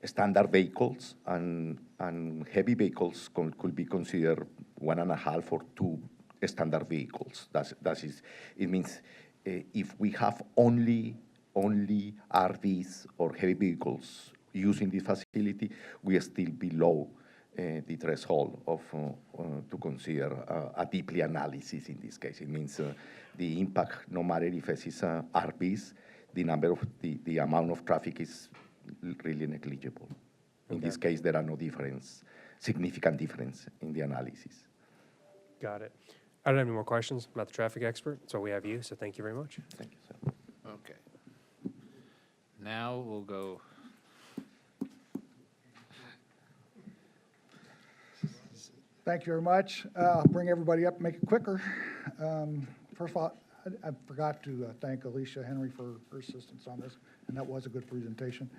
[SPEAKER 8] standard vehicles, and heavy vehicles could be considered 1.5 or 2 standard vehicles. That is, it means if we have only RVs or heavy vehicles using the facility, we are still below the threshold of to consider a deeply analysis in this case. It means the impact, no matter if it is RVs, the amount of traffic is really negligible. In this case, there are no significant difference in the analysis.
[SPEAKER 5] Got it. I don't have any more questions. I'm not the traffic expert, so we have you, so thank you very much.
[SPEAKER 8] Thank you, sir.
[SPEAKER 1] Okay. Now we'll go.
[SPEAKER 9] Thank you very much. I'll bring everybody up, make it quicker. First of all, I forgot to thank Alicia Henry for her assistance on this, and that was a good presentation.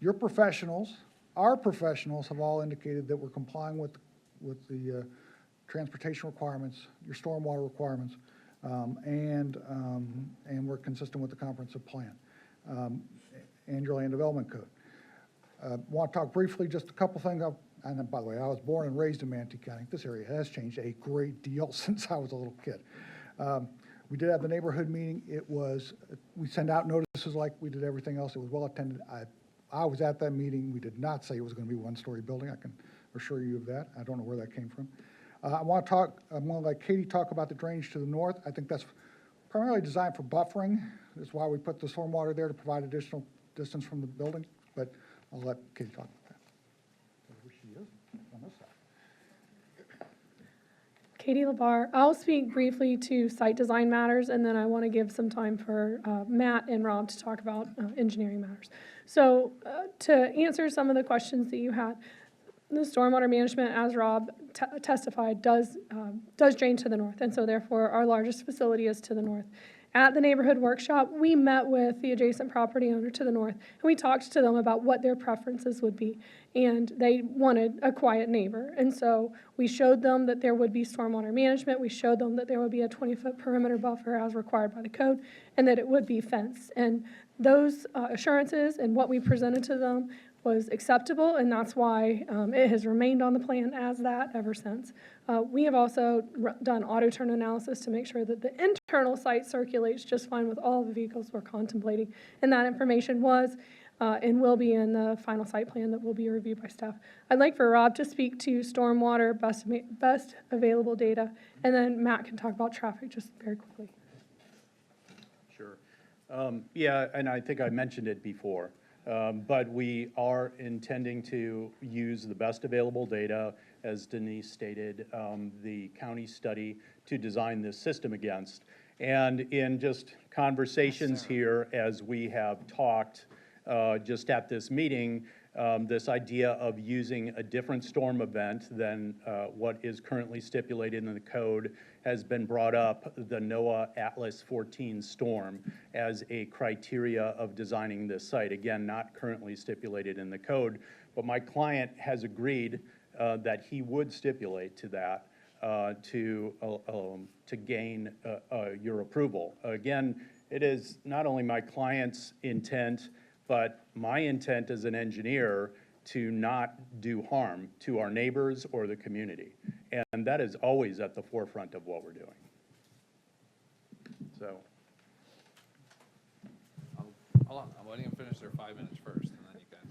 [SPEAKER 9] Your professionals, our professionals have all indicated that we're complying with the transportation requirements, your stormwater requirements, and we're consistent with the comprehensive plan and your land development code. Want to talk briefly, just a couple things. And by the way, I was born and raised in Manatee County. This area has changed a great deal since I was a little kid. We did have the neighborhood meeting. We send out notices like we did everything else. It was well attended. I was at that meeting. We did not say it was going to be a one-story building. I can assure you of that. I don't know where that came from. I want to let Katie talk about the drainage to the north. I think that's primarily designed for buffering. That's why we put the stormwater there, to provide additional distance from the building. But I'll let Katie talk about that. Where she is on this side.
[SPEAKER 17] Katie Labar. I'll speak briefly to site design matters, and then I want to give some time for Matt and Rob to talk about engineering matters. So to answer some of the questions that you had, the stormwater management, as Rob testified, does drain to the north, and so therefore our largest facility is to the north. At the neighborhood workshop, we met with the adjacent property owner to the north, and we talked to them about what their preferences would be, and they wanted a quiet neighbor. And so we showed them that there would be stormwater management, we showed them that there would be a 20-foot perimeter buffer as required by the code, and that it would be fenced. And those assurances and what we presented to them was acceptable, and that's why it has remained on the plan as that ever since. We have also done auto turn analysis to make sure that the internal site circulates just fine with all the vehicles we're contemplating, and that information was and will be in the final site plan that will be reviewed by staff. I'd like for Rob to speak to stormwater, best available data, and then Matt can talk about traffic just very quickly.
[SPEAKER 18] Sure. Yeah, and I think I mentioned it before. But we are intending to use the best available data, as Denise stated, the county study to design this system against. And in just conversations here, as we have talked just at this meeting, this idea of using a different storm event than what is currently stipulated in the code has been brought up, the NOAA Atlas 14 storm, as a criteria of designing this site. Again, not currently stipulated in the code, but my client has agreed that he would stipulate to that to gain your approval. Again, it is not only my client's intent, but my intent as an engineer to not do harm to our neighbors or the community. And that is always at the forefront of what we're doing. So.
[SPEAKER 1] Hold on, I'm letting them finish their 5 minutes first, and then you guys,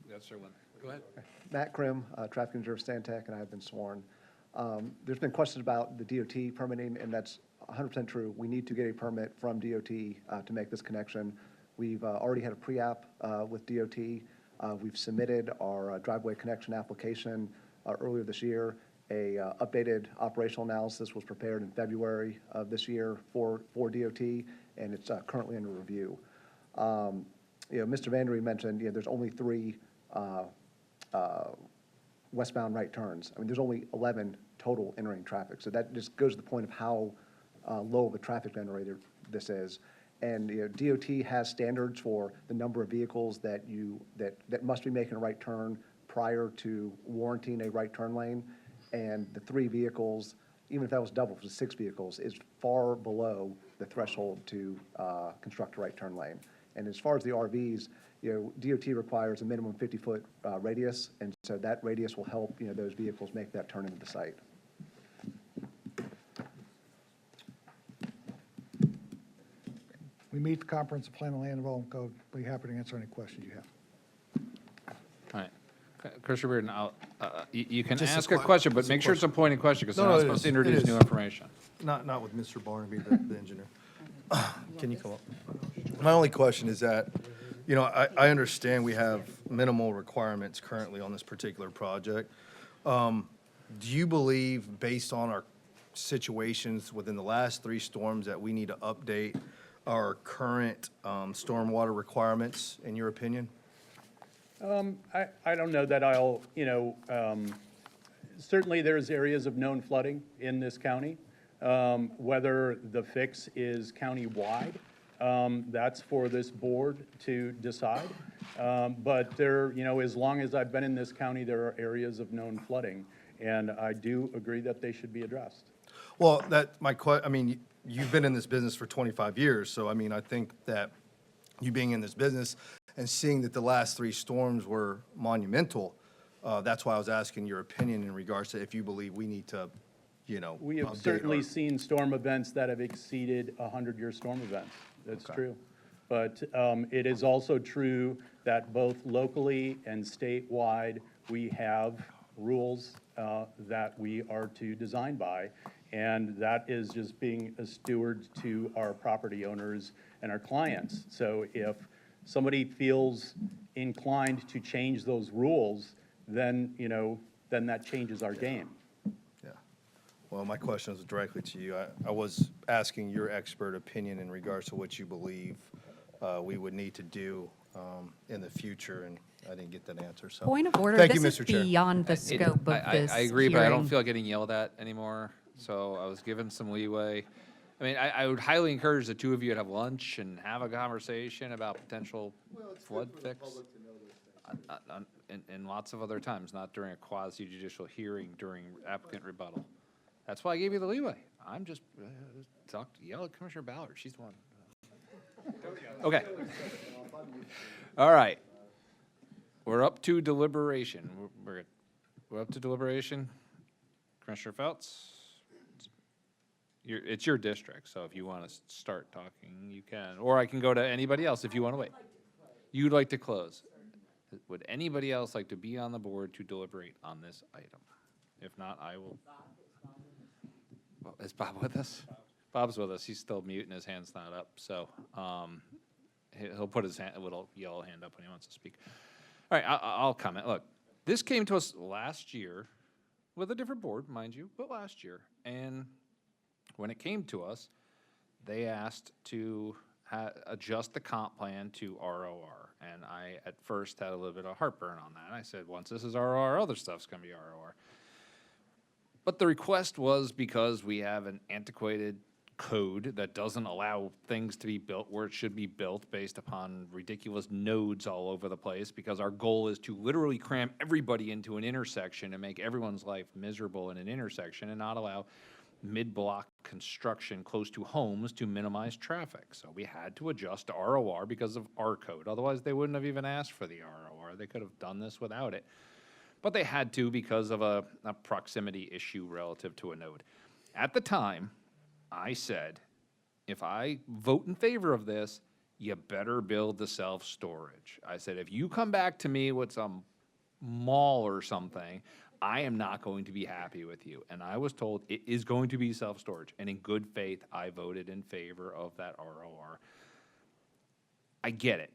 [SPEAKER 1] that's their one. Go ahead.
[SPEAKER 2] Matt Krim, traffic engineer of Stantec, and I have been sworn. There's been questions about the DOT permitting, and that's 100% true. We need to get a permit from DOT to make this connection. We've already had a pre-app with DOT. We've submitted our driveway connection application earlier this year. A updated operational analysis was prepared in February of this year for DOT, and it's currently under review. Mr. Vandery mentioned, there's only 3 westbound right turns. I mean, there's only 11 total entering traffic. So that just goes to the point of how low of a traffic generator this is. And DOT has standards for the number of vehicles that must be making a right turn prior to warranting a right turn lane. And the 3 vehicles, even if that was double, if it was 6 vehicles, is far below the threshold to construct a right turn lane. And as far as the RVs, DOT requires a minimum 50-foot radius, and so that radius will help those vehicles make that turn into the site.
[SPEAKER 9] We meet the comprehensive plan and land development code. Be happy to answer any questions you have.
[SPEAKER 1] All right. Commissioner Bearden, you can
[SPEAKER 14] Just a
[SPEAKER 1] ask a question, but
[SPEAKER 14] just a
[SPEAKER 1] make sure it's a
[SPEAKER 14] question.
[SPEAKER 1] pointed question, because
[SPEAKER 14] No,
[SPEAKER 1] they're
[SPEAKER 14] no,
[SPEAKER 1] not
[SPEAKER 14] it
[SPEAKER 1] supposed to
[SPEAKER 14] is. It
[SPEAKER 1] introduce
[SPEAKER 14] is.
[SPEAKER 1] new information.
[SPEAKER 14] Not with Mr. Barnaby, the engineer. Can you come up? My only question is that, I understand we have minimal requirements currently on this particular project. Do you believe, based on our situations within the last 3 storms, that we need to update our current stormwater requirements, in your opinion?
[SPEAKER 18] I don't know that I'll, certainly there's areas of known flooding in this county. Whether the fix is county-wide, that's for this board to decide. But there, as long as I've been in this county, there are areas of known flooding, and I do agree that they should be addressed.
[SPEAKER 14] Well, you've been in this business for 25 years, so I think that you being in this business and seeing that the last 3 storms were monumental, that's why I was asking your opinion in regards to if you believe we need to,
[SPEAKER 18] We have
[SPEAKER 14] update
[SPEAKER 18] certainly
[SPEAKER 14] our-
[SPEAKER 18] seen storm events that have exceeded 100-year storm events. That's true. But it is also true that both locally and statewide, we have rules that we are to design by. And that is just being a steward to our property owners and our clients. So if somebody feels inclined to change those rules, then, then that changes our game.
[SPEAKER 14] Yeah. Well, my question is directly to you. I was asking your expert opinion in regards to what you believe we would need to do in the future, and I didn't get that answer, so.
[SPEAKER 15] Point of order,
[SPEAKER 14] Thank you,
[SPEAKER 15] this
[SPEAKER 14] Mr.
[SPEAKER 15] is
[SPEAKER 14] Chair.
[SPEAKER 15] beyond the scope of this
[SPEAKER 1] I agree, but I don't
[SPEAKER 15] hearing.
[SPEAKER 1] feel getting yelled at anymore, so I was given some leeway. I would highly encourage the 2 of you to have lunch and have a conversation about potential flood fix. And lots of other times, not during a quasi-judicial hearing during applicant rebuttal. That's why I gave you the leeway. I'm just, yell at Commissioner Ballard, she's the one. Okay. All right. We're up to deliberation. We're up to deliberation. Commissioner Feltz? It's your district, so if you want to start talking, you can. Or I can go to anybody else if you want to wait. You'd like to close. Would anybody else like to be on the board to deliberate on this item? If not, I will. Well, is Bob with us? Bob's with us. He's still mute and his hand's not up, so he'll put his little yellow hand up when he wants to speak. All right, I'll comment. Look, this came to us last year with a different board, mind you, but last year. And when it came to us, they asked to adjust the comp plan to ROR. And I, at first, had a little bit of heartburn on that. I said, once this is ROR, other stuff's going to be ROR. But the request was because we have an antiquated code that doesn't allow things to be built where it should be built based upon ridiculous nodes all over the place, because our goal is to literally cram everybody into an intersection and make everyone's life miserable in an intersection and not allow mid-block construction close to homes to minimize traffic. So we had to adjust to ROR because of our code. Otherwise, they wouldn't have even asked for the ROR. They could have done this without it. But they had to because of a proximity issue relative to a node. At the time, I said, if I vote in favor of this, you better build the self-storage. I said, if you come back to me with some mall or something, I am not going to be happy with you. And I was told it is going to be self-storage. And in good faith, I voted in favor of that ROR. I get it.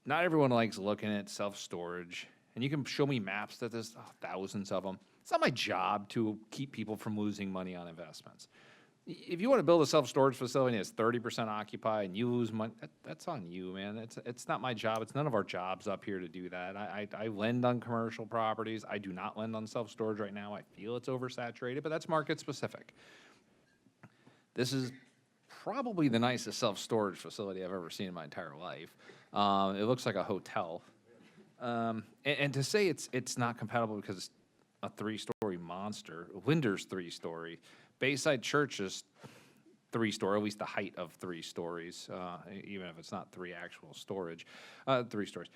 [SPEAKER 1] Not everyone likes looking at self-storage. And you can show me maps that there's thousands of them. It's not my job to keep people from losing money on investments. If you want to build a self-storage facility that's 30% occupied and you lose money, that's on you, man. It's not my job. It's none of our jobs up here to do that. I lend on commercial properties. I do not lend on self-storage right now. I feel it's oversaturated, but that's market specific. This is probably the nicest self-storage facility I've ever seen in my entire life. It looks like a hotel. And to say it's not compatible because it's a 3-story monster, Linder's 3-story. Bayside Church is 3-story, at least the height of 3 stories, even if it's not 3 actual storage, 3 stories.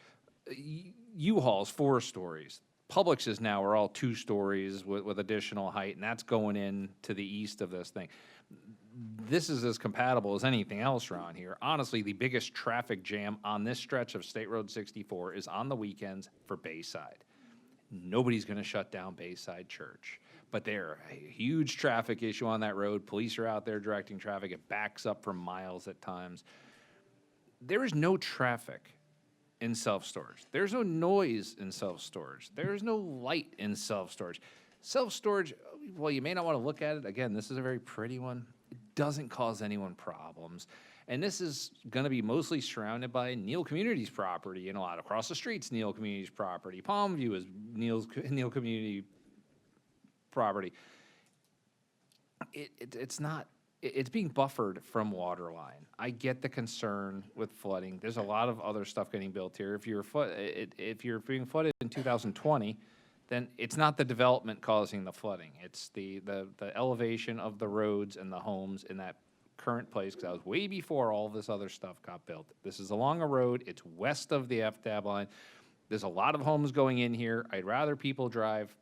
[SPEAKER 1] U-Haul's 4 stories. Publix's now are all 2 stories with additional height, and that's going in to the east of this thing. This is as compatible as anything else around here. Honestly, the biggest traffic jam on this stretch of State Road 64 is on the weekends for Bayside. Nobody's going to shut down Bayside Church. But they're a huge traffic issue on that road. Police are out there directing traffic. It backs up for miles at times. There is no traffic in self-storage. There's no noise in self-storage. There's no light in self-storage. Self-storage, well, you may not want to look at it. Again, this is a very pretty one. It doesn't cause anyone problems. And this is going to be mostly surrounded by Neal Communities property, and a lot across the street's Neal Communities property. Palmview is Neal Community property. It's being buffered from water line. I get the concern with flooding. There's a lot of other stuff getting built here. If you're being flooded in 2020, then it's not the development causing the flooding. It's the elevation of the roads and the homes in that current place, because that was way before all this other stuff got built. This is along a road. It's west of the FDAB line. There's a lot of homes going in here. I'd rather people drive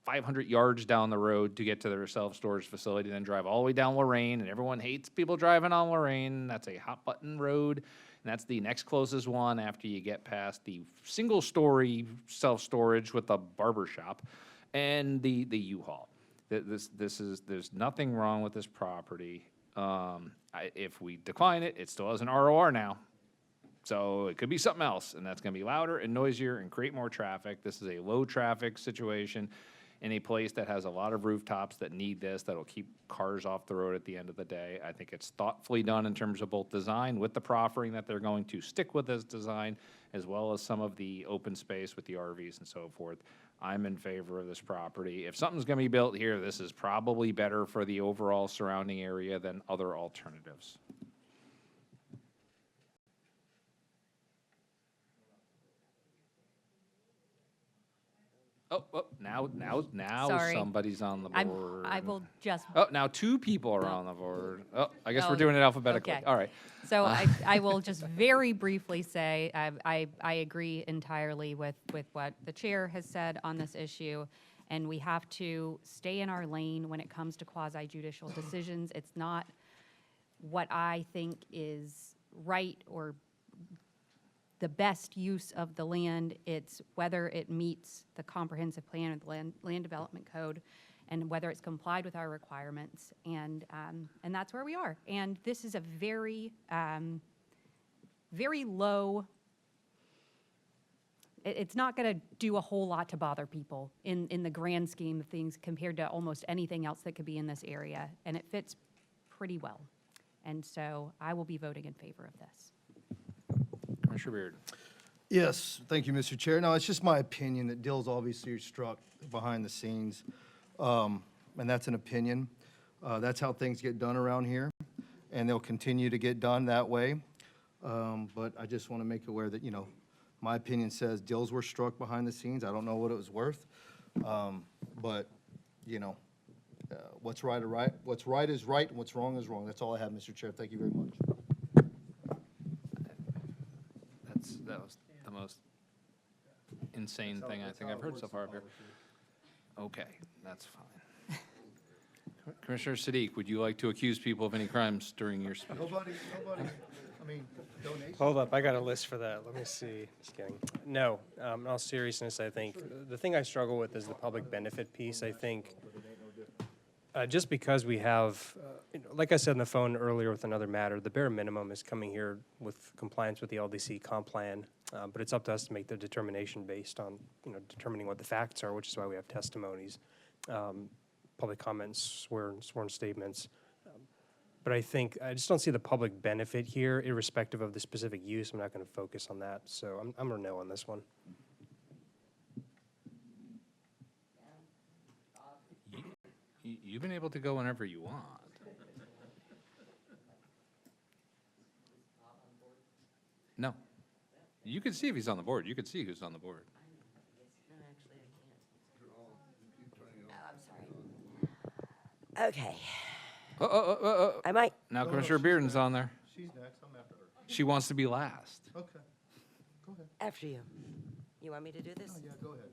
[SPEAKER 1] 500 yards down the road to get to their self-storage facility than drive all the way down Lorraine, and everyone hates people driving on Lorraine. That's a hot-button road, and that's the next closest one after you get past the single-story self-storage with the barber shop and the U-Haul. There's nothing wrong with this property. If we decline it, it still has an ROR now. So it could be something else, and that's going to be louder and noisier and create more traffic. This is a low-traffic situation in a place that has a lot of rooftops that need this, that'll keep cars off the road at the end of the day. I think it's thoughtfully done in terms of both design, with the proffering that they're going to stick with this design, as well as some of the open space with the RVs and so forth. I'm in favor of this property. If something's going to be built here, this is probably better for the overall surrounding area than other alternatives. Oh, now
[SPEAKER 15] Sorry.
[SPEAKER 1] somebody's on the board.
[SPEAKER 15] I will just.
[SPEAKER 1] Oh, now 2 people are on the board. Oh, I guess we're doing it alphabetically.
[SPEAKER 15] Okay.
[SPEAKER 1] All right.
[SPEAKER 15] So I will just very briefly say, I agree entirely with what the chair has said on this issue, and we have to stay in our lane when it comes to quasi-judicial decisions. It's not what I think is right or the best use of the land. It's whether it meets the comprehensive plan of the land development code, and whether it's complied with our requirements, and that's where we are. And this is a very, very low. It's not going to do a whole lot to bother people in the grand scheme of things compared to almost anything else that could be in this area, and it fits pretty well. And so I will be voting in favor of this.
[SPEAKER 1] Commissioner Beard.
[SPEAKER 14] Yes, thank you, Mr. Chair. No, it's just my opinion that Dill's obviously struck behind the scenes, and that's an opinion. That's how things get done around here, and they'll continue to get done that way. But I just want to make you aware that, my opinion says deals were struck behind the scenes. I don't know what it was worth. But, what's right is right, and what's wrong is wrong. That's all I have, Mr. Chair. Thank you very much.
[SPEAKER 1] That was the most insane thing I think I've heard so far up here. Okay, that's fine. Commissioner Siddiq, would you like to accuse people of any crimes during your speech?
[SPEAKER 14] Nobody, donations.
[SPEAKER 5] Hold up, I got a list for that. Let me see. Just kidding. No, in all seriousness, I think the thing I struggle with is the public benefit piece. I think just because we have, like I said on the phone earlier with another matter, the bare minimum is coming here with compliance with the LDC comp plan, but it's up to us to make the determination based on, determining what the facts are, which is why we have testimonies, public comments, sworn statements. But I just don't see the public benefit here, irrespective of the specific use. I'm not going to focus on that, so I'm a no on this one.
[SPEAKER 1] You've been able to go whenever you want. No. You can see if he's on the board. You can see who's on the board.
[SPEAKER 11] Okay.
[SPEAKER 1] I
[SPEAKER 11] might.
[SPEAKER 1] Now Commissioner Bearden's on there.
[SPEAKER 14] She's next. I'm after her.
[SPEAKER 1] She wants to be last.
[SPEAKER 14] Okay. Go ahead.
[SPEAKER 11] After you. You want me to do this?
[SPEAKER 14] Oh, yeah, go ahead.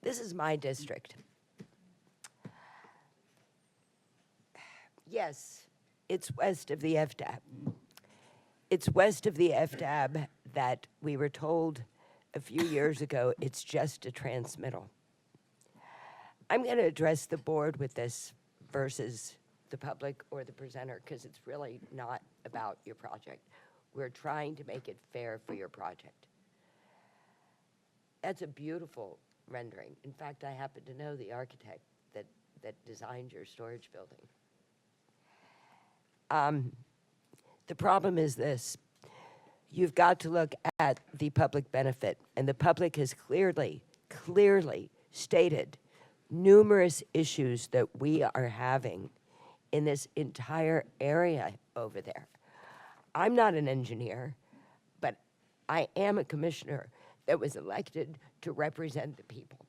[SPEAKER 11] This is my district. Yes, it's west of the FDAB. It's west of the FDAB that we were told a few years ago it's just a transmittal. I'm going to address the board with this versus the public or the presenter because it's really not about your project. We're trying to make it fair for your project. That's a beautiful rendering. In fact, I happen to know the architect that designed your storage building. The problem is this. You've got to look at the public benefit, and the public has clearly stated numerous issues that we are having in this entire area over there. I'm not an engineer, but I am a commissioner that was elected to represent the people.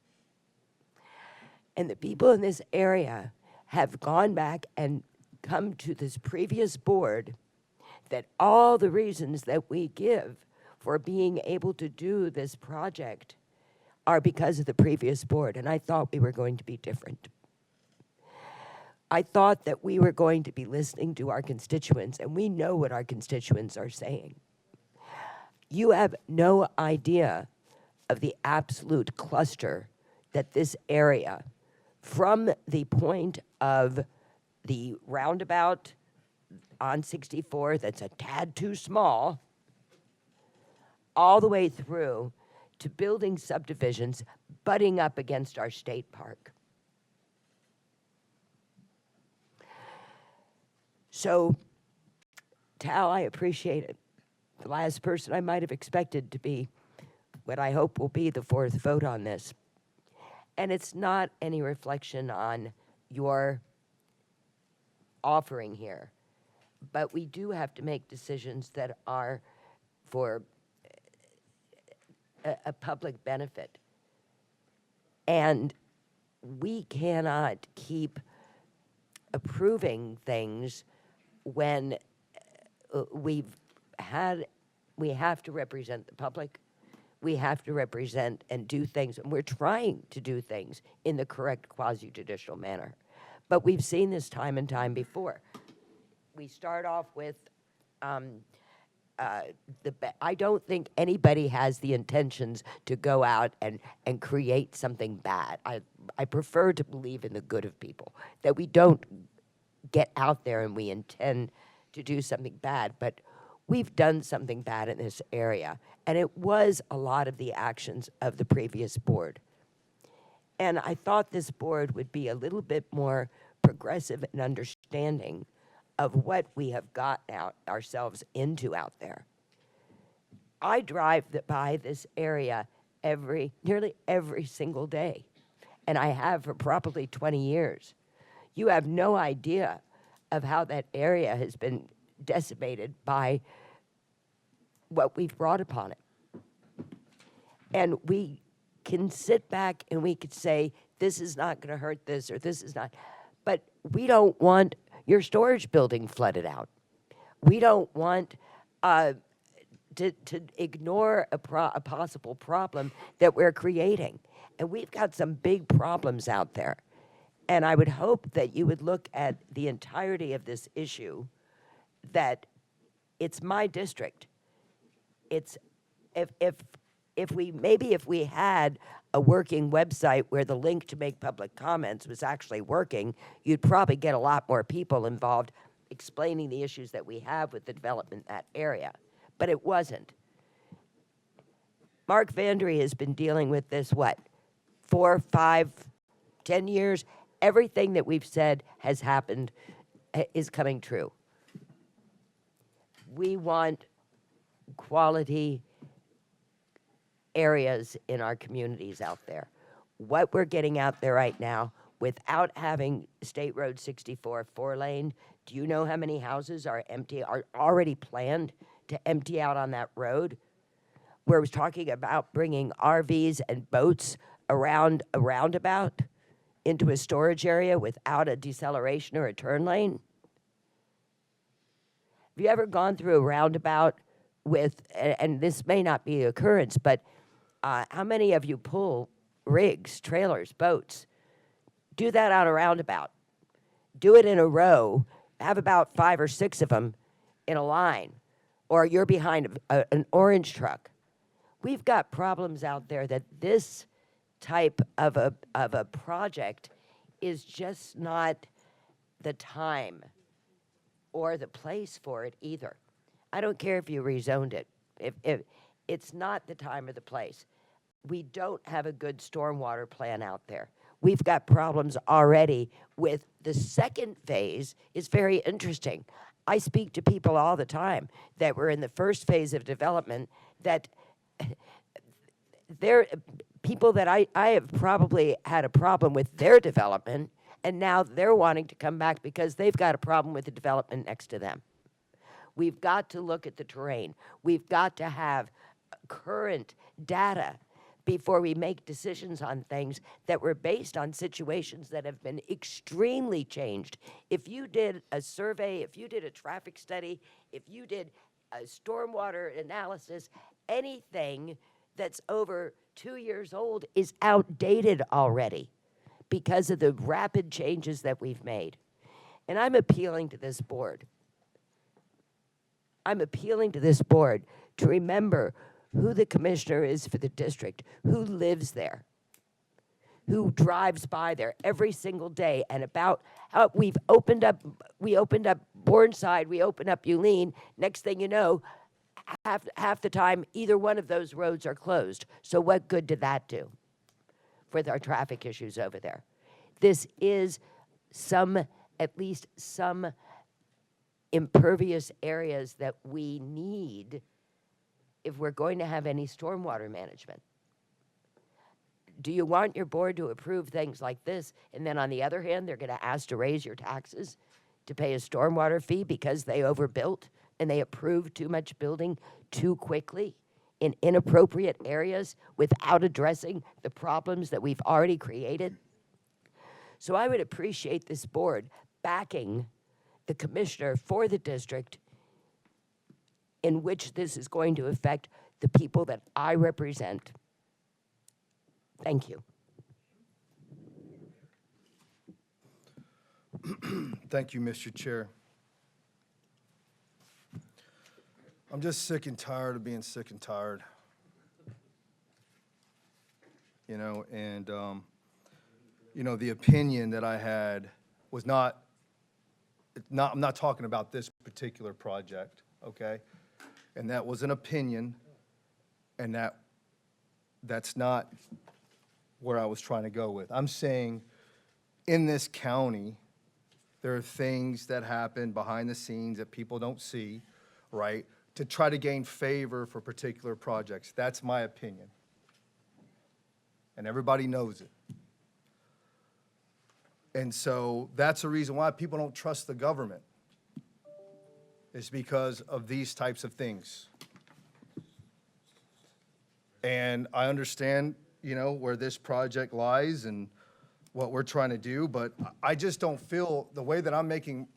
[SPEAKER 11] And the people in this area have gone back and come to this previous board that all the reasons that we give for being able to do this project are because of the previous board, and I thought we were going to be different. I thought that we were going to be listening to our constituents, and we know what our constituents are saying. You have no idea of the absolute cluster that this area, from the point of the roundabout on 64 that's a tad too small, all the way through to building subdivisions butting up against our state park. So, Tal, I appreciate it. The last person I might have expected to be what I hope will be the fourth vote on this. And it's not any reflection on your offering here, but we do have to make decisions that are for a public benefit. And we cannot keep approving things when we have to represent the public. We have to represent and do things, and we're trying to do things in the correct quasi-judicial manner. But we've seen this time and time before. We start off with I don't think anybody has the intentions to go out and create something bad. I prefer to believe in the good of people, that we don't get out there and we intend to do something bad, but we've done something bad in this area, and it was a lot of the actions of the previous board. And I thought this board would be a little bit more progressive and understanding of what we have gotten ourselves into out there. I drive by this area nearly every single day, and I have for probably 20 years. You have no idea of how that area has been decimated by what we've brought upon it. And we can sit back and we could say, this is not going to hurt this, or this is not, but we don't want your storage building flooded out. We don't want to ignore a possible problem that we're creating. And we've got some big problems out there. And I would hope that you would look at the entirety of this issue, that it's my district. It's, if we had a working website where the link to make public comments was actually working, you'd probably get a lot more people involved explaining the issues that we have with the development in that area. But it wasn't. Mark Vandry has been dealing with this, 4, 5, 10 years? Everything that we've said has happened, is coming true. We want quality areas in our communities out there. What we're getting out there right now, without having State Road 64 4-lane, do you know how many houses are already planned to empty out on that road? Where it was talking about bringing RVs and boats around a roundabout into a storage area without a deceleration or a turn lane? Have you ever gone through a roundabout with, and this may not be an occurrence, but how many of you pull rigs, trailers, boats? Do that on a roundabout. Do it in a row. Have about 5 or 6 of them in a line, or you're behind an orange truck. We've got problems out there that this type of a project is just not the time or the place for it either. I don't care if you rezoned it. If it's not the time or the place. We don't have a good stormwater plan out there. We've got problems already with the second phase. Is very interesting. I speak to people all the time that were in the first phase of development that they're people that I have probably had a problem with their development, and now they're wanting to come back because they've got a problem with the development next to them. We've got to look at the terrain. We've got to have current data before we make decisions on things that were based on situations that have been extremely changed. If you did a survey, if you did a traffic study, if you did a stormwater analysis, anything that's over 2 years old is outdated already because of the rapid changes that we've made. And I'm appealing to this board. I'm appealing to this board to remember who the commissioner is for the district, who lives there, who drives by there every single day, and about how we opened up Bourneside, we opened up Uline. Next thing you know, half the time, either one of those roads are closed. So what good did that do for our traffic issues over there? This is at least some impervious areas that we need if we're going to have any stormwater management. Do you want your board to approve things like this, and then on the other hand, they're going to ask to raise your taxes to pay a stormwater fee because they overbuilt and they approved too much building too quickly in inappropriate areas without addressing the problems that we've already created? So I would appreciate this board backing the commissioner for the district in which this is going to affect the people that I represent. Thank you.
[SPEAKER 14] Thank you, Mr. Chair. I'm just sick and tired of being sick and tired. You know, and, the opinion that I had was I'm not talking about this particular project, okay? And that was an opinion, and that's not where I was trying to go with. I'm saying in this county, there are things that happen behind the scenes that people don't see, right, to try to gain favor for particular projects. That's my opinion. And everybody knows it. And so that's the reason why people don't trust the government, is because of these types of things. And I understand, you know, where this project lies and what we're trying to do, but I just don't feel, the way that I'm making,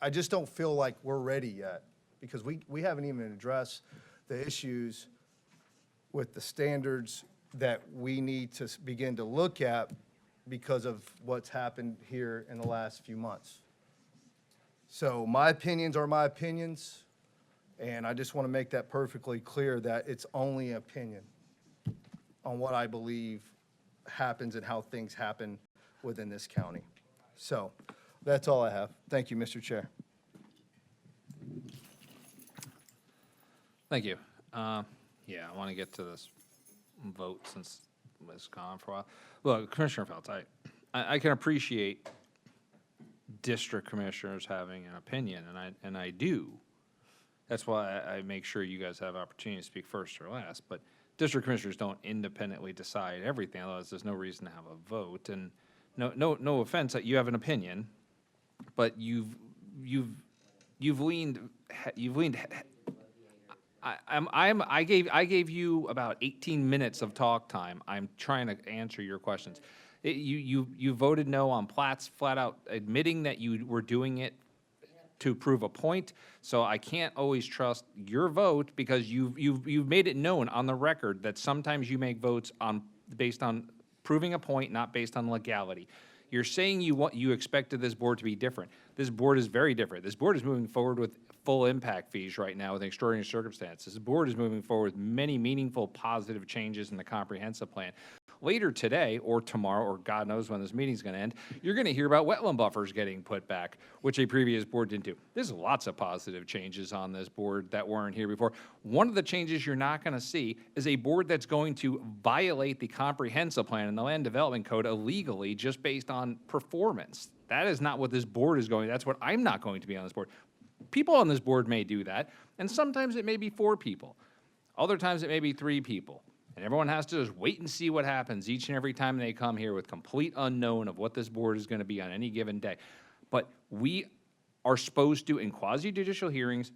[SPEAKER 14] I just don't feel like we're ready yet, because we haven't even addressed the issues with the standards that we need to begin to look at because of what's happened here in the last few months. So my opinions are my opinions, and I just want to make that perfectly clear that it's only an opinion on what I believe happens and how things happen within this county. So that's all I have. Thank you, Mr. Chair.
[SPEAKER 1] Thank you. Yeah, I want to get to this vote since it's gone for a while. Look, Commissioner Phelps, I can appreciate district commissioners having an opinion, and I do. That's why I make sure you guys have opportunity to speak first or last. But district commissioners don't independently decide everything, otherwise there's no reason to have a vote. And no offense that you have an opinion, but you've leaned. I gave you about 18 minutes of talk time. I'm trying to answer your questions. You voted no on plats, flat out admitting that you were doing it to prove a point. So I can't always trust your vote, because you've made it known on the record that sometimes you make votes based on proving a point, not based on legality. You're saying you expected this board to be different. This board is very different. This board is moving forward with full impact fees right now with extraordinary circumstances. This board is moving forward with many meaningful positive changes in the comprehensive plan. Later today, or tomorrow, or God knows when this meeting's going to end, you're going to hear about wetland buffers getting put back, which a previous board didn't do. There's lots of positive changes on this board that weren't here before. One of the changes you're not going to see is a board that's going to violate the comprehensive plan and the land development code illegally just based on performance. That is not what this board is going. That's what I'm not going to be on this board. People on this board may do that, and sometimes it may be 4 people. Other times it may be 3 people. And everyone has to just wait and see what happens each and every time they come here with complete unknown of what this board is going to be on any given day. But we are supposed to, in quasi-judicial hearings,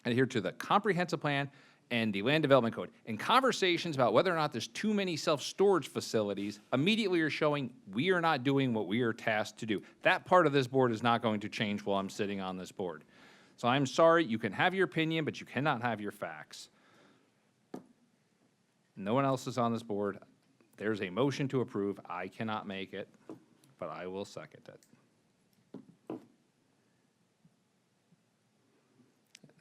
[SPEAKER 1] adhere to the comprehensive plan and the land development code. In conversations about whether or not there's too many self-storage facilities, immediately are showing we are not doing what we are tasked to do. That part of this board is not going to change while I'm sitting on this board. So I'm sorry, you can have your opinion, but you cannot have your facts. No one else is on this board. There's a motion to approve. I cannot make it, but I will second it.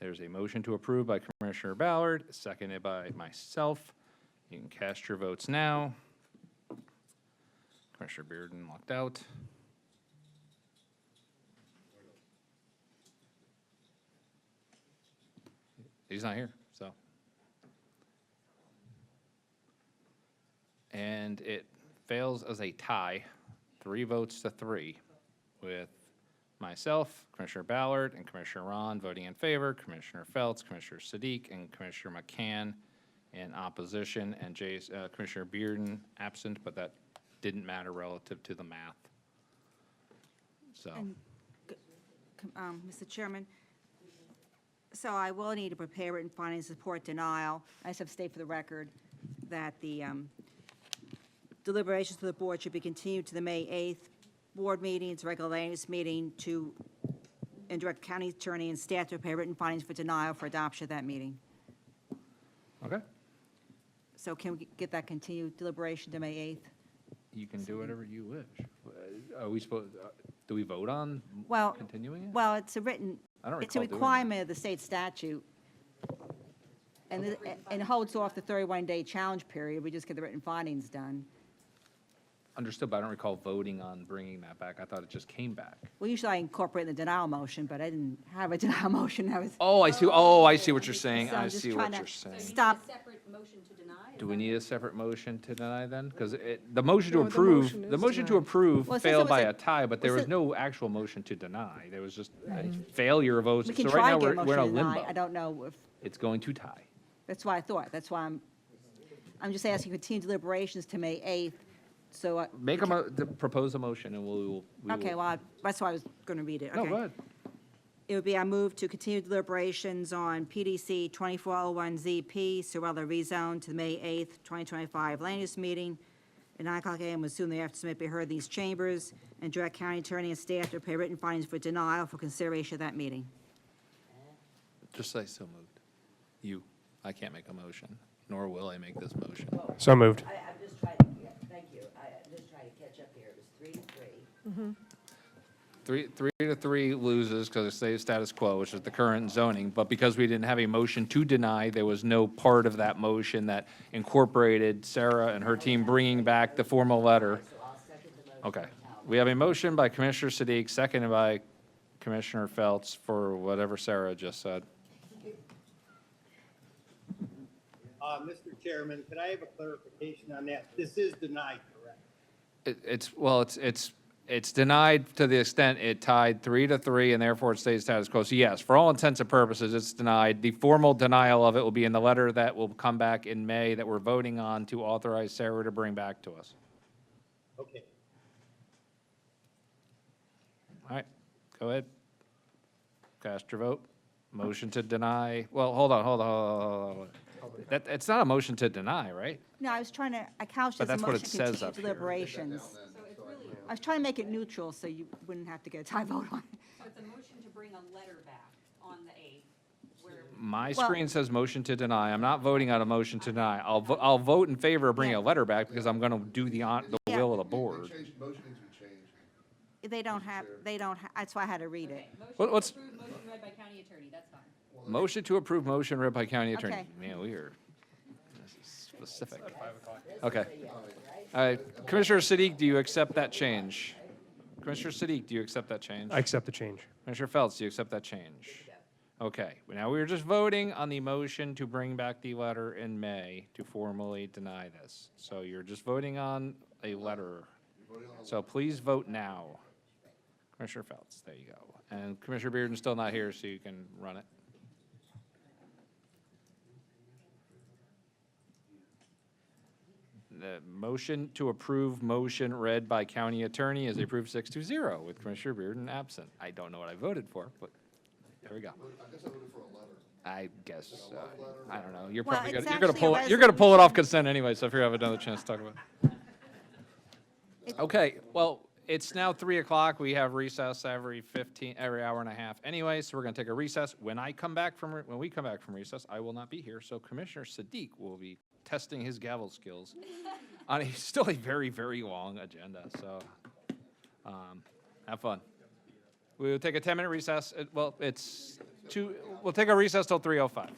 [SPEAKER 1] There's a motion to approve by Commissioner Ballard, seconded by myself. You can cast your votes now. Commissioner Bearden locked out. He's not here, so. And it fails as a tie, 3 votes to 3, with myself, Commissioner Ballard, and Commissioner Ron voting in favor, Commissioner Feltz, Commissioner Sadiq, and Commissioner McCann in opposition, and Commissioner Bearden absent, but that didn't matter relative to the math. So.
[SPEAKER 10] And, Mr. Chairman, so I will need to prepare written findings to support denial. I just have to state for the record that the deliberations to the board should be continued to the May 8th board meeting, its regular land use meeting, and direct county attorney and staff to prepare written findings for denial for adoption at that meeting.
[SPEAKER 1] Okay.
[SPEAKER 10] So can we get that continued deliberation to May 8th?
[SPEAKER 1] You can do whatever you wish. Are we supposed, do we vote on
[SPEAKER 10] Well,
[SPEAKER 1] continuing it?
[SPEAKER 10] Well, it's a written,
[SPEAKER 1] I don't
[SPEAKER 10] it's a
[SPEAKER 1] recall doing that.
[SPEAKER 10] requirement of the state statute. And it holds off the 31-day challenge period. We just get the written findings done.
[SPEAKER 1] Understood, but I don't recall voting on bringing that back. I thought it just came back.
[SPEAKER 10] Well, usually I incorporate in the denial motion, but I didn't have a denial motion. I was.
[SPEAKER 1] Oh, I see. Oh, I see what you're saying.
[SPEAKER 10] So I'm
[SPEAKER 1] I
[SPEAKER 10] just
[SPEAKER 1] see
[SPEAKER 10] trying
[SPEAKER 1] what
[SPEAKER 10] to
[SPEAKER 1] you're saying.
[SPEAKER 10] Stop.
[SPEAKER 1] Do we need a separate motion to deny then? Because the motion to
[SPEAKER 4] No, the
[SPEAKER 1] approve,
[SPEAKER 4] motion is
[SPEAKER 1] the motion to
[SPEAKER 4] denied.
[SPEAKER 1] approve
[SPEAKER 10] Well, since
[SPEAKER 1] failed
[SPEAKER 10] it was
[SPEAKER 1] by
[SPEAKER 10] a-
[SPEAKER 1] a tie, but there
[SPEAKER 10] well,
[SPEAKER 1] was
[SPEAKER 10] since-
[SPEAKER 1] no actual motion to deny. There was just a failure of votes.
[SPEAKER 10] We can
[SPEAKER 1] So
[SPEAKER 10] try
[SPEAKER 1] right now,
[SPEAKER 10] to get a
[SPEAKER 1] we're in a
[SPEAKER 10] motion to deny.
[SPEAKER 1] limbo.
[SPEAKER 10] I don't know if,
[SPEAKER 1] It's going to tie.
[SPEAKER 10] that's why I thought. That's why I'm just asking for continued deliberations to May 8th So,
[SPEAKER 1] propose a motion and we
[SPEAKER 10] okay,
[SPEAKER 1] will.
[SPEAKER 10] well, that's why I was going to read it.
[SPEAKER 1] No,
[SPEAKER 10] Okay.
[SPEAKER 1] go ahead.
[SPEAKER 10] It would be, I move to continue deliberations on PDC 2401ZP, Sorella rezone to the May 8th, 2025 land use meeting at 9:00 a.m. as soon thereafter submit be heard in these chambers, and direct county attorney and staff to prepare written findings for denial for consideration of that meeting.
[SPEAKER 1] Just say so moved. I can't make a motion, nor will I make this motion.
[SPEAKER 5] So moved.
[SPEAKER 11] I'm just trying to, thank you. I'm just trying to catch up here. It was 3-3.
[SPEAKER 1] Three to three loses because it stays status quo, which is the current zoning. But because we didn't have a motion to deny, there was no part of that motion that incorporated Sarah and her team bringing back the formal letter. Okay. We have a motion by Commissioner Siddiq, seconded by Commissioner Feltz for whatever Sarah just said.
[SPEAKER 12] Mr. Chairman, could I have a clarification on that? This is denied, correct?
[SPEAKER 1] It's denied to the extent it tied 3-3, and therefore it stays status quo. So yes, for all intents and purposes, it's denied. The formal denial of it will be in the letter that will come back in May that we're voting on to authorize Sarah to bring back to us.
[SPEAKER 12] Okay.
[SPEAKER 1] All right, go ahead. Cast your vote. Motion to deny, well, hold on. It's not a motion to deny, right?
[SPEAKER 10] No, I was trying to, I couched
[SPEAKER 1] But
[SPEAKER 10] as a
[SPEAKER 1] that's what
[SPEAKER 10] motion
[SPEAKER 1] it
[SPEAKER 10] to
[SPEAKER 1] says
[SPEAKER 10] continue
[SPEAKER 1] up here.
[SPEAKER 10] deliberations. I was trying to make it neutral so you wouldn't have to get a tie vote on it.
[SPEAKER 15] So it's a motion to bring a letter back on the 8th, where
[SPEAKER 1] My
[SPEAKER 10] Well-
[SPEAKER 1] screen says motion to deny. I'm not voting on a motion to deny. I'll vote in favor of bringing a letter back because I'm going to do the
[SPEAKER 10] Yeah.
[SPEAKER 1] will of the board.
[SPEAKER 16] Motion needs to be changed.
[SPEAKER 10] They don't have, that's why I had to read it.
[SPEAKER 1] What's,
[SPEAKER 15] motion read by county attorney, that's fine.
[SPEAKER 1] motion to approve motion read by county attorney.
[SPEAKER 10] Okay.
[SPEAKER 1] Man, we are specific. Okay. All right, Commissioner Siddiq, do you accept that change? Commissioner Siddiq, do you accept that change?
[SPEAKER 5] I accept the change.
[SPEAKER 1] Commissioner Feltz, do you accept that change? Okay, now we are just voting on the motion to bring back the letter in May to formally deny this. So you're just voting on a letter. So please vote now. Commissioner Feltz, there you go. And Commissioner Bearden's still not here, so you can run it. The motion to approve motion read by county attorney is approved 6-0 with Commissioner Bearden absent. I don't know what I voted for, but there we go.
[SPEAKER 16] I guess I voted for a letter.
[SPEAKER 1] I guess, I don't know. You're
[SPEAKER 10] Well,
[SPEAKER 1] probably
[SPEAKER 10] it's
[SPEAKER 1] gonna, you're gonna
[SPEAKER 10] actually a
[SPEAKER 1] pull it, you're gonna pull it off consent anyway, so if you have another chance to talk about it. Okay, well, it's now 3 o'clock. We have recess every hour and a half anyway, so we're gonna take a recess. When we come back from recess, I will not be here, so Commissioner Siddiq will be testing his gavel skills on still a very, very long agenda, so, have fun. We'll take a 10-minute recess. We'll take a recess till 3:05.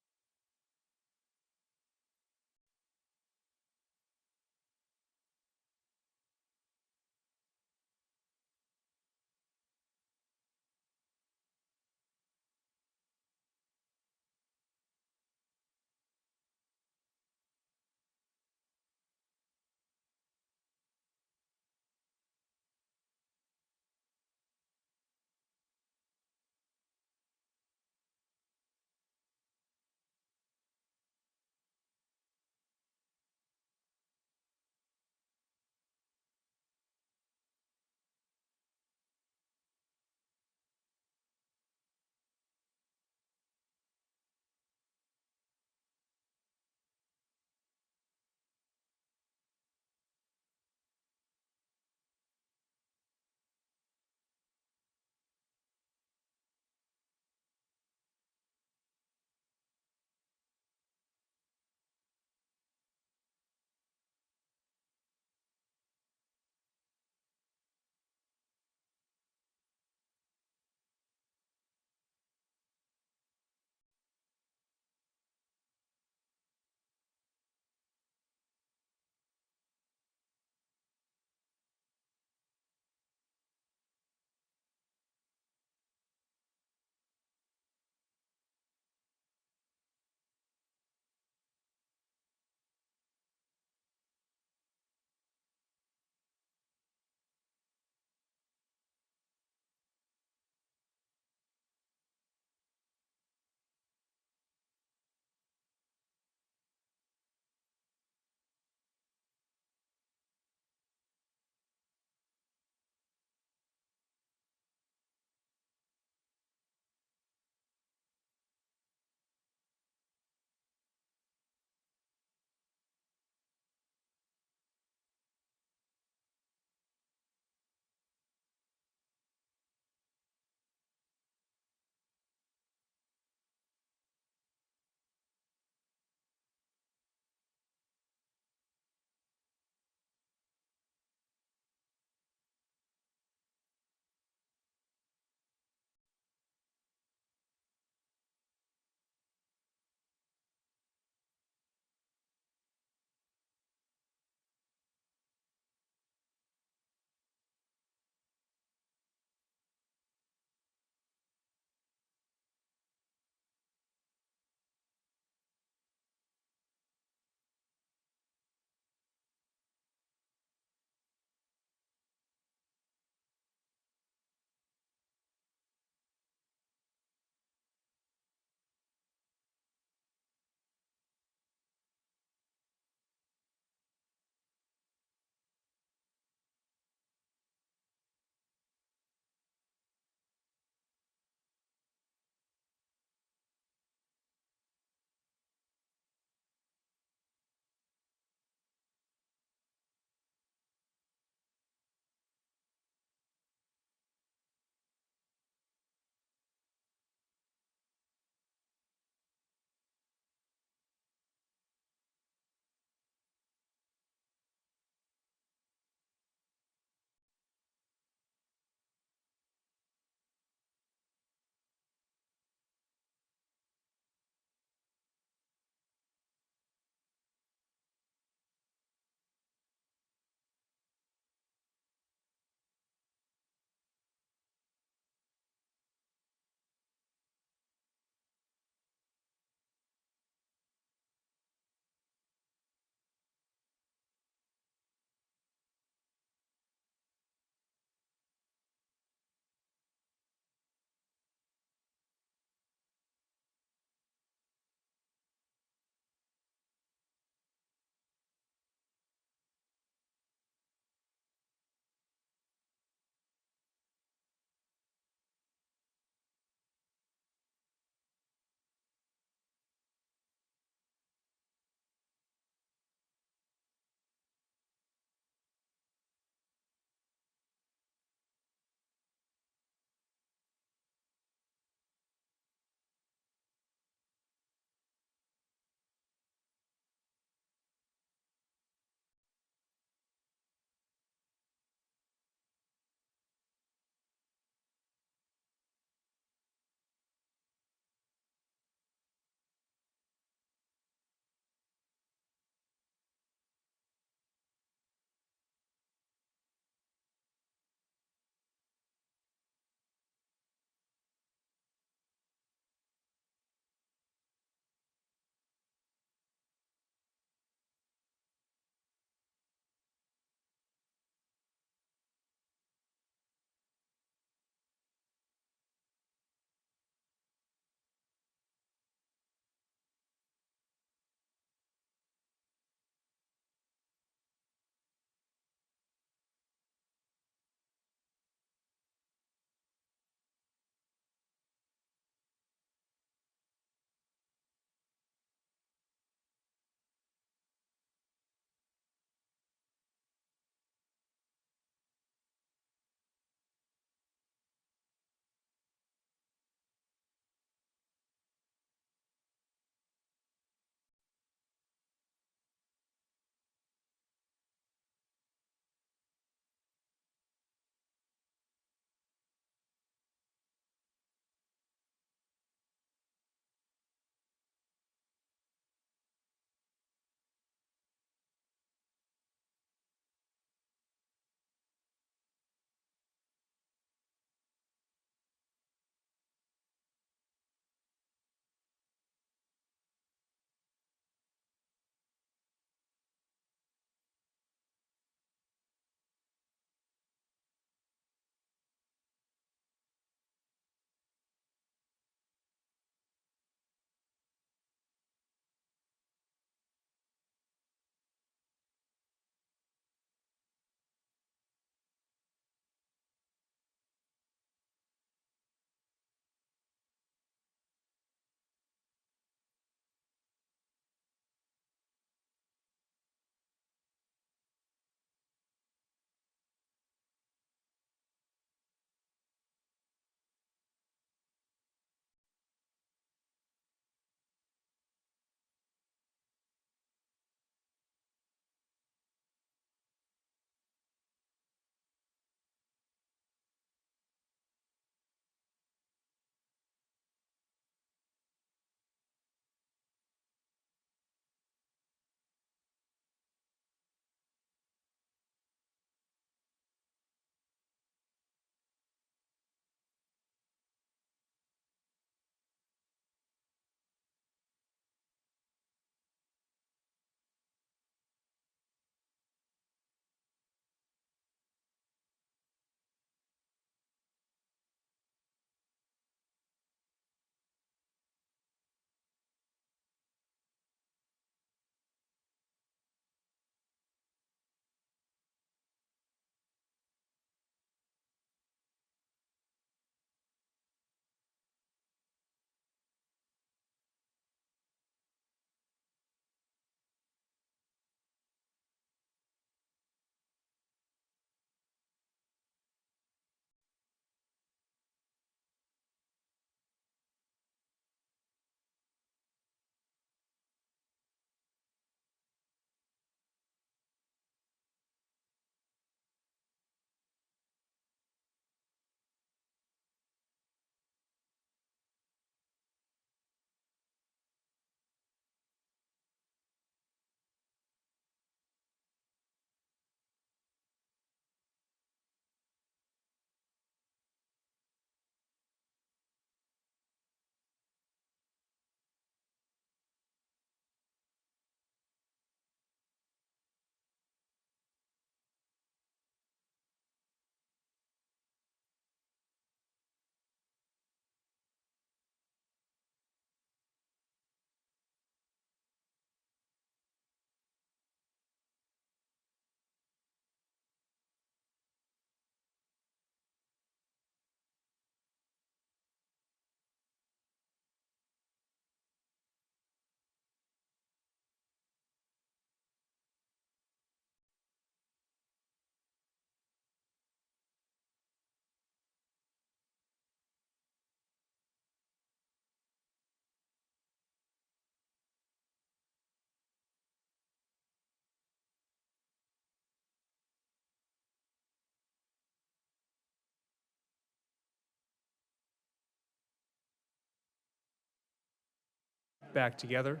[SPEAKER 5] back together.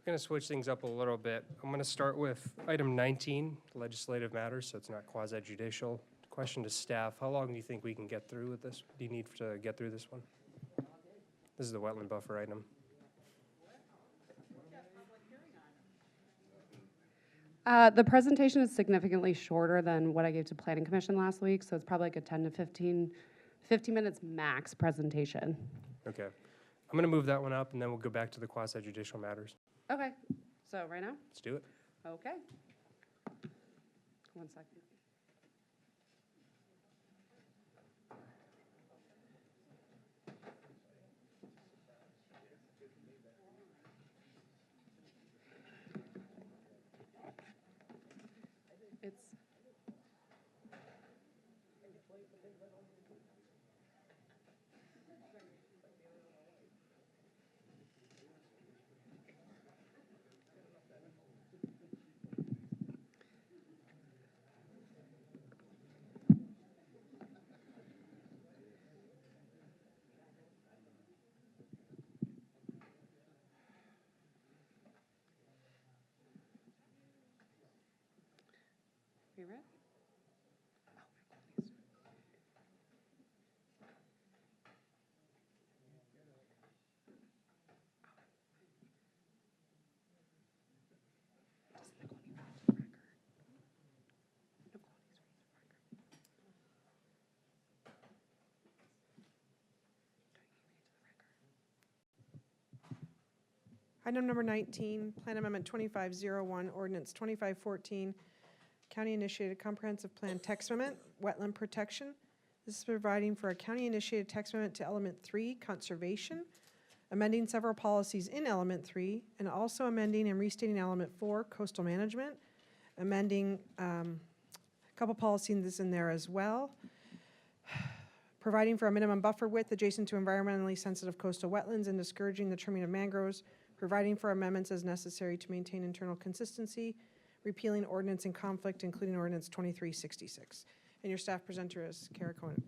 [SPEAKER 5] Going to switch things up a little bit. I'm going to start with item 19, legislative matters, so it's not quasi-judicial. Question to staff, how long do you think we can get through with this? Do you need to get through this one? This is the wetland buffer item.
[SPEAKER 7] The presentation is significantly shorter than what I gave to Planning Commission last week, so it's probably like a 10 to 15 minutes max presentation.
[SPEAKER 5] Okay. I'm going to move that one up, and then we'll go back to the quasi-judicial matters.
[SPEAKER 7] Okay, so right now?
[SPEAKER 5] Let's do it.
[SPEAKER 7] Okay. 1 second. It's You ready?
[SPEAKER 4] Item number 19, Plan Amendment 2501, Ordinance 2514, County-initiated comprehensive plan text amendment, wetland protection. This is providing for a county-initiated text amendment to Element 3, conservation, amending several policies in Element 3, and also amending and restating Element 4, coastal management, amending a couple policies in there as well, providing for a minimum buffer width adjacent to environmentally sensitive coastal wetlands and discouraging the trimming of mangroves, providing for amendments as necessary to maintain internal consistency, repealing ordinance in conflict, including Ordinance 2366. And your staff presenter is Kara Cohen.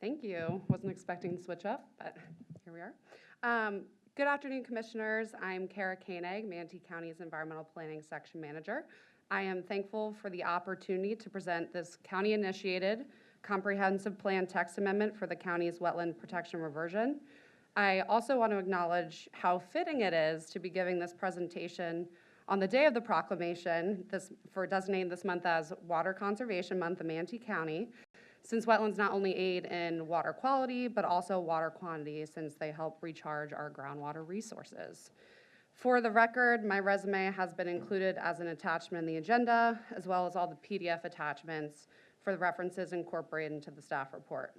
[SPEAKER 7] Thank you. Wasn't expecting to switch up, but here we are. Good afternoon, Commissioners. I'm Kara Koenig, Manatee County's Environmental Planning Section Manager. I am thankful for the opportunity to present this county-initiated comprehensive plan text amendment for the county's wetland protection reversion. I also want to acknowledge how fitting it is to be giving this presentation on the day of the proclamation for designating this month as Water Conservation Month in Manatee County, since wetlands not only aid in water quality, but also water quantity, since they help recharge our groundwater resources. For the record, my resume has been included as an attachment in the agenda, as well as all the PDF attachments for the references incorporated into the staff report.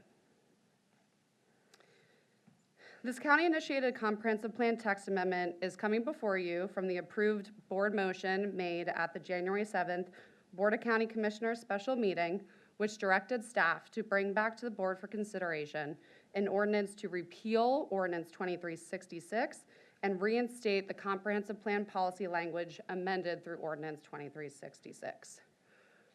[SPEAKER 7] This county-initiated comprehensive plan text amendment is coming before you from the approved board motion made at the January 7th Board of County Commissioners special meeting, which directed staff to bring back to the board for consideration an ordinance to repeal Ordinance 2366 and reinstate the comprehensive plan policy language amended through Ordinance 2366.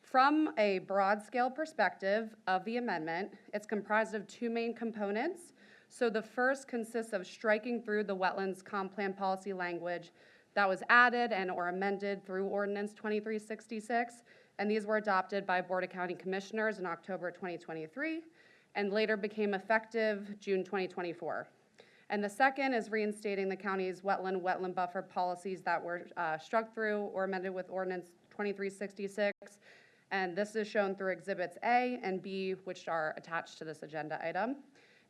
[SPEAKER 7] From a broad scale perspective of the amendment, it's comprised of two main components. So the first consists of striking through the wetlands comp plan policy language that was added and or amended through Ordinance 2366, and these were adopted by Board of County Commissioners in October 2023, and later became effective June 2024. And the second is reinstating the county's wetland buffer policies that were struck through or amended with Ordinance 2366, and this is shown through Exhibits A and B, which are attached to this agenda item.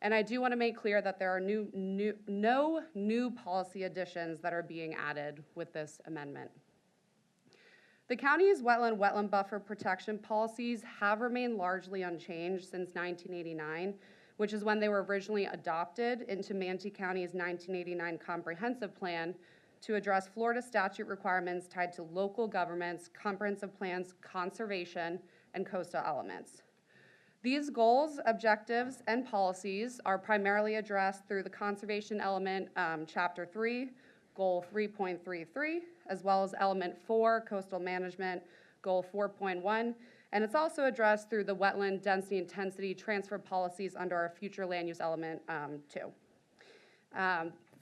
[SPEAKER 7] And I do want to make clear that there are no new policy additions that are being added with this amendment. The county's wetland buffer protection policies have remained largely unchanged since 1989, which is when they were originally adopted into Manatee County's 1989 comprehensive plan to address Florida statute requirements tied to local governments, comprehensive plans, conservation, and coastal elements. These goals, objectives, and policies are primarily addressed through the conservation element, Chapter 3, Goal 3.33, as well as Element 4, Coastal Management, Goal 4.1, and it's also addressed through the wetland density intensity transfer policies under our future land use element 2.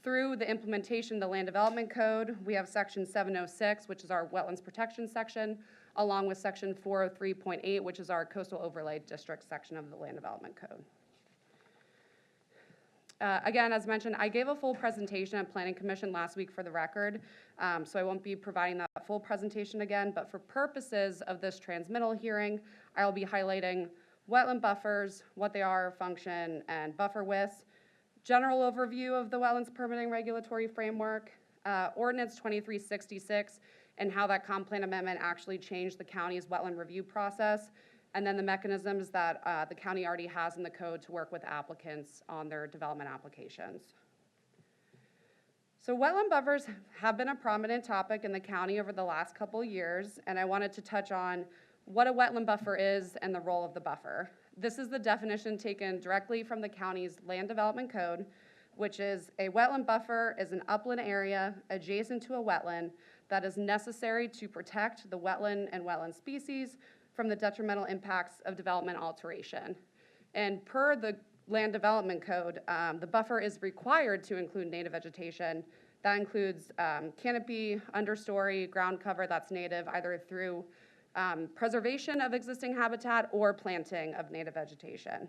[SPEAKER 7] Through the implementation of the Land Development Code, we have Section 706, which is our wetlands protection section, along with Section 403.8, which is our coastal overlay district section of the Land Development Code. Again, as mentioned, I gave a full presentation at Planning Commission last week for the record, so I won't be providing that full presentation again, but for purposes of this transmittal hearing, I will be highlighting wetland buffers, what they are, function, and buffer widths, general overview of the wetlands permitting regulatory framework, Ordinance 2366, and how that comp plan amendment actually changed the county's wetland review process, and then the mechanisms that the county already has in the code to work with applicants on their development applications. So wetland buffers have been a prominent topic in the county over the last couple years, and I wanted to touch on what a wetland buffer is and the role of the buffer. This is the definition taken directly from the county's Land Development Code, which is a wetland buffer is an upland area adjacent to a wetland that is necessary to protect the wetland and wetland species from the detrimental impacts of development alteration. And per the Land Development Code, the buffer is required to include native vegetation. That includes canopy, understory, ground cover that's native, either through preservation of existing habitat or planting of native vegetation.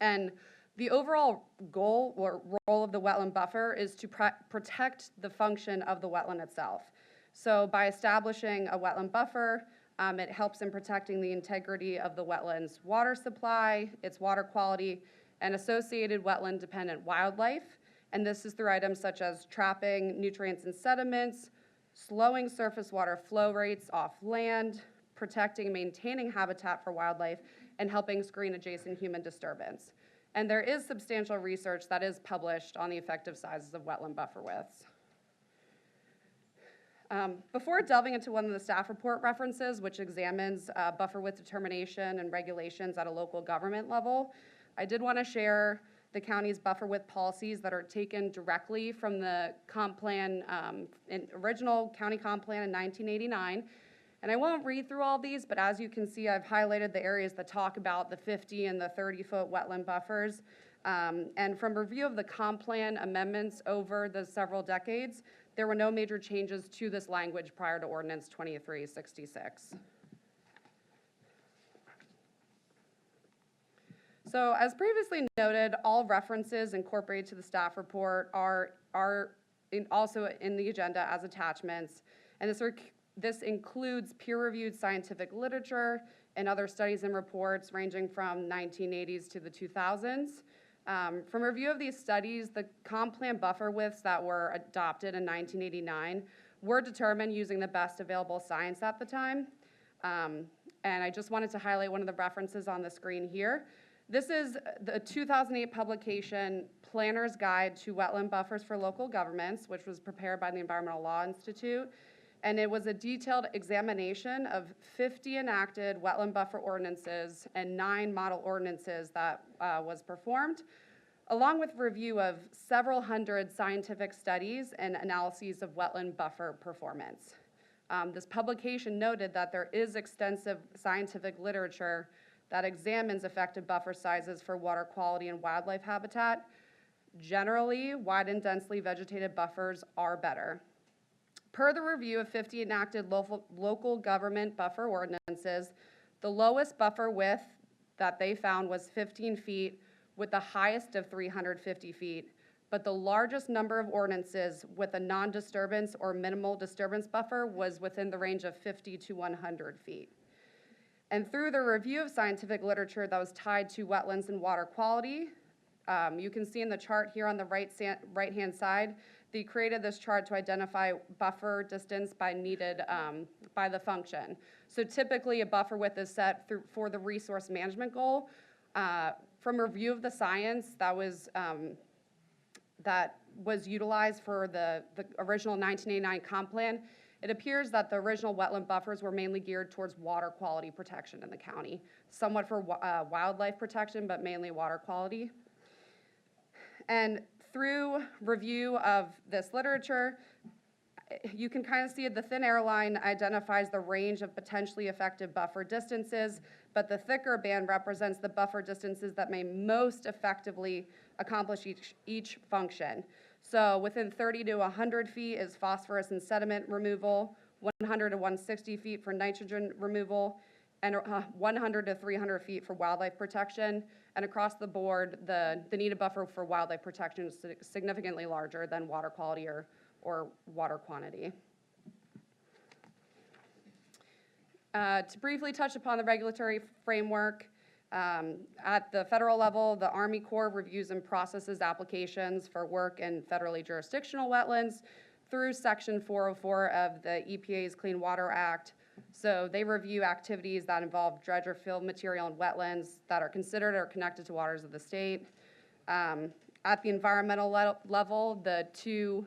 [SPEAKER 7] And the overall goal or role of the wetland buffer is to protect the function of the wetland itself. So by establishing a wetland buffer, it helps in protecting the integrity of the wetland's water supply, its water quality, and associated wetland-dependent wildlife. And this is through items such as trapping nutrients and sediments, slowing surface water flow rates off land, protecting and maintaining habitat for wildlife, and helping screen adjacent human disturbance. And there is substantial research that is published on the effective sizes of wetland buffer widths. Before delving into one of the staff report references, which examines buffer width determination and regulations at a local government level, I did want to share the county's buffer width policies that are taken directly from the comp plan, original county comp plan in 1989. And I won't read through all these, but as you can see, I've highlighted the areas that talk about the 50 and the 30-foot wetland buffers. And from review of the comp plan amendments over the several decades, there were no major changes to this language prior to Ordinance 2366. So as previously noted, all references incorporated to the staff report are also in the agenda as attachments. And this includes peer-reviewed scientific literature and other studies and reports ranging from 1980s to the 2000s. From review of these studies, the comp plan buffer widths that were adopted in 1989 were determined using the best available science at the time. And I just wanted to highlight one of the references on the screen here. This is the 2008 publication, Planner's Guide to Wetland Buffers for Local Governments, which was prepared by the Environmental Law Institute. And it was a detailed examination of 50 enacted wetland buffer ordinances and 9 model ordinances that was performed, along with review of several hundred scientific studies and analyses of wetland buffer performance. This publication noted that there is extensive scientific literature that examines effective buffer sizes for water quality and wildlife habitat. Generally, wide and densely vegetated buffers are better. Per the review of 50 enacted local government buffer ordinances, the lowest buffer width that they found was 15 feet with the highest of 350 feet, but the largest number of ordinances with a non-disturbance or minimal disturbance buffer was within the range of 50 to 100 feet. And through the review of scientific literature that was tied to wetlands and water quality, you can see in the chart here on the right-hand side, they created this chart to identify buffer distance by needed, by the function. So typically a buffer width is set for the resource management goal. From review of the science that was utilized for the original 1989 comp plan, it appears that the original wetland buffers were mainly geared towards water quality protection in the county. somewhat for wildlife protection, but mainly water quality. And through review of this literature, you can kind of see the thin air line identifies the range of potentially effective buffer distances, but the thicker band represents the buffer distances that may most effectively accomplish each function. So within 30 to 100 feet is phosphorus and sediment removal, 100 to 160 feet for nitrogen removal, and 100 to 300 feet for wildlife protection. And across the board, the needed buffer for wildlife protection is significantly larger than water quality or water quantity. To briefly touch upon the regulatory framework, at the federal level, the Army Corps reviews and processes applications for work in federally jurisdictional wetlands through Section 404 of the EPA's Clean Water Act. So they review activities that involve dredge or fill material in wetlands that are considered or connected to waters of the state. At the environmental level, the two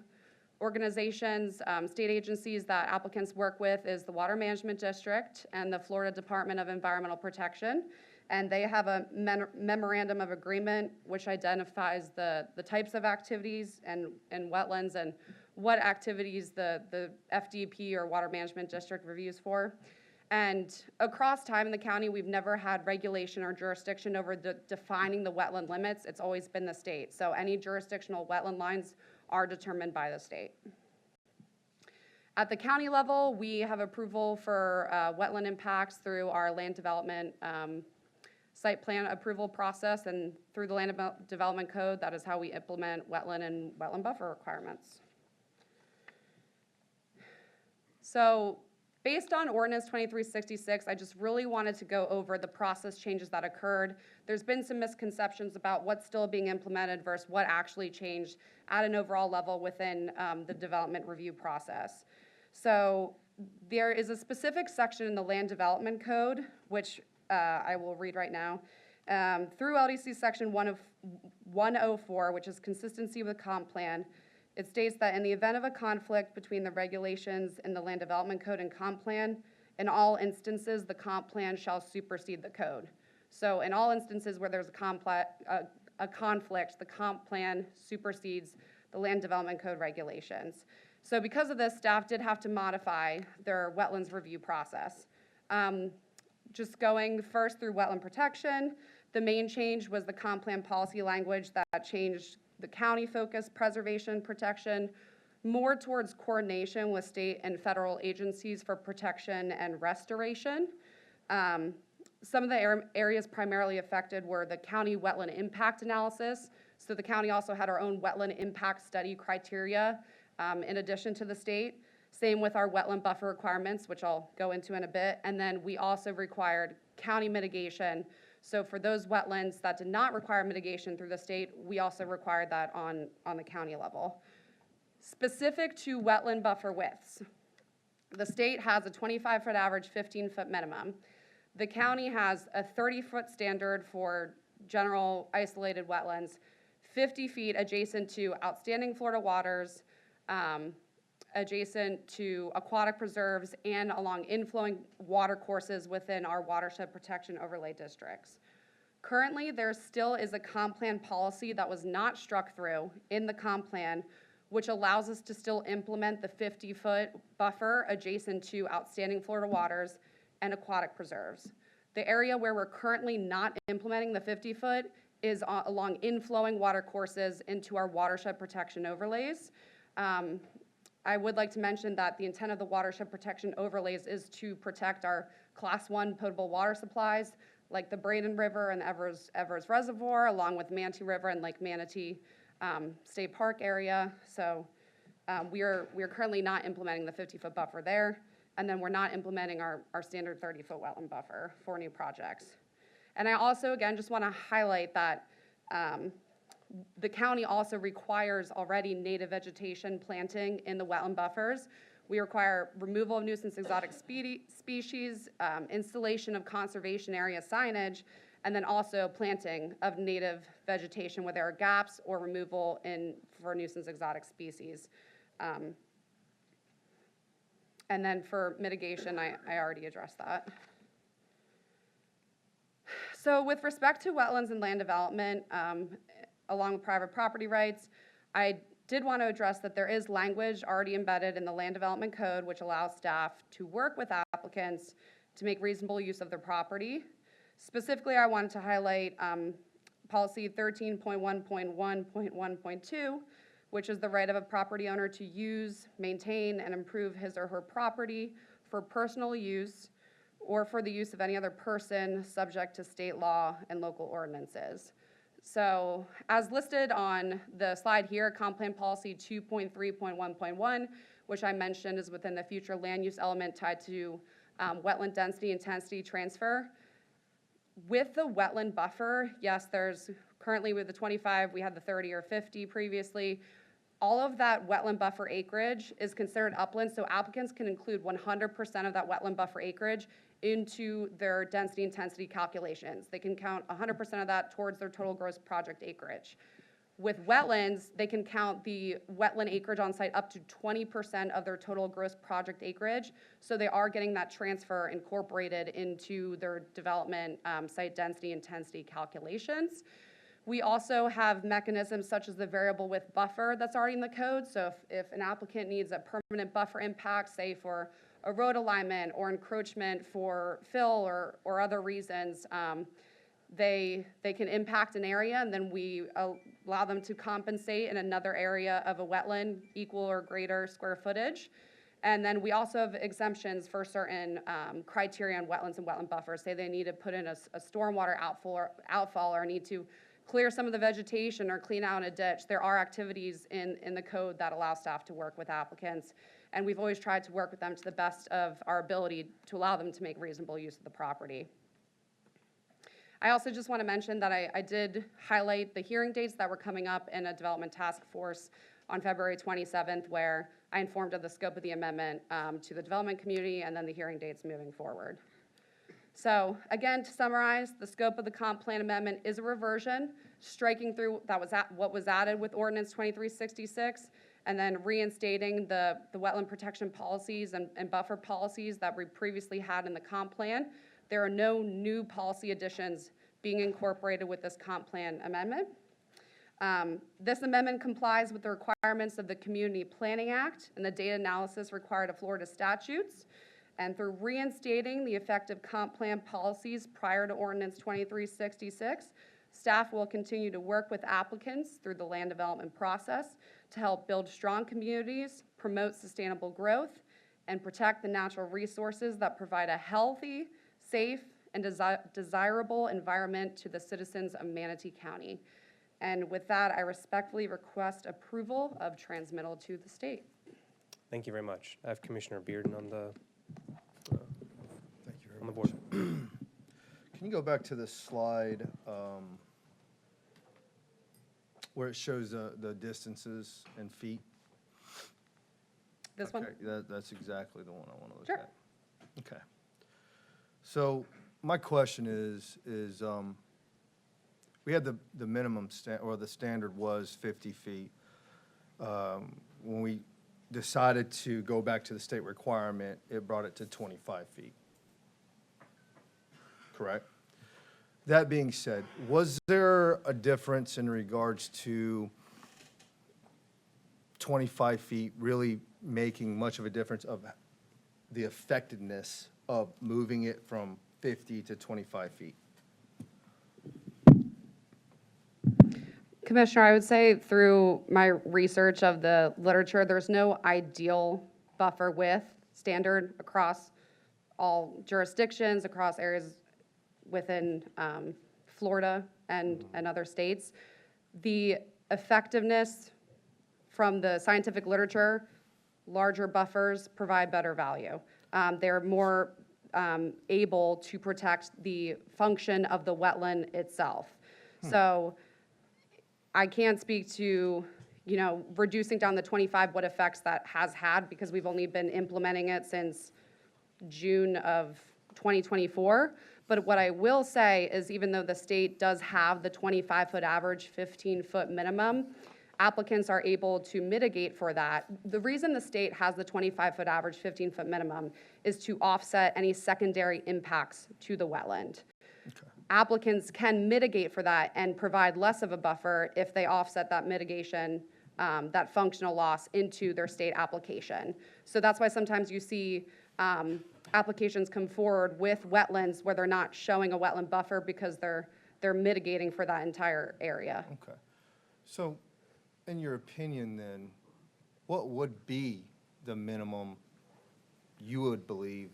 [SPEAKER 7] organizations, state agencies that applicants work with is the Water Management District and the Florida Department of Environmental Protection. And they have a memorandum of agreement which identifies the types of activities and wetlands and what activities the FDP or Water Management District reviews for. And across time in the county, we've never had regulation or jurisdiction over defining the wetland limits. It's always been the state. So any jurisdictional wetland lines are determined by the state. At the county level, we have approval for wetland impacts through our land development site plan approval process, and through the land development code, that is how we implement wetland and wetland buffer requirements. So based on Ordinance 2366, I just really wanted to go over the process changes that occurred. There's been some misconceptions about what's still being implemented versus what actually changed at an overall level within the development review process. So there is a specific section in the Land Development Code, which I will read right now. Through LDC Section 104, which is consistency with comp plan, it states that in the event of a conflict between the regulations in the Land Development Code and comp plan, in all instances, the comp plan shall supersede the code. So in all instances where there's a conflict, the comp plan supersedes the Land Development Code regulations. So because of this, staff did have to modify their wetlands review process. Just going first through wetland protection, the main change was the comp plan policy language that changed the county-focused preservation protection more towards coordination with state and federal agencies for protection and restoration. Some of the areas primarily affected were the county wetland impact analysis. So the county also had our own wetland impact study criteria in addition to the state. Same with our wetland buffer requirements, which I'll go into in a bit. And then we also required county mitigation. So for those wetlands that did not require mitigation through the state, we also required that on the county level. Specific to wetland buffer widths, the state has a 25-foot average, 15-foot minimum. The county has a 30-foot standard for general isolated wetlands, 50 feet adjacent to outstanding Florida waters, adjacent to aquatic preserves, and along inflowing water courses within our watershed protection overlay districts. Currently, there still is a comp plan policy that was not struck through in the comp plan, which allows us to still implement the 50-foot buffer adjacent to outstanding Florida waters and aquatic preserves. The area where we're currently not implementing the 50-foot is along inflowing water courses into our watershed protection overlays. I would like to mention that the intent of the watershed protection overlays is to protect our Class 1 potable water supplies, like the Braden River and Evers Reservoir, along with Manatee River and Lake Manatee State Park area. So we are currently not implementing the 50-foot buffer there, and then we're not implementing our standard 30-foot wetland buffer for new projects. And I also, again, just want to highlight that the county also requires already native vegetation planting in the wetland buffers. We require removal of nuisance exotic species, installation of conservation area signage, and then also planting of native vegetation where there are gaps or removal for nuisance exotic species. And then for mitigation, I already addressed that. So with respect to wetlands and land development, along with private property rights, I did want to address that there is language already embedded in the Land Development Code which allows staff to work with applicants to make reasonable use of their property. Specifically, I wanted to highlight policy 13.1.1.1.2, which is the right of a property owner to use, maintain, and improve his or her property for personal use or for the use of any other person subject to state law and local ordinances. So as listed on the slide here, Comp Plan Policy 2.3.1.1, which I mentioned is within the future land use element tied to wetland density intensity transfer. With the wetland buffer, yes, there's currently with the 25, we had the 30 or 50 previously. All of that wetland buffer acreage is considered upland, so applicants can include 100% of that wetland buffer acreage into their density intensity calculations. They can count 100% of that towards their total gross project acreage. With wetlands, they can count the wetland acreage on site up to 20% of their total gross project acreage, so they are getting that transfer incorporated into their development site density intensity calculations. We also have mechanisms such as the variable width buffer that's already in the code. So if an applicant needs a permanent buffer impact, say for a road alignment or encroachment for fill or other reasons, they can impact an area and then we allow them to compensate in another area of a wetland equal or greater square footage. And then we also have exemptions for certain criteria on wetlands and wetland buffers. Say they need to put in a stormwater outfall or need to clear some of the vegetation or clean out a ditch. There are activities in the code that allow staff to work with applicants, and we've always tried to work with them to the best of our ability to allow them to make reasonable use of the property. I also just want to mention that I did highlight the hearing dates that were coming up in a development task force on February 27th, where I informed of the scope of the amendment to the development community and then the hearing dates moving forward. So again, to summarize, the scope of the comp plan amendment is a reversion, striking through what was added with ordinance 2366, and then reinstating the wetland protection policies and buffer policies that we previously had in the comp plan. There are no new policy additions being incorporated with this comp plan amendment. This amendment complies with the requirements of the Community Planning Act and the data analysis required of Florida statutes. And through reinstating the effective comp plan policies prior to ordinance 2366, staff will continue to work with applicants through the land development process to help build strong communities, promote sustainable growth, and protect the natural resources that provide a healthy, safe, and desirable environment to the citizens of Manatee County. And with that, I respectfully request approval of transmittal to the state.
[SPEAKER 5] Thank you very much. I have Commissioner Bearden on the board.
[SPEAKER 14] Can you go back to the slide where it shows the distances in feet?
[SPEAKER 7] This one?
[SPEAKER 14] That's exactly the one I want to look
[SPEAKER 7] Sure.
[SPEAKER 14] at. Okay. So my question is we had the minimum or the standard was 50 feet. When we decided to go back to the state requirement, it brought it to 25 feet. Correct? That being said, was there a difference in regards to 25 feet really making much of a difference of the effectiveness of moving it from 50 to 25 feet?
[SPEAKER 7] Commissioner, I would say through my research of the literature, there's no ideal buffer width standard across all jurisdictions, across areas within Florida and other states. The effectiveness from the scientific literature, larger buffers provide better value. They're more able to protect the function of the wetland itself. So I can't speak to, reducing down the 25, what effects that has had, because we've only been implementing it since June of 2024. But what I will say is even though the state does have the 25-foot average, 15-foot minimum, applicants are able to mitigate for that. The reason the state has the 25-foot average, 15-foot minimum is to offset any secondary impacts to the wetland. applicants can mitigate for that and provide less of a buffer if they offset that mitigation, that functional loss into their state application. So that's why sometimes you see applications come forward with wetlands where they're not showing a wetland buffer because they're mitigating for that entire area.
[SPEAKER 14] Okay. So, in your opinion then, what would be the minimum you would believe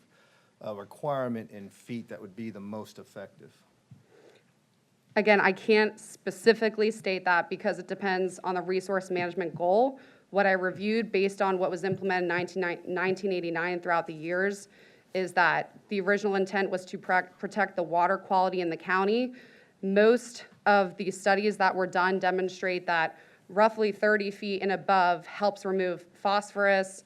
[SPEAKER 14] a requirement in feet that would be the most effective?
[SPEAKER 7] Again, I can't specifically state that because it depends on the resource management goal. What I reviewed based on what was implemented in 1989 throughout the years is that the original intent was to protect the water quality in the county. Most of the studies that were done demonstrate that roughly 30 feet and above helps remove phosphorus,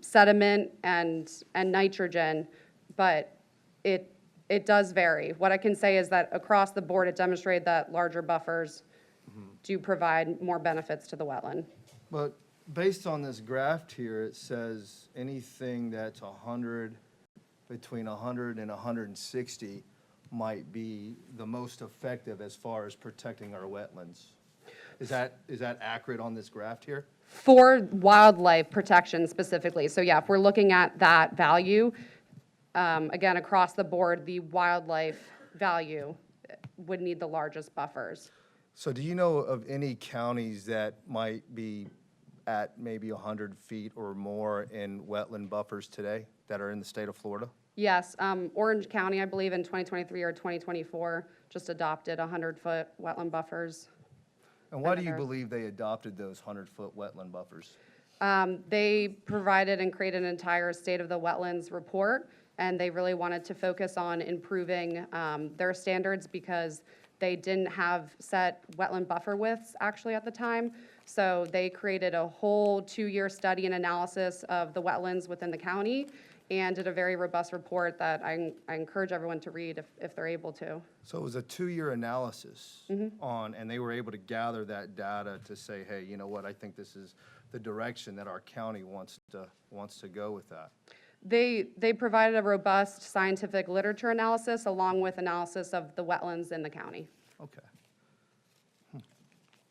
[SPEAKER 7] sediment, and nitrogen, but it does vary. What I can say is that across the board, it demonstrated that larger buffers do provide more benefits to the wetland.
[SPEAKER 14] But based on this graph here, it says anything that's between 100 and 160 might be the most effective as far as protecting our wetlands. Is that accurate on this graph here?
[SPEAKER 7] For wildlife protection specifically, so yeah, if we're looking at that value, again, across the board, the wildlife value would need the largest buffers.
[SPEAKER 14] So do you know of any counties that might be at maybe 100 feet or more in wetland buffers today that are in the state of Florida?
[SPEAKER 7] Yes, Orange County, I believe in 2023 or 2024, just adopted 100-foot wetland buffers.
[SPEAKER 14] And why do you believe they adopted those 100-foot wetland buffers?
[SPEAKER 7] They provided and created an entire State of the Wetlands report, and they really wanted to focus on improving their standards because they didn't have set wetland buffer widths actually at the time. So they created a whole 2-year study and analysis of the wetlands within the county and did a very robust report that I encourage everyone to read if they're able to.
[SPEAKER 14] So it was a 2-year analysis and they were able to gather that data to say, hey, you know what, I think this is the direction that our county wants to go with that.
[SPEAKER 7] They provided a robust scientific literature analysis along with analysis of the wetlands in the county.
[SPEAKER 14] Okay.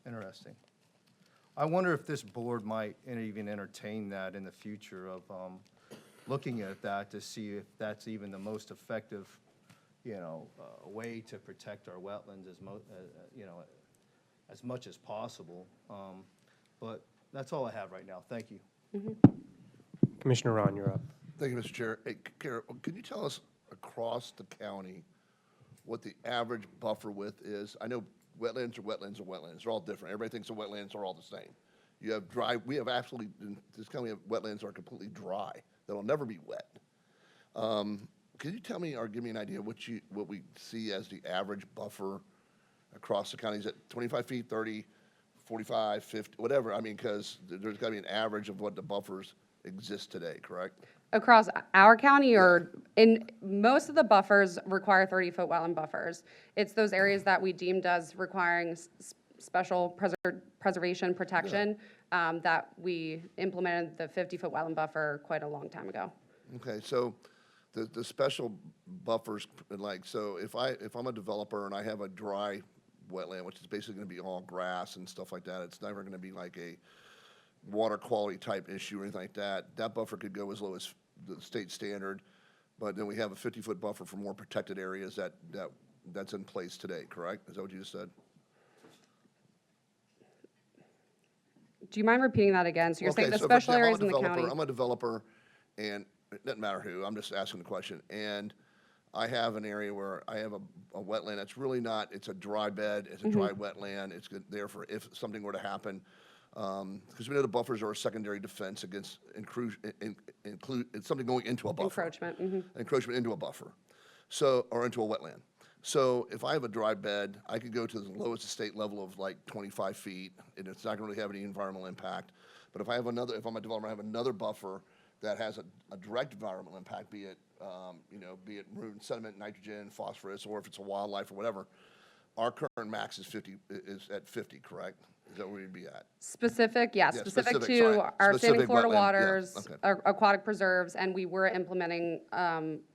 [SPEAKER 14] Interesting. I wonder if this board might even entertain that in the future of looking at that to see if that's even the most effective, way to protect our wetlands as much as possible. But that's all I have right now. Thank you.
[SPEAKER 5] Commissioner Ron, you're up.
[SPEAKER 16] Thank you, Mr. Chair. Hey, Kara, could you tell us across the county what the average buffer width is? I know wetlands are wetlands are wetlands. They're all different. Everybody thinks the wetlands are all the same. You have dry, we have absolutely, in this county, we have wetlands are completely dry. That'll never be wet. Can you tell me or give me an idea what we see as the average buffer across the county? Is it 25 feet, 30, 45, 50, whatever? I mean, because there's got to be an average of what the buffers exist today, correct?
[SPEAKER 7] Across our county or in most of the buffers require 30-foot wetland buffers. It's those areas that we deemed as requiring special preservation protection that we implemented the 50-foot wetland buffer quite a long time ago.
[SPEAKER 16] Okay, so the special buffers, like, so if I'm a developer and I have a dry wetland, which is basically going to be all grass and stuff like that, it's never going to be like a water quality type issue or anything like that. That buffer could go as low as the state standard, but then we have a 50-foot buffer for more protected areas that's in place today, correct? Is that what you just said?
[SPEAKER 7] Do you mind repeating that again? So you're saying the special areas in the county?
[SPEAKER 16] I'm a developer, and it doesn't matter who, I'm just asking the question. And I have an area where I have a wetland that's really not, it's a dry bed, it's a dry wetland, it's good there for if something were to happen. Because we know the buffers are a secondary defense against something going into a buffer.
[SPEAKER 7] Encroachment.
[SPEAKER 16] Encroachment into a buffer, or into a wetland. So if I have a dry bed, I could go to the lowest state level of like 25 feet, and it's not going to really have any environmental impact. But if I'm a developer, I have another buffer that has a direct environmental impact, be it root sediment, nitrogen, phosphorus, or if it's a wildlife or whatever. our current max is 50, is at 50, correct? Is that where we'd be at?
[SPEAKER 7] Specific, yes,
[SPEAKER 16] Yeah,
[SPEAKER 7] specific
[SPEAKER 16] specific,
[SPEAKER 7] to
[SPEAKER 16] sorry.
[SPEAKER 7] our standing
[SPEAKER 16] Specific
[SPEAKER 7] Florida
[SPEAKER 16] wetland, yeah,
[SPEAKER 7] waters,
[SPEAKER 16] okay.
[SPEAKER 7] aquatic preserves, and we were implementing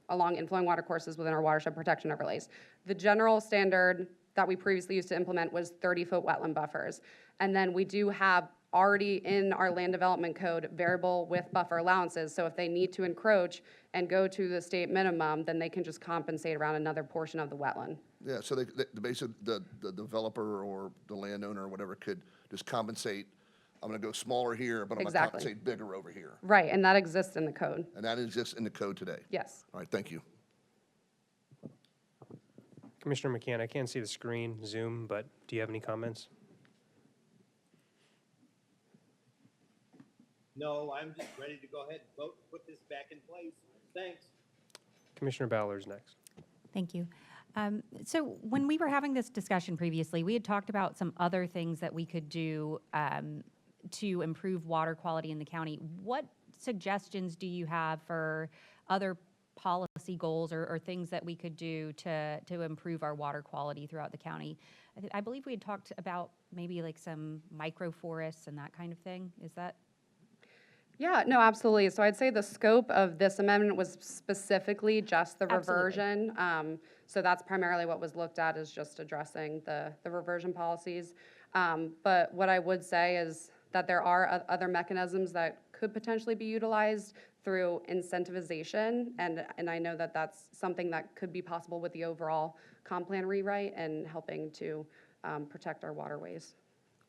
[SPEAKER 7] along inflowing water courses within our watershed protection overlays. The general standard that we previously used to implement was 30-foot wetland buffers. And then we do have already in our land development code variable with buffer allowances. So if they need to encroach and go to the state minimum, then they can just compensate around another portion of the wetland.
[SPEAKER 16] Yeah, so the developer or the landowner or whatever could just compensate, I'm gonna go smaller here, but I'm gonna
[SPEAKER 7] Exactly.
[SPEAKER 16] compensate bigger over here.
[SPEAKER 7] Right, and that exists in the code.
[SPEAKER 16] And that exists in the code today?
[SPEAKER 7] Yes.
[SPEAKER 16] All right, thank you.
[SPEAKER 5] Commissioner McCann, I can't see the screen, Zoom, but do you have any comments?
[SPEAKER 12] No, I'm just ready to go ahead and vote, put this back in place. Thanks.
[SPEAKER 5] Commissioner Ballard's next.
[SPEAKER 15] Thank you. So when we were having this discussion previously, we had talked about some other things that we could do to improve water quality in the county. What suggestions do you have for other policy goals or things that we could do to improve our water quality throughout the county? I believe we had talked about maybe like some microforests and that kind of thing. Is that?
[SPEAKER 7] Yeah, no, absolutely. So I'd say the scope of this amendment was specifically just the
[SPEAKER 15] Absolutely.
[SPEAKER 7] reversion. So that's primarily what was looked at, is just addressing the reversion policies. But what I would say is that there are other mechanisms that could potentially be utilized through incentivization. And I know that that's something that could be possible with the overall comp plan rewrite and helping to protect our waterways.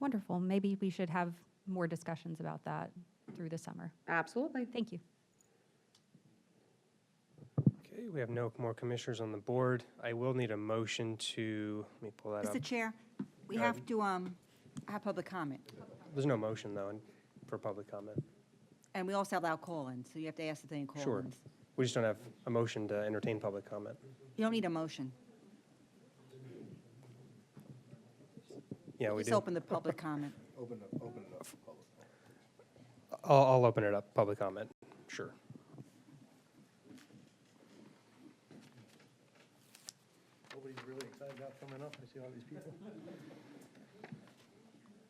[SPEAKER 15] Wonderful. Maybe we should have more discussions about that through the summer.
[SPEAKER 7] Absolutely.
[SPEAKER 15] Thank you.
[SPEAKER 5] Okay, we have no more commissioners on the board. I will need a motion to, let me pull that up.
[SPEAKER 10] Mr. Chair, we
[SPEAKER 5] Go
[SPEAKER 10] have
[SPEAKER 5] ahead.
[SPEAKER 10] to have public comment.
[SPEAKER 5] There's no motion, though, for public comment.
[SPEAKER 10] And we also allow call-ins, so you have to ask the thing call-ins.
[SPEAKER 5] Sure. We just don't have a motion to entertain public comment.
[SPEAKER 10] You don't need a motion.
[SPEAKER 5] Yeah, we
[SPEAKER 10] Just
[SPEAKER 5] do.
[SPEAKER 10] open the public comment.
[SPEAKER 16] Open it up for public.
[SPEAKER 5] I'll open it up, public comment, sure.
[SPEAKER 20] Nobody's really excited about coming up. I see all these people.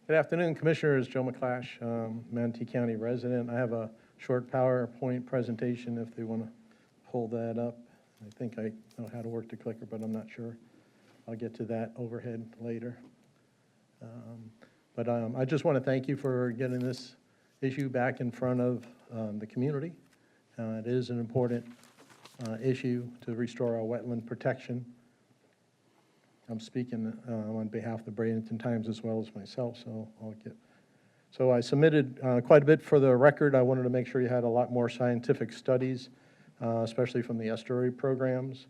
[SPEAKER 20] Good afternoon, Commissioners. Joe McClash, Manatee County resident. I have a short PowerPoint presentation if they want to pull that up. I think I know how to work the clicker, but I'm not sure. I'll get to that overhead later. But I just want to thank you for getting this issue back in front of the community. It is an important issue to restore our wetland protection. I'm speaking on behalf of the Bradenton Times as well as myself, so I'll get. So I submitted quite a bit for the record. I wanted to make sure you had a lot more scientific studies, especially from the estuary programs.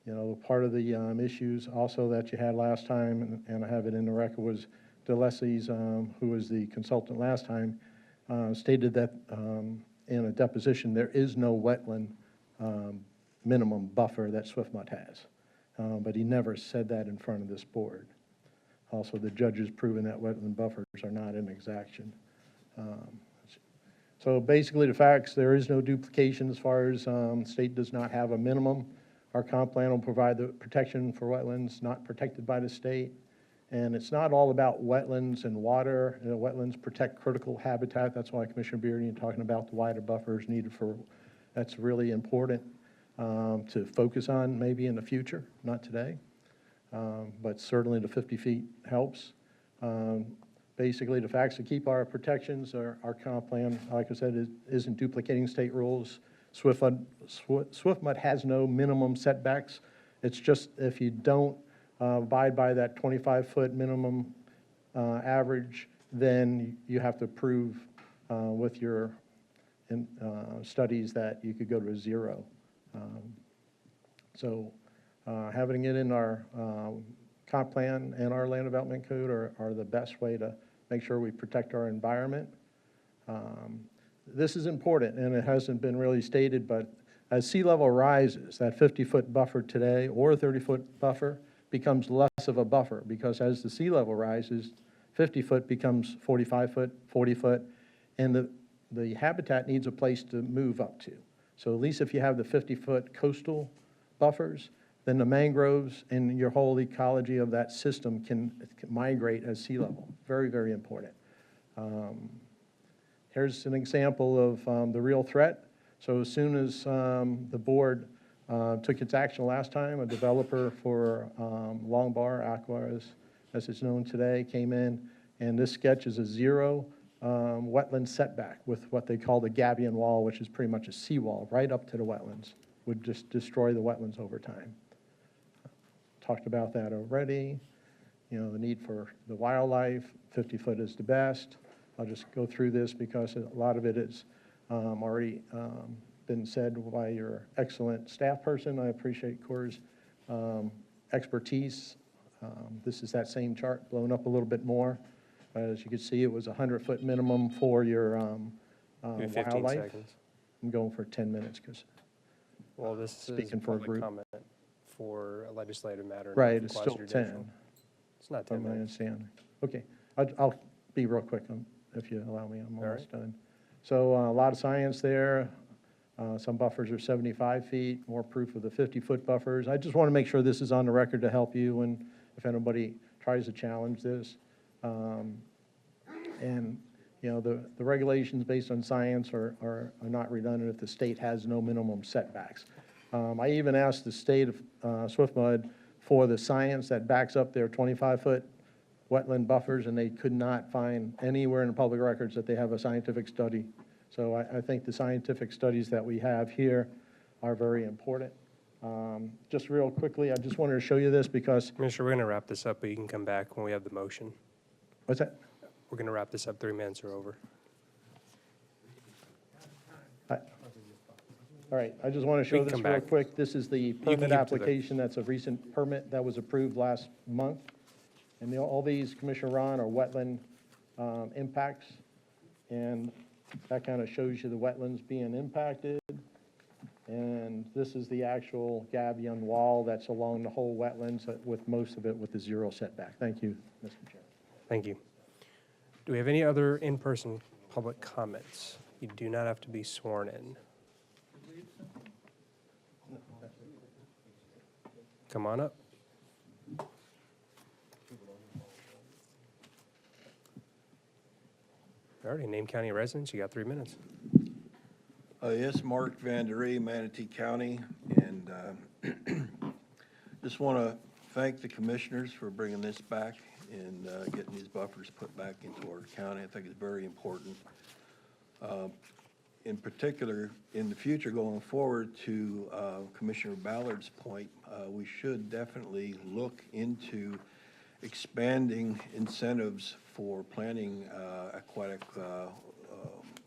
[SPEAKER 20] You know, part of the issues also that you had last time, and I have it in the record, was DeLesse's, who was the consultant last time, stated that in a deposition, there is no wetland minimum buffer that SwiftMUT has. But he never said that in front of this board. Also, the judge has proven that wetland buffers are not an exaction. So basically, the facts, there is no duplication as far as state does not have a minimum. Our comp plan will provide the protection for wetlands not protected by the state. And it's not all about wetlands and water. You know, wetlands protect critical habitat. That's why Commissioner Beardy is talking about the wider buffers needed for, that's really important to focus on maybe in the future, not today. But certainly the 50 feet helps. Basically, the facts to keep our protections, our comp plan, like I said, isn't duplicating state rules. SwiftMUT has no minimum setbacks. It's just if you don't abide by that 25-foot minimum average, then you have to prove with your studies that you could go to a zero. So having it in our comp plan and our land development code are the best way to make sure we protect our environment. This is important, and it hasn't been really stated, but as sea level rises, that 50-foot buffer today or a 30-foot buffer becomes less of a buffer, because as the sea level rises, 50-foot becomes 45-foot, 40-foot, and the habitat needs a place to move up to. So at least if you have the 50-foot coastal buffers,
[SPEAKER 9] then the mangroves and your whole ecology of that system can migrate as sea level. Very, very important. Here's an example of the real threat. So as soon as the board took its action last time, a developer for Long Bar Aqua, as it's known today, came in, and this sketch is a zero wetland setback with what they call the gabion wall, which is pretty much a seawall right up to the wetlands. Would just destroy the wetlands over time. Talked about that already. You know, the need for the wildlife, 50 foot is the best. I'll just go through this because a lot of it is already been said by your excellent staff person. I appreciate Cora's expertise. This is that same chart blown up a little bit more. As you can see, it was 100-foot minimum for your
[SPEAKER 5] Do 15
[SPEAKER 9] wildlife.
[SPEAKER 5] seconds.
[SPEAKER 9] I'm going for 10 minutes because
[SPEAKER 5] Well, this
[SPEAKER 9] speaking
[SPEAKER 5] is
[SPEAKER 9] for a
[SPEAKER 5] public
[SPEAKER 9] group.
[SPEAKER 5] comment for a legislative matter. not
[SPEAKER 9] Right,
[SPEAKER 5] for
[SPEAKER 9] it's still
[SPEAKER 5] quasi-judicial.
[SPEAKER 9] 10.
[SPEAKER 5] It's not 10
[SPEAKER 9] From my
[SPEAKER 5] minutes.
[SPEAKER 9] understanding. Okay, I'll be real quick if you allow me. I'm
[SPEAKER 5] All
[SPEAKER 9] almost
[SPEAKER 5] right.
[SPEAKER 9] done. So a lot of science there. Some buffers are 75 feet, more proof of the 50-foot buffers. I just want to make sure this is on the record to help you and if anybody tries to challenge this. And, you know, the regulations based on science are not redundant if the state has no minimum setbacks. I even asked the state of Swiftmud for the science that backs up their 25-foot wetland buffers, and they could not find anywhere in the public records that they have a scientific study. So I think the scientific studies that we have here are very important. Just real quickly, I just wanted to show you this because,
[SPEAKER 5] Commissioner, we're going to wrap this up, but you can come back when we have the motion.
[SPEAKER 9] what's that?
[SPEAKER 5] We're going to wrap this up. 3 minutes are over.
[SPEAKER 9] All right, I just want to
[SPEAKER 5] We
[SPEAKER 9] show
[SPEAKER 5] can
[SPEAKER 9] this
[SPEAKER 5] come
[SPEAKER 9] real
[SPEAKER 5] back.
[SPEAKER 9] quick. This is the
[SPEAKER 5] can
[SPEAKER 9] permit
[SPEAKER 5] get to the-
[SPEAKER 9] application. That's a recent permit that was approved last month. And all these, Commissioner Ron, are wetland impacts. And that kind of shows you the wetlands being impacted. And this is the actual gabion wall that's along the whole wetlands with most of it with the zero setback. Thank you, Mr. Chair.
[SPEAKER 5] Thank you. Do we have any other in-person public comments? You do not have to be sworn in. Come on up. All right, name county residents, you got 3 minutes.
[SPEAKER 20] Yes, Mark Van Der Ree, Manatee County, and just want to thank the commissioners for bringing this back and getting these buffers put back into our county. I think it's very important. In particular, in the future going forward, to Commissioner Ballard's point, we should definitely look into expanding incentives for planting aquatic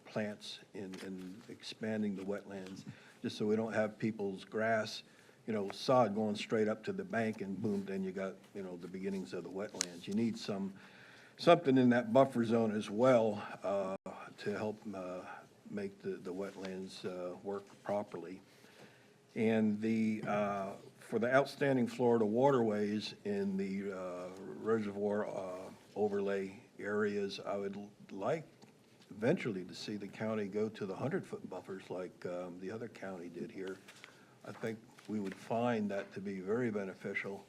[SPEAKER 20] plants and expanding the wetlands, just so we don't have people's grass, you know, sod going straight up to the bank and boom, then you got, you know, the beginnings of the wetlands. You need something in that buffer zone as well to help make the wetlands work properly. And for the outstanding Florida waterways in the reservoir overlay areas, I would like eventually to see the county go to the 100-foot buffers like the other county did here. I think we would find that to be very beneficial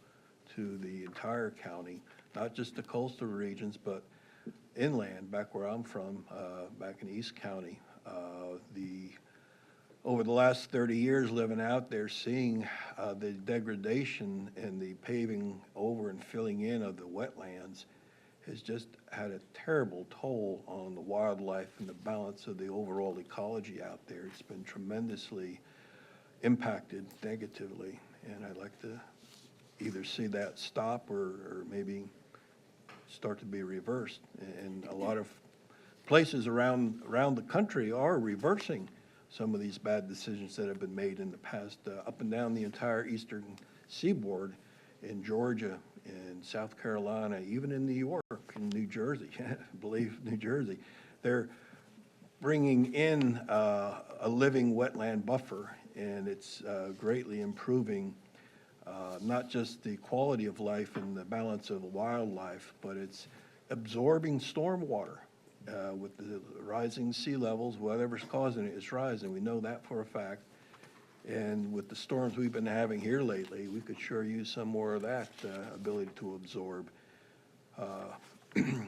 [SPEAKER 20] to the entire county, not just the coastal regions, but inland, back where I'm from, back in East County. Over the last 30 years living out there, seeing the degradation and the paving over and filling in of the wetlands has just had a terrible toll on the wildlife and the balance of the overall ecology out there. It's been tremendously impacted negatively, and I'd like to either see that stop or maybe start to be reversed. And a lot of places around the country are reversing some of these bad decisions that have been made in the past, up and down the entire eastern seaboard, in Georgia, in South Carolina, even in New York, in New Jersey, I believe New Jersey. They're bringing in a living wetland buffer, and it's greatly improving not just the quality of life and the balance of the wildlife, but it's absorbing stormwater. With the rising sea levels, whatever's causing it is rising. We know that for a fact. And with the storms we've been having here lately, we could sure use some more of that ability to absorb the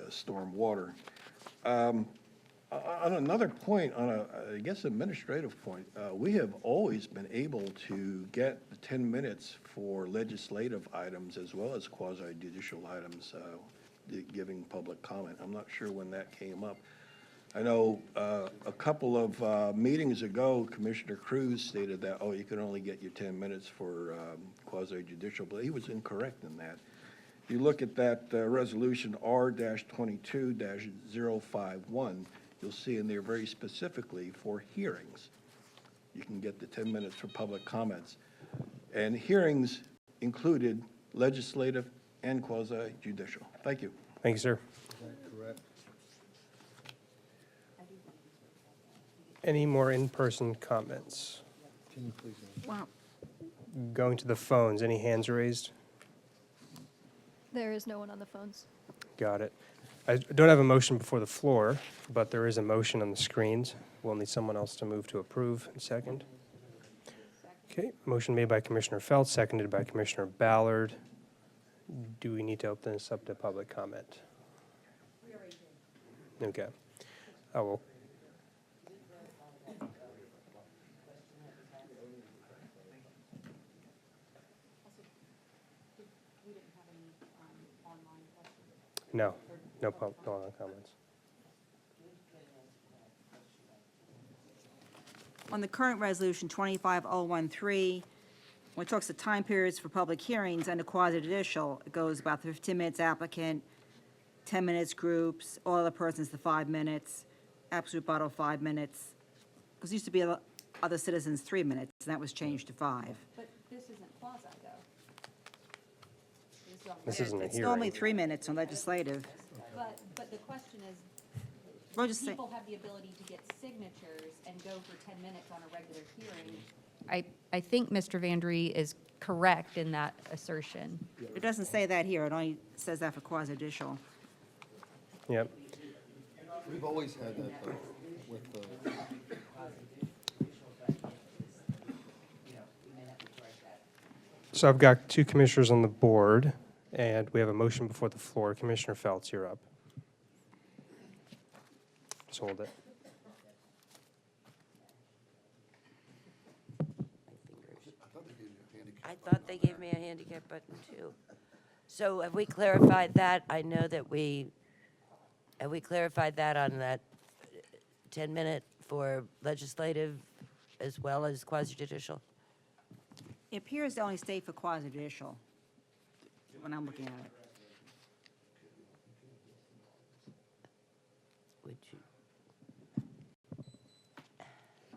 [SPEAKER 20] storm water. On another point, on a, I guess, administrative point, we have always been able to get the 10 minutes for legislative items as well as quasi-judicial items, giving public comment. I'm not sure when that came up. I know a couple of meetings ago, Commissioner Cruz stated that, oh, you can only get your 10 minutes for quasi-judicial, but he was incorrect in that. If you look at that resolution R-22-051, you'll see in there very specifically for hearings. You can get the 10 minutes for public comments. And hearings included legislative and quasi-judicial. Thank you.
[SPEAKER 5] Thank you, sir.
[SPEAKER 9] Correct.
[SPEAKER 5] Any more in-person comments?
[SPEAKER 9] Can you please?
[SPEAKER 10] Wow.
[SPEAKER 5] Going to the phones, any hands raised?
[SPEAKER 13] There is no one on the phones.
[SPEAKER 5] Got it. I don't have a motion before the floor, but there is a motion on the screens. We'll need someone else to move to approve and second. Okay, motion made by Commissioner Felt, seconded by Commissioner Ballard. Do we need to open this up to public comment? Okay. I will. No, no online comments.
[SPEAKER 10] On the current resolution 25013, when it talks of time periods for public hearings under quasi-judicial, it goes about 15 minutes applicant, 10 minutes groups, all other persons to 5 minutes, absolute rebuttal 5 minutes. Because it used to be other citizens 3 minutes, and that was changed to 5.
[SPEAKER 15] But this isn't quasi, though.
[SPEAKER 5] This isn't a
[SPEAKER 10] It's
[SPEAKER 5] hearing.
[SPEAKER 10] normally 3 minutes on legislative.
[SPEAKER 15] But the question is,
[SPEAKER 10] Well, just say-
[SPEAKER 15] people have the ability to get signatures and go for 10 minutes on a regular hearing. I think Mr. Vandry is correct in that assertion.
[SPEAKER 10] It doesn't say that here, it only says that for quasi-judicial.
[SPEAKER 5] Yep.
[SPEAKER 3] We've always had that though, with the.
[SPEAKER 5] So I've got two commissioners on the board, and we have a motion before the floor. Commissioner Feltz, you're up. Just hold it.
[SPEAKER 11] I thought they gave me a handicap button too. So have we clarified that? I know that have we clarified that on that 10-minute for legislative as well as quasi-judicial?
[SPEAKER 10] It appears to only state for quasi-judicial, when I'm looking at it.
[SPEAKER 11] Would you?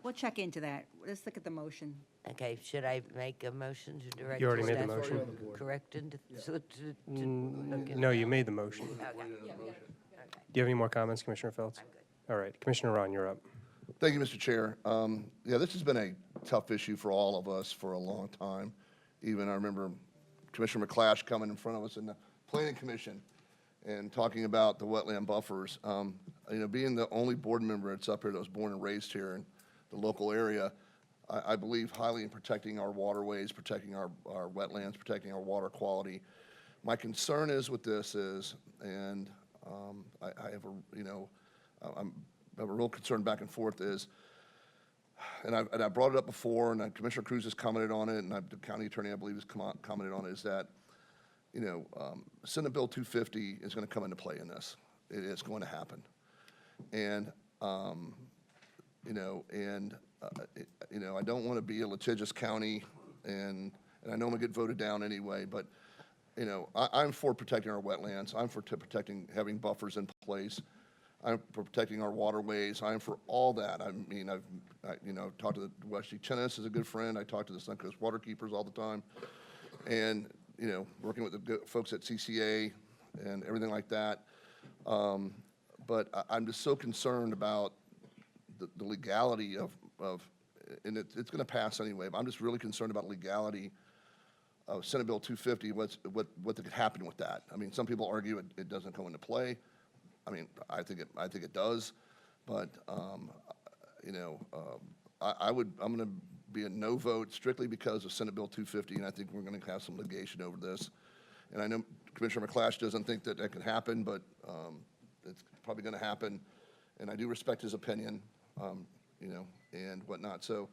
[SPEAKER 10] We'll check into that. Let's look at the motion.
[SPEAKER 11] Okay, should I make a motion to direct?
[SPEAKER 5] You already made the
[SPEAKER 11] staff
[SPEAKER 5] motion.
[SPEAKER 11] Correct, and look
[SPEAKER 5] No, you made the motion.
[SPEAKER 11] Okay.
[SPEAKER 5] Do you have any more comments, Commissioner Feltz? All right, Commissioner Ron, you're up.
[SPEAKER 16] Thank you, Mr. Chair. Yeah, this has been a tough issue for all of us for a long time. Even I remember Commissioner McClash coming in front of us in the Planning Commission and talking about the wetland buffers. Being the only board member that's up here that was born and raised here in the local area, I believe highly in protecting our waterways, protecting our wetlands, protecting our water quality. My concern is with this is, and I have a real concern back and forth is, and I brought it up before, and Commissioner Cruz has commented on it, and the county attorney, I believe, has commented on it, is that, Senate Bill 250 is going to come into play in this. It is going to happen. And, I don't want to be a litigious county, and I know I'm going to get voted down anyway, but, I'm for protecting our wetlands. I'm for having buffers in place. I'm for protecting our waterways. I'm for all that. I mean, I've talked to the Wesley Chennis is a good friend. I talk to the Suncoast Waterkeepers all the time. And, working with the folks at CCA and everything like that. But I'm just so concerned about the legality of and it's going to pass anyway, but I'm just really concerned about legality of Senate Bill 250, what could happen with that. I mean, some people argue it doesn't come into play. I mean, I think it does, but I'm going to be a no vote strictly because of Senate Bill 250, and I think we're going to have some litigation over this. And I know Commissioner McClash doesn't think that can happen, but it's probably going to happen. And I do respect his opinion, and whatnot. So,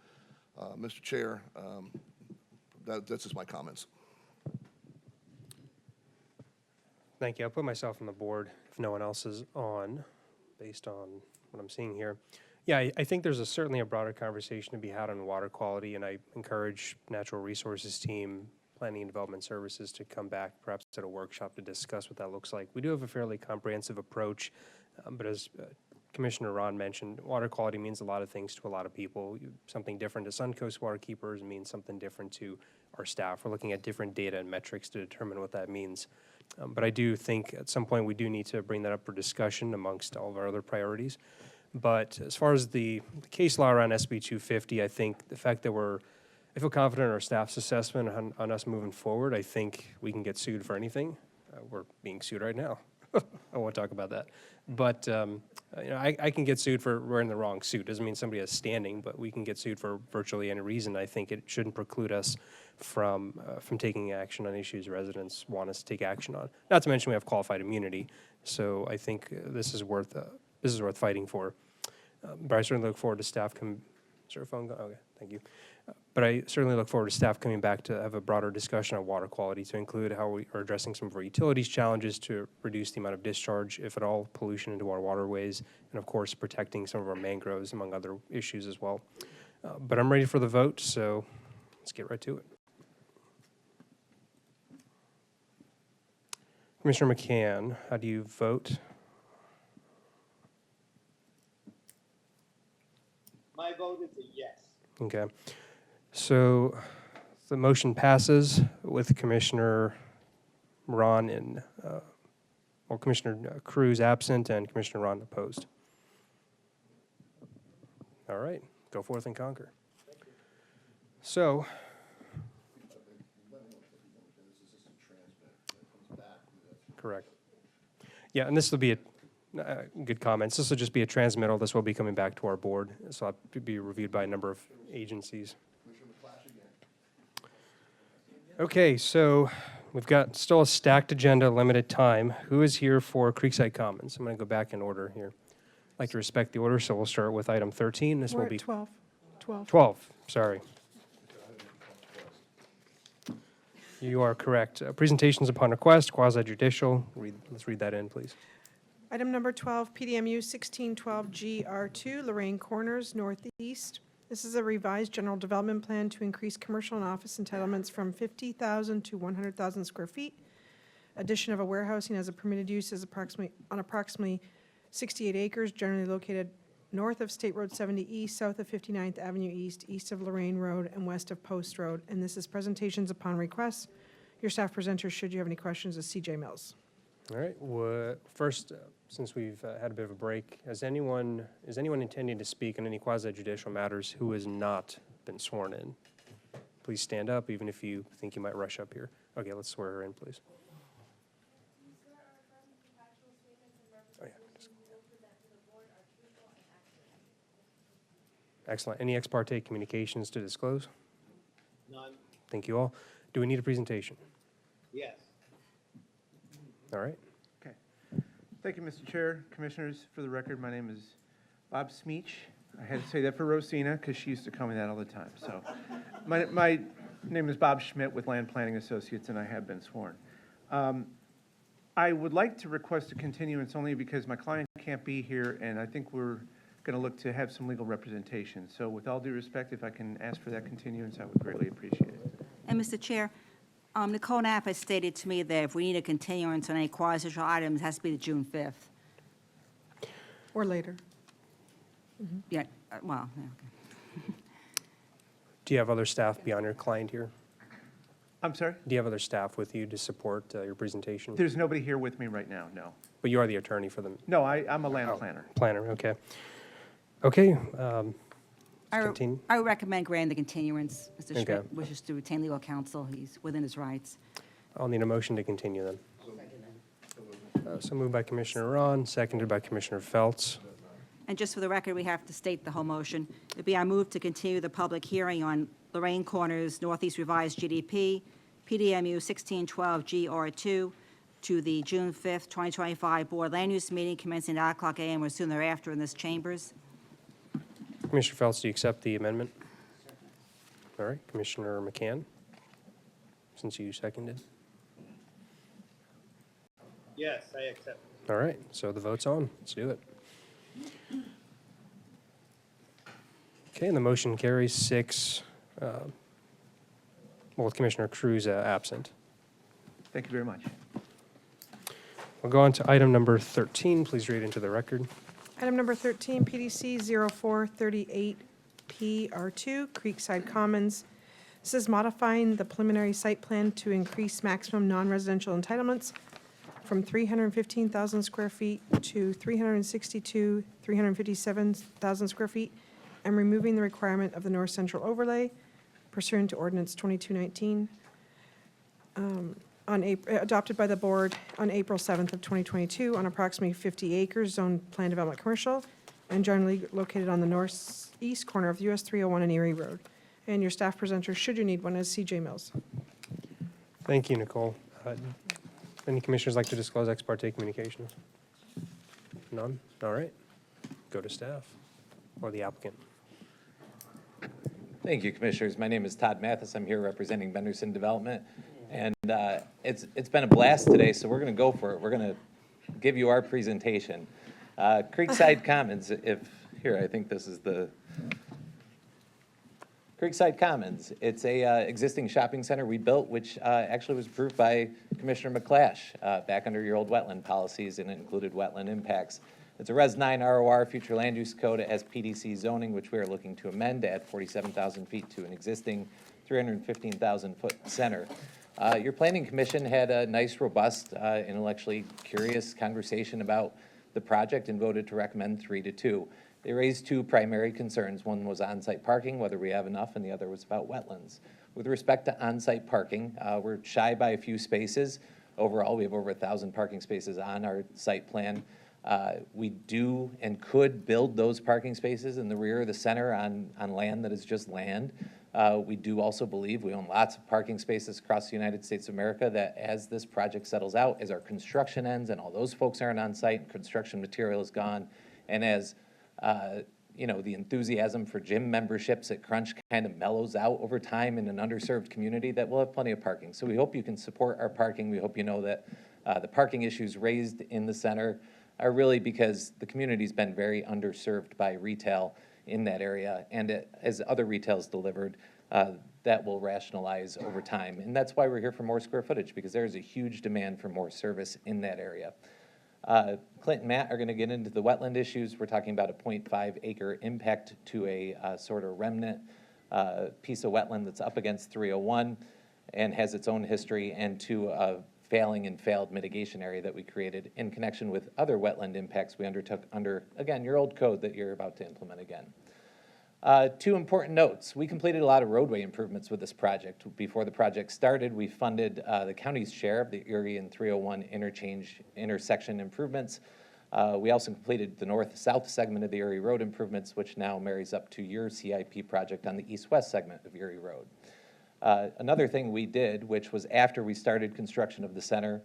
[SPEAKER 16] Mr. Chair, that's just my comments.
[SPEAKER 5] Thank you. I'll put myself on the board if no one else is on, based on what I'm seeing here. Yeah, I think there's certainly a broader conversation to be had on water quality, and I encourage Natural Resources team, Planning and Development Services to come back perhaps at a workshop to discuss what that looks like. We do have a fairly comprehensive approach, but as Commissioner Ron mentioned, water quality means a lot of things to a lot of people. Something different to Suncoast Waterkeepers means something different to our staff. We're looking at different data and metrics to determine what that means. But I do think at some point we do need to bring that up for discussion amongst all of our other priorities. But as far as the case law around SB 250, I think the fact that I feel confident in our staff's assessment on us moving forward. I think we can get sued for anything. We're being sued right now. I won't talk about that. But I can get sued for wearing the wrong suit. Doesn't mean somebody has standing, but we can get sued for virtually any reason. I think it shouldn't preclude us from taking action on issues residents want us to take action on. Not to mention we have qualified immunity. So I think this is worth fighting for. But I certainly look forward to staff is there a phone going? Okay, thank you. But I certainly look forward to staff coming back to have a broader discussion on water quality to include how we are addressing some of our utilities challenges to reduce the amount of discharge, if at all, pollution into our waterways, and of course protecting some of our mangroves, among other issues as well. But I'm ready for the vote, so let's get right to it. Commissioner McCann, how do you vote?
[SPEAKER 12] My vote is a yes.
[SPEAKER 5] Okay. So the motion passes with Commissioner Ron and, Commissioner Cruz absent and Commissioner Ron opposed. All right, go forth and conquer. So, correct. Yeah, and this will be good comments. This will just be a transmittal. This will be coming back to our board. So it'll have to be reviewed by a number of agencies. Okay, so we've got still a stacked agenda, limited time. Who is here for Creekside Commons? I'm going to go back in order here. I'd like to respect the order, so we'll start with item 13. This
[SPEAKER 4] We're
[SPEAKER 5] will
[SPEAKER 4] at
[SPEAKER 5] be
[SPEAKER 4] 12.
[SPEAKER 5] 12, sorry. You are correct. Presentations upon request, quasi-judicial. Let's read that in, please.
[SPEAKER 4] Item number 12, PDMU 1612GR2, Lorraine Corners, Northeast. This is a revised general development plan to increase commercial and office entitlements from 50,000 to 100,000 square feet. Addition of a warehousing as a permitted use is approximately 68 acres, generally located north of State Road 70 East, south of 59th Avenue East, east of Lorraine Road, and west of Post Road. And this is presentations upon request. Your staff presenter, should you have any questions, is CJ Mills.
[SPEAKER 5] All right. First, since we've had a bit of a break, is anyone intending to speak on any quasi-judicial matters who has not been sworn in? Please stand up, even if you think you might rush up here. Okay, let's swear her in, please. Oh, yeah. Excellent. Any ex parte communications to disclose?
[SPEAKER 12] None.
[SPEAKER 5] Thank you all. Do we need a presentation?
[SPEAKER 12] Yes.
[SPEAKER 5] All right.
[SPEAKER 21] Okay. Thank you, Mr. Chair, Commissioners. For the record, my name is Bob Smeech. I had to say that for Rosina because she used to call me that all the time. So my name is Bob Schmidt with Land Planning Associates, and I have been sworn. I would like to request a continuance only because my client can't be here, and I think we're going to look to have some legal representation. So with all due respect, if I can ask for that continuance, I would greatly appreciate it.
[SPEAKER 10] And Mr. Chair, Nicole Knapp has stated to me that if we need a continuance on any quasi-judicial items, it has to be the June 5th.
[SPEAKER 4] Or later.
[SPEAKER 10] Yeah, well, yeah, okay.
[SPEAKER 5] Do you have other staff beyond your client here?
[SPEAKER 21] I'm sorry?
[SPEAKER 5] Do you have other staff with you to support your presentation?
[SPEAKER 21] There's nobody here with me right now, no.
[SPEAKER 5] But you are the attorney for them?
[SPEAKER 21] No, I'm a land planner.
[SPEAKER 5] Planner, okay. Okay.
[SPEAKER 10] I
[SPEAKER 5] continue.
[SPEAKER 10] would recommend granting the continuance. Mr.
[SPEAKER 5] Okay.
[SPEAKER 10] Schmidt wishes to retain legal counsel. He's within his rights.
[SPEAKER 5] I'll need a motion to continue then. So moved by Commissioner Ron, seconded by Commissioner Feltz.
[SPEAKER 10] And just for the record, we have to state the whole motion. It'd be I move to continue the public hearing on Lorraine Corners Northeast Revised GDP, PDMU 1612 GR2, to the June 5th, 2025 Board Land Use Meeting commencing at 9:00 a.m. or soon thereafter in this chambers.
[SPEAKER 5] Commissioner Phelps, do you accept the amendment? All right, Commissioner McCann, since you seconded.
[SPEAKER 12] Yes, I accept.
[SPEAKER 5] All right, so the vote's on. Let's do it. Okay, and the motion carries 6, with Commissioner Cruz absent.
[SPEAKER 21] Thank you very much.
[SPEAKER 5] We'll go on to item number 13. Please read into the record.
[SPEAKER 4] Item number 13, PDC 0438PR2, Creekside Commons. This is modifying the preliminary site plan to increase maximum non-residential entitlements from 315,000 square feet to 357,000 square feet, and removing the requirement of the North Central overlay pursuant to Ordinance 2219, adopted by the board on April 7th of 2022 on approximately 50 acres, zone plan development commercial, and generally located on the northeast corner of US 301 and Erie Road. And your staff presenter, should you need one, is CJ Mills.
[SPEAKER 5] Thank you, Nicole. Any commissioners like to disclose ex parte communications? None? All right. Go to staff or the applicant.
[SPEAKER 19] Thank you, Commissioners. My name is Todd Mathis. I'm here representing Benderson Development. And it's been a blast today, so we're going to go for it. We're going to give you our presentation. Creekside Commons, here, I think this is the Creekside Commons. It's a existing shopping center we built, which actually was approved by Commissioner McClash back under your old wetland policies, and it included wetland impacts. It's a Res 9 ROR future land use code as PDC zoning, which we are looking to amend to add 47,000 feet to an existing 315,000 foot center. Your planning commission had a nice, robust, intellectually curious conversation about the project and voted to recommend 3-2. They raised 2 primary concerns. One was on-site parking, whether we have enough, and the other was about wetlands. With respect to on-site parking, we're shy by a few spaces. Overall, we have over 1,000 parking spaces on our site plan. We do and could build those parking spaces in the rear of the center on land that is just land. We do also believe we own lots of parking spaces across the United States of America that as this project settles out, as our construction ends and all those folks aren't on site and construction material is gone, and as the enthusiasm for gym memberships at Crunch kind of mellows out over time in an underserved community, that we'll have plenty of parking. So we hope you can support our parking. We hope you know that the parking issues raised in the center are really because the community's been very underserved by retail in that area, and as other retail's delivered, that will rationalize over time. And that's why we're here for more square footage, because there's a huge demand for more service in that area. Clint and Matt are going to get into the wetland issues. We're talking about a 0.5 acre impact to a sort of remnant piece of wetland that's up against 301 and has its own history, and to a failing and failed mitigation area that we created in connection with other wetland impacts we undertook under, again, your old code that you're about to implement again. 2 important notes. We completed a lot of roadway improvements with this project. Before the project started, we funded the county's share of the Erie and 301 intersection improvements. We also completed the north-south segment of the Erie Road improvements, which now marries up to your CIP project on the east-west segment of Erie Road. Another thing we did, which was after we started construction of the center,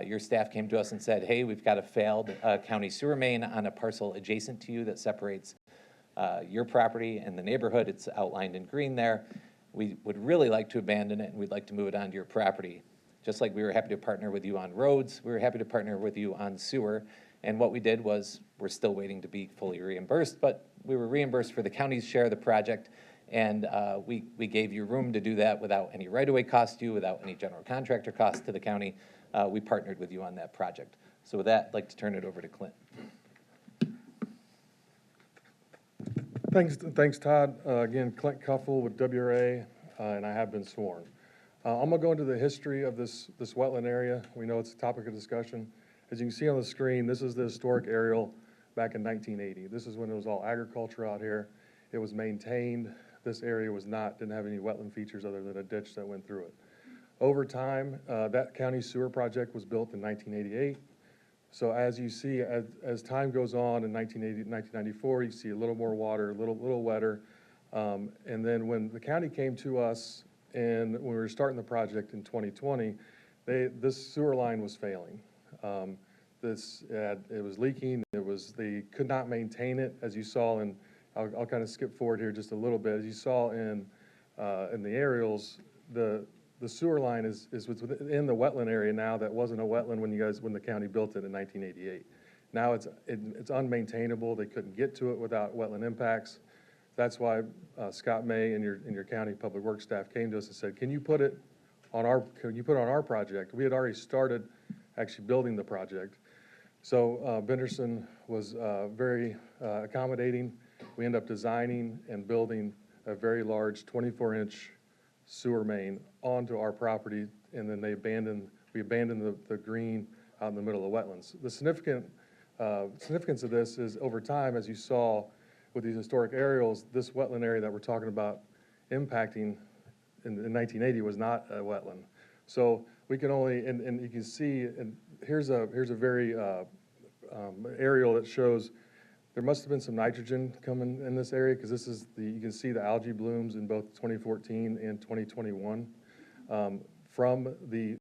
[SPEAKER 19] your staff came to us and said, hey, we've got a failed county sewer main on a parcel adjacent to you that separates your property and the neighborhood. It's outlined in green there. We would really like to abandon it, and we'd like to move it onto your property. Just like we were happy to partner with you on roads, we were happy to partner with you on sewer. And what we did was, we're still waiting to be fully reimbursed, but we were reimbursed for the county's share of the project, and we gave you room to do that without any right-of-way cost to you, without any general contractor cost to the county. We partnered with you on that project. So with that, I'd like to turn it over to Clint.
[SPEAKER 22] Thanks, Todd. Again, Clint Cuffle with WRA, and I have been sworn. I'm gonna go into the history of this wetland area. We know it's a topic of discussion. As you can see on the screen, this is the historic aerial back in 1980. This is when it was all agriculture out here. It was maintained. This area didn't have any wetland features other than a ditch that went through it. Over time, that county sewer project was built in 1988. So as you see, as time goes on in 1980, 1994, you see a little more water, a little wetter. And then when the county came to us and when we were starting the project in 2020, this sewer line was failing. It was leaking, they could not maintain it, as you saw in, I'll kind of skip forward here just a little bit. As you saw in the aerials, the sewer line is within the wetland area now that wasn't a wetland when the county built it in 1988. Now it's unmaintainable. They couldn't get to it without wetland impacts. That's why Scott May and your county public works staff came to us and said, can you put it on our project? We had already started actually building the project. So Benderson was very accommodating. We ended up designing and building a very large 24-inch sewer main onto our property, and then we abandoned the green out in the middle of the wetlands. The significance of this is over time, as you saw with these historic aerials, this wetland area that we're talking about impacting in 1980 was not a wetland. So we can only, and you can see, and here's a very aerial that shows there must have been some nitrogen coming in this area, because you can see the algae blooms in both 2014 and 2021 from the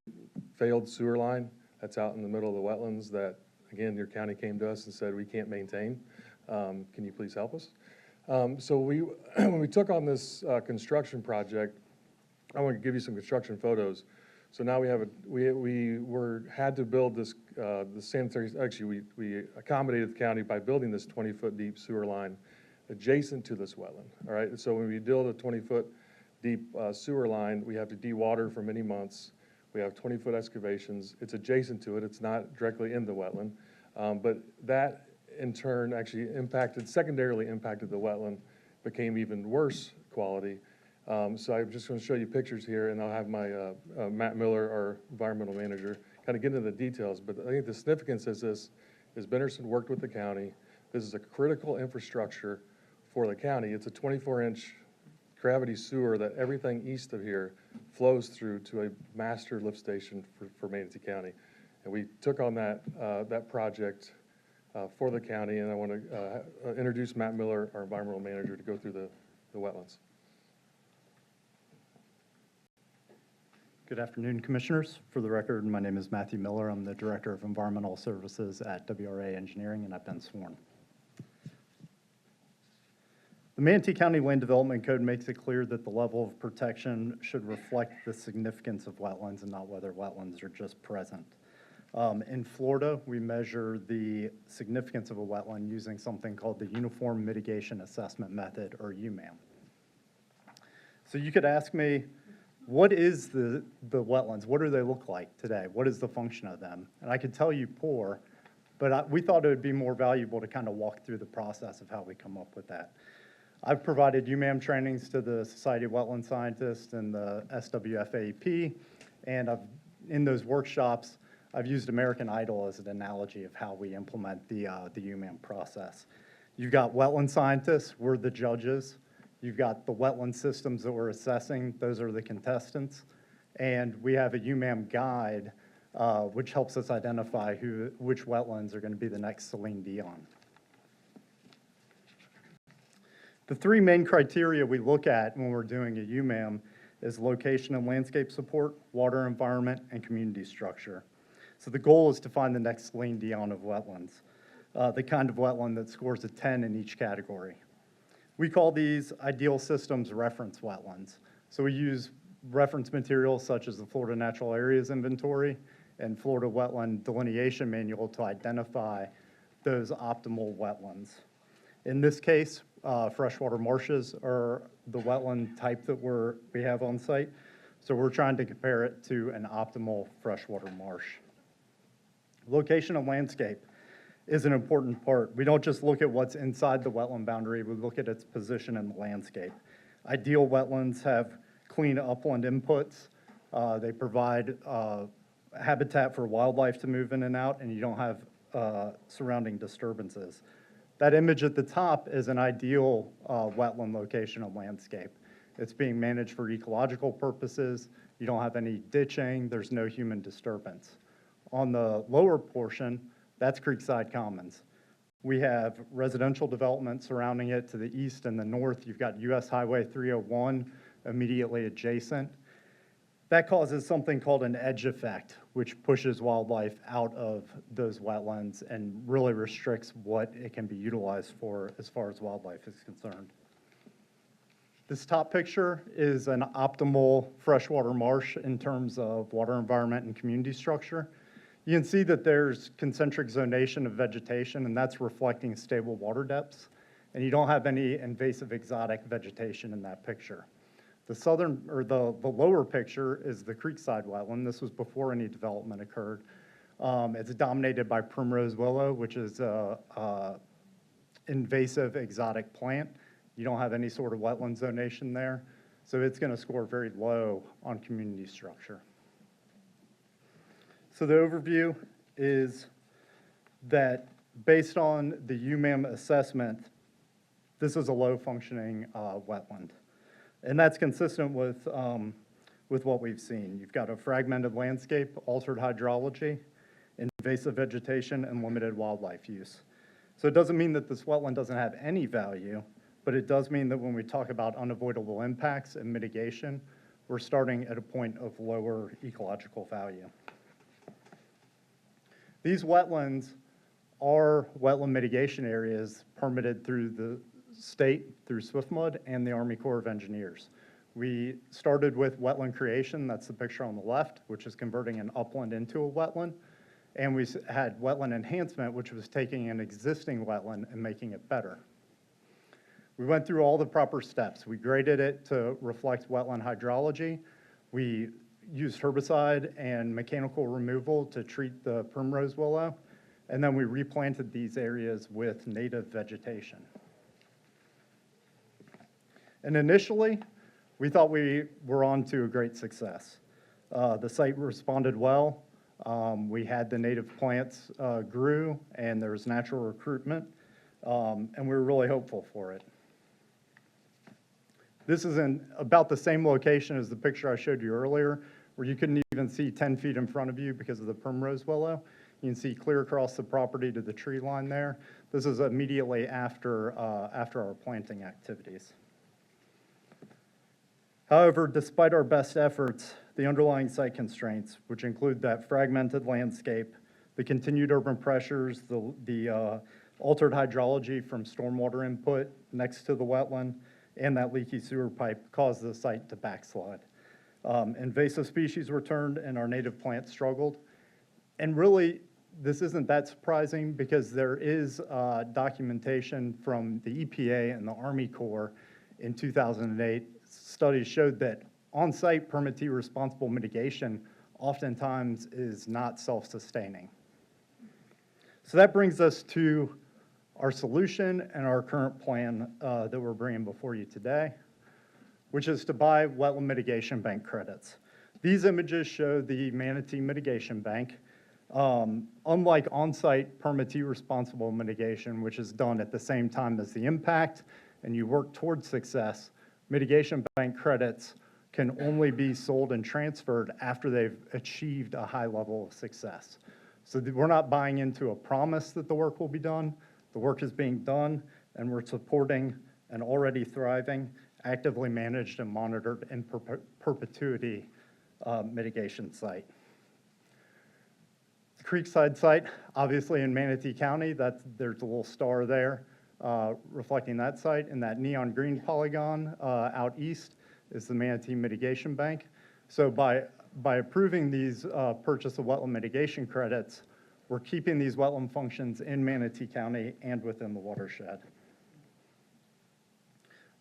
[SPEAKER 22] failed sewer line that's out in the middle of the wetlands that, again, your county came to us and said, we can't maintain. Can you please help us? So when we took on this construction project, I want to give you some construction photos. So now we had to build this the sanitary. Actually, we accommodated the county by building this 20-foot deep sewer line adjacent to this wetland. All right. So when we build a 20-foot deep sewer line, we have to dewater for many months. We have 20-foot excavations. It's adjacent to it. It's not directly in the wetland, but that in turn actually secondarily impacted the wetland, became even worse quality. So I'm just going to show you pictures here, and I'll have my Matt Miller, our environmental manager, kind of get into the details. But I think the significance is Benderson worked with the county. This is a critical infrastructure for the county. It's a 24-inch gravity sewer that everything east of here flows through to a master lift station for Manatee County. And we took on that project for the county, and I want to introduce Matt Miller, our environmental manager, to go through the wetlands.
[SPEAKER 6] Good afternoon, Commissioners. For the record, my name is Matthew Miller. I'm the Director of Environmental Services at WRA Engineering, and I've been sworn. The Manatee County Land Development Code makes it clear that the level of protection should reflect the significance of wetlands and not whether wetlands are just present. In Florida, we measure the significance of a wetland using something called the Uniform Mitigation Assessment Method, or UMAM. So you could ask me, what is the wetlands? What do they look like today? What is the function of them? And I could tell you poor, but we thought it would be more valuable to kind of walk through the process of how we come up with that. I've provided UMAM trainings to the Society of Wetland Scientists and the SWFAP, and in those workshops, I've used American Idol as an analogy of how we implement the UMAM process. You've got wetland scientists, we're the judges. You've got the wetland systems that we're assessing, those are the contestants. And we have a UMAM guide, which helps us identify which wetlands are going to be the next Celine Dion. The three main criteria we look at when we're doing a UMAM is location and landscape support, water environment, and community structure. So the goal is to find the next Celine Dion of wetlands, the kind of wetland that scores a 10 in each category. We call these ideal systems reference wetlands. So we use reference materials such as the Florida Natural Areas Inventory and Florida Wetland Delineation Manual to identify those optimal wetlands. In this case, freshwater marshes are the wetland type that we have on site. So we're trying to compare it to an optimal freshwater marsh. Location and landscape is an important part. We don't just look at what's inside the wetland boundary, we look at its position in the landscape. Ideal wetlands have clean upland inputs. They provide habitat for wildlife to move in and out, and you don't have surrounding disturbances. That image at the top is an ideal wetland location and landscape. It's being managed for ecological purposes. You don't have any ditching. There's no human disturbance. On the lower portion, That's Creekside Commons. We have residential development surrounding it to the east and the north. You've got US Highway 301 immediately adjacent. That causes something called an edge effect, which pushes wildlife out of those wetlands and really restricts what it can be utilized for as far as wildlife is concerned. This top picture is an optimal freshwater marsh in terms of water environment and community structure. You can see that there's concentric zonation of vegetation, and that's reflecting stable water depths. And you don't have any invasive exotic vegetation in that picture. The southern, or the lower picture is the Creekside wetland. This was before any development occurred. It's dominated by primrose willow, which is a invasive exotic plant. You don't have any sort of wetland zonation there, so it's going to score very low on community structure. So the overview is that based on the UMAM assessment, this is a low-functioning wetland. And that's consistent with what we've seen. You've got a fragmented landscape, altered hydrology, invasive vegetation, and limited wildlife use. So it doesn't mean that this wetland doesn't have any value, but it does mean that when we talk about unavoidable impacts and mitigation, we're starting at a point of lower ecological value. These wetlands are wetland mitigation areas permitted through the state, through SwiftMud and the Army Corps of Engineers. We started with wetland creation, that's the picture on the left, which is converting an upland into a wetland. And we had wetland enhancement, which was taking an existing wetland and making it better. We went through all the proper steps. We graded it to reflect wetland hydrology. We used herbicide and mechanical removal to treat the primrose willow. And then we replanted these areas with native vegetation. And initially, we thought we were on to a great success. The site responded well. We had the native plants grew, and there was natural recruitment, and we were really hopeful for it. This is in about the same location as the picture I showed you earlier, where you couldn't even see 10 feet in front of you because of the primrose willow. You can see clear across the property to the tree line there. This is immediately after our planting activities. However, despite our best efforts, the underlying site constraints, which include that fragmented landscape, the continued urban pressures, the altered hydrology from stormwater input next to the wetland, and that leaky sewer pipe caused the site to backslide. Invasive species returned and our native plants struggled. And really, this isn't that surprising because there is documentation from the EPA and the Army Corps in 2008. Studies showed that on-site permittee responsible mitigation oftentimes is not self-sustaining. So that brings us to our solution and our current plan that we're bringing before you today, which is to buy wetland mitigation bank credits. These images show the Manatee Mitigation Bank. Unlike on-site permittee responsible mitigation, which is done at the same time as the impact, and you work towards success, mitigation bank credits can only be sold and transferred after they've achieved a high level of success. So we're not buying into a promise that the work will be done. The work is being done, and we're supporting an already thriving, actively managed and monitored in perpetuity mitigation site. The Creekside site, obviously in Manatee County, there's a little star there reflecting that site, and that neon green polygon out east is the Manatee Mitigation Bank. So by approving these purchase of wetland mitigation credits, we're keeping these wetland functions in Manatee County and within the watershed.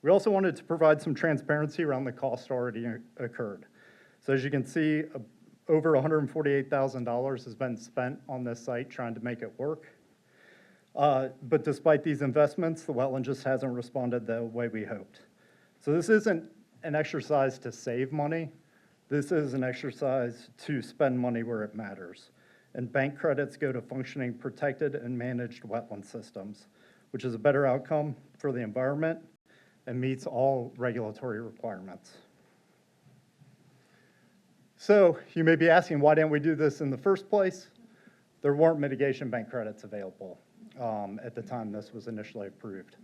[SPEAKER 6] We also wanted to provide some transparency around the cost already occurred. So as you can see, over $148,000 has been spent on this site trying to make it work. But despite these investments, the wetland just hasn't responded the way we hoped. So this isn't an exercise to save money. This is an exercise to spend money where it matters. And bank credits go to functioning protected and managed wetland systems, which is a better outcome for the environment and meets all regulatory requirements. So you may be asking, why didn't we do this in the first place? there weren't mitigation bank credits available at the time this was initially approved.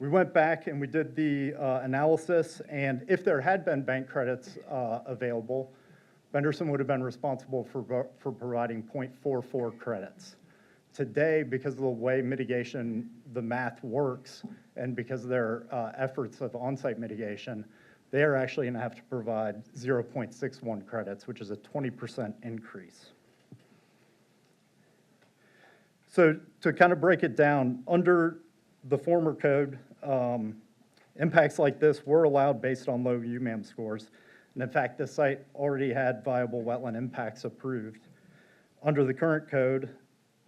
[SPEAKER 6] We went back and we did the analysis, and if there had been bank credits available, Benderson would have been responsible for providing 0.44 credits. Today, because of the way mitigation, the math works, and because of their efforts of on-site mitigation, they are actually going to have to provide 0.61 credits, which is a 20% increase. So to kind of break it down, under the former code, impacts like this were allowed based on low UMAM scores. And in fact, this site already had viable wetland impacts approved. Under the current code,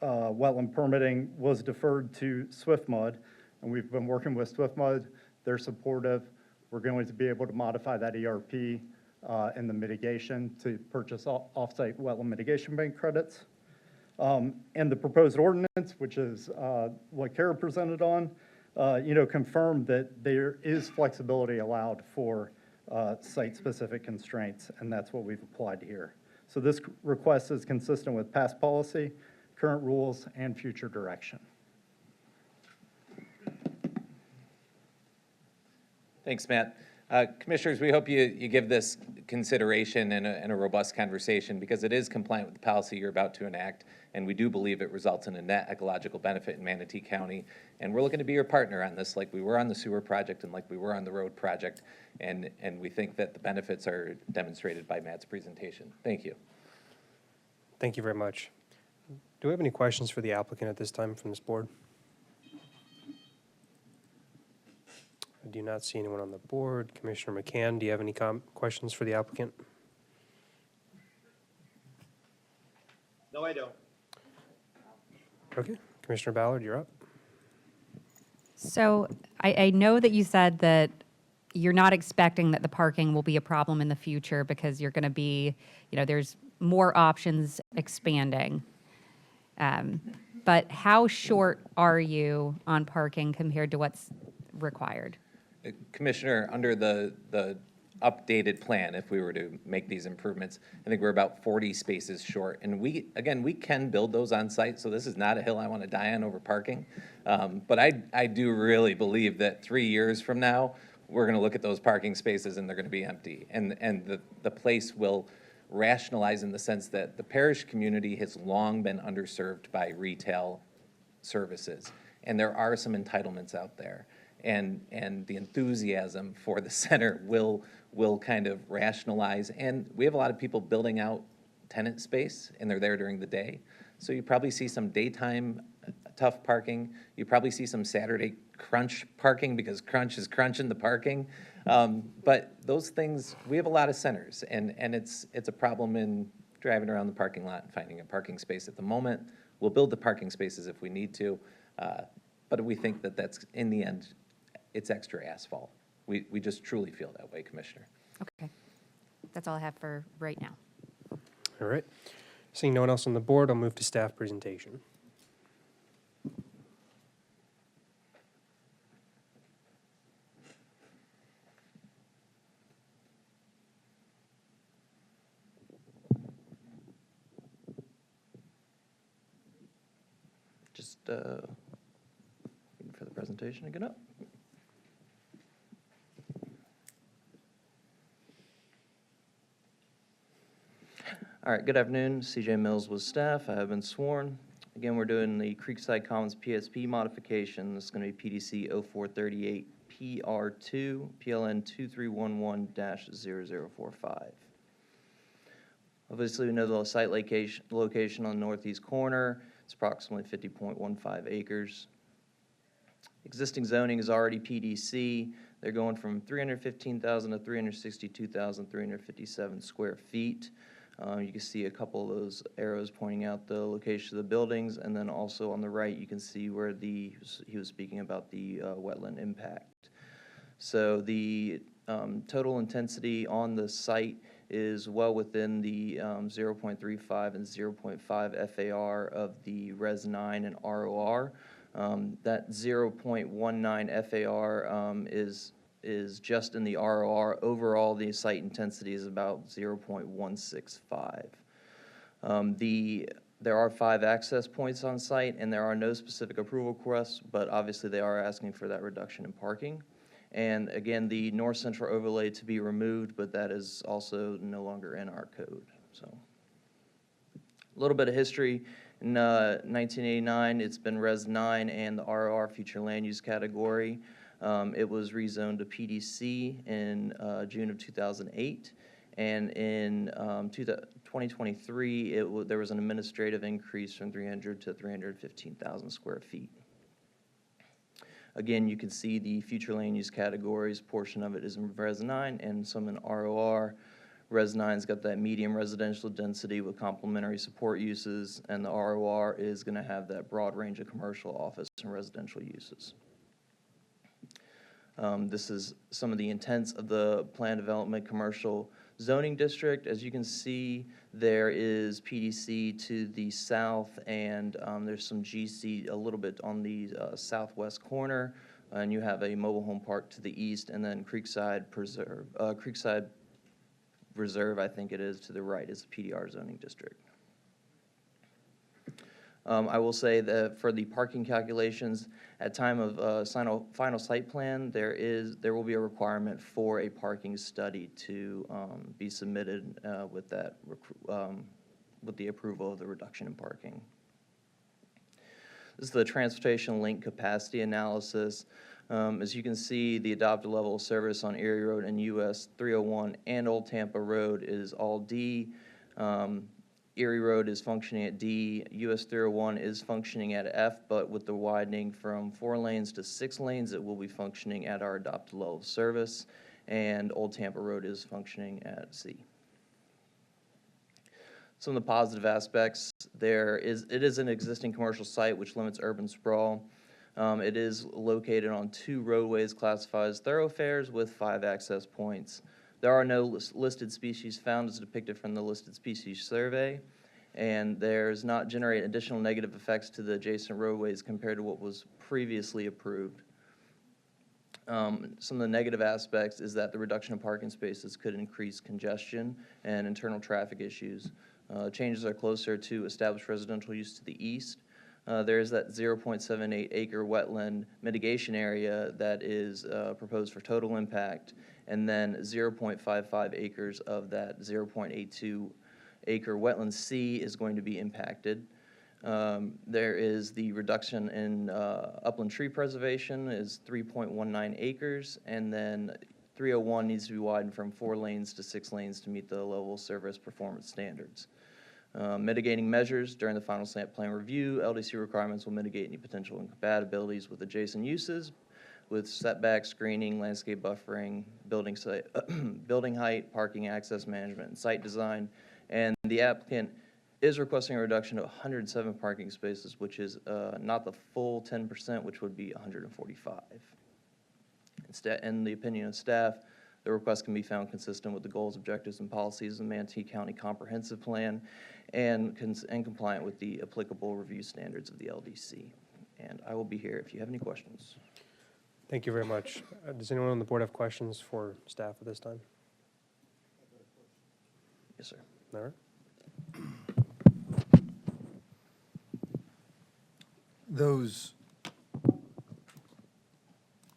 [SPEAKER 6] wetland permitting was deferred to SwiftMud, and we've been working with SwiftMud. They're supportive. We're going to be able to modify that ERP in the mitigation to purchase off-site wetland mitigation bank credits. And the proposed ordinance, which is what Kara presented on, confirmed that there is flexibility allowed for site-specific constraints, and that's what we've applied here. So this request is consistent with past policy, current rules, and future direction.
[SPEAKER 19] Thanks, Matt. Commissioners, we hope you give this consideration and a robust conversation, because it is compliant with the policy you're about to enact, and we do believe it results in a net ecological benefit in Manatee County. And we're looking to be your partner on this, like we were on the sewer project and like we were on the road project, and we think that the benefits are demonstrated by Matt's presentation. Thank you.
[SPEAKER 5] Thank you very much. Do we have any questions for the applicant at this time from this board? I do not see anyone on the board. Commissioner McCann, do you have any questions for the applicant?
[SPEAKER 12] No, I don't.
[SPEAKER 5] Okay, Commissioner Ballard, you're up.
[SPEAKER 15] So I know that you said that you're not expecting that the parking will be a problem in the future because you're going to be, there's more options expanding. But how short are you on parking compared to what's required?
[SPEAKER 19] Commissioner, under the updated plan, if we were to make these improvements, I think we're about 40 spaces short. And we can build those on site, so this is not a hill I want to die on over parking. But I do really believe that 3 years from now, we're going to look at those parking spaces and they're going to be empty. And the place will rationalize in the sense that the parish community has long been underserved by retail services. And there are some entitlements out there. And the enthusiasm for the center will kind of rationalize. And we have a lot of people building out tenant space, and they're there during the day. So you probably see some daytime tough parking. You probably see some Saturday crunch parking, because crunch is crunching the parking. But those things, we have a lot of centers, and it's a problem in driving around the parking lot and finding a parking space at the moment. We'll build the parking spaces if we need to, but we think that that's, in the end, it's extra asphalt. We just truly feel that way, Commissioner.
[SPEAKER 15] Okay. That's all I have for right now.
[SPEAKER 5] All right. Seeing no one else on the board, I'll move to staff presentation.
[SPEAKER 8] Just waiting for the presentation to get up. All right, good afternoon. CJ Mills with staff. I have been sworn. Again, we're doing the Creekside Commons PSP modification. This is going to be PDC 0438 PR2 PLN 2311-0045. Obviously, we know the site location on the northeast corner. It's approximately 50.15 acres. Existing zoning is already PDC. They're going from 315,000 to 362,357 square feet. You can see a couple of those arrows pointing out the location of the buildings, and then also on the right you can see where he was speaking about the wetland impact. So the total intensity on the site is well within the 0.35 and 0.5 FAR of the Res 9 and ROR. That 0.19 FAR is just in the ROR. Overall, the site intensity is about 0.165. The There are 5 access points on site, and there are no specific approval requests, but obviously they are asking for that reduction in parking. And again, the north central overlay to be removed, but that is also no longer in our code. So, a little bit of history. In 1989, it's been Res 9 and the ROR future land use category. It was rezoned to PDC in June of 2008. And in 2023, there was an administrative increase from 300 to 315,000 square feet. Again, you can see the future land use categories. Portion of it is in Res 9 and some in ROR. Res 9's got that medium residential density with complementary support uses, and the ROR is going to have that broad range of commercial, office, and residential uses. This is some of the intents of the plan development commercial zoning district. As you can see, there is PDC to the south, and there's some GC a little bit on the southwest corner, and you have a mobile home park to the east, and then Creekside Reserve, I think it is, to the right is the PDR zoning district. I will say that for the parking calculations, at time of final site plan, there will be a requirement for a parking study to be submitted with the approval of the reduction in parking. This is the transportation link capacity analysis. As you can see, the adopted level of service on Erie Road and US 301 and Old Tampa Road is all D. Erie Road is functioning at D. US 301 is functioning at F, but with the widening from 4 lanes to 6 lanes, it will be functioning at our adopted level of service. And Old Tampa Road is functioning at C. Some of the positive aspects, it is an existing commercial site which limits urban sprawl. It is located on 2 roadways classified as thoroughfares with 5 access points. There are no listed species found as depicted from the listed species survey, and there's not generate additional negative effects to the adjacent roadways compared to what was previously approved. Some of the negative aspects is that the reduction of parking spaces could increase congestion and internal traffic issues. Changes are closer to established residential use to the east. There is that 0.78 acre wetland mitigation area that is proposed for total impact, and then 0.55 acres of that 0.82 acre wetland C is going to be impacted. There is the reduction in upland tree preservation is 3.19 acres, and then 301 needs to be widened from 4 lanes to 6 lanes to meet the level of service performance standards. Mitigating measures during the final site plan review, LDC requirements will mitigate any potential incompatibilities with adjacent uses, with setback screening, landscape buffering, building height, parking access management, and site design. And the applicant is requesting a reduction of 107 parking spaces, which is not the full 10%, which would be 145. In the opinion of staff, the request can be found consistent with the goals, objectives, and policies of the Manatee County Comprehensive Plan and compliant with the applicable review standards of the LDC. And I will be here if you have any questions.
[SPEAKER 5] Thank you very much. Does anyone on the board have questions for staff at this time?
[SPEAKER 8] Yes, sir.
[SPEAKER 5] All right.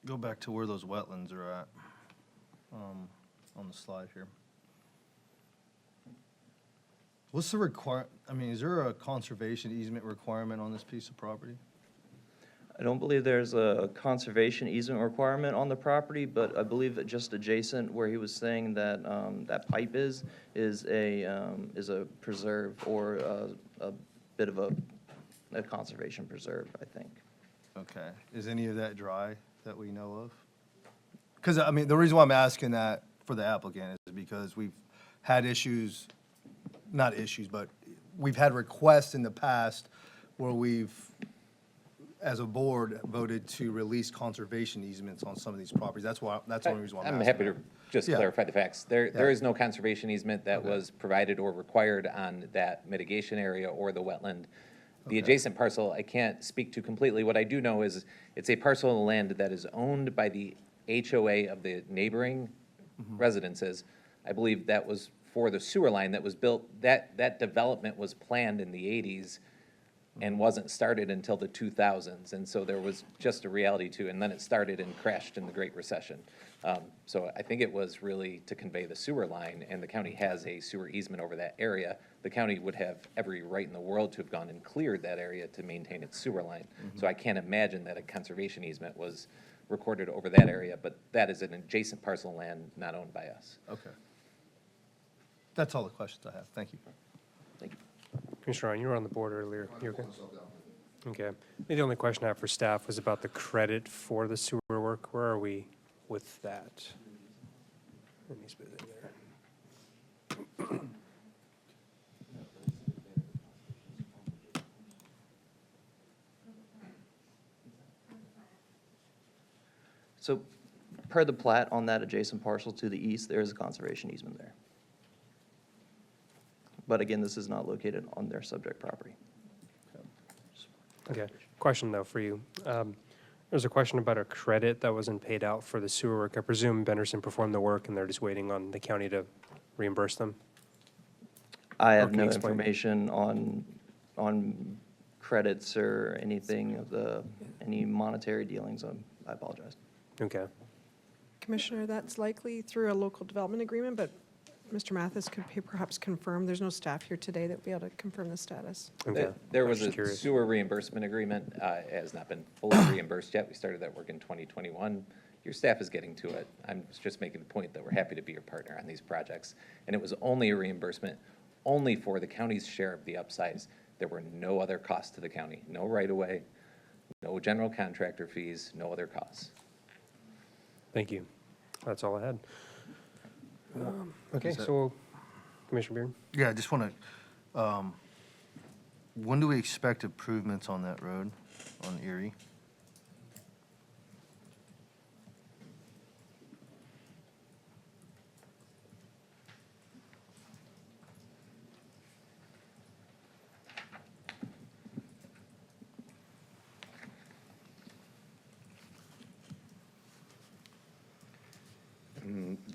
[SPEAKER 14] Go back to where those wetlands are at, on the slide here. What's the is there a conservation easement requirement on this piece of property?
[SPEAKER 8] I don't believe there's a conservation easement requirement on the property, but I believe that just adjacent where he was saying that that pipe is a preserve or a bit of a conservation preserve, I think.
[SPEAKER 14] Okay. Is any of that dry that we know of? Because, the reason why I'm asking that for the applicant is because we've had we've had requests in the past where we've, as a board, voted to release conservation easements on some of these properties. That's the only reason why I'm
[SPEAKER 19] I'm
[SPEAKER 14] asking.
[SPEAKER 19] happy to just clarify the facts. There is no conservation easement that was provided or required on that mitigation area or the wetland. The adjacent parcel, I can't speak to completely. What I do know is it's a parcel of land that is owned by the HOA of the neighboring residences. I believe that was for the sewer line that was built, that development was planned in the 80s and wasn't started until the 2000s. And so there was just a reality to, and then it started and crashed in the Great Recession. So I think it was really to convey the sewer line, and the county has a sewer easement over that area. The county would have every right in the world to have gone and cleared that area to maintain its sewer line. So I can't imagine that a conservation easement was recorded over that area, but that is an adjacent parcel of land not owned by us.
[SPEAKER 14] Okay. That's all the questions I have. Thank you.
[SPEAKER 19] Thank you.
[SPEAKER 5] Commissioner Ryan, you were on the board earlier. You okay? Okay. I think the only question I have for staff was about the credit for the sewer work. Where are we with that? Let me spit it in there.
[SPEAKER 8] So per the plat on that adjacent parcel to the east, there is a conservation easement there. But again, this is not located on their subject property.
[SPEAKER 5] Okay. Question, though, for you. There's a question about a credit that wasn't paid out for the sewer work. I presume Benderson performed the work, and they're just waiting on the county to reimburse them?
[SPEAKER 8] I
[SPEAKER 5] Or
[SPEAKER 8] have
[SPEAKER 5] can you
[SPEAKER 8] no
[SPEAKER 5] explain?
[SPEAKER 8] information on credits or anything of any monetary dealings. I apologize.
[SPEAKER 5] Okay.
[SPEAKER 4] Commissioner, that's likely through a local development agreement, but Mr. Mathis could perhaps confirm. There's no staff here today that would be able to confirm the status.
[SPEAKER 5] Okay.
[SPEAKER 19] There was
[SPEAKER 5] Just
[SPEAKER 19] a
[SPEAKER 5] curious.
[SPEAKER 19] sewer reimbursement agreement. It has not been fully reimbursed yet. We started that work in 2021. Your staff is getting to it. I'm just making the point that we're happy to be your partner on these projects. And it was only a reimbursement, only for the county's share of the upsides. There were no other costs to the county, no right-of-way, no general contractor fees, no other costs.
[SPEAKER 5] Thank you. That's all I had. Okay,
[SPEAKER 14] Is that-
[SPEAKER 5] so Commissioner Beard?
[SPEAKER 14] Yeah, I just want to, when do we expect improvements on that road, on Erie?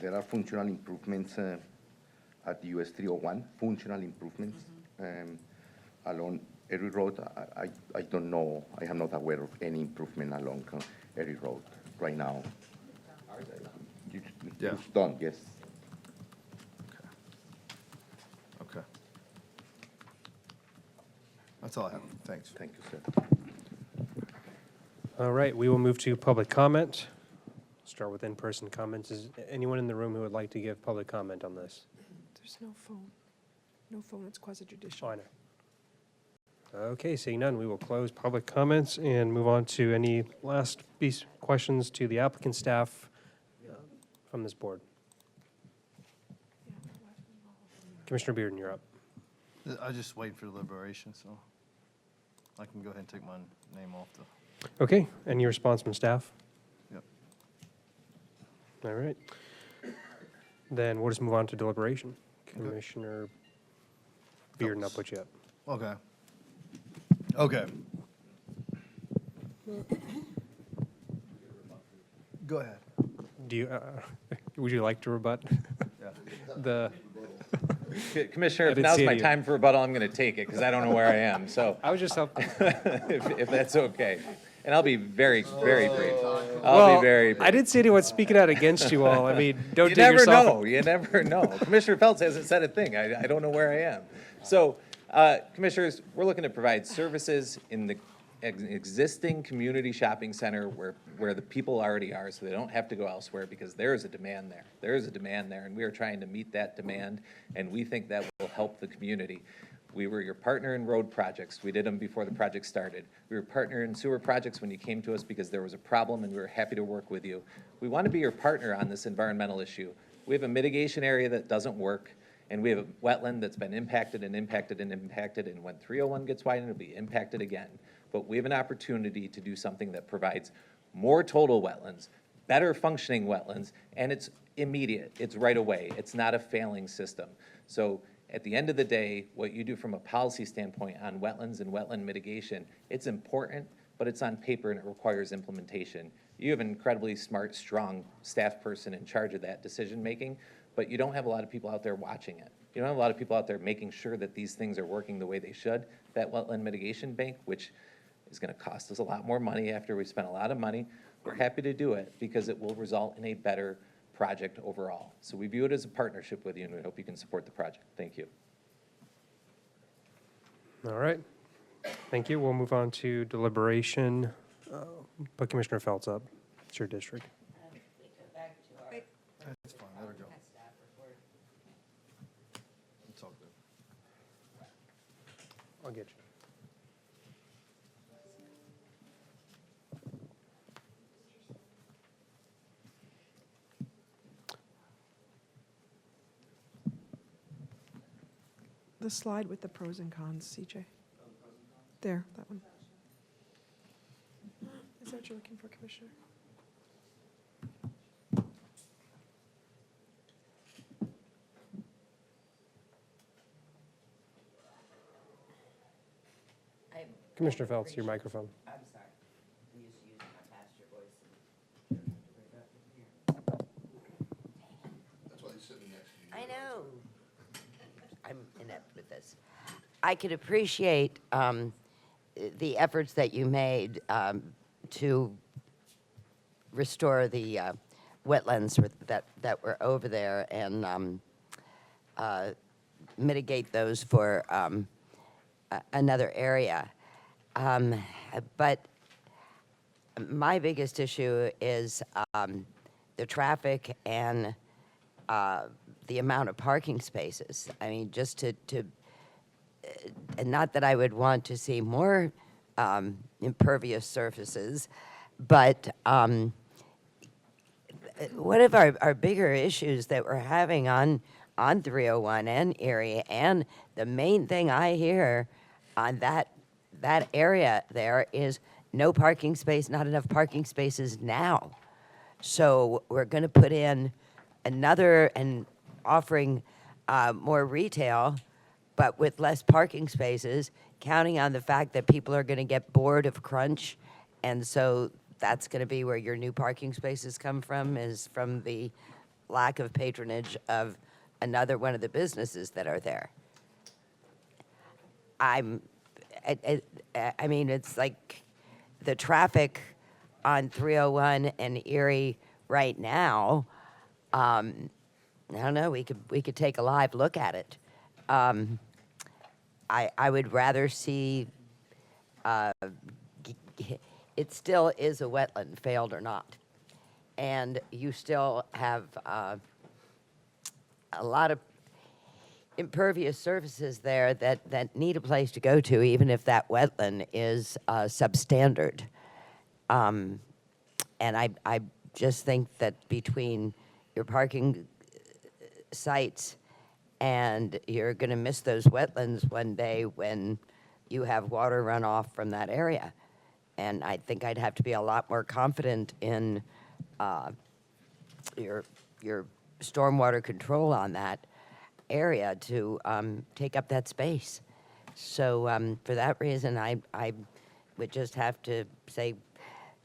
[SPEAKER 2] There are functional improvements at US 301, functional improvements along Erie Road. I don't know, I am not aware of any improvement along Erie Road right now. It's done, yes.
[SPEAKER 14] Okay. That's all I have. Thanks.
[SPEAKER 2] Thank you, sir.
[SPEAKER 5] All right, we will move to public comment. Start with in-person comments. Is anyone in the room who would like to give public comment on this?
[SPEAKER 4] There's no phone. No phone, it's quasi-judicial.
[SPEAKER 5] Oh, I know. Okay, seeing none, we will close public comments and move on to any last piece questions to the applicant staff from this board. Commissioner Bearden, you're up.
[SPEAKER 14] I just wait for deliberation, so I can go ahead and take my name off the.
[SPEAKER 5] Okay, any response from staff?
[SPEAKER 14] Yep.
[SPEAKER 5] All right. Then we'll just move on to deliberation. Commissioner Bearden, I'll put you up.
[SPEAKER 14] Okay. Okay. Go ahead.
[SPEAKER 5] Do you, would you like to rebut?
[SPEAKER 14] Yeah.
[SPEAKER 5] The.
[SPEAKER 19] Commissioner,
[SPEAKER 5] I
[SPEAKER 19] if
[SPEAKER 5] didn't
[SPEAKER 19] now's
[SPEAKER 5] see
[SPEAKER 19] my
[SPEAKER 5] any.
[SPEAKER 19] time for rebuttal, I'm going to take it because I don't know where I am. So
[SPEAKER 5] I was just helping.
[SPEAKER 19] if that's okay. And I'll be very, very brief. I'll
[SPEAKER 5] Well,
[SPEAKER 19] be very brief.
[SPEAKER 5] I didn't see anyone speaking out against you all. I mean, don't
[SPEAKER 19] You
[SPEAKER 5] dig
[SPEAKER 19] never
[SPEAKER 5] yourself.
[SPEAKER 19] know. You never know. Commissioner Peltz hasn't said a thing. I don't know where I am. So, Commissioners, we're looking to provide services in the existing community shopping center where the people already are, so they don't have to go elsewhere because there is a demand there. There is a demand there, and we are trying to meet that demand, and we think that will help the community. We were your partner in road projects. We did them before the project started. We were partner in sewer projects when you came to us because there was a problem, and we were happy to work with you. We want to be your partner on this environmental issue. We have a mitigation area that doesn't work, and we have a wetland that's been impacted and impacted and impacted, and when 301 gets widened, it'll be impacted again. But we have an opportunity to do something that provides more total wetlands, better functioning wetlands, and it's immediate. It's right away. It's not a failing system. So at the end of the day, what you do from a policy standpoint on wetlands and wetland mitigation, it's important, but it's on paper and it requires implementation. You have an incredibly smart, strong staff person in charge of that decision-making, but you don't have a lot of people out there watching it. You don't have a lot of people out there making sure that these things are working the way they should. That wetland mitigation bank, which is gonna cost us a lot more money after we spent a lot of money, we're happy to do it because it will result in a better project overall. So we view it as a partnership with you, and we hope you can support the project. Thank you.
[SPEAKER 5] All right. Thank you. We'll move on to deliberation. Put Commissioner Feltz up. It's your district.
[SPEAKER 14] That's fine, let her go. It's all good.
[SPEAKER 5] I'll get you.
[SPEAKER 4] The slide with the pros and cons, CJ. There, that one. Is that what you're looking for, Commissioner?
[SPEAKER 5] Commissioner Feltz, your microphone.
[SPEAKER 11] I'm sorry. We used to use my pastor voice.
[SPEAKER 16] That's why he's sitting next to you.
[SPEAKER 11] I know. I'm inept with this. I could appreciate the efforts that you made to restore the wetlands that were over there and mitigate those for another area. But my biggest issue is the traffic and the amount of parking spaces. I mean, just to and not that I would want to see more impervious surfaces, but one of our bigger issues that we're having on 301 and Erie, and the main thing I hear on that area there is no parking space, not enough parking spaces now. So we're going to put in another and offering more retail, but with less parking spaces, counting on the fact that people are going to get bored of crunch. And so that's going to be where your new parking spaces come from, is from the lack of patronage of another one of the businesses that are there. I mean, it's like the traffic on 301 and Erie right now. I don't know. We could take a live look at it. I would rather see. It still is a wetland, failed or not, and you still have a lot of impervious surfaces there that need a place to go to, even if that wetland is substandard. And I just think that between your parking sites and you're going to miss those wetlands one day when you have water runoff from that area. And I think I'd have to be a lot more confident in your stormwater control on that area to take up that space. So for that reason, I would just have to say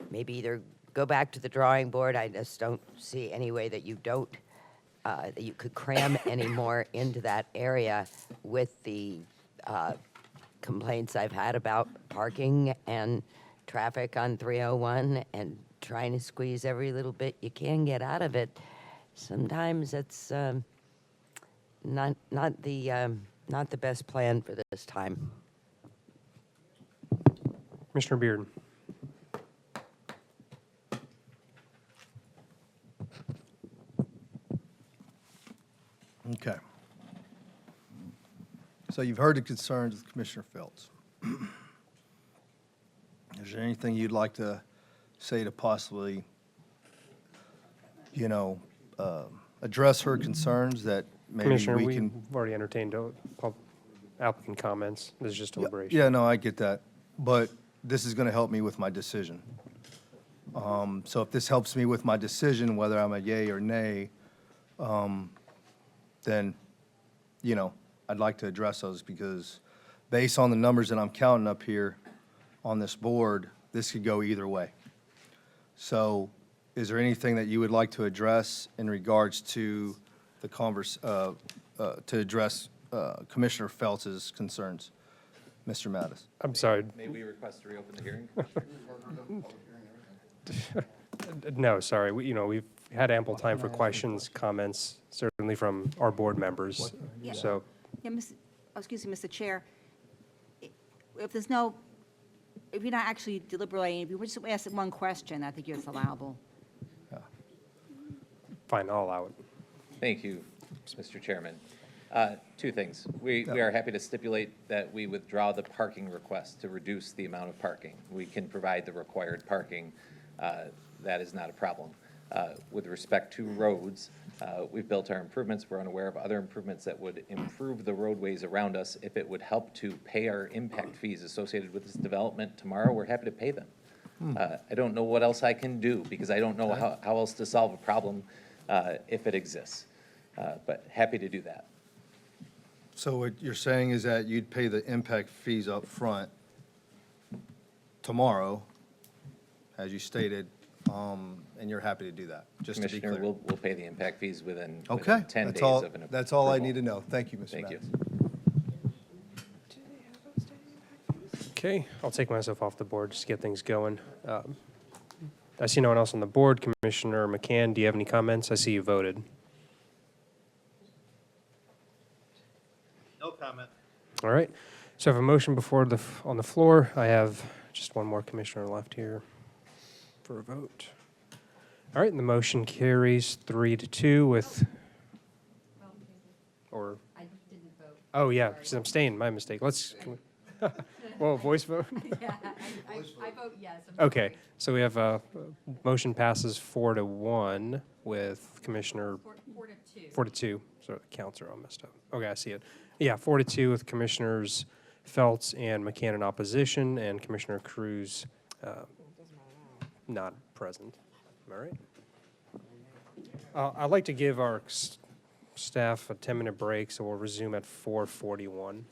[SPEAKER 11] maybe either go back to the drawing board. I just don't see any way that you don't, that you could cram any more into that area with the complaints I've had about parking and traffic on 301 and trying to squeeze every little bit you can get out of it. Sometimes it's not the best plan for this time.
[SPEAKER 5] Commissioner Beard.
[SPEAKER 14] Okay. So you've heard the concerns of Commissioner Feltz. Is there anything you'd like to say to possibly, address her concerns that maybe
[SPEAKER 5] Commissioner,
[SPEAKER 14] we
[SPEAKER 5] we've
[SPEAKER 14] can?
[SPEAKER 5] already entertained applicant comments. This is just deliberation.
[SPEAKER 14] Yeah, no, I get that, but this is going to help me with my decision. So if this helps me with my decision, whether I'm a yay or nay, then, I'd like to address those, because based on the numbers that I'm counting up here on this board, this could go either way. So is there anything that you would like to address in regards to to address Commissioner Feltz's concerns. Mr. Mattis.
[SPEAKER 5] I'm sorry.
[SPEAKER 19] May we request to reopen the hearing?
[SPEAKER 5] No, sorry. We've had ample time for questions, comments, certainly from our board members.
[SPEAKER 10] Yeah.
[SPEAKER 5] So,
[SPEAKER 10] Yeah, excuse me, Mr. Chair. If you're not actually deliberating, if you would just ask one question, I think it's allowable.
[SPEAKER 5] fine, I'll allow it.
[SPEAKER 19] Thank you, Mr. Chairman. Two things. We are happy to stipulate that we withdraw the parking request to reduce the amount of parking. We can provide the required parking. That is not a problem. With respect to roads, we've built our improvements. We're unaware of other improvements that would improve the roadways around us. If it would help to pay our impact fees associated with this development tomorrow, we're happy to pay them. I don't know what else I can do because I don't know how else to solve a problem if it exists. But happy to do that.
[SPEAKER 14] So what you're saying is that you'd pay the impact fees up front tomorrow, as you stated, and you're happy to do that, just to be
[SPEAKER 19] Commissioner,
[SPEAKER 14] clear.
[SPEAKER 19] we'll pay the impact fees within
[SPEAKER 14] Okay,
[SPEAKER 19] 10
[SPEAKER 14] that's
[SPEAKER 19] days
[SPEAKER 14] all,
[SPEAKER 19] of an approval.
[SPEAKER 14] that's all I need to know. Thank you, Mr.
[SPEAKER 19] Thank you.
[SPEAKER 14] Mattis.
[SPEAKER 5] Okay, I'll take myself off the board just to get things going. I see no one else on the board. Commissioner McCann, do you have any comments? I see you voted.
[SPEAKER 12] No comment.
[SPEAKER 5] All right, so I have a motion before on the floor. I have just one more commissioner left here for a vote. All right, and the motion carries 3-2 with, or,
[SPEAKER 15] I didn't vote.
[SPEAKER 5] oh yeah, she's abstained, my mistake. Well, voice vote?
[SPEAKER 15] Yeah, I vote yes.
[SPEAKER 5] Okay, so we have motion passes 4-1 with Commissioner.
[SPEAKER 15] 4-2.
[SPEAKER 5] 4-2, so the counts are all messed up. Okay, I see it. Yeah, 4-2 with Commissioners Feltz and McCann in opposition, and Commissioner Cruz not present. Am I right? I'd like to give our staff a 10-minute break, so we'll resume at 4:41.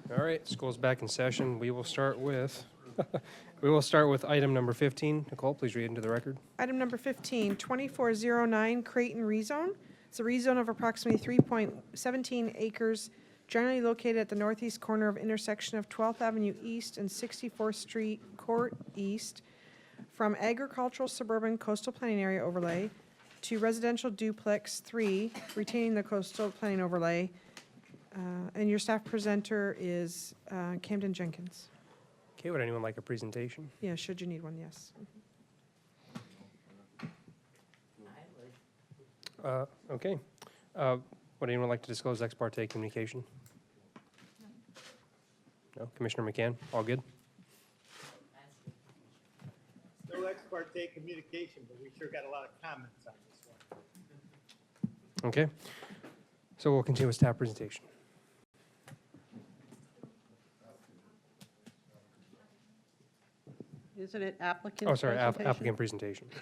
[SPEAKER 5] All right, school's back in session. We will start with, we will start with item number 15. Nicole, please read into the record.
[SPEAKER 4] Item number 15, 2409 Kraton rezone. It's a rezone of approximately 3.17 acres, generally located at the northeast corner of intersection of 12th Avenue East and 64th Street Court East, from agricultural suburban coastal planning area overlay to residential duplex 3, retaining the coastal planning overlay. And your staff presenter is Camden Jenkins.
[SPEAKER 5] Okay, would anyone like a presentation?
[SPEAKER 4] Yeah, should you need one, yes.
[SPEAKER 5] Okay. Would anyone like to disclose ex parte communication? No. Commissioner McCann, all good?
[SPEAKER 12] No ex parte communication, but we sure got a lot of comments on this one.
[SPEAKER 5] Okay. So we'll continue with staff presentation.
[SPEAKER 17] Isn't it applicant?
[SPEAKER 5] Oh, sorry,
[SPEAKER 17] presentation?
[SPEAKER 5] applicant presentation.
[SPEAKER 16] His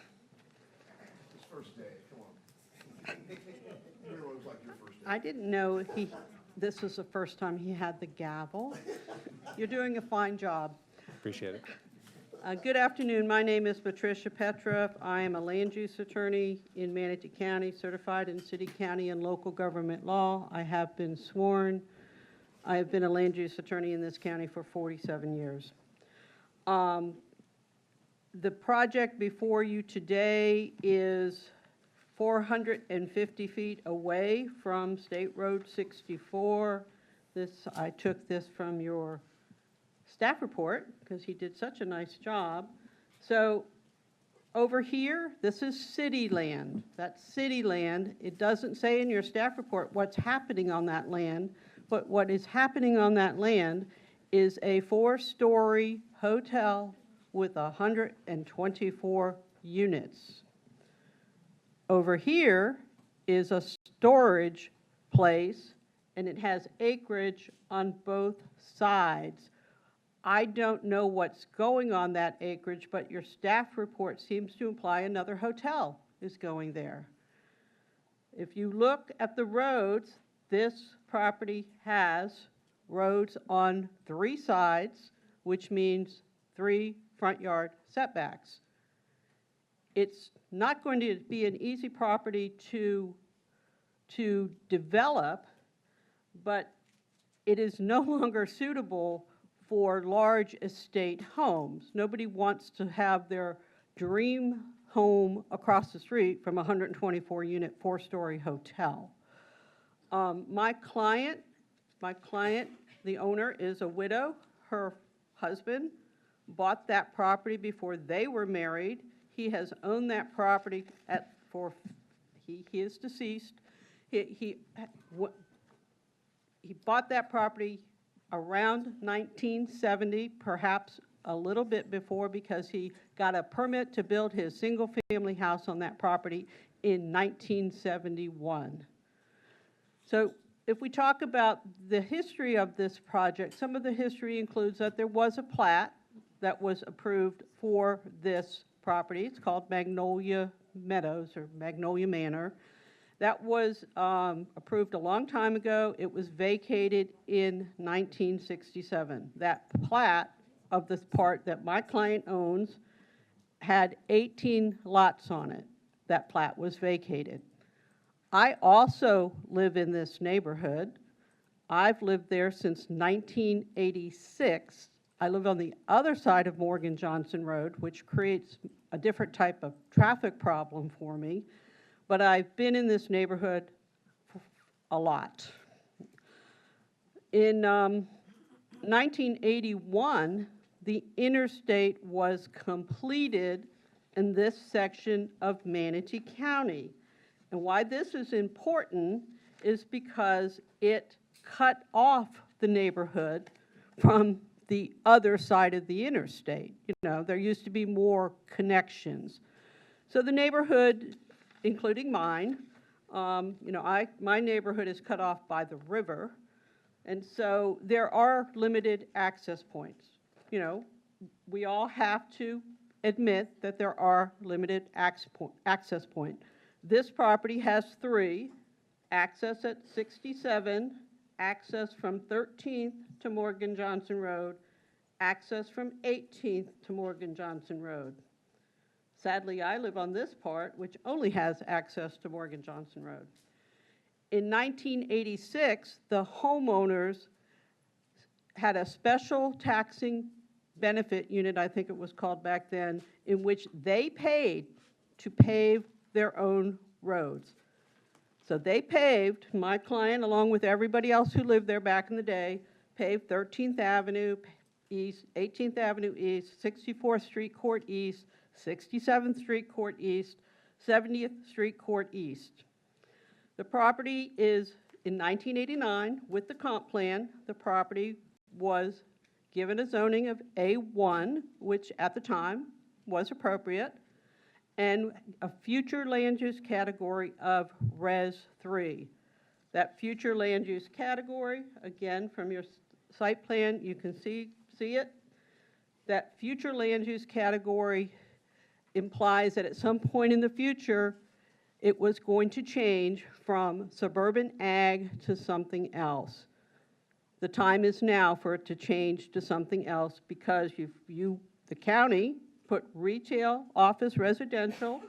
[SPEAKER 16] first day, come on. Everyone's like your first day.
[SPEAKER 17] I didn't know this was the first time he had the gavel. You're doing a fine job.
[SPEAKER 5] Appreciate it.
[SPEAKER 17] Good afternoon. My name is Patricia Petra. I am a land use attorney in Manatee County, certified in city, county, and local government law. I have been sworn. I have been a land use attorney in this county for 47 years. The project before you today is 450 feet away from State Road 64. I took this from your staff report because he did such a nice job. So over here, this is city land. That's city land. It doesn't say in your staff report what's happening on that land, but what is happening on that land is a 4-story hotel with 124 units. Over here is a storage place, and it has acreage on both sides. I don't know what's going on that acreage, but your staff report seems to imply another hotel is going there. If you look at the roads, this property has roads on 3 sides, which means 3 front yard setbacks. It's not going to be an easy property to develop, but it is no longer suitable for large estate homes. Nobody wants to have their dream home across the street from a 124-unit, 4-story hotel. My client, the owner, is a widow. Her husband bought that property before they were married. He has owned that property he is deceased. He bought that property around 1970, perhaps a little bit before, because he got a permit to build his single-family house on that property in 1971. So if we talk about the history of this project, some of the history includes that there was a plat that was approved for this property. It's called Magnolia Meadows or Magnolia Manor. That was approved a long time ago. It was vacated in 1967. That plat of this part that my client owns had 18 lots on it. That plat was vacated. I also live in this neighborhood. I've lived there since 1986. I live on the other side of Morgan Johnson Road, which creates a different type of traffic problem for me. But I've been in this neighborhood a lot. In 1981, the interstate was completed in this section of Manatee County. And why this is important is because it cut off the neighborhood from the other side of the interstate. You know, there used to be more connections. So the neighborhood, including mine, my neighborhood is cut off by the river, and so there are limited access points. You know, we all have to admit that there are limited access points. This property has 3, access at 67 access from 13th to Morgan Johnson Road, access from 18th to Morgan Johnson Road. Sadly, I live on this part, which only has access to Morgan Johnson Road. In 1986, the homeowners had a special taxing benefit unit, I think it was called back then, in which they paid to pave their own roads. So they paved, my client, along with everybody else who lived there back in the day, paved 13th Avenue East, 18th Avenue East, 64th Street Court East, 67th Street Court East, 70th Street Court East. The property is, in 1989, with the comp plan, the property was given a zoning of A1, which at the time was appropriate, and a future land use category of Res 3. That future land use category, again, from your site plan, you can see it. That future land use category implies that at some point in the future, it was going to change from suburban ag to something else. The time is now for it to change to something else because the county put retail, office, residential,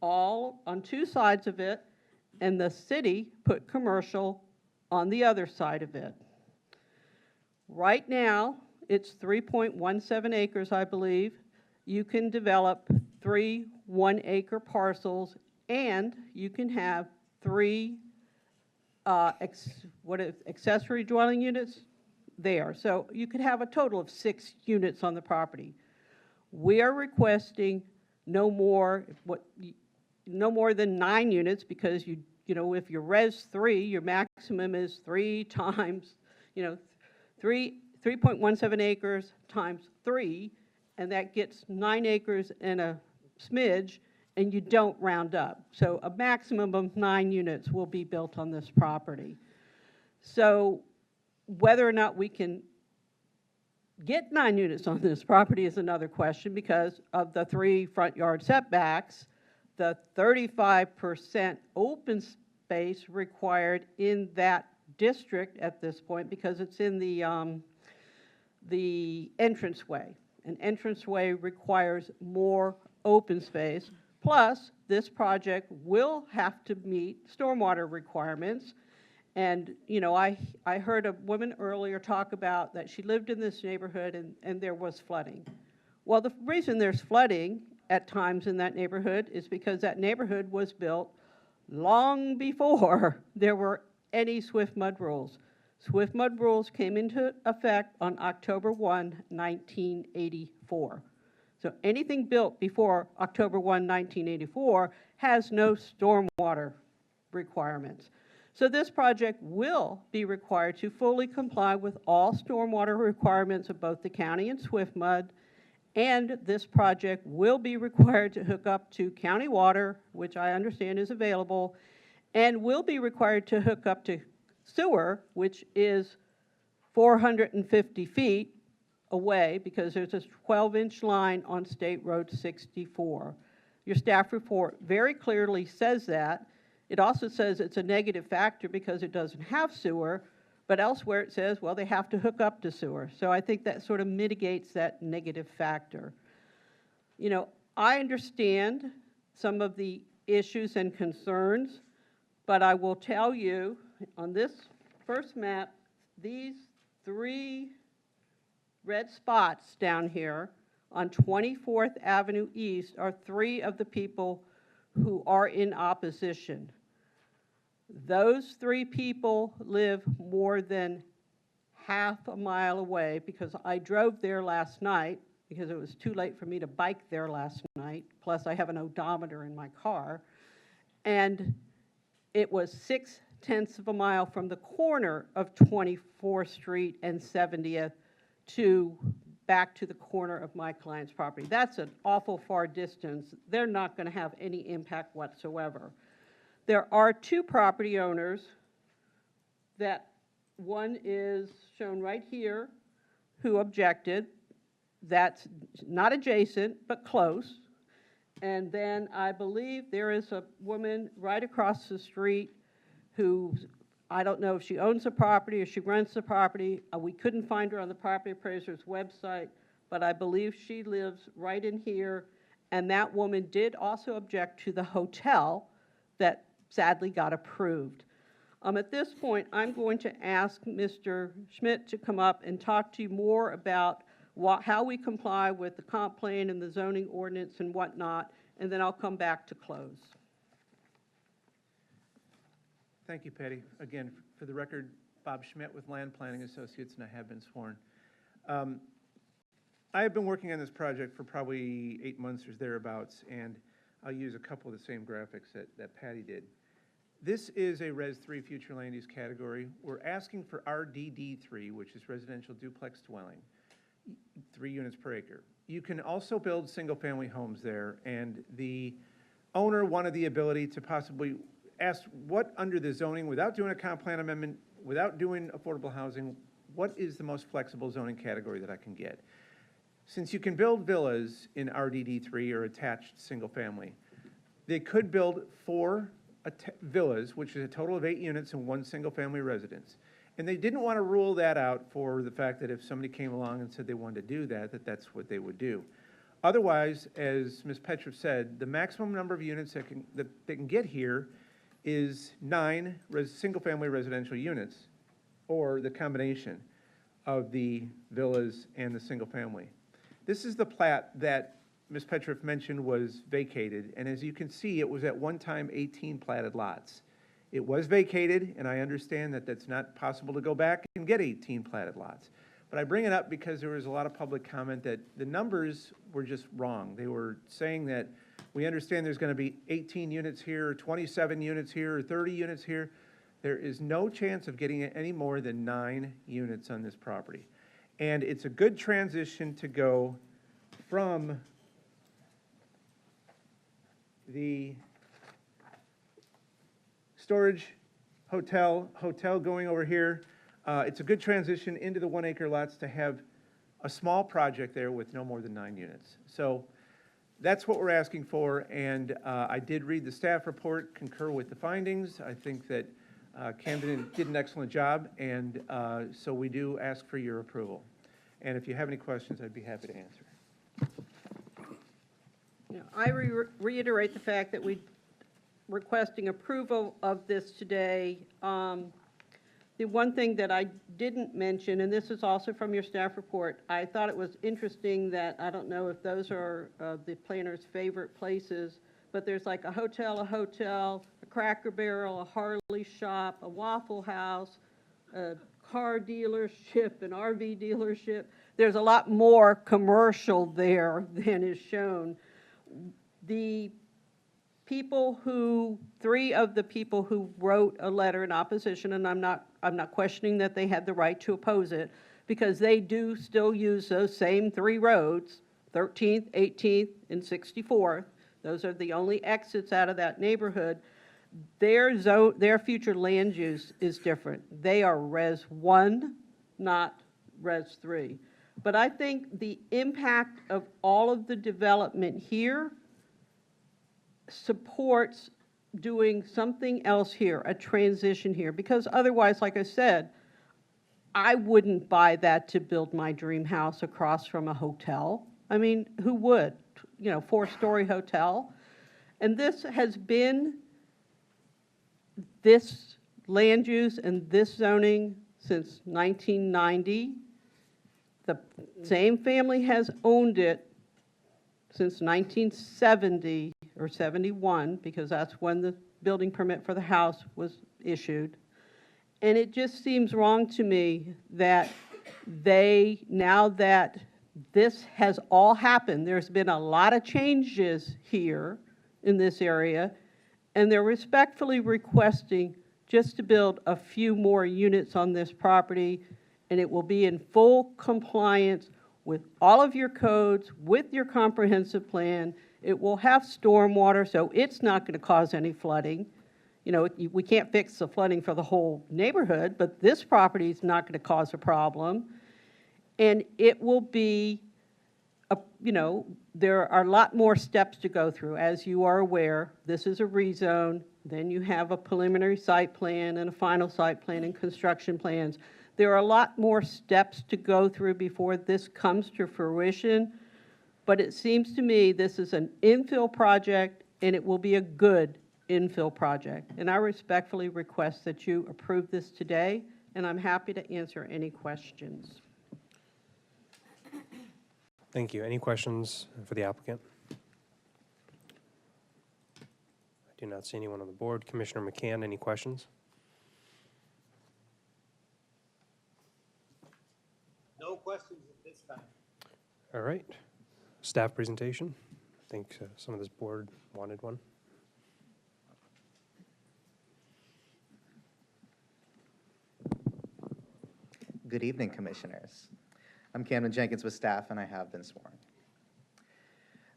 [SPEAKER 17] all on two sides of it, and the city put commercial on the other side of it. Right now, it's 3.17 acres, I believe. You can develop 3 one-acre parcels, and you can have 3 accessory dwelling units there. So you could have a total of 6 units on the property. We are requesting no more than 9 units because you know, if you're Res 3, your maximum is 3 times, 3.17 acres times 3, and that gets 9 acres and a smidge, and you don't round up. So a maximum of 9 units will be built on this property. So whether or not we can get 9 units on this property is another question because of the 3 front yard setbacks, the 35% open space required in that district at this point because it's in the entranceway. An entranceway requires more open space. Plus, this project will have to meet stormwater requirements. And, I heard a woman earlier talk about that she lived in this neighborhood and there was flooding. Well, the reason there's flooding at times in that neighborhood is because that neighborhood was built long before there were any Swift Mud rules. Swift Mud rules came into effect on October 1, 1984. So anything built before October 1, 1984 has no stormwater requirements. So this project will be required to fully comply with all stormwater requirements of both the county and Swift Mud, and this project will be required to hook up to county water, which I understand is available, and will be required to hook up to sewer, which is 450 feet away because there's a 12-inch line on State Road 64. Your staff report very clearly says that. It also says it's a negative factor because it doesn't have sewer, but elsewhere it says, well, they have to hook up to sewer. So I think that sort of mitigates that negative factor. I understand some of the issues and concerns, but I will tell you on this first map, these 3 red spots down here on 24th Avenue East are 3 of the people who are in opposition. Those 3 people live more than half a mile away because I drove there last night because it was too late for me to bike there last night. Plus I have an odometer in my car. And it was 0.6 of a mile from the corner of 24th Street and 70th back to the corner of my client's property. That's an awful far distance. They're not going to have any impact whatsoever. There are 2 property owners that one is shown right here who objected. That's not adjacent, but close. And then I believe there is a woman right across the street whose I don't know if she owns the property or she rents the property. We couldn't find her on the property appraiser's website, but I believe she lives right in here. And that woman did also object to the hotel that sadly got approved. At this point, I'm going to ask Mr. Schmidt to come up and talk to you more about how we comply with the comp plan and the zoning ordinance and whatnot, and then I'll come back to close.
[SPEAKER 21] Thank you, Patty. Again, for the record, Bob Schmidt with Land Planning Associates, and I have been sworn. I have been working on this project for probably 8 months or thereabouts, and I'll use a couple of the same graphics that Patty did. This is a Res 3 future land use category. We're asking for RDD3, which is residential duplex dwelling, 3 units per acre. You can also build single-family homes there, and the owner wanted the ability to possibly ask what under the zoning, without doing a comp plan amendment, without doing affordable housing, what is the most flexible zoning category that I can get? Since you can build villas in RDD3 or attached single-family, they could build 4 villas, which is a total of 8 units and 1 single-family residence. And they didn't want to rule that out for the fact that if somebody came along and said they wanted to do that, that's what they would do. Otherwise, as Ms. Petrov said, the maximum number of units that they can get here is 9 single-family residential units, or the combination of the villas and the single-family. This is the plat that Ms. Petrov mentioned was vacated, and as you can see, it was at one time 18 platted lots. It was vacated, and I understand that that's not possible to go back and get 18 platted lots. But I bring it up because there was a lot of public comment that the numbers were just wrong. They were saying that we understand there's going to be 18 units here, or 27 units here, or 30 units here. There is no chance of getting any more than 9 units on this property. And it's a good transition to go from the storage hotel going over here. It's a good transition into the 1 acre lots to have a small project there with no more than 9 units. So that's what we're asking for, and I did read the staff report, concur with the findings. I think that Camden did an excellent job, and so we do ask for your approval. And if you have any questions, I'd be happy to answer.
[SPEAKER 17] I reiterate the fact that we're requesting approval of this today. The one thing that I didn't mention, and this is also from your staff report, I thought it was interesting that, I don't know if those are the planner's favorite places, but there's like a hotel, a Cracker Barrel, a Harley shop, a Waffle House, a car dealership, an RV dealership. There's a lot more commercial there than is shown. The people who, 3 of the people who wrote a letter in opposition, and I'm not questioning that they had the right to oppose it, because they do still use those same 3 roads, 13th, 18th, and 64th. Those are the only exits out of that neighborhood. Their future land use is different. They are Res 1, not Res 3. But I think the impact of all of the development here supports doing something else here, a transition here, because otherwise, like I said, I wouldn't buy that to build my dream house across from a hotel. I mean, who would? 4-story hotel. And this has been this land use and this zoning since 1990. The same family has owned it since 1970 or 71, because that's when the building permit for the house was issued. And it just seems wrong to me that now that this has all happened, there's been a lot of changes here in this area, and they're respectfully requesting just to build a few more units on this property, and it will be in full compliance with all of your codes, with your comprehensive plan. It will have stormwater, so it's not going to cause any flooding. We can't fix the flooding for the whole neighborhood, but this property is not going to cause a problem. And it will be, there are a lot more steps to go through. As you are aware, this is a rezone. Then you have a preliminary site plan and a final site plan and construction plans. There are a lot more steps to go through before this comes to fruition, but it seems to me this is an infill project, and it will be a good infill project. And I respectfully request that you approve this today, and I'm happy to answer any questions.
[SPEAKER 5] Thank you. Any questions for the applicant? I do not see anyone on the board. Commissioner McCann, any questions?
[SPEAKER 12] No questions at this time.
[SPEAKER 5] All right. Staff presentation. I think some of this board wanted one.
[SPEAKER 1] Good evening, Commissioners. I'm Camden Jenkins with staff, and I have been sworn.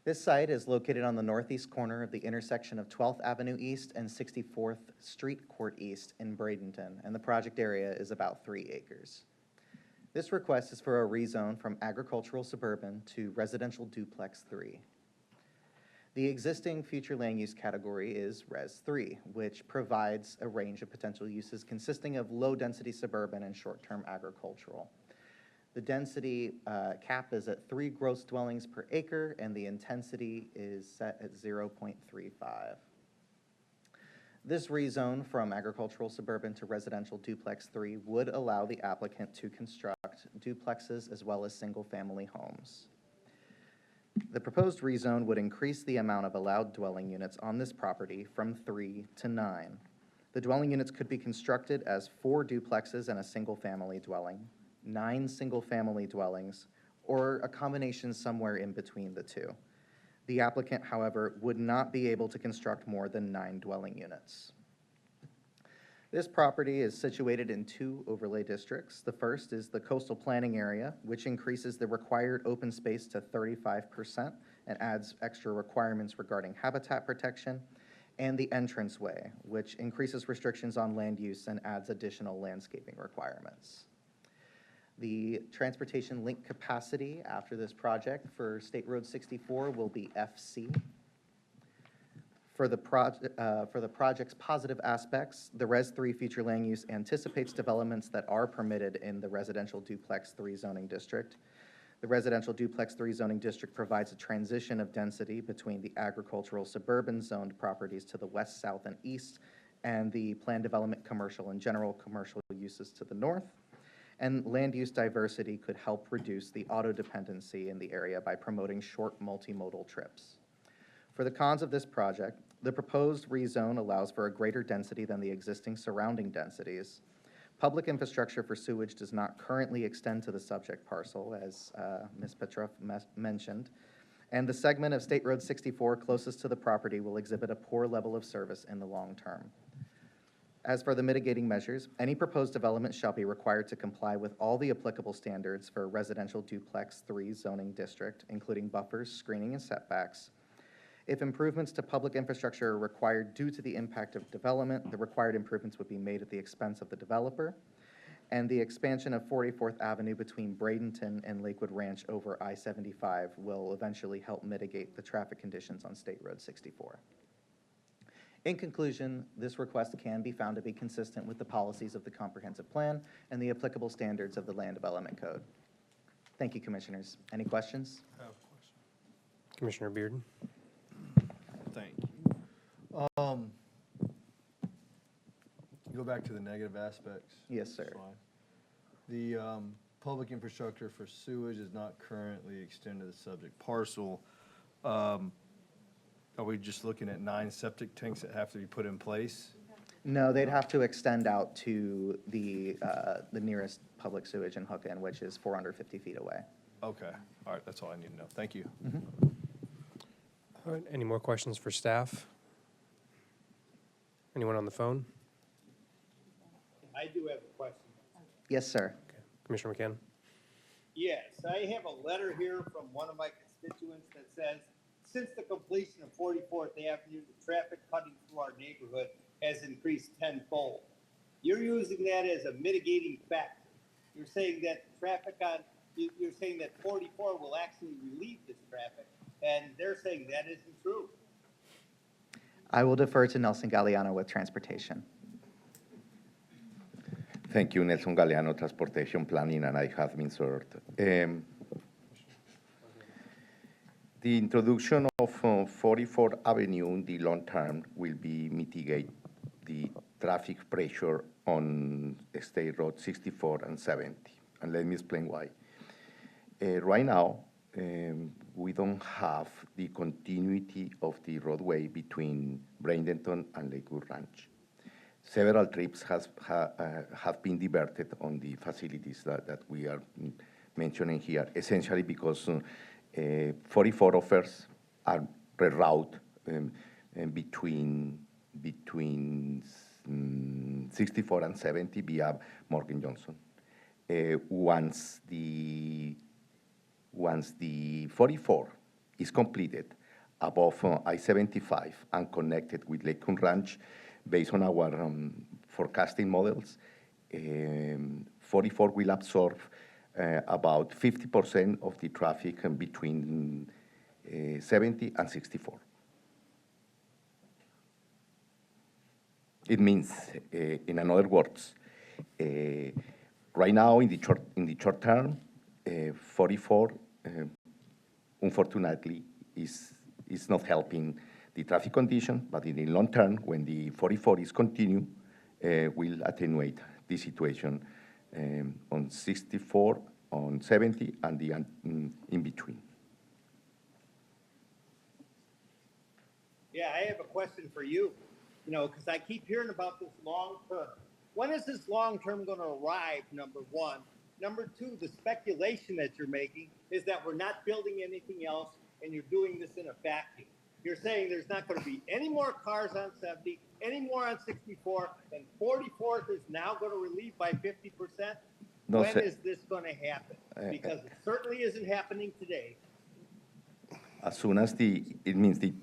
[SPEAKER 1] This site is located on the northeast corner of the intersection of 12th Avenue East and 64th Street Court East in Bradenton, and the project area is about 3 acres. This request is for a rezone from agricultural suburban to residential duplex 3. The existing future land use category is Res 3, which provides a range of potential uses consisting of low-density suburban and short-term agricultural. The density cap is at 3 gross dwellings per acre, and the intensity is set at 0.35. This rezone from agricultural suburban to residential duplex 3 would allow the applicant to construct duplexes as well as single-family homes. The proposed rezone would increase the amount of allowed dwelling units on this property from 3 to 9. The dwelling units could be constructed as 4 duplexes and a single-family dwelling, 9 single-family dwellings, or a combination somewhere in between the two. The applicant, however, would not be able to construct more than 9 dwelling units. This property is situated in 2 overlay districts. The first is the coastal planning area, which increases the required open space to 35% and adds extra requirements regarding habitat protection, and the entranceway, which increases restrictions on land use and adds additional landscaping requirements. The transportation link capacity after this project for State Road 64 will be FC. For the project's positive aspects, the Res 3 future land use anticipates developments that are permitted in the residential duplex 3 zoning district. The residential duplex 3 zoning district provides a transition of density between the agricultural suburban zoned properties to the west, south, and east, and the planned development commercial and general commercial uses to the north. And land use diversity could help reduce the auto dependency in the area by promoting short multimodal trips. For the cons of this project, the proposed rezone allows for a greater density than the existing surrounding densities. Public infrastructure for sewage does not currently extend to the subject parcel, as Ms. Petroff mentioned, and the segment of State Road 64 closest to the property will exhibit a poor level of service in the long term. As for the mitigating measures, any proposed development shall be required to comply with all the applicable standards for residential duplex 3 zoning district, including buffers, screening, and setbacks. If improvements to public infrastructure are required due to the impact of development, the required improvements would be made at the expense of the developer. And the expansion of 44th Avenue between Bradenton and Lakewood Ranch over I-75 will eventually help mitigate the traffic conditions on State Road 64. In conclusion, this request can be found to be consistent with the policies of the comprehensive plan and the applicable standards of the Land Development Code. Thank you, Commissioners. Any questions?
[SPEAKER 5] Commissioner Bearden.
[SPEAKER 14] Thank you. Go back to the negative aspects.
[SPEAKER 1] Yes, sir.
[SPEAKER 14] The public infrastructure for sewage is not currently extended to the subject parcel. Are we just looking at 9 septic tanks that have to be put in place?
[SPEAKER 1] No, they'd have to extend out to the nearest public sewage and hook in, which is 450 feet away.
[SPEAKER 14] Okay, all right, that's all I need to know. Thank you.
[SPEAKER 5] All right, any more questions for staff? Anyone on the phone?
[SPEAKER 12] I do have a question.
[SPEAKER 1] Yes, sir.
[SPEAKER 5] Okay. Commissioner McCann.
[SPEAKER 12] Yes, I have a letter here from one of my constituents that says, since the completion of 44th Avenue, the traffic cutting through our neighborhood has increased tenfold. You're using that as a mitigating factor. You're saying that you're saying that 44 will actually relieve this traffic, and they're saying that isn't true.
[SPEAKER 1] I will defer to Nelson Galliano with transportation.
[SPEAKER 2] Thank you, Nelson Galliano, Transportation Planning, and I have been served. The introduction of 44th Avenue in the long term will be mitigate the traffic pressure on State Road 64 and 70. And let me explain why. Right now, we don't have the continuity of the roadway between Bradenton and Lakewood Ranch. Several trips have been diverted on the facilities that we are mentioning here, essentially because 44 offers are rerouted between 64 and 70 via Morgan Johnson. Once the 44 is completed above I-75 and connected with Lakewood Ranch, based on our forecasting models, 44 will absorb about 50% of the traffic between 70 and 64. It means, in other words, right now in the short term, 44 unfortunately is not helping the traffic condition, but in the long term, when the 44 is continue, will attenuate the situation on 64, on 70, and the in between.
[SPEAKER 12] Yeah, I have a question for you, because I keep hearing about this long term. When is this long term going to arrive, number one? Number two, the speculation that you're making is that we're not building anything else and you're doing this in a vacuum. You're saying there's not going to be any more cars on 70, any more on 64, and 44th is now going to relieve by 50%?
[SPEAKER 2] No,
[SPEAKER 12] when is this going to happen? Because it certainly isn't happening today.
[SPEAKER 2] As soon as it means the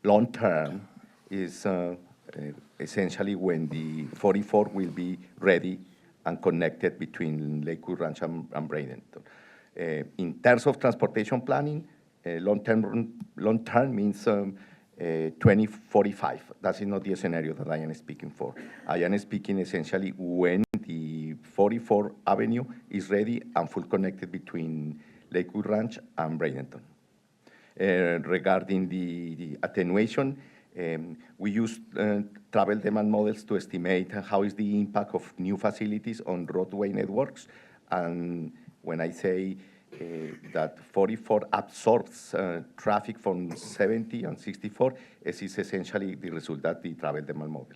[SPEAKER 2] long term is essentially when the 44 will be ready and connected between Lakewood Ranch and Bradenton. In terms of transportation planning, long term means 2045. That is not the scenario that I am speaking for. I am speaking essentially when the 44th Avenue is ready and full connected between Lakewood Ranch and Bradenton. Regarding the attenuation, we use travel demand models to estimate how is the impact of new facilities on roadway networks. And when I say that 44 absorbs traffic from 70 and 64, it is essentially the result of the travel demand model.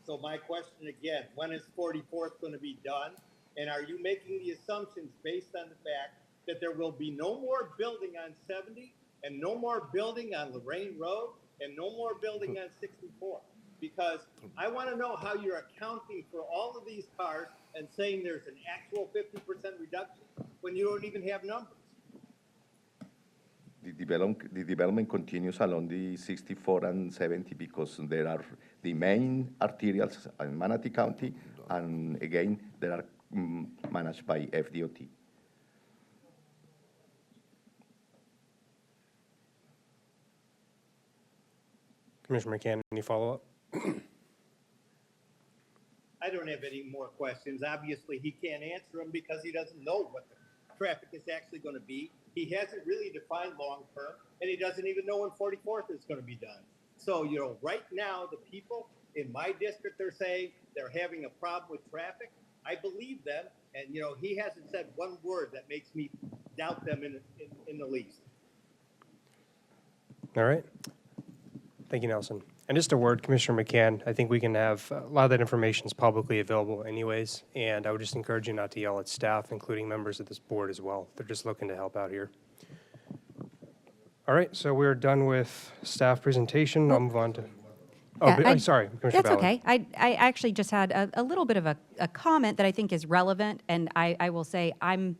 [SPEAKER 12] So my question again, when is 44th going to be done? And are you making the assumptions based on the fact that there will be no more building on 70 and no more building on Lorraine Road and no more building on 64? Because I want to know how you're accounting for all of these cars and saying there's an actual 50% reduction when you don't even have numbers.
[SPEAKER 2] The development continues along the 64 and 70 because there are the main arterials in Manatee County, and again, they are managed by FDOT.
[SPEAKER 5] Commissioner McCann, any follow-up?
[SPEAKER 12] I don't have any more questions. Obviously, he can't answer them because he doesn't know what the traffic is actually going to be. He hasn't really defined long-term, and he doesn't even know when 44th is going to be done. So, right now, the people in my district are saying they're having a problem with traffic. I believe them, and, he hasn't said one word that makes me doubt them in the least.
[SPEAKER 5] All right. Thank you, Nelson. And just a word, Commissioner McCann, I think we can have, a lot of that information is publicly available anyways, and I would just encourage you not to yell at staff, including members of this board as well. They're just looking to help out here. All right, so we're done with staff presentation. I'll move on to, I'm sorry, Commissioner
[SPEAKER 15] That's
[SPEAKER 5] Ballard.
[SPEAKER 15] okay. I actually just had a little bit of a comment that I think is relevant, and I will say I'm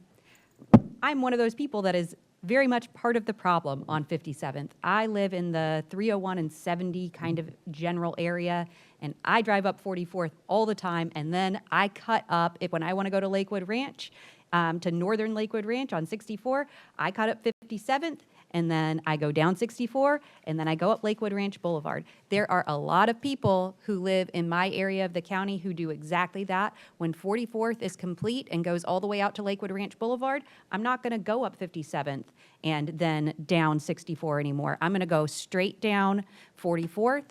[SPEAKER 15] one of those people that is very much part of the problem on 57th. I live in the 301 and 70 kind of general area, and I drive up 44th all the time, and then I cut up, when I want to go to Lakewood Ranch, to northern Lakewood Ranch on 64, I cut up 57th, and then I go down 64, and then I go up Lakewood Ranch Boulevard. There are a lot of people who live in my area of the county who do exactly that. When 44th is complete and goes all the way out to Lakewood Ranch Boulevard, I'm not going to go up 57th and then down 64 anymore. I'm going to go straight down 44th,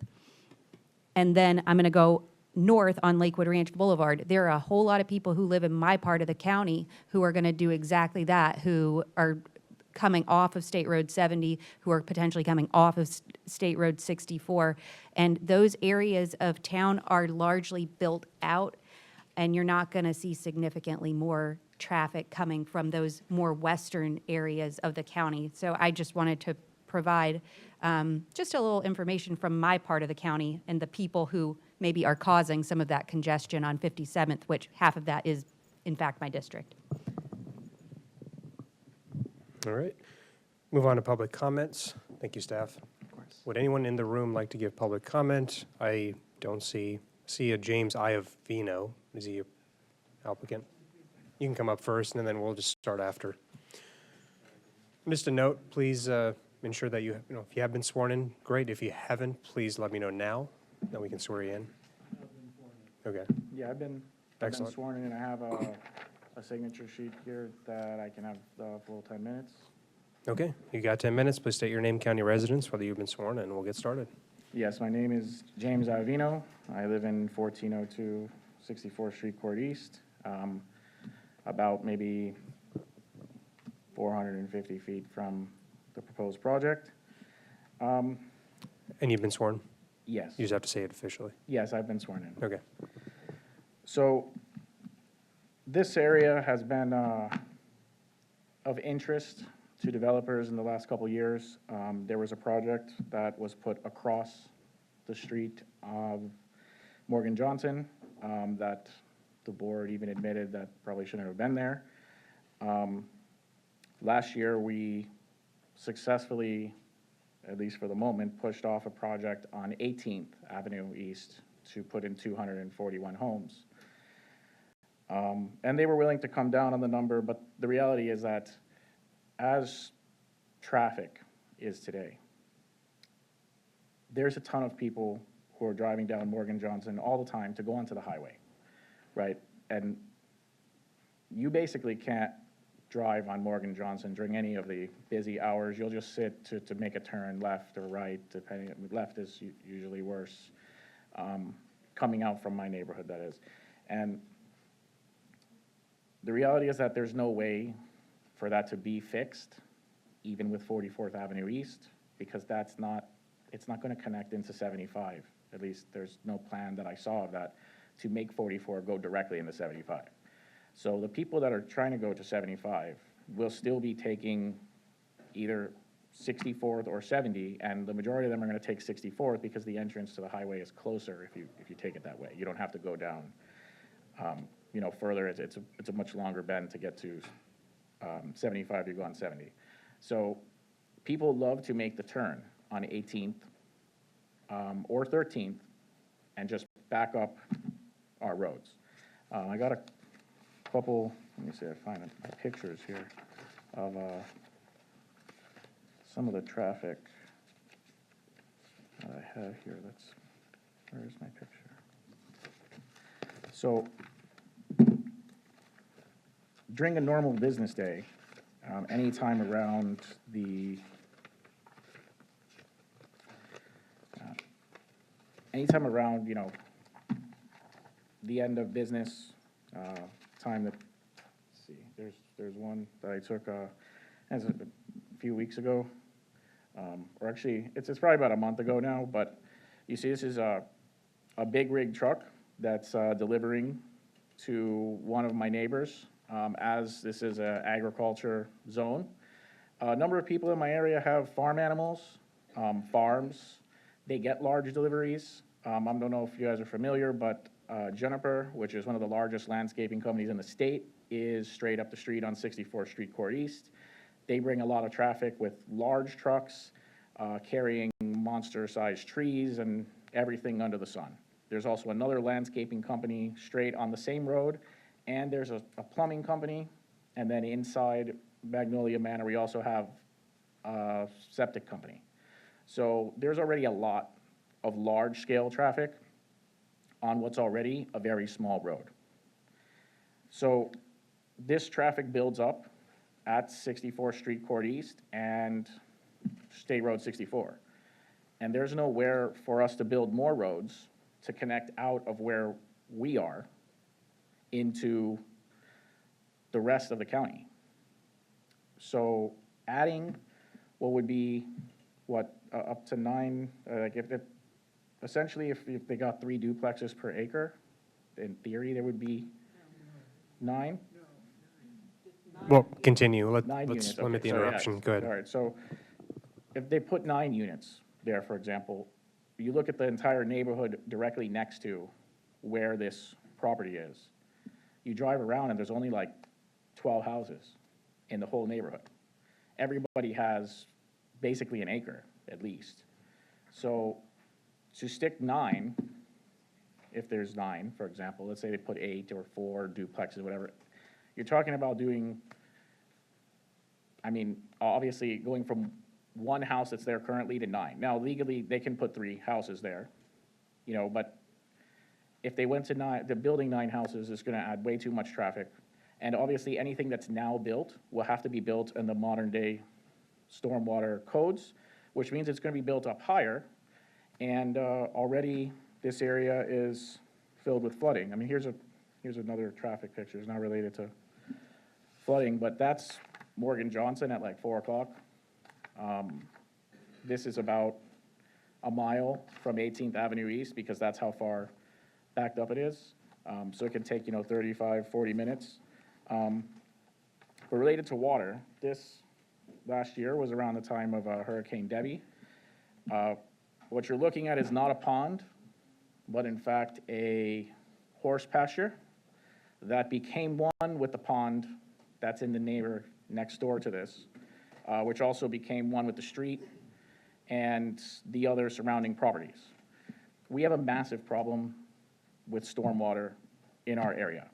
[SPEAKER 15] and then I'm going to go north on Lakewood Ranch Boulevard. There are a whole lot of people who live in my part of the county who are going to do exactly that, who are coming off of State Road 70, who are potentially coming off of State Road 64. And those areas of town are largely built out, and you're not going to see significantly more traffic coming from those more western areas of the county. So I just wanted to provide just a little information from my part of the county and the people who maybe are causing some of that congestion on 57th, which half of that is, in fact, my district.
[SPEAKER 5] All right. Move on to public comments. Thank you, staff. Of course. Would anyone in the room like to give public comment? I don't see a James Iovino. Is he an applicant? You can come up first, and then we'll just start after. Just a note, please ensure that if you have been sworn in, great. If you haven't, please let me know now, then we can swear you in. Okay.
[SPEAKER 7] Yeah, I've been
[SPEAKER 5] Excellent.
[SPEAKER 7] sworn in, and I have a signature sheet here that I can have the full 10 minutes.
[SPEAKER 5] Okay, you got 10 minutes. Please state your name, county residence, whether you've been sworn, and we'll get started.
[SPEAKER 7] Yes, my name is James Iovino. I live in 1402 64th Street Court East, about maybe 450 feet from the proposed project.
[SPEAKER 5] And you've been sworn?
[SPEAKER 7] Yes.
[SPEAKER 5] You just have to say it officially.
[SPEAKER 7] Yes, I've been sworn in.
[SPEAKER 5] Okay.
[SPEAKER 7] So this area has been of interest to developers in the last couple years. There was a project that was put across the street of Morgan Johnson that the board even admitted that probably shouldn't have been there. Last year, we successfully, at least for the moment, pushed off a project on 18th Avenue East to put in 241 homes. And they were willing to come down on the number, but the reality is that as traffic is today, there's a ton of people who are driving down Morgan Johnson all the time to go onto the highway, right? And you basically can't drive on Morgan Johnson during any of the busy hours. You'll just sit to make a turn left or right, depending. Left is usually worse, coming out from my neighborhood, that is. And the reality is that there's no way for that to be fixed, even with 44th Avenue East, because it's not going to connect into 75. At least there's no plan that I saw of that to make 44 go directly into 75. So the people that are trying to go to 75 will still be taking either 64th or 70, and the majority of them are going to take 64th because the entrance to the highway is closer if you take it that way. You don't have to go down, further. It's a much longer bend to get to 75. You go on 70. So people love to make the turn on 18th or 13th and just back up our roads. I got a couple, let me see, I find my pictures here of some of the traffic that I have here. Where's my picture? So during a normal business day, anytime around the the end of business time, that, let's see, there's one that I took a few weeks ago, or actually it's probably about a month ago now. But you see, this is a big rig truck that's delivering to one of my neighbors, as this is an agriculture zone. A number of people in my area have farm animals, farms. They get large deliveries. I don't know if you guys are familiar, but Juniper, which is one of the largest landscaping companies in the state, is straight up the street on 64th Street Court East. They bring a lot of traffic with large trucks carrying monster-sized trees and everything under the sun. There's also another landscaping company straight on the same road, and there's a plumbing company. And then inside Magnolia Manor, we also have septic company. So there's already a lot of large-scale traffic on what's already a very small road. So this traffic builds up at 64th Street Court East and State Road 64. And there's nowhere for us to build more roads to connect out of where we are into the rest of the county. So adding what would be, up to 9, like essentially if they got 3 duplexes per acre, in theory, there would be 9?
[SPEAKER 5] Well, continue.
[SPEAKER 7] 9
[SPEAKER 5] Let's
[SPEAKER 7] units,
[SPEAKER 5] limit
[SPEAKER 7] okay,
[SPEAKER 5] the
[SPEAKER 7] so yeah,
[SPEAKER 5] interruption. Go ahead.
[SPEAKER 7] All right, so if they put 9 units there, for example, you look at the entire neighborhood directly next to where this property is. You drive around and there's only like 12 houses in the whole neighborhood. Everybody has basically an acre at least. So to stick 9, if there's 9, for example, let's say they put 8 or 4 duplexes, whatever, you're talking about doing, I mean, obviously going from 1 house that's there currently to 9. Now legally, they can put 3 houses there, you know, but if they went to 9, the building 9 houses is gonna add way too much traffic. And obviously, anything that's now built will have to be built in the modern day stormwater codes, which means it's gonna be built up higher. And already this area is filled with flooding. I mean, here's another traffic picture. It's not related to flooding, but that's Morgan Johnson at like 4 o'clock. This is about a mile from 18th Avenue East because that's how far backed up it is. So it can take, 35, 40 minutes. But related to water, this last year was around the time of Hurricane Debbie. What you're looking at is not a pond, but in fact a horse pasture that became one with the pond that's in the neighbor next door to this, which also became one with the street and the other surrounding properties. We have a massive problem with stormwater in our area.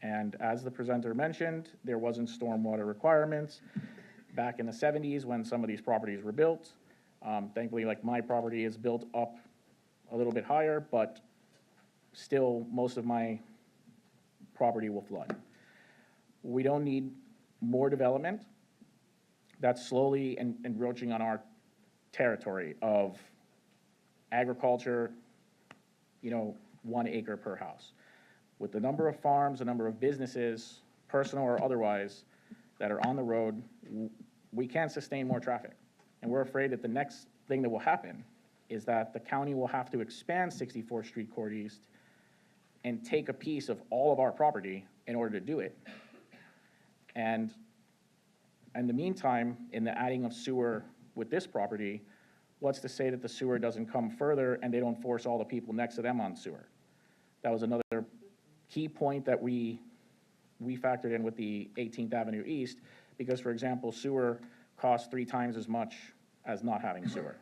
[SPEAKER 7] And as the presenter mentioned, there wasn't stormwater requirements back in the 70s when some of these properties were built. Thankfully, like my property is built up a little bit higher, but still most of my property will flood. We don't need more development that's slowly encroaching on our territory of agriculture, 1 acre per house. With the number of farms, the number of businesses, personal or otherwise, that are on the road, we can't sustain more traffic. And we're afraid that the next thing that will happen is that the county will have to expand 64th Street Court East and take a piece of all of our property in order to do it. And in the meantime, in the adding of sewer with this property, what's to say that the sewer doesn't come further and they don't force all the people next to them on sewer? That was another key point that we factored in with the 18th Avenue East, because, for example, sewer costs 3 times as much as not having sewer,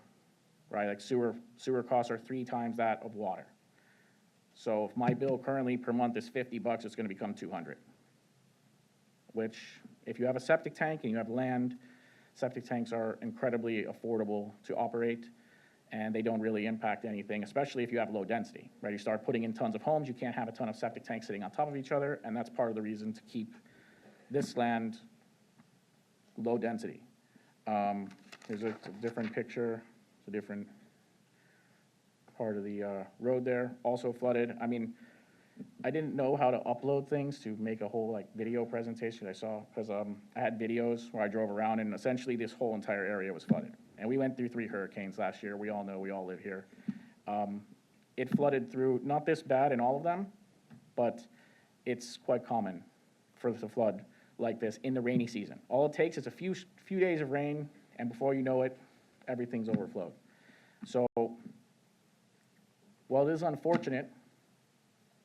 [SPEAKER 7] right? Like sewer costs are 3 times that of water. So if my bill currently per month is $50, it's gonna become $200. Which, if you have a septic tank and you have land, septic tanks are incredibly affordable to operate, and they don't really impact anything, especially if you have low density, right? You start putting in tons of homes, you can't have a ton of septic tanks sitting on top of each other, and that's part of the reason to keep this land low density. Here's a different picture. It's a different part of the road there, also flooded. I mean, I didn't know how to upload things to make a whole video presentation. I saw, because I had videos where I drove around, and essentially this whole entire area was flooded. And we went through 3 hurricanes last year. We all know, we all live here. It flooded through, not this bad in all of them, but it's quite common for it to flood like this in the rainy season. All it takes is a few days of rain, and before you know it, everything's overflowed. So, while it is unfortunate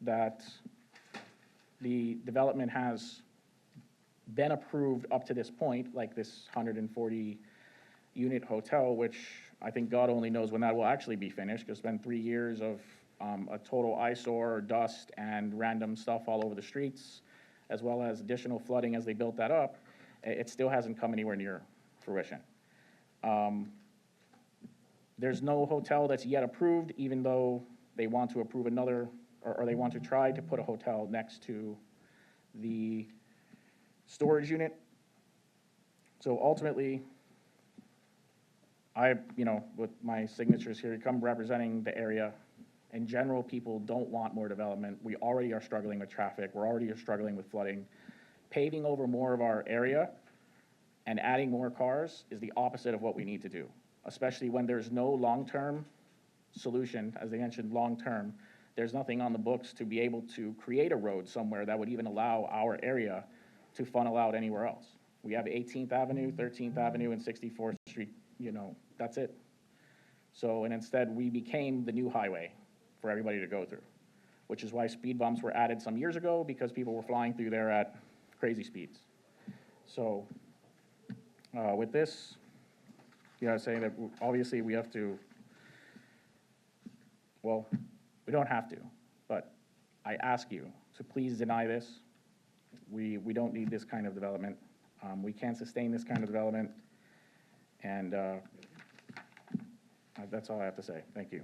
[SPEAKER 7] that the development has been approved up to this point, like this 140-unit hotel, which I think God only knows when that will actually be finished, because it's been 3 years of a total eyesore, dust, and random stuff all over the streets, as well as additional flooding as they built that up. It still hasn't come anywhere near fruition. There's no hotel that's yet approved, even though they want to approve another, or they want to try to put a hotel next to the storage unit. So ultimately, with my signatures here, I'm representing the area. In general, people don't want more development. We already are struggling with traffic. We're already struggling with flooding. Paving over more of our area and adding more cars is the opposite of what we need to do, especially when there's no long-term solution. As they mentioned, long-term, there's nothing on the books to be able to create a road somewhere that would even allow our area to funnel out anywhere else. We have 18th Avenue, 13th Avenue, and 64th Street, that's it. So, and instead, we became the new highway for everybody to go through, which is why speed bumps were added some years ago, because people were flying through there at crazy speeds. So, with this, saying that obviously we have to, well, we don't have to, but I ask you to please deny this. We don't need this kind of development. We can't sustain this kind of development, and that's all I have to say. Thank you.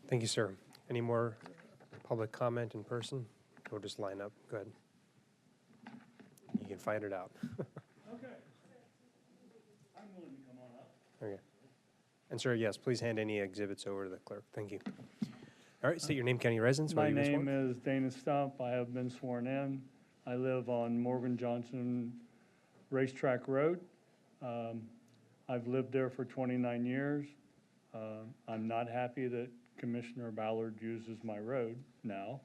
[SPEAKER 5] Thank you, sir. Any more public comment in person? We'll just line up. Go ahead. You can fight it out.
[SPEAKER 6] Okay. I'm willing to come on up.
[SPEAKER 5] Okay. And sir, yes, please hand any exhibits over to the clerk. Thank you. All right, state your name, county residence.
[SPEAKER 6] My name is Dana Stump. I have been sworn in. I live on Morgan Johnson Racetrack Road. I've lived there for 29 years. I'm not happy that Commissioner Ballard uses my road now.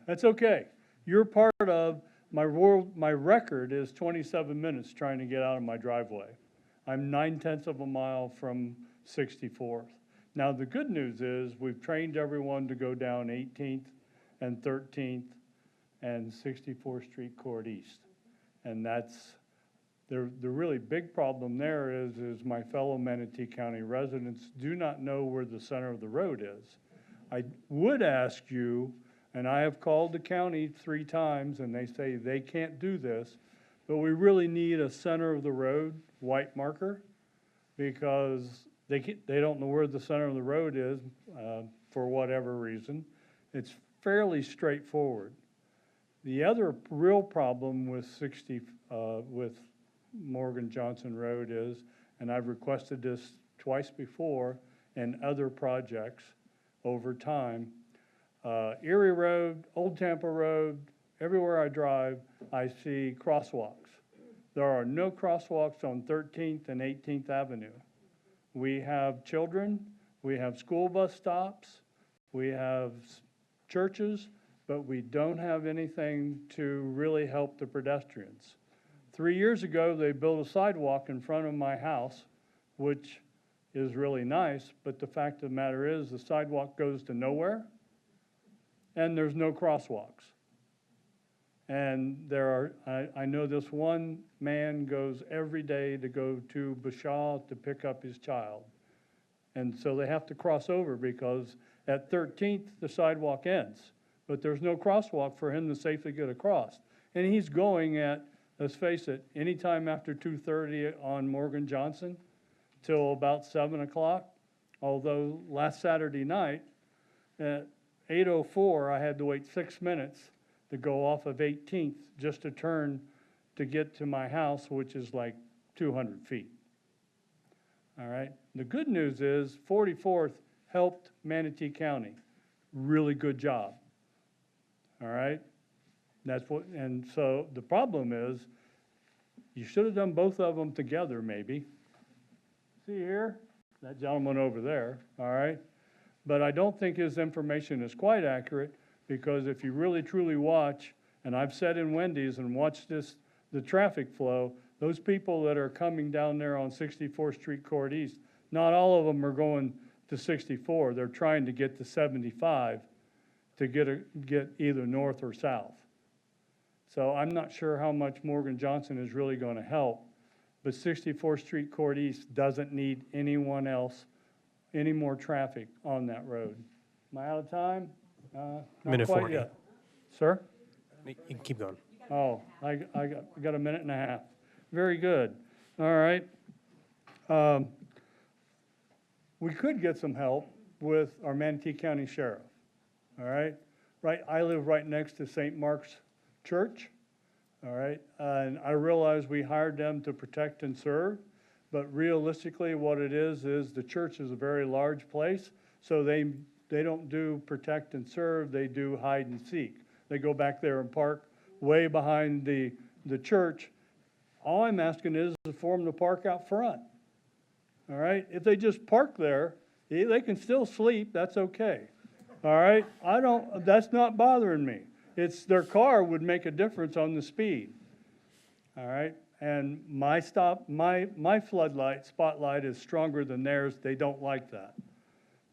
[SPEAKER 6] That's okay. You're part of, my record is 27 minutes trying to get out of my driveway. I'm 9/10 of a mile from 64th. Now, the good news is we've trained everyone to go down 18th and 13th and 64th Street Court East. And that's, the really big problem there is my fellow Manatee County residents do not know where the center of the road is. I would ask you, and I have called the county 3 times, and they say they can't do this, but we really need a center of the road white marker, because they don't know where the center of the road is for whatever reason. It's fairly straightforward. The other real problem with with Morgan Johnson Road is, and I've requested this twice before in other projects over time, Erie Road, Old Tampa Road, everywhere I drive, I see crosswalks. There are no crosswalks on 13th and 18th Avenue. We have children, we have school bus stops, we have churches, but we don't have anything to really help the pedestrians. 3 years ago, they built a sidewalk in front of my house, which is really nice, but the fact of the matter is the sidewalk goes to nowhere, and there's no crosswalks. And there are, I know this one man goes every day to go to Bashaw to pick up his child. And so they have to cross over because at 13th, the sidewalk ends, but there's no crosswalk for him to safely get across. And he's going at, let's face it, anytime after 2:30 on Morgan Johnson till about 7 o'clock. Although last Saturday night at 8:04, I had to wait 6 minutes to go off of 18th just to turn to get to my house, which is like 200 feet. All right. The good news is 44th helped Manatee County. Really good job. All right. That's what, and so the problem is you should have done both of them together maybe. See here, that gentleman over there, all right? But I don't think his information is quite accurate, because if you really truly watch, and I've sat in Wendy's and watched the traffic flow, those people that are coming down there on 64th Street Court East, not all of them are going to 64. They're trying to get to 75 to get either north or south. So I'm not sure how much Morgan Johnson is really going to help, but 64th Street Court East doesn't need anyone else, any more traffic on that road. Am I out of time? Not
[SPEAKER 5] Minute
[SPEAKER 6] quite
[SPEAKER 5] 40.
[SPEAKER 6] yet. Sir?
[SPEAKER 5] You can keep going.
[SPEAKER 18] Oh, I got a minute and a half. Very good. All right. We could get some help with our Manatee County Sheriff. All right? Right, I live right next to St. Mark's Church. All right? And I realize we hired them to protect and serve, but realistically what it is the church is a very large place, so they don't do protect and serve, they do hide and seek. They go back there and park way behind the church. All I'm asking is for them to park out front. All right? If they just park there, they can still sleep, that's okay. All right? That's not bothering me. It's their car would make a difference on the speed. All right? And my floodlight, spotlight is stronger than theirs. They don't like that.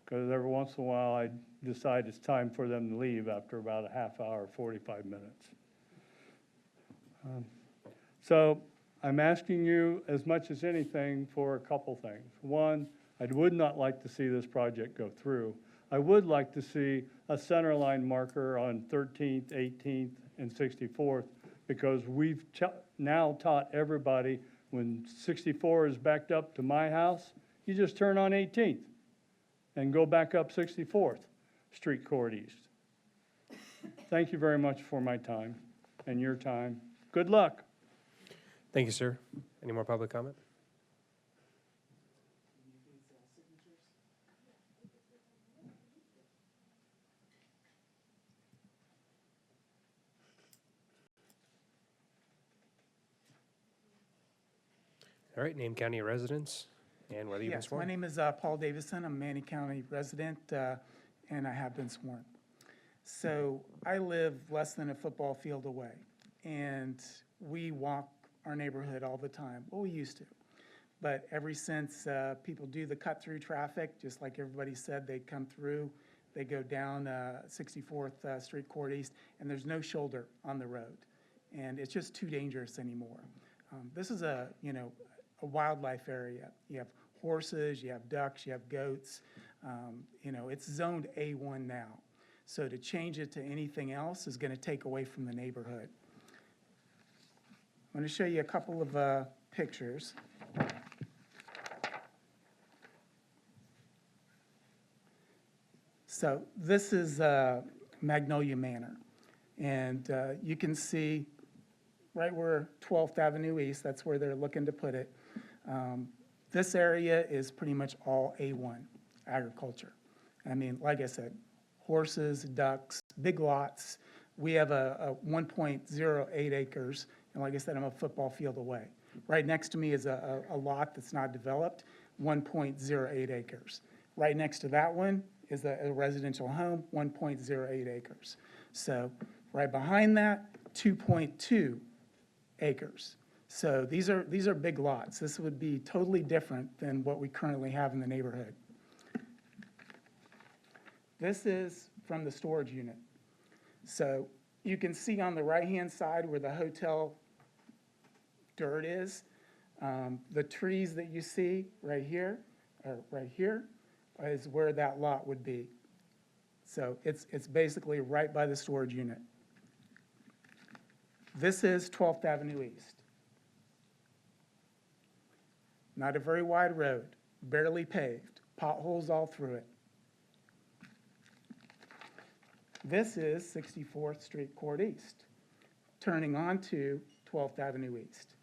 [SPEAKER 18] Because every once in a while I decide it's time for them to leave after about a half hour, 45 minutes. So I'm asking you as much as anything for a couple things. One, I would not like to see this project go through. I would like to see a center line marker on 13th, 18th, and 64th, because we've now taught everybody when 64 is backed up to my house, you just turn on 18th and go back up 64th Street Court East. Thank you very much for my time and your time. Good luck.
[SPEAKER 5] Thank you, sir. Any more public comment? All right, name, county of residence, and whether you've been
[SPEAKER 20] Yes,
[SPEAKER 5] sworn.
[SPEAKER 20] my name is Paul Davison. I'm a Manatee County resident, and I have been sworn. So I live less than a football field away, and we walk our neighborhood all the time. Well, we used to. But ever since people do the cut-through traffic, just like everybody said, they come through, they go down 64th Street Court East, and there's no shoulder on the road. And it's just too dangerous anymore. This is a wildlife area. You have horses, you have ducks, you have goats. It's zoned A1 now. So to change it to anything else is going to take away from the neighborhood. I'm going to show you a couple of pictures. So this is Magnolia Manor. And you can see right where 12th Avenue East, that's where they're looking to put it. This area is pretty much all A1 agriculture. I mean, like I said, horses, ducks, big lots. We have a 1.08 acres, and like I said, I'm a football field away. Right next to me is a lot that's not developed, 1.08 acres. Right next to that one is a residential home, 1.08 acres. So right behind that, 2.2 acres. So these are big lots. This would be totally different than what we currently have in the neighborhood. This is from the storage unit. So you can see on the right-hand side where the hotel dirt is, the trees that you see right here is where that lot would be. So it's basically right by the storage unit. This is 12th Avenue East. Not a very wide road, barely paved, potholes all through it. This is 64th Street Court East, turning onto 12th Avenue East.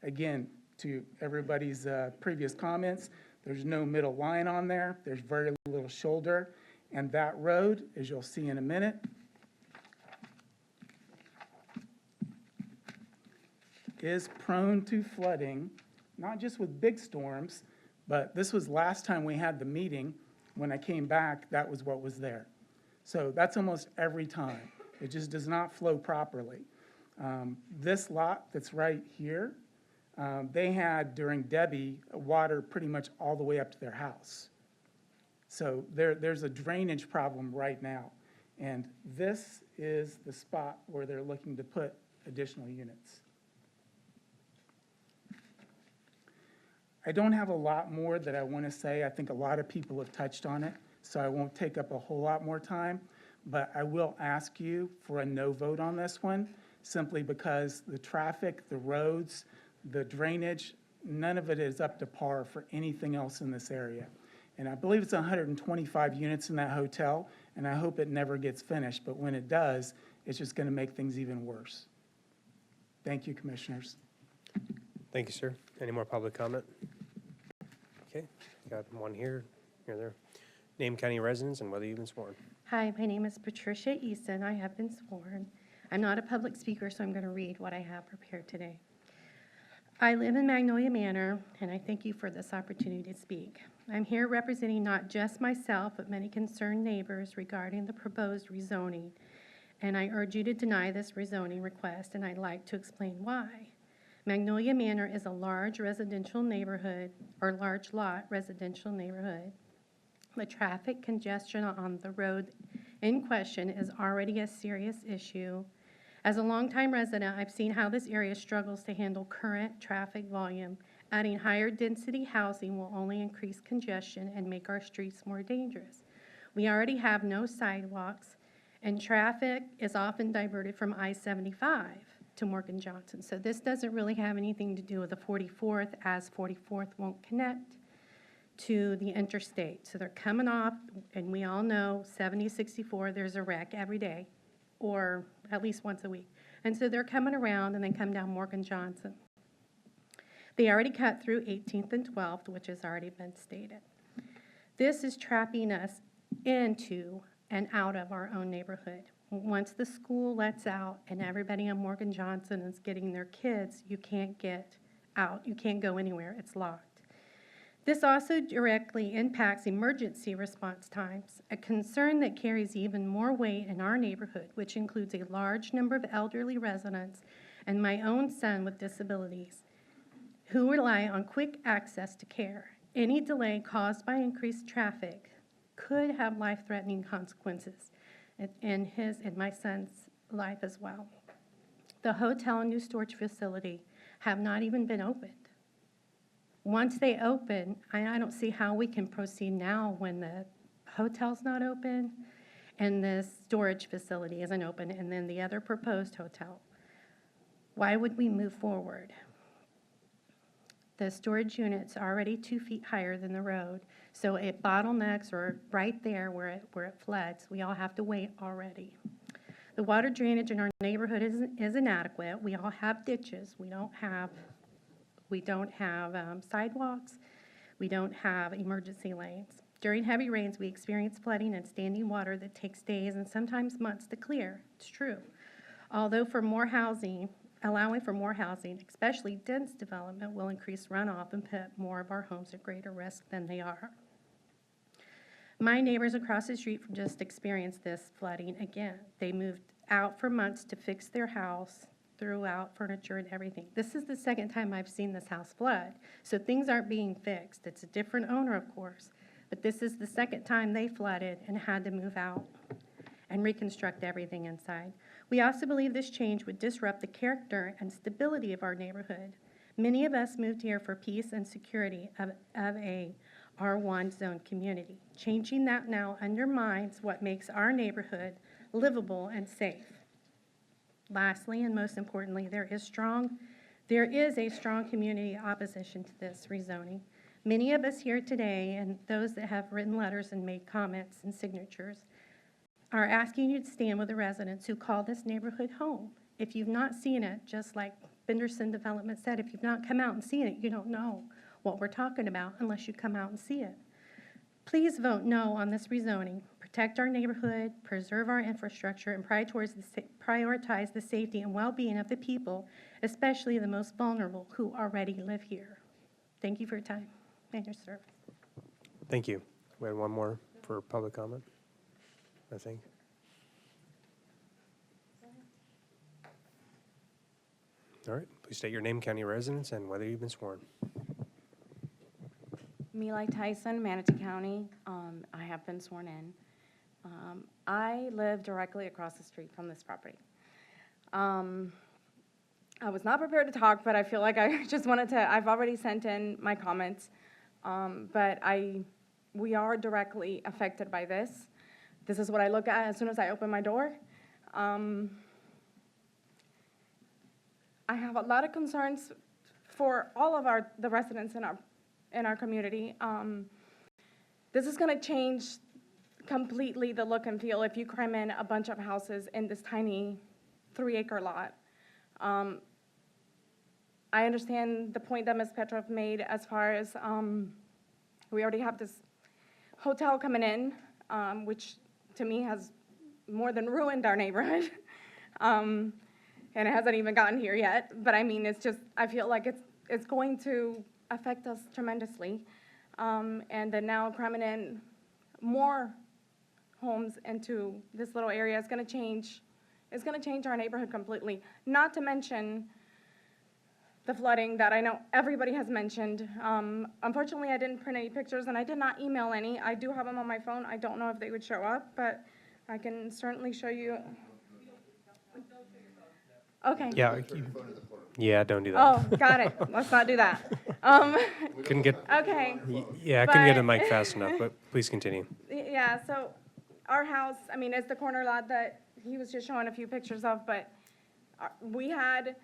[SPEAKER 20] Again, to everybody's previous comments, there's no middle line on there, there's very little shoulder, and that road, as you'll see in a minute, is prone to flooding, not just with big storms, but this was last time we had the meeting. When I came back, that was what was there. So that's almost every time. It just does not flow properly. This lot that's right here, they had during Debbie water pretty much all the way up to their house. So there's a drainage problem right now. And this is the spot where they're looking to put additional units. I don't have a lot more that I want to say. I think a lot of people have touched on it, so I won't take up a whole lot more time. But I will ask you for a no vote on this one, simply because the traffic, the roads, the drainage, none of it is up to par for anything else in this area. And I believe it's 125 units in that hotel, and I hope it never gets finished, but when it does, it's just going to make things even worse. Thank you, Commissioners.
[SPEAKER 5] Thank you, sir. Any more public comment? Okay, got one here, there. Name, county residence, and whether you've been sworn.
[SPEAKER 9] Hi, my name is Patricia Easton. I have been sworn. I'm not a public speaker, so I'm going to read what I have prepared today. I live in Magnolia Manor, and I thank you for this opportunity to speak. I'm here representing not just myself, but many concerned neighbors regarding the proposed rezoning, and I urge you to deny this rezoning request, and I'd like to explain why. Magnolia Manor is a large residential neighborhood, or large lot residential neighborhood. The traffic congestion on the road in question is already a serious issue. As a longtime resident, I've seen how this area struggles to handle current traffic volume. Adding higher density housing will only increase congestion and make our streets more dangerous. We already have no sidewalks, and traffic is often diverted from I-75 to Morgan Johnson. So this doesn't really have anything to do with the 44th, as 44th won't connect to the interstate. So they're coming off, and we all know 70-64, there's a wreck every day, or at least once a week. And so they're coming around and then come down Morgan Johnson. They already cut through 18th and 12th, which has already been stated. This is trapping us into and out of our own neighborhood. Once the school lets out and everybody on Morgan Johnson is getting their kids, you can't get out. You can't go anywhere. It's locked. This also directly impacts emergency response times, a concern that carries even more weight in our neighborhood, which includes a large number of elderly residents and my own son with disabilities who rely on quick access to care. Any delay caused by increased traffic could have life-threatening consequences in his and my son's life as well. The hotel and new storage facility have not even been opened. Once they open, I don't see how we can proceed now when the hotel's not open and the storage facility isn't open, and then the other proposed hotel. Why would we move forward? The storage unit's already 2 feet higher than the road, so it bottlenecks or right there where it floods. We all have to wait already. The water drainage in our neighborhood is inadequate. We all have ditches. We don't have sidewalks. We don't have emergency lanes. During heavy rains, we experience flooding and standing water that takes days and sometimes months to clear. It's true. Although allowing for more housing, especially dense development, will increase runoff and put more of our homes at greater risk than they are. My neighbors across the street from just experienced this flooding again. They moved out for months to fix their house, threw out furniture and everything. This is the second time I've seen this house flood, so things aren't being fixed. It's a different owner, of course, but this is the second time they flooded and had to move out and reconstruct everything inside. We also believe this change would disrupt the character and stability of our neighborhood. Many of us moved here for peace and security of a R1 zone community. Changing that now undermines what makes our neighborhood livable and safe. Lastly, and most importantly, there is a strong community opposition to this rezoning. Many of us here today, and those that have written letters and made comments and signatures, are asking you to stand with the residents who call this neighborhood home. If you've not seen it, just like Benderson Development said, if you've not come out and seen it, you don't know what we're talking about unless you come out and see it. Please vote no on this rezoning. Protect our neighborhood, preserve our infrastructure, and prioritize the safety and well-being of the people, especially the most vulnerable who already live here. Thank you for your time and your service.
[SPEAKER 5] Thank you. We had one more for public comment, I think. All right, please state your name, county residence, and whether you've been sworn.
[SPEAKER 13] Meali Tyson, Manatee County. I have been sworn in. I live directly across the street from this property. I was not prepared to talk, but I feel like I just wanted to, I've already sent in my comments, but we are directly affected by this. This is what I look at as soon as I open my door. I have a lot of concerns for all of the residents in our community. This is gonna change completely the look and feel if you cram in a bunch of houses in this tiny 3-acre lot. I understand the point that Ms. Petrov made as far as, we already have this hotel coming in, which to me has more than ruined our neighborhood. And it hasn't even gotten here yet, but I mean, it's just, I feel like it's going to affect us tremendously. And then now cramming in more homes into this little area is gonna change our neighborhood completely. Not to mention the flooding that I know everybody has mentioned. Unfortunately, I didn't print any pictures and I did not email any. I do have them on my phone. I don't know if they would show up, but I can certainly show you. Okay.
[SPEAKER 5] Yeah, don't do that.
[SPEAKER 13] Oh, got it. Let's not do that.
[SPEAKER 5] Couldn't get.
[SPEAKER 13] Okay.
[SPEAKER 5] Yeah, I couldn't get the
[SPEAKER 13] But-
[SPEAKER 5] mic fast enough, but please continue.
[SPEAKER 13] Yeah, so our house, I mean, it's the corner lot that he was just showing a few pictures of, but we had,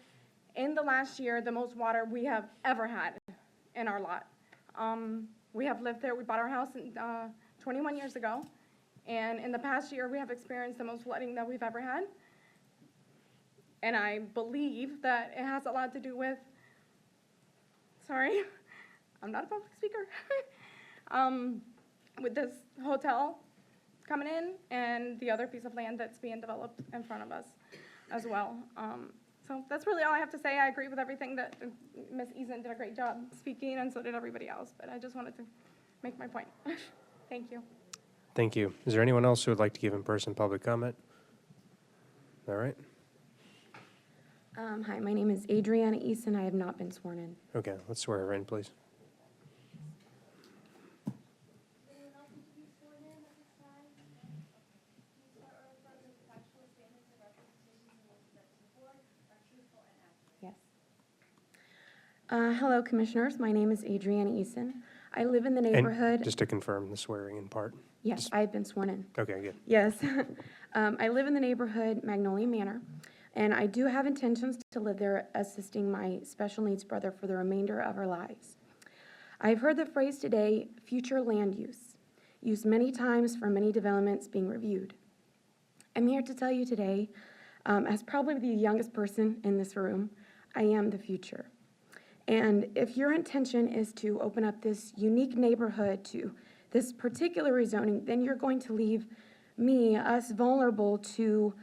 [SPEAKER 13] in the last year, the most water we have ever had in our lot. We have lived there, we bought our house 21 years ago, and in the past year, we have experienced the most flooding that we've ever had. And I believe that it has a lot to do with, sorry, I'm not a public speaker, with this hotel coming in and the other piece of land that's being developed in front of us as well. So that's really all I have to say. I agree with everything that Ms. Eason did a great job speaking, and so did everybody else, but I just wanted to make my point. Thank you.
[SPEAKER 5] Thank you. Is there anyone else who would like to give in-person public comment? All right.
[SPEAKER 3] Hi, my name is Adriana Eason. I have not been sworn in.
[SPEAKER 5] Okay, let's swear her in, please.
[SPEAKER 3] Yes. Hello, Commissioners. My name is Adriana Eason. I live in the neighborhood.
[SPEAKER 5] And just to confirm the swearing in part.
[SPEAKER 3] Yes, I have been sworn in.
[SPEAKER 5] Okay, good.
[SPEAKER 3] Yes. I live in the neighborhood Magnolia Manor, and I do have intentions to live there assisting my special needs brother for the remainder of our lives. I've heard the phrase today, future land use, used many times for many developments being reviewed. I'm here to tell you today, as probably the youngest person in this room, I am the future. And if your intention is to open up this unique neighborhood to this particular rezoning, then you're going to leave us vulnerable to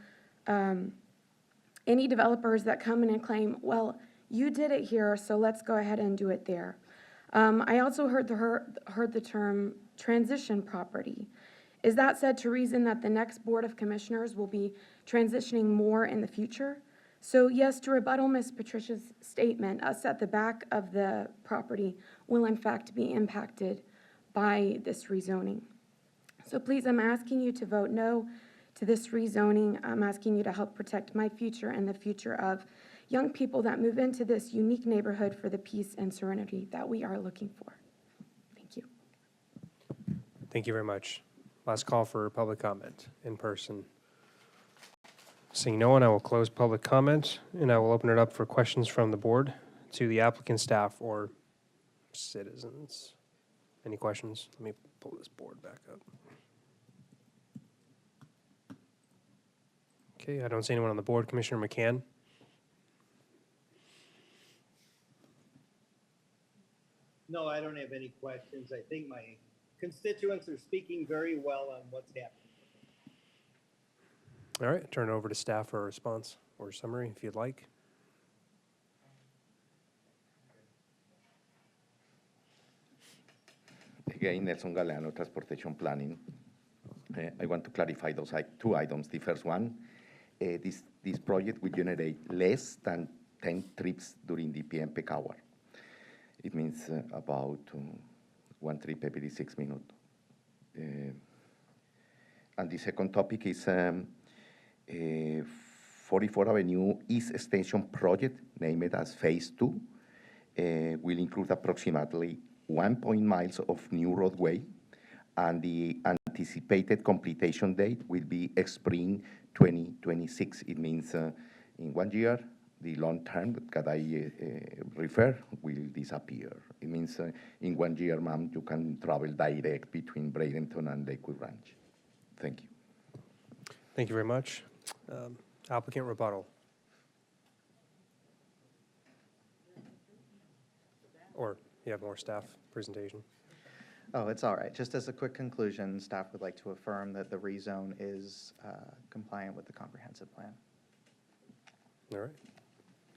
[SPEAKER 3] any developers that come in and claim, well, you did it here, so let's go ahead and do it there. I also heard the term transition property. Is that said to reason that the next Board of Commissioners will be transitioning more in the future? So yes, to rebuttal Ms. Patricia's statement, us at the back of the property will in fact be impacted by this rezoning. So please, I'm asking you to vote no to this rezoning. I'm asking you to help protect my future and the future of young people that move into this unique neighborhood for the peace and serenity that we are looking for. Thank you.
[SPEAKER 5] Thank you very much. Last call for public comment in person. Seeing no one, I will close public comment, and I will open it up for questions from the board to the applicant, staff, or citizens. Any questions? Let me pull this board back up. Okay, I don't see anyone on the board. Commissioner McCann?
[SPEAKER 12] No, I don't have any questions. I think my constituents are speaking very well on what's happening.
[SPEAKER 5] All right, turn it over to staff for a response or summary if you'd like.
[SPEAKER 2] Again, Nelson Galano, Transportation Planning. I want to clarify those two items. The first one, this project will generate less than 10 trips during the PM peak hour. It means about one trip every 6 minutes. And the second topic is 44 Avenue East Extension project, named as Phase 2, will include approximately 1 miles of new roadway, and the anticipated completion date will be spring 2026. It means in 1 year, The long term that I refer will disappear. It means in 1 year, ma'am, you can travel direct between Bradenton and Lakewood Ranch. Thank you.
[SPEAKER 5] Thank you very much. Applicant rebuttal. Or you have more staff presentation?
[SPEAKER 1] Oh, it's all right. Just as a quick conclusion, staff would like to affirm that the rezone is compliant with the comprehensive plan.
[SPEAKER 5] All right.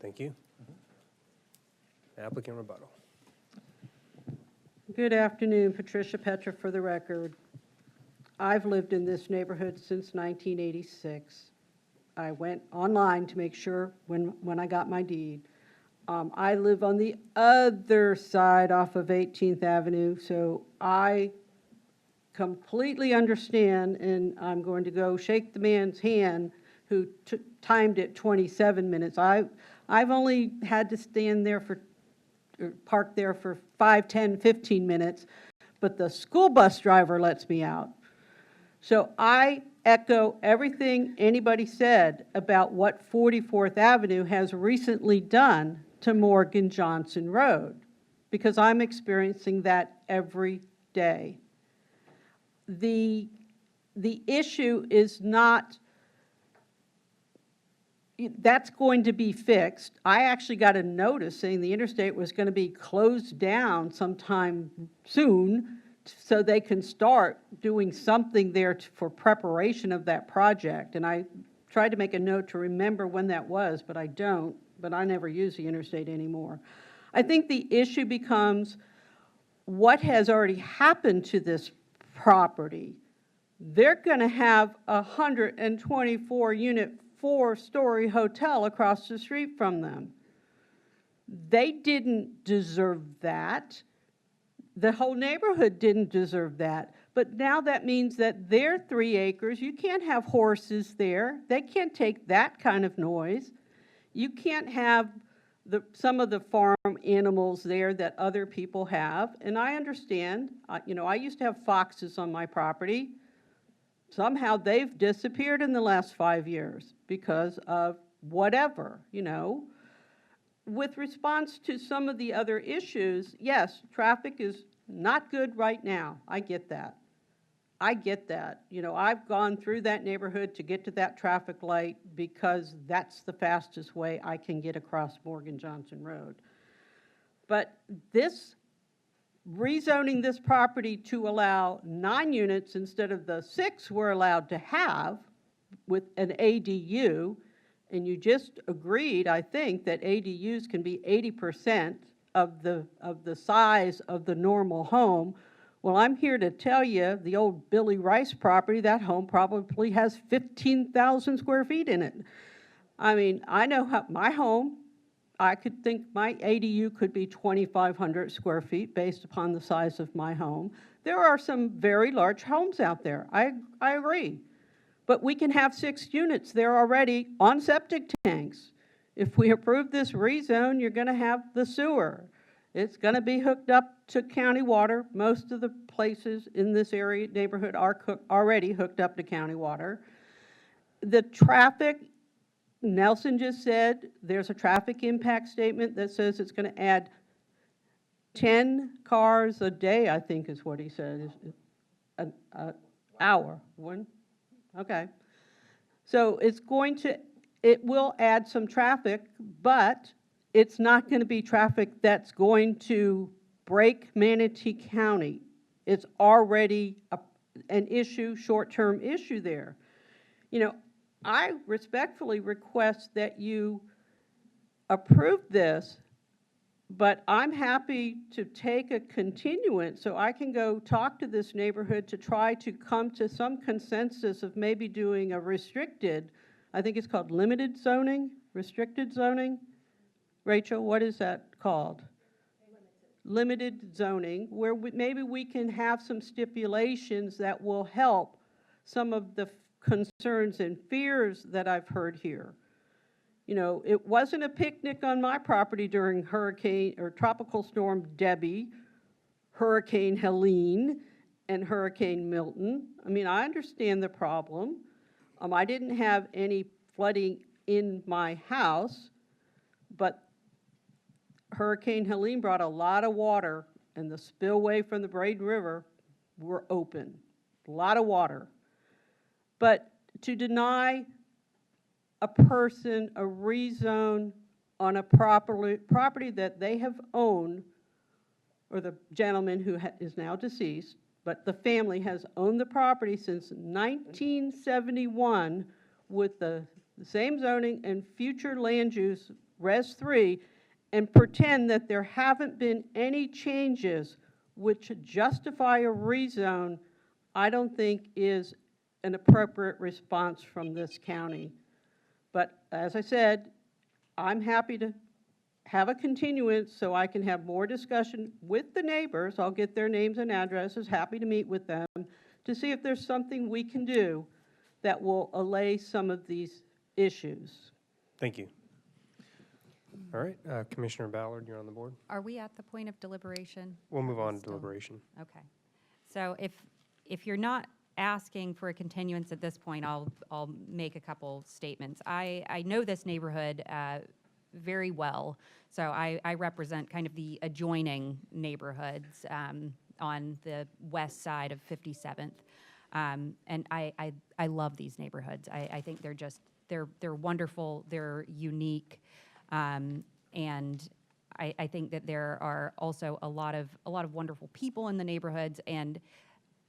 [SPEAKER 5] Thank you. Applicant rebuttal.
[SPEAKER 17] Good afternoon, Patricia Petra for the record. I've lived in this neighborhood since 1986. I went online to make sure when I got my deed. I live on the other side off of 18th Avenue, so I completely understand, and I'm going to go shake the man's hand who timed it 27 minutes. I've only had to stand there park there for 5, 10, 15 minutes, but the school bus driver lets me out. So I echo everything anybody said about what 44th Avenue has recently done to Morgan Johnson Road, because I'm experiencing that every day. The issue is not, that's going to be fixed. I actually got a notice saying the interstate was going to be closed down sometime soon so they can start doing something there for preparation of that project. And I tried to make a note to remember when that was, but I don't. But I never use the interstate anymore. I think the issue becomes what has already happened to this property. They're going to have a 124-unit, 4-story hotel across the street from them. They didn't deserve that. The whole neighborhood didn't deserve that. But now that means that their 3 acres, you can't have horses there. They can't take that kind of noise. You can't have some of the farm animals there that other people have. And I understand, I used to have foxes on my property. Somehow they've disappeared in the last 5 years because of whatever, With response to some of the other issues, yes, traffic is not good right now. I get that. I've gone through that neighborhood to get to that traffic light because that's the fastest way I can get across Morgan Johnson Road. But rezoning this property to allow 9 units instead of the 6 we're allowed to have with an ADU, and you just agreed, I think, that ADUs can be 80% of the size of the normal home. Well, I'm here to tell you, the old Billy Rice property, that home probably has 15,000 square feet in it. I mean, I know how my home, I could think my ADU could be 2,500 square feet based upon the size of my home. There are some very large homes out there. I agree. But we can have 6 units there already on septic tanks. If we approve this rezone, you're going to have the sewer. It's going to be hooked up to county water. Most of the places in this area, neighborhood are already hooked up to county water. The traffic, Nelson just said, there's a traffic impact statement that says it's going to add 10 cars a day, I think is what he said, an hour. One? Okay. So it will add some traffic, but it's not going to be traffic that's going to break Manatee County. It's already an issue, short-term issue there. I respectfully request that you approve this, but I'm happy to take a continuance so I can go talk to this neighborhood to try to come to some consensus of maybe doing a restricted, I think it's called limited zoning, restricted zoning. Rachel, what is that called? Limited zoning, where maybe we can have some stipulations that will help some of the concerns and fears that I've heard here. It wasn't a picnic on my property during Hurricane or Tropical Storm Debbie, Hurricane Helene, and Hurricane Milton. I mean, I understand the problem. I didn't have any flooding in my house, but Hurricane Helene brought a lot of water, and the spillway from the Braden River were open. A lot of water. But to deny a person a rezone on a property that they have owned, or the gentleman who is now deceased, but the family has owned the property since 1971 with the same zoning and future land use, Res 3, and pretend that there haven't been any changes which justify a rezone, I don't think is an appropriate response from this county. But as I said, I'm happy to have a continuance so I can have more discussion with the neighbors. I'll get their names and addresses, happy to meet with them, to see if there's something we can do that will allay some of these issues.
[SPEAKER 5] Thank you. All right, Commissioner Ballard, you're on the board.
[SPEAKER 15] Are we at the point of deliberation?
[SPEAKER 5] We'll move on to
[SPEAKER 15] Still?
[SPEAKER 5] deliberation.
[SPEAKER 15] Okay. So if you're not asking for a continuance at this point, I'll make a couple statements. I know this neighborhood very well, so I represent kind of the adjoining neighborhoods on the west side of 57th. And I love these neighborhoods. I think they're wonderful, they're unique, and I think that there are also a lot of wonderful people in the neighborhoods, and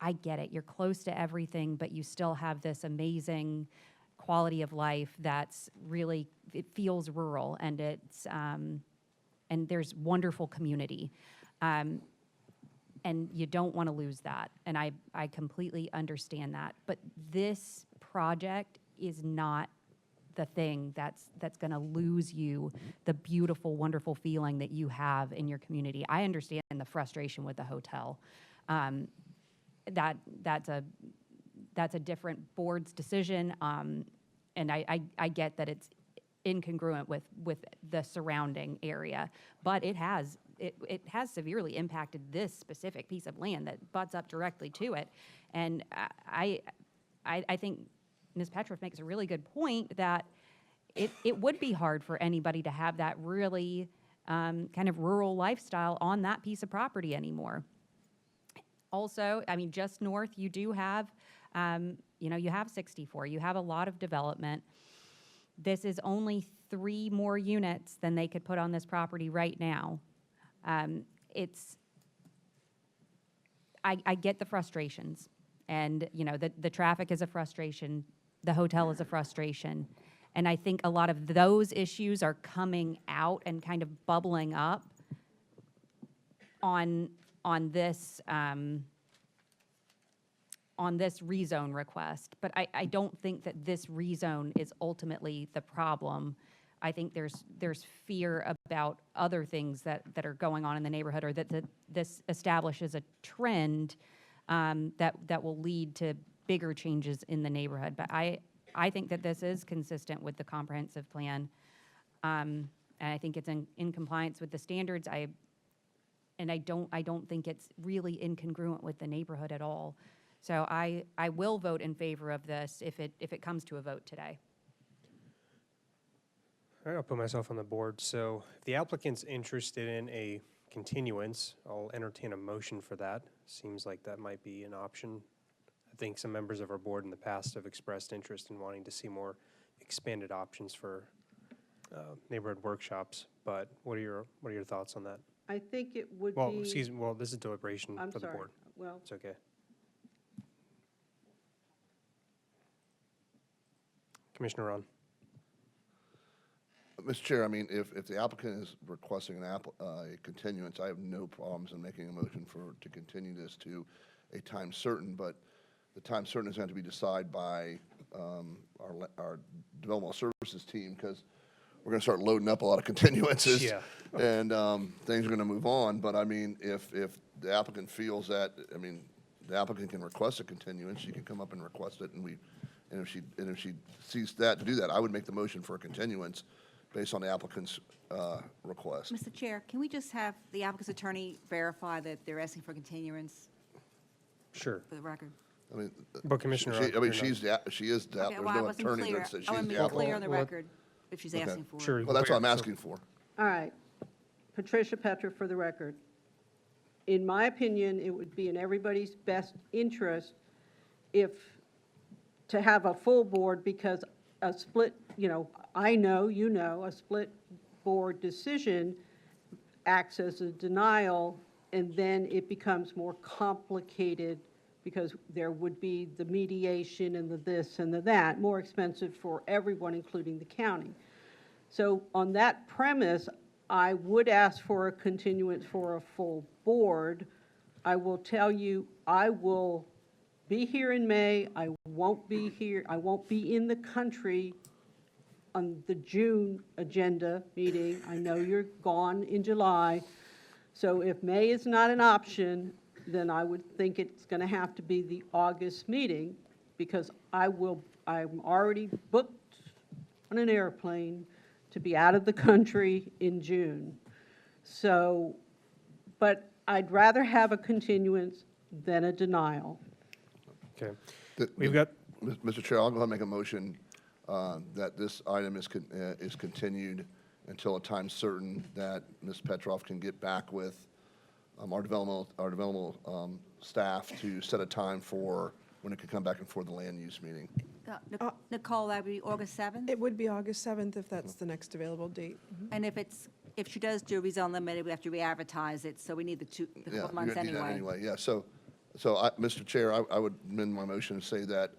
[SPEAKER 15] I get it. You're close to everything, but you still have this amazing quality of life that's really, it feels rural, and it's and there's wonderful community. And you don't want to lose that, and I completely understand that. But this project is not the thing that's going to lose you the beautiful, wonderful feeling that you have in your community. I understand the frustration with the hotel. That's a different board's decision, and I get that it's incongruent with the surrounding area, but it has severely impacted this specific piece of land that butts up directly to it. And I think Ms. Petroff makes a really good point that it would be hard for anybody to have that really kind of rural lifestyle on that piece of property anymore. Also, I mean, just north, you do have, you have 64. You have a lot of development. This is only 3 more units than they could put on this property right now. I get the frustrations, and the traffic is a frustration, the hotel is a frustration, and I think a lot of those issues are coming out and kind of bubbling up on this rezone request. But I don't think that this rezone is ultimately the problem. I think there's fear about other things that are going on in the neighborhood, or that this establishes a trend that will lead to bigger changes in the neighborhood. But I think that this is consistent with the comprehensive plan, and I think it's in compliance with the standards. I don't think it's really incongruent with the neighborhood at all. So I will vote in favor of this if it comes to a vote today.
[SPEAKER 5] All right, I'll put myself on the board. So if the applicant's interested in a continuance, I'll entertain a motion for that. Seems like that might be an option. I think some members of our board in the past have expressed interest in wanting to see more expanded options for neighborhood workshops. But what are your thoughts on that?
[SPEAKER 17] I think it would
[SPEAKER 5] Well,
[SPEAKER 17] be...
[SPEAKER 5] excuse me, well, this is deliberation
[SPEAKER 17] I'm
[SPEAKER 5] for the
[SPEAKER 17] sorry.
[SPEAKER 5] board.
[SPEAKER 17] Well,
[SPEAKER 5] It's okay. Commissioner Ron.
[SPEAKER 16] Mr. Chair, I mean, if the applicant is requesting a continuance, I have no problems in making a motion to continue this to a time certain, but the time certain is going to be decided by our developmental services team, because we're going to start loading up a lot of continuances.
[SPEAKER 5] Yeah.
[SPEAKER 16] And things are going to move on. But I mean, if the applicant feels that, I mean, the applicant can request a continuance, she can come up and request it, and if she sees that to do that, I would make the motion for a continuance based on the applicant's request.
[SPEAKER 10] Mr. Chair, can we just have the applicant's attorney verify that they're asking for continuance
[SPEAKER 5] Sure.
[SPEAKER 10] for the record?
[SPEAKER 16] I mean,
[SPEAKER 5] But Commissioner,
[SPEAKER 16] she is
[SPEAKER 5] you're
[SPEAKER 16] the,
[SPEAKER 10] Okay,
[SPEAKER 16] there's
[SPEAKER 10] well, I
[SPEAKER 16] no
[SPEAKER 10] wasn't
[SPEAKER 16] attorney
[SPEAKER 10] clear.
[SPEAKER 16] that says she's
[SPEAKER 10] I want to
[SPEAKER 16] the
[SPEAKER 10] be clear
[SPEAKER 16] applicant.
[SPEAKER 10] on the
[SPEAKER 5] Well,
[SPEAKER 10] record if she's
[SPEAKER 16] Okay.
[SPEAKER 10] asking for it.
[SPEAKER 5] Sure.
[SPEAKER 16] Well, that's what I'm
[SPEAKER 5] So-
[SPEAKER 16] asking for.
[SPEAKER 17] All right. Patricia Petra for the record. In my opinion, it would be in everybody's best interest to have a full board, because a split, I know, a split board decision acts as a denial, and then it becomes more complicated because there would be the mediation and the this and the that, more expensive for everyone, including the county. So on that premise, I would ask for a continuance for a full board. I will tell you, I will be here in May. I won't be here. I won't be in the country on the June agenda meeting. I know you're gone in July. So if May is not an option, then I would think it's going to have to be the August meeting, because I'm already booked on an airplane to be out of the country in June. So, but I'd rather have a continuance than a denial.
[SPEAKER 5] Okay. We've got,
[SPEAKER 16] Mr. Chair, I'll go ahead and make a motion that this item is continued until a time certain that Ms. Petroff can get back with our developmental staff to set a time for when it can come back and for the land use meeting.
[SPEAKER 10] Nicole, that would be August 7th?
[SPEAKER 4] It would be August 7th if that's the next available date.
[SPEAKER 10] And if she does do rezone limited, we have to re-advertise it, so we need the
[SPEAKER 16] Yeah,
[SPEAKER 10] 4 months
[SPEAKER 16] you're gonna do that
[SPEAKER 10] anyway.
[SPEAKER 16] Yeah, so Mr. Chair, I would amend my motion to say that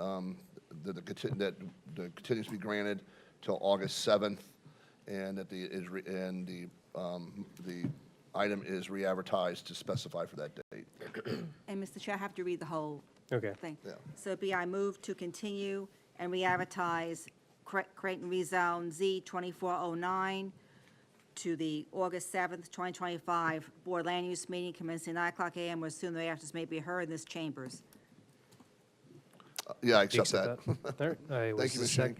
[SPEAKER 16] that the continuance be granted till August 7th, and that the item is re-advertised to specify for that date.
[SPEAKER 10] And Mr. Chair, I have to read the whole
[SPEAKER 5] okay.
[SPEAKER 10] thing.
[SPEAKER 16] Yeah.
[SPEAKER 10] So it'd be, I move to continue and re-advertise Kraton rezone Z 2409 to the August 7th, 2025 Board Land Use Meeting commencing 9:00 a.m. or sooner thereafter may be heard in this chambers.
[SPEAKER 16] Yeah, I
[SPEAKER 5] You
[SPEAKER 16] accept that.
[SPEAKER 5] All right.
[SPEAKER 16] Thank you, Ms. Shank.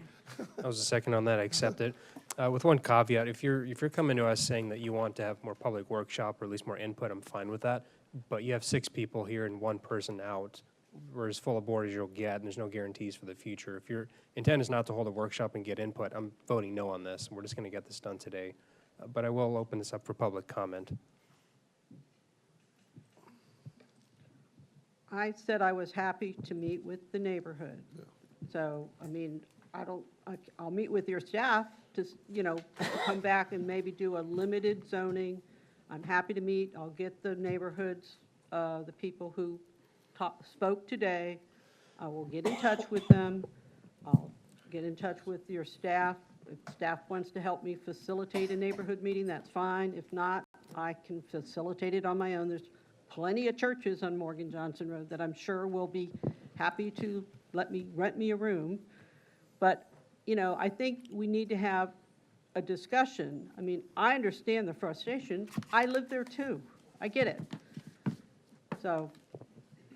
[SPEAKER 5] I was the second on that. I accept it. With one caveat, if you're coming to us saying that you want to have more public workshop or at least more input, I'm fine with that. But you have 6 people here and 1 person out. We're as full a board as you'll get, and there's no guarantees for the future. If your intent is not to hold a workshop and get input, I'm voting no on this. We're just going to get this done today. But I will open this up for public comment.
[SPEAKER 17] I said I was happy to meet with the neighborhood. So, I mean, I'll meet with your staff to, come back and maybe do a limited zoning. I'm happy to meet. I'll get the neighborhoods, the people who spoke today. I will get in touch with them. I'll get in touch with your staff. If staff wants to help me facilitate a neighborhood meeting, that's fine. If not, I can facilitate it on my own. There's plenty of churches on Morgan Johnson Road that I'm sure will be happy to rent me a room. But, I think we need to have a discussion. I mean, I understand the frustration. I live there too. I get it. So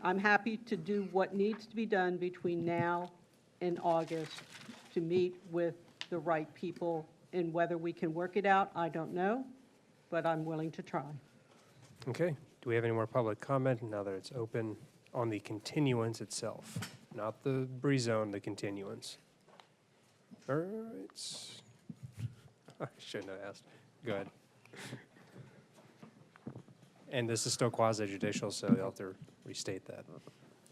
[SPEAKER 17] I'm happy to do what needs to be done between now and August to meet with the right people, and whether we can work it out, I don't know, but I'm willing to try.
[SPEAKER 5] Okay. Do we have any more public comment now that it's open on the continuance itself? Not the rezone, the continuance. All right. I shouldn't have asked. Go ahead. And this is still quasi-judicial, so you'll have to restate that.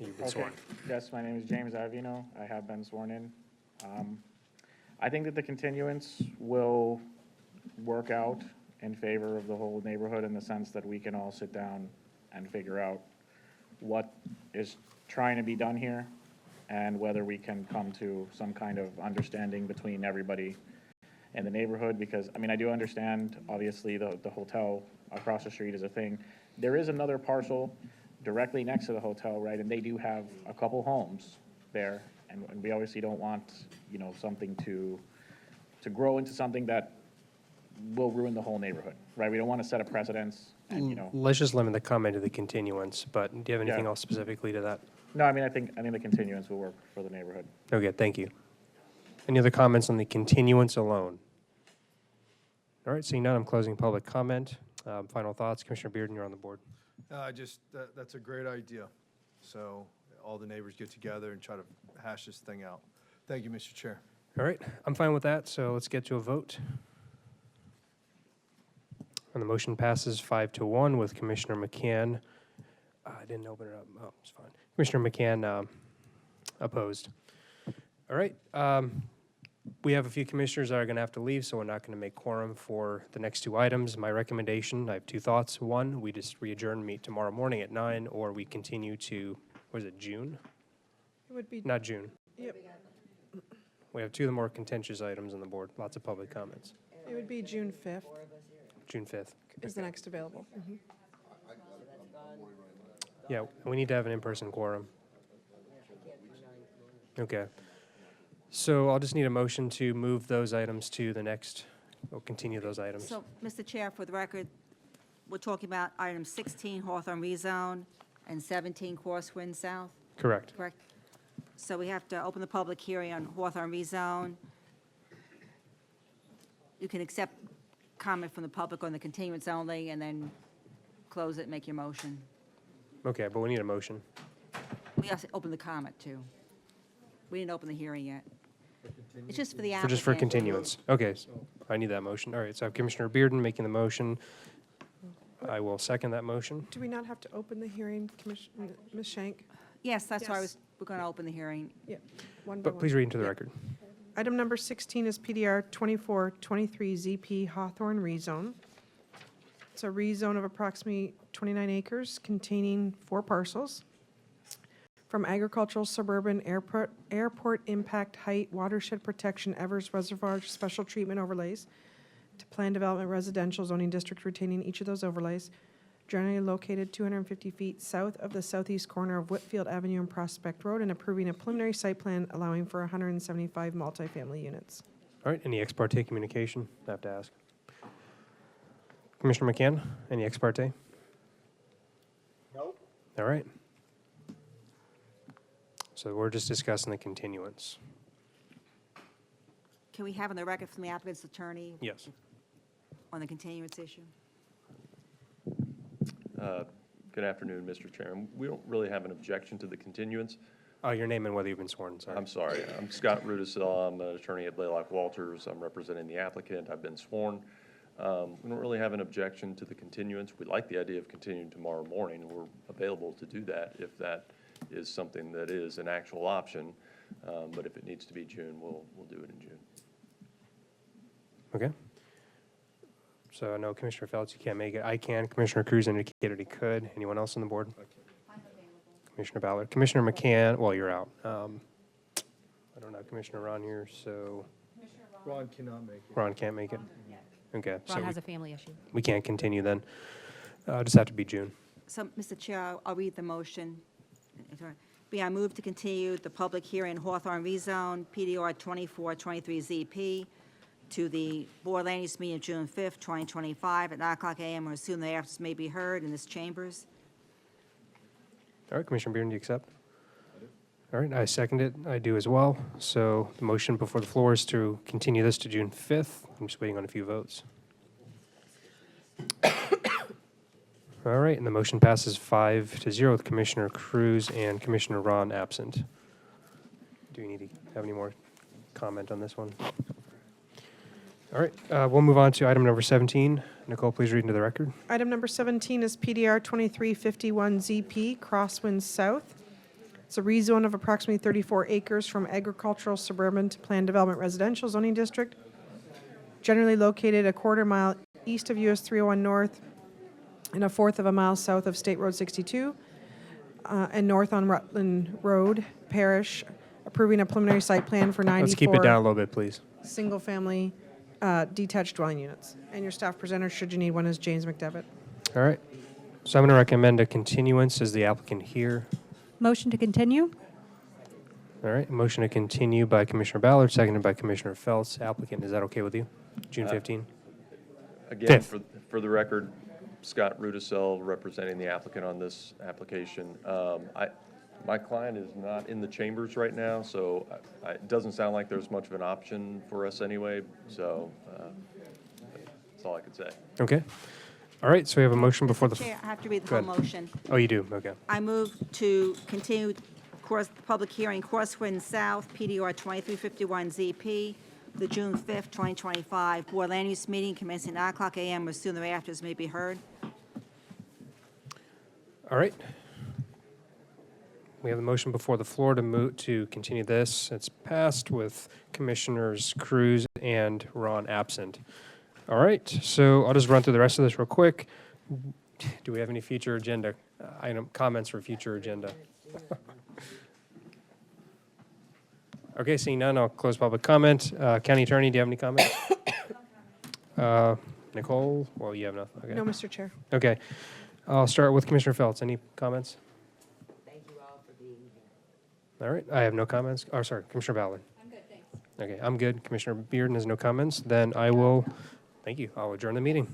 [SPEAKER 5] You've been sworn.
[SPEAKER 7] Yes, my name is James Avino. I have been sworn in. I think that the continuance will work out in favor of the whole neighborhood, in the sense that we can all sit down and figure out what is trying to be done here and whether we can come to some kind of understanding between everybody in the neighborhood. Because, I mean, I do understand, obviously, the hotel across the street is a thing. There is another parcel directly next to the hotel, right? And they do have a couple homes there. And we obviously don't want, something to grow into something that will ruin the whole neighborhood, right? We don't want to set a precedence and,
[SPEAKER 5] Let's just limit the comment to the continuance, but do you have anything
[SPEAKER 7] Yeah.
[SPEAKER 5] else specifically to that?
[SPEAKER 7] No, I mean, I think the continuance will work for the neighborhood.
[SPEAKER 5] Okay, thank you. Any other comments on the continuance alone? All right, seeing none, I'm closing public comment. Final thoughts, Commissioner Bearden, you're on the board.
[SPEAKER 14] That's a great idea. So all the neighbors get together and try to hash this thing out. Thank you, Mr. Chair.
[SPEAKER 5] All right, I'm fine with that, so let's get to a vote. And the motion passes 5-1 with Commissioner McCann. I didn't open it up. Oh, it's fine. Commissioner McCann opposed. All right. We have a few commissioners that are going to have to leave, so we're not going to make quorum for the next two items. My recommendation, I have two thoughts. One, we just re-adjourn, meet tomorrow morning at 9, or we continue to, what is it, June?
[SPEAKER 4] It would be,
[SPEAKER 5] Not June.
[SPEAKER 4] yep,
[SPEAKER 5] We have two of the more contentious items on the board, lots of public comments.
[SPEAKER 4] it would be June 5th
[SPEAKER 5] June 5th.
[SPEAKER 4] is the next available.
[SPEAKER 5] Yeah, we need to have an in-person quorum. Okay. So I'll just need a motion to move those items to the next, or continue those items.
[SPEAKER 10] So, Mr. Chair, for the record, we're talking about item 16, Hawthorne rezone, and 17, Crosswind South,
[SPEAKER 5] Correct.
[SPEAKER 10] correct? So we have to open the public hearing on Hawthorne rezone. You can accept comment from the public on the continuance only, and then close it and make your motion.
[SPEAKER 5] Okay, but we need a motion.
[SPEAKER 10] We have to open the comment, too. We didn't open the hearing yet. It's just for the
[SPEAKER 5] For
[SPEAKER 10] applicant.
[SPEAKER 5] just for continuance. Okay, so I need that motion. All right, so I have Commissioner Bearden making the motion. I will second that motion.
[SPEAKER 4] Do we not have to open the hearing, Ms. Shank?
[SPEAKER 10] Yes, that's why
[SPEAKER 4] Yes.
[SPEAKER 10] we're going to open the hearing.
[SPEAKER 4] Yep, one by
[SPEAKER 5] But please
[SPEAKER 4] one.
[SPEAKER 5] read into the record.
[SPEAKER 4] Item number 16 is PDR 2423 ZP Hawthorne rezone. It's a rezone of approximately 29 acres containing 4 parcels from agricultural suburban airport impact height watershed protection Evers Reservoir special treatment overlays to planned development residential zoning district retaining each of those overlays, generally located 250 feet south of the southeast corner of Whitfield Avenue and Prospect Road, and approving a preliminary site plan allowing for 175 multifamily units.
[SPEAKER 5] All right, any ex parte communication? I have to ask. Commissioner McCann, any ex parte?
[SPEAKER 12] Nope.
[SPEAKER 5] All right. So we're just discussing the continuance.
[SPEAKER 10] Can we have on the record from the applicant's attorney
[SPEAKER 5] Yes.
[SPEAKER 10] on the continuance issue?
[SPEAKER 8] Good afternoon, Mr. Chairman. We don't really have an objection to the continuance.
[SPEAKER 5] Oh, your name and whether you've been sworn, sorry.
[SPEAKER 8] I'm sorry. I'm Scott Rudisill. I'm an attorney at Blaylock Walters. I'm representing the applicant. I've been sworn. We don't really have an objection to the continuance. We like the idea of continuing tomorrow morning. We're available to do that if that is something that is an actual option. But if it needs to be June, we'll do it in June.
[SPEAKER 5] Okay. So I know Commissioner Feltz, you can't make it. I can. Commissioner Cruz indicated he could. Anyone else on the board? Commissioner Ballard. Commissioner McCann, well, you're out. I don't have Commissioner Ron here, so
[SPEAKER 14] Ron cannot make it.
[SPEAKER 5] Ron can't make it. Okay. so
[SPEAKER 15] Ron
[SPEAKER 5] we-
[SPEAKER 15] has a family issue.
[SPEAKER 5] We can't continue then. Just have to be June.
[SPEAKER 10] So, Mr. Chair, I'll read the motion. I move to continue the public hearing Hawthorne rezone, PDR 2423 ZP, to the Board of Land Use meeting of June 5th, 2025, at 9:00 a.m. or as soon thereafter may be heard in this chambers.
[SPEAKER 5] All right, Commissioner Bearden, do you accept? All right, I second it. I do as well. So the motion before the floor is to continue this to June 5th. I'm just waiting on a few votes. All right, and the motion passes 5-0 with Commissioner Cruz and Commissioner Ron absent. Do we need to have any more comment on this one? All right, we'll move on to item number 17. Nicole, please read into the record.
[SPEAKER 4] Item number 17 is PDR 2351 ZP Crosswind South. It's a rezone of approximately 34 acres from agricultural suburban to planned development residential zoning district, generally located a quarter mile east of US 301 North and a fourth of a mile south of State Road 62, and north on Rutland Road Parish, approving a preliminary site plan for 94
[SPEAKER 5] Let's keep it down a little bit, please.
[SPEAKER 4] single-family detached dwelling units. And your staff presenter, should you need one, is James McDevitt.
[SPEAKER 5] All right, so I'm going to recommend a continuance as the applicant here.
[SPEAKER 15] Motion to continue?
[SPEAKER 5] All right, motion to continue by Commissioner Ballard, seconded by Commissioner Feltz. Applicant, is that okay with you? June 15?
[SPEAKER 8] Again,
[SPEAKER 5] Fifth.
[SPEAKER 8] for the record, Scott Rudisill, representing the applicant on this application. My client is not in the chambers right now, so it doesn't sound like there's much of an option for us anyway, so that's all I could say.
[SPEAKER 5] Okay. All right, so we have a motion before the...
[SPEAKER 10] Chair, I have to read the
[SPEAKER 5] Go
[SPEAKER 10] whole
[SPEAKER 5] ahead.
[SPEAKER 10] motion.
[SPEAKER 5] Oh, you do? Okay.
[SPEAKER 10] I move to continue public hearing Crosswind South, PDR 2351 ZP, the June 5th, 2025 Board Land Use Meeting commencing at 9:00 a.m. or sooner thereafter as may be heard.
[SPEAKER 5] All right. We have a motion before the floor to continue this. It's passed with Commissioners Cruz and Ron absent. All right, so I'll just run through the rest of this real quick. Do we have any future agenda item comments for future agenda? Okay, seeing none, I'll close public comment. County Attorney, do you have any comments? Nicole? Well, you have nothing. Okay.
[SPEAKER 4] No, Mr. Chair.
[SPEAKER 5] Okay. I'll start with Commissioner Feltz. Any comments?
[SPEAKER 11] Thank you all for being here.
[SPEAKER 5] All right, I have no comments. Oh, sorry, Commissioner Ballard.
[SPEAKER 11] I'm good, thanks.
[SPEAKER 5] Okay, I'm good. Commissioner Bearden has no comments. Then I will, thank you. I'll adjourn the meeting.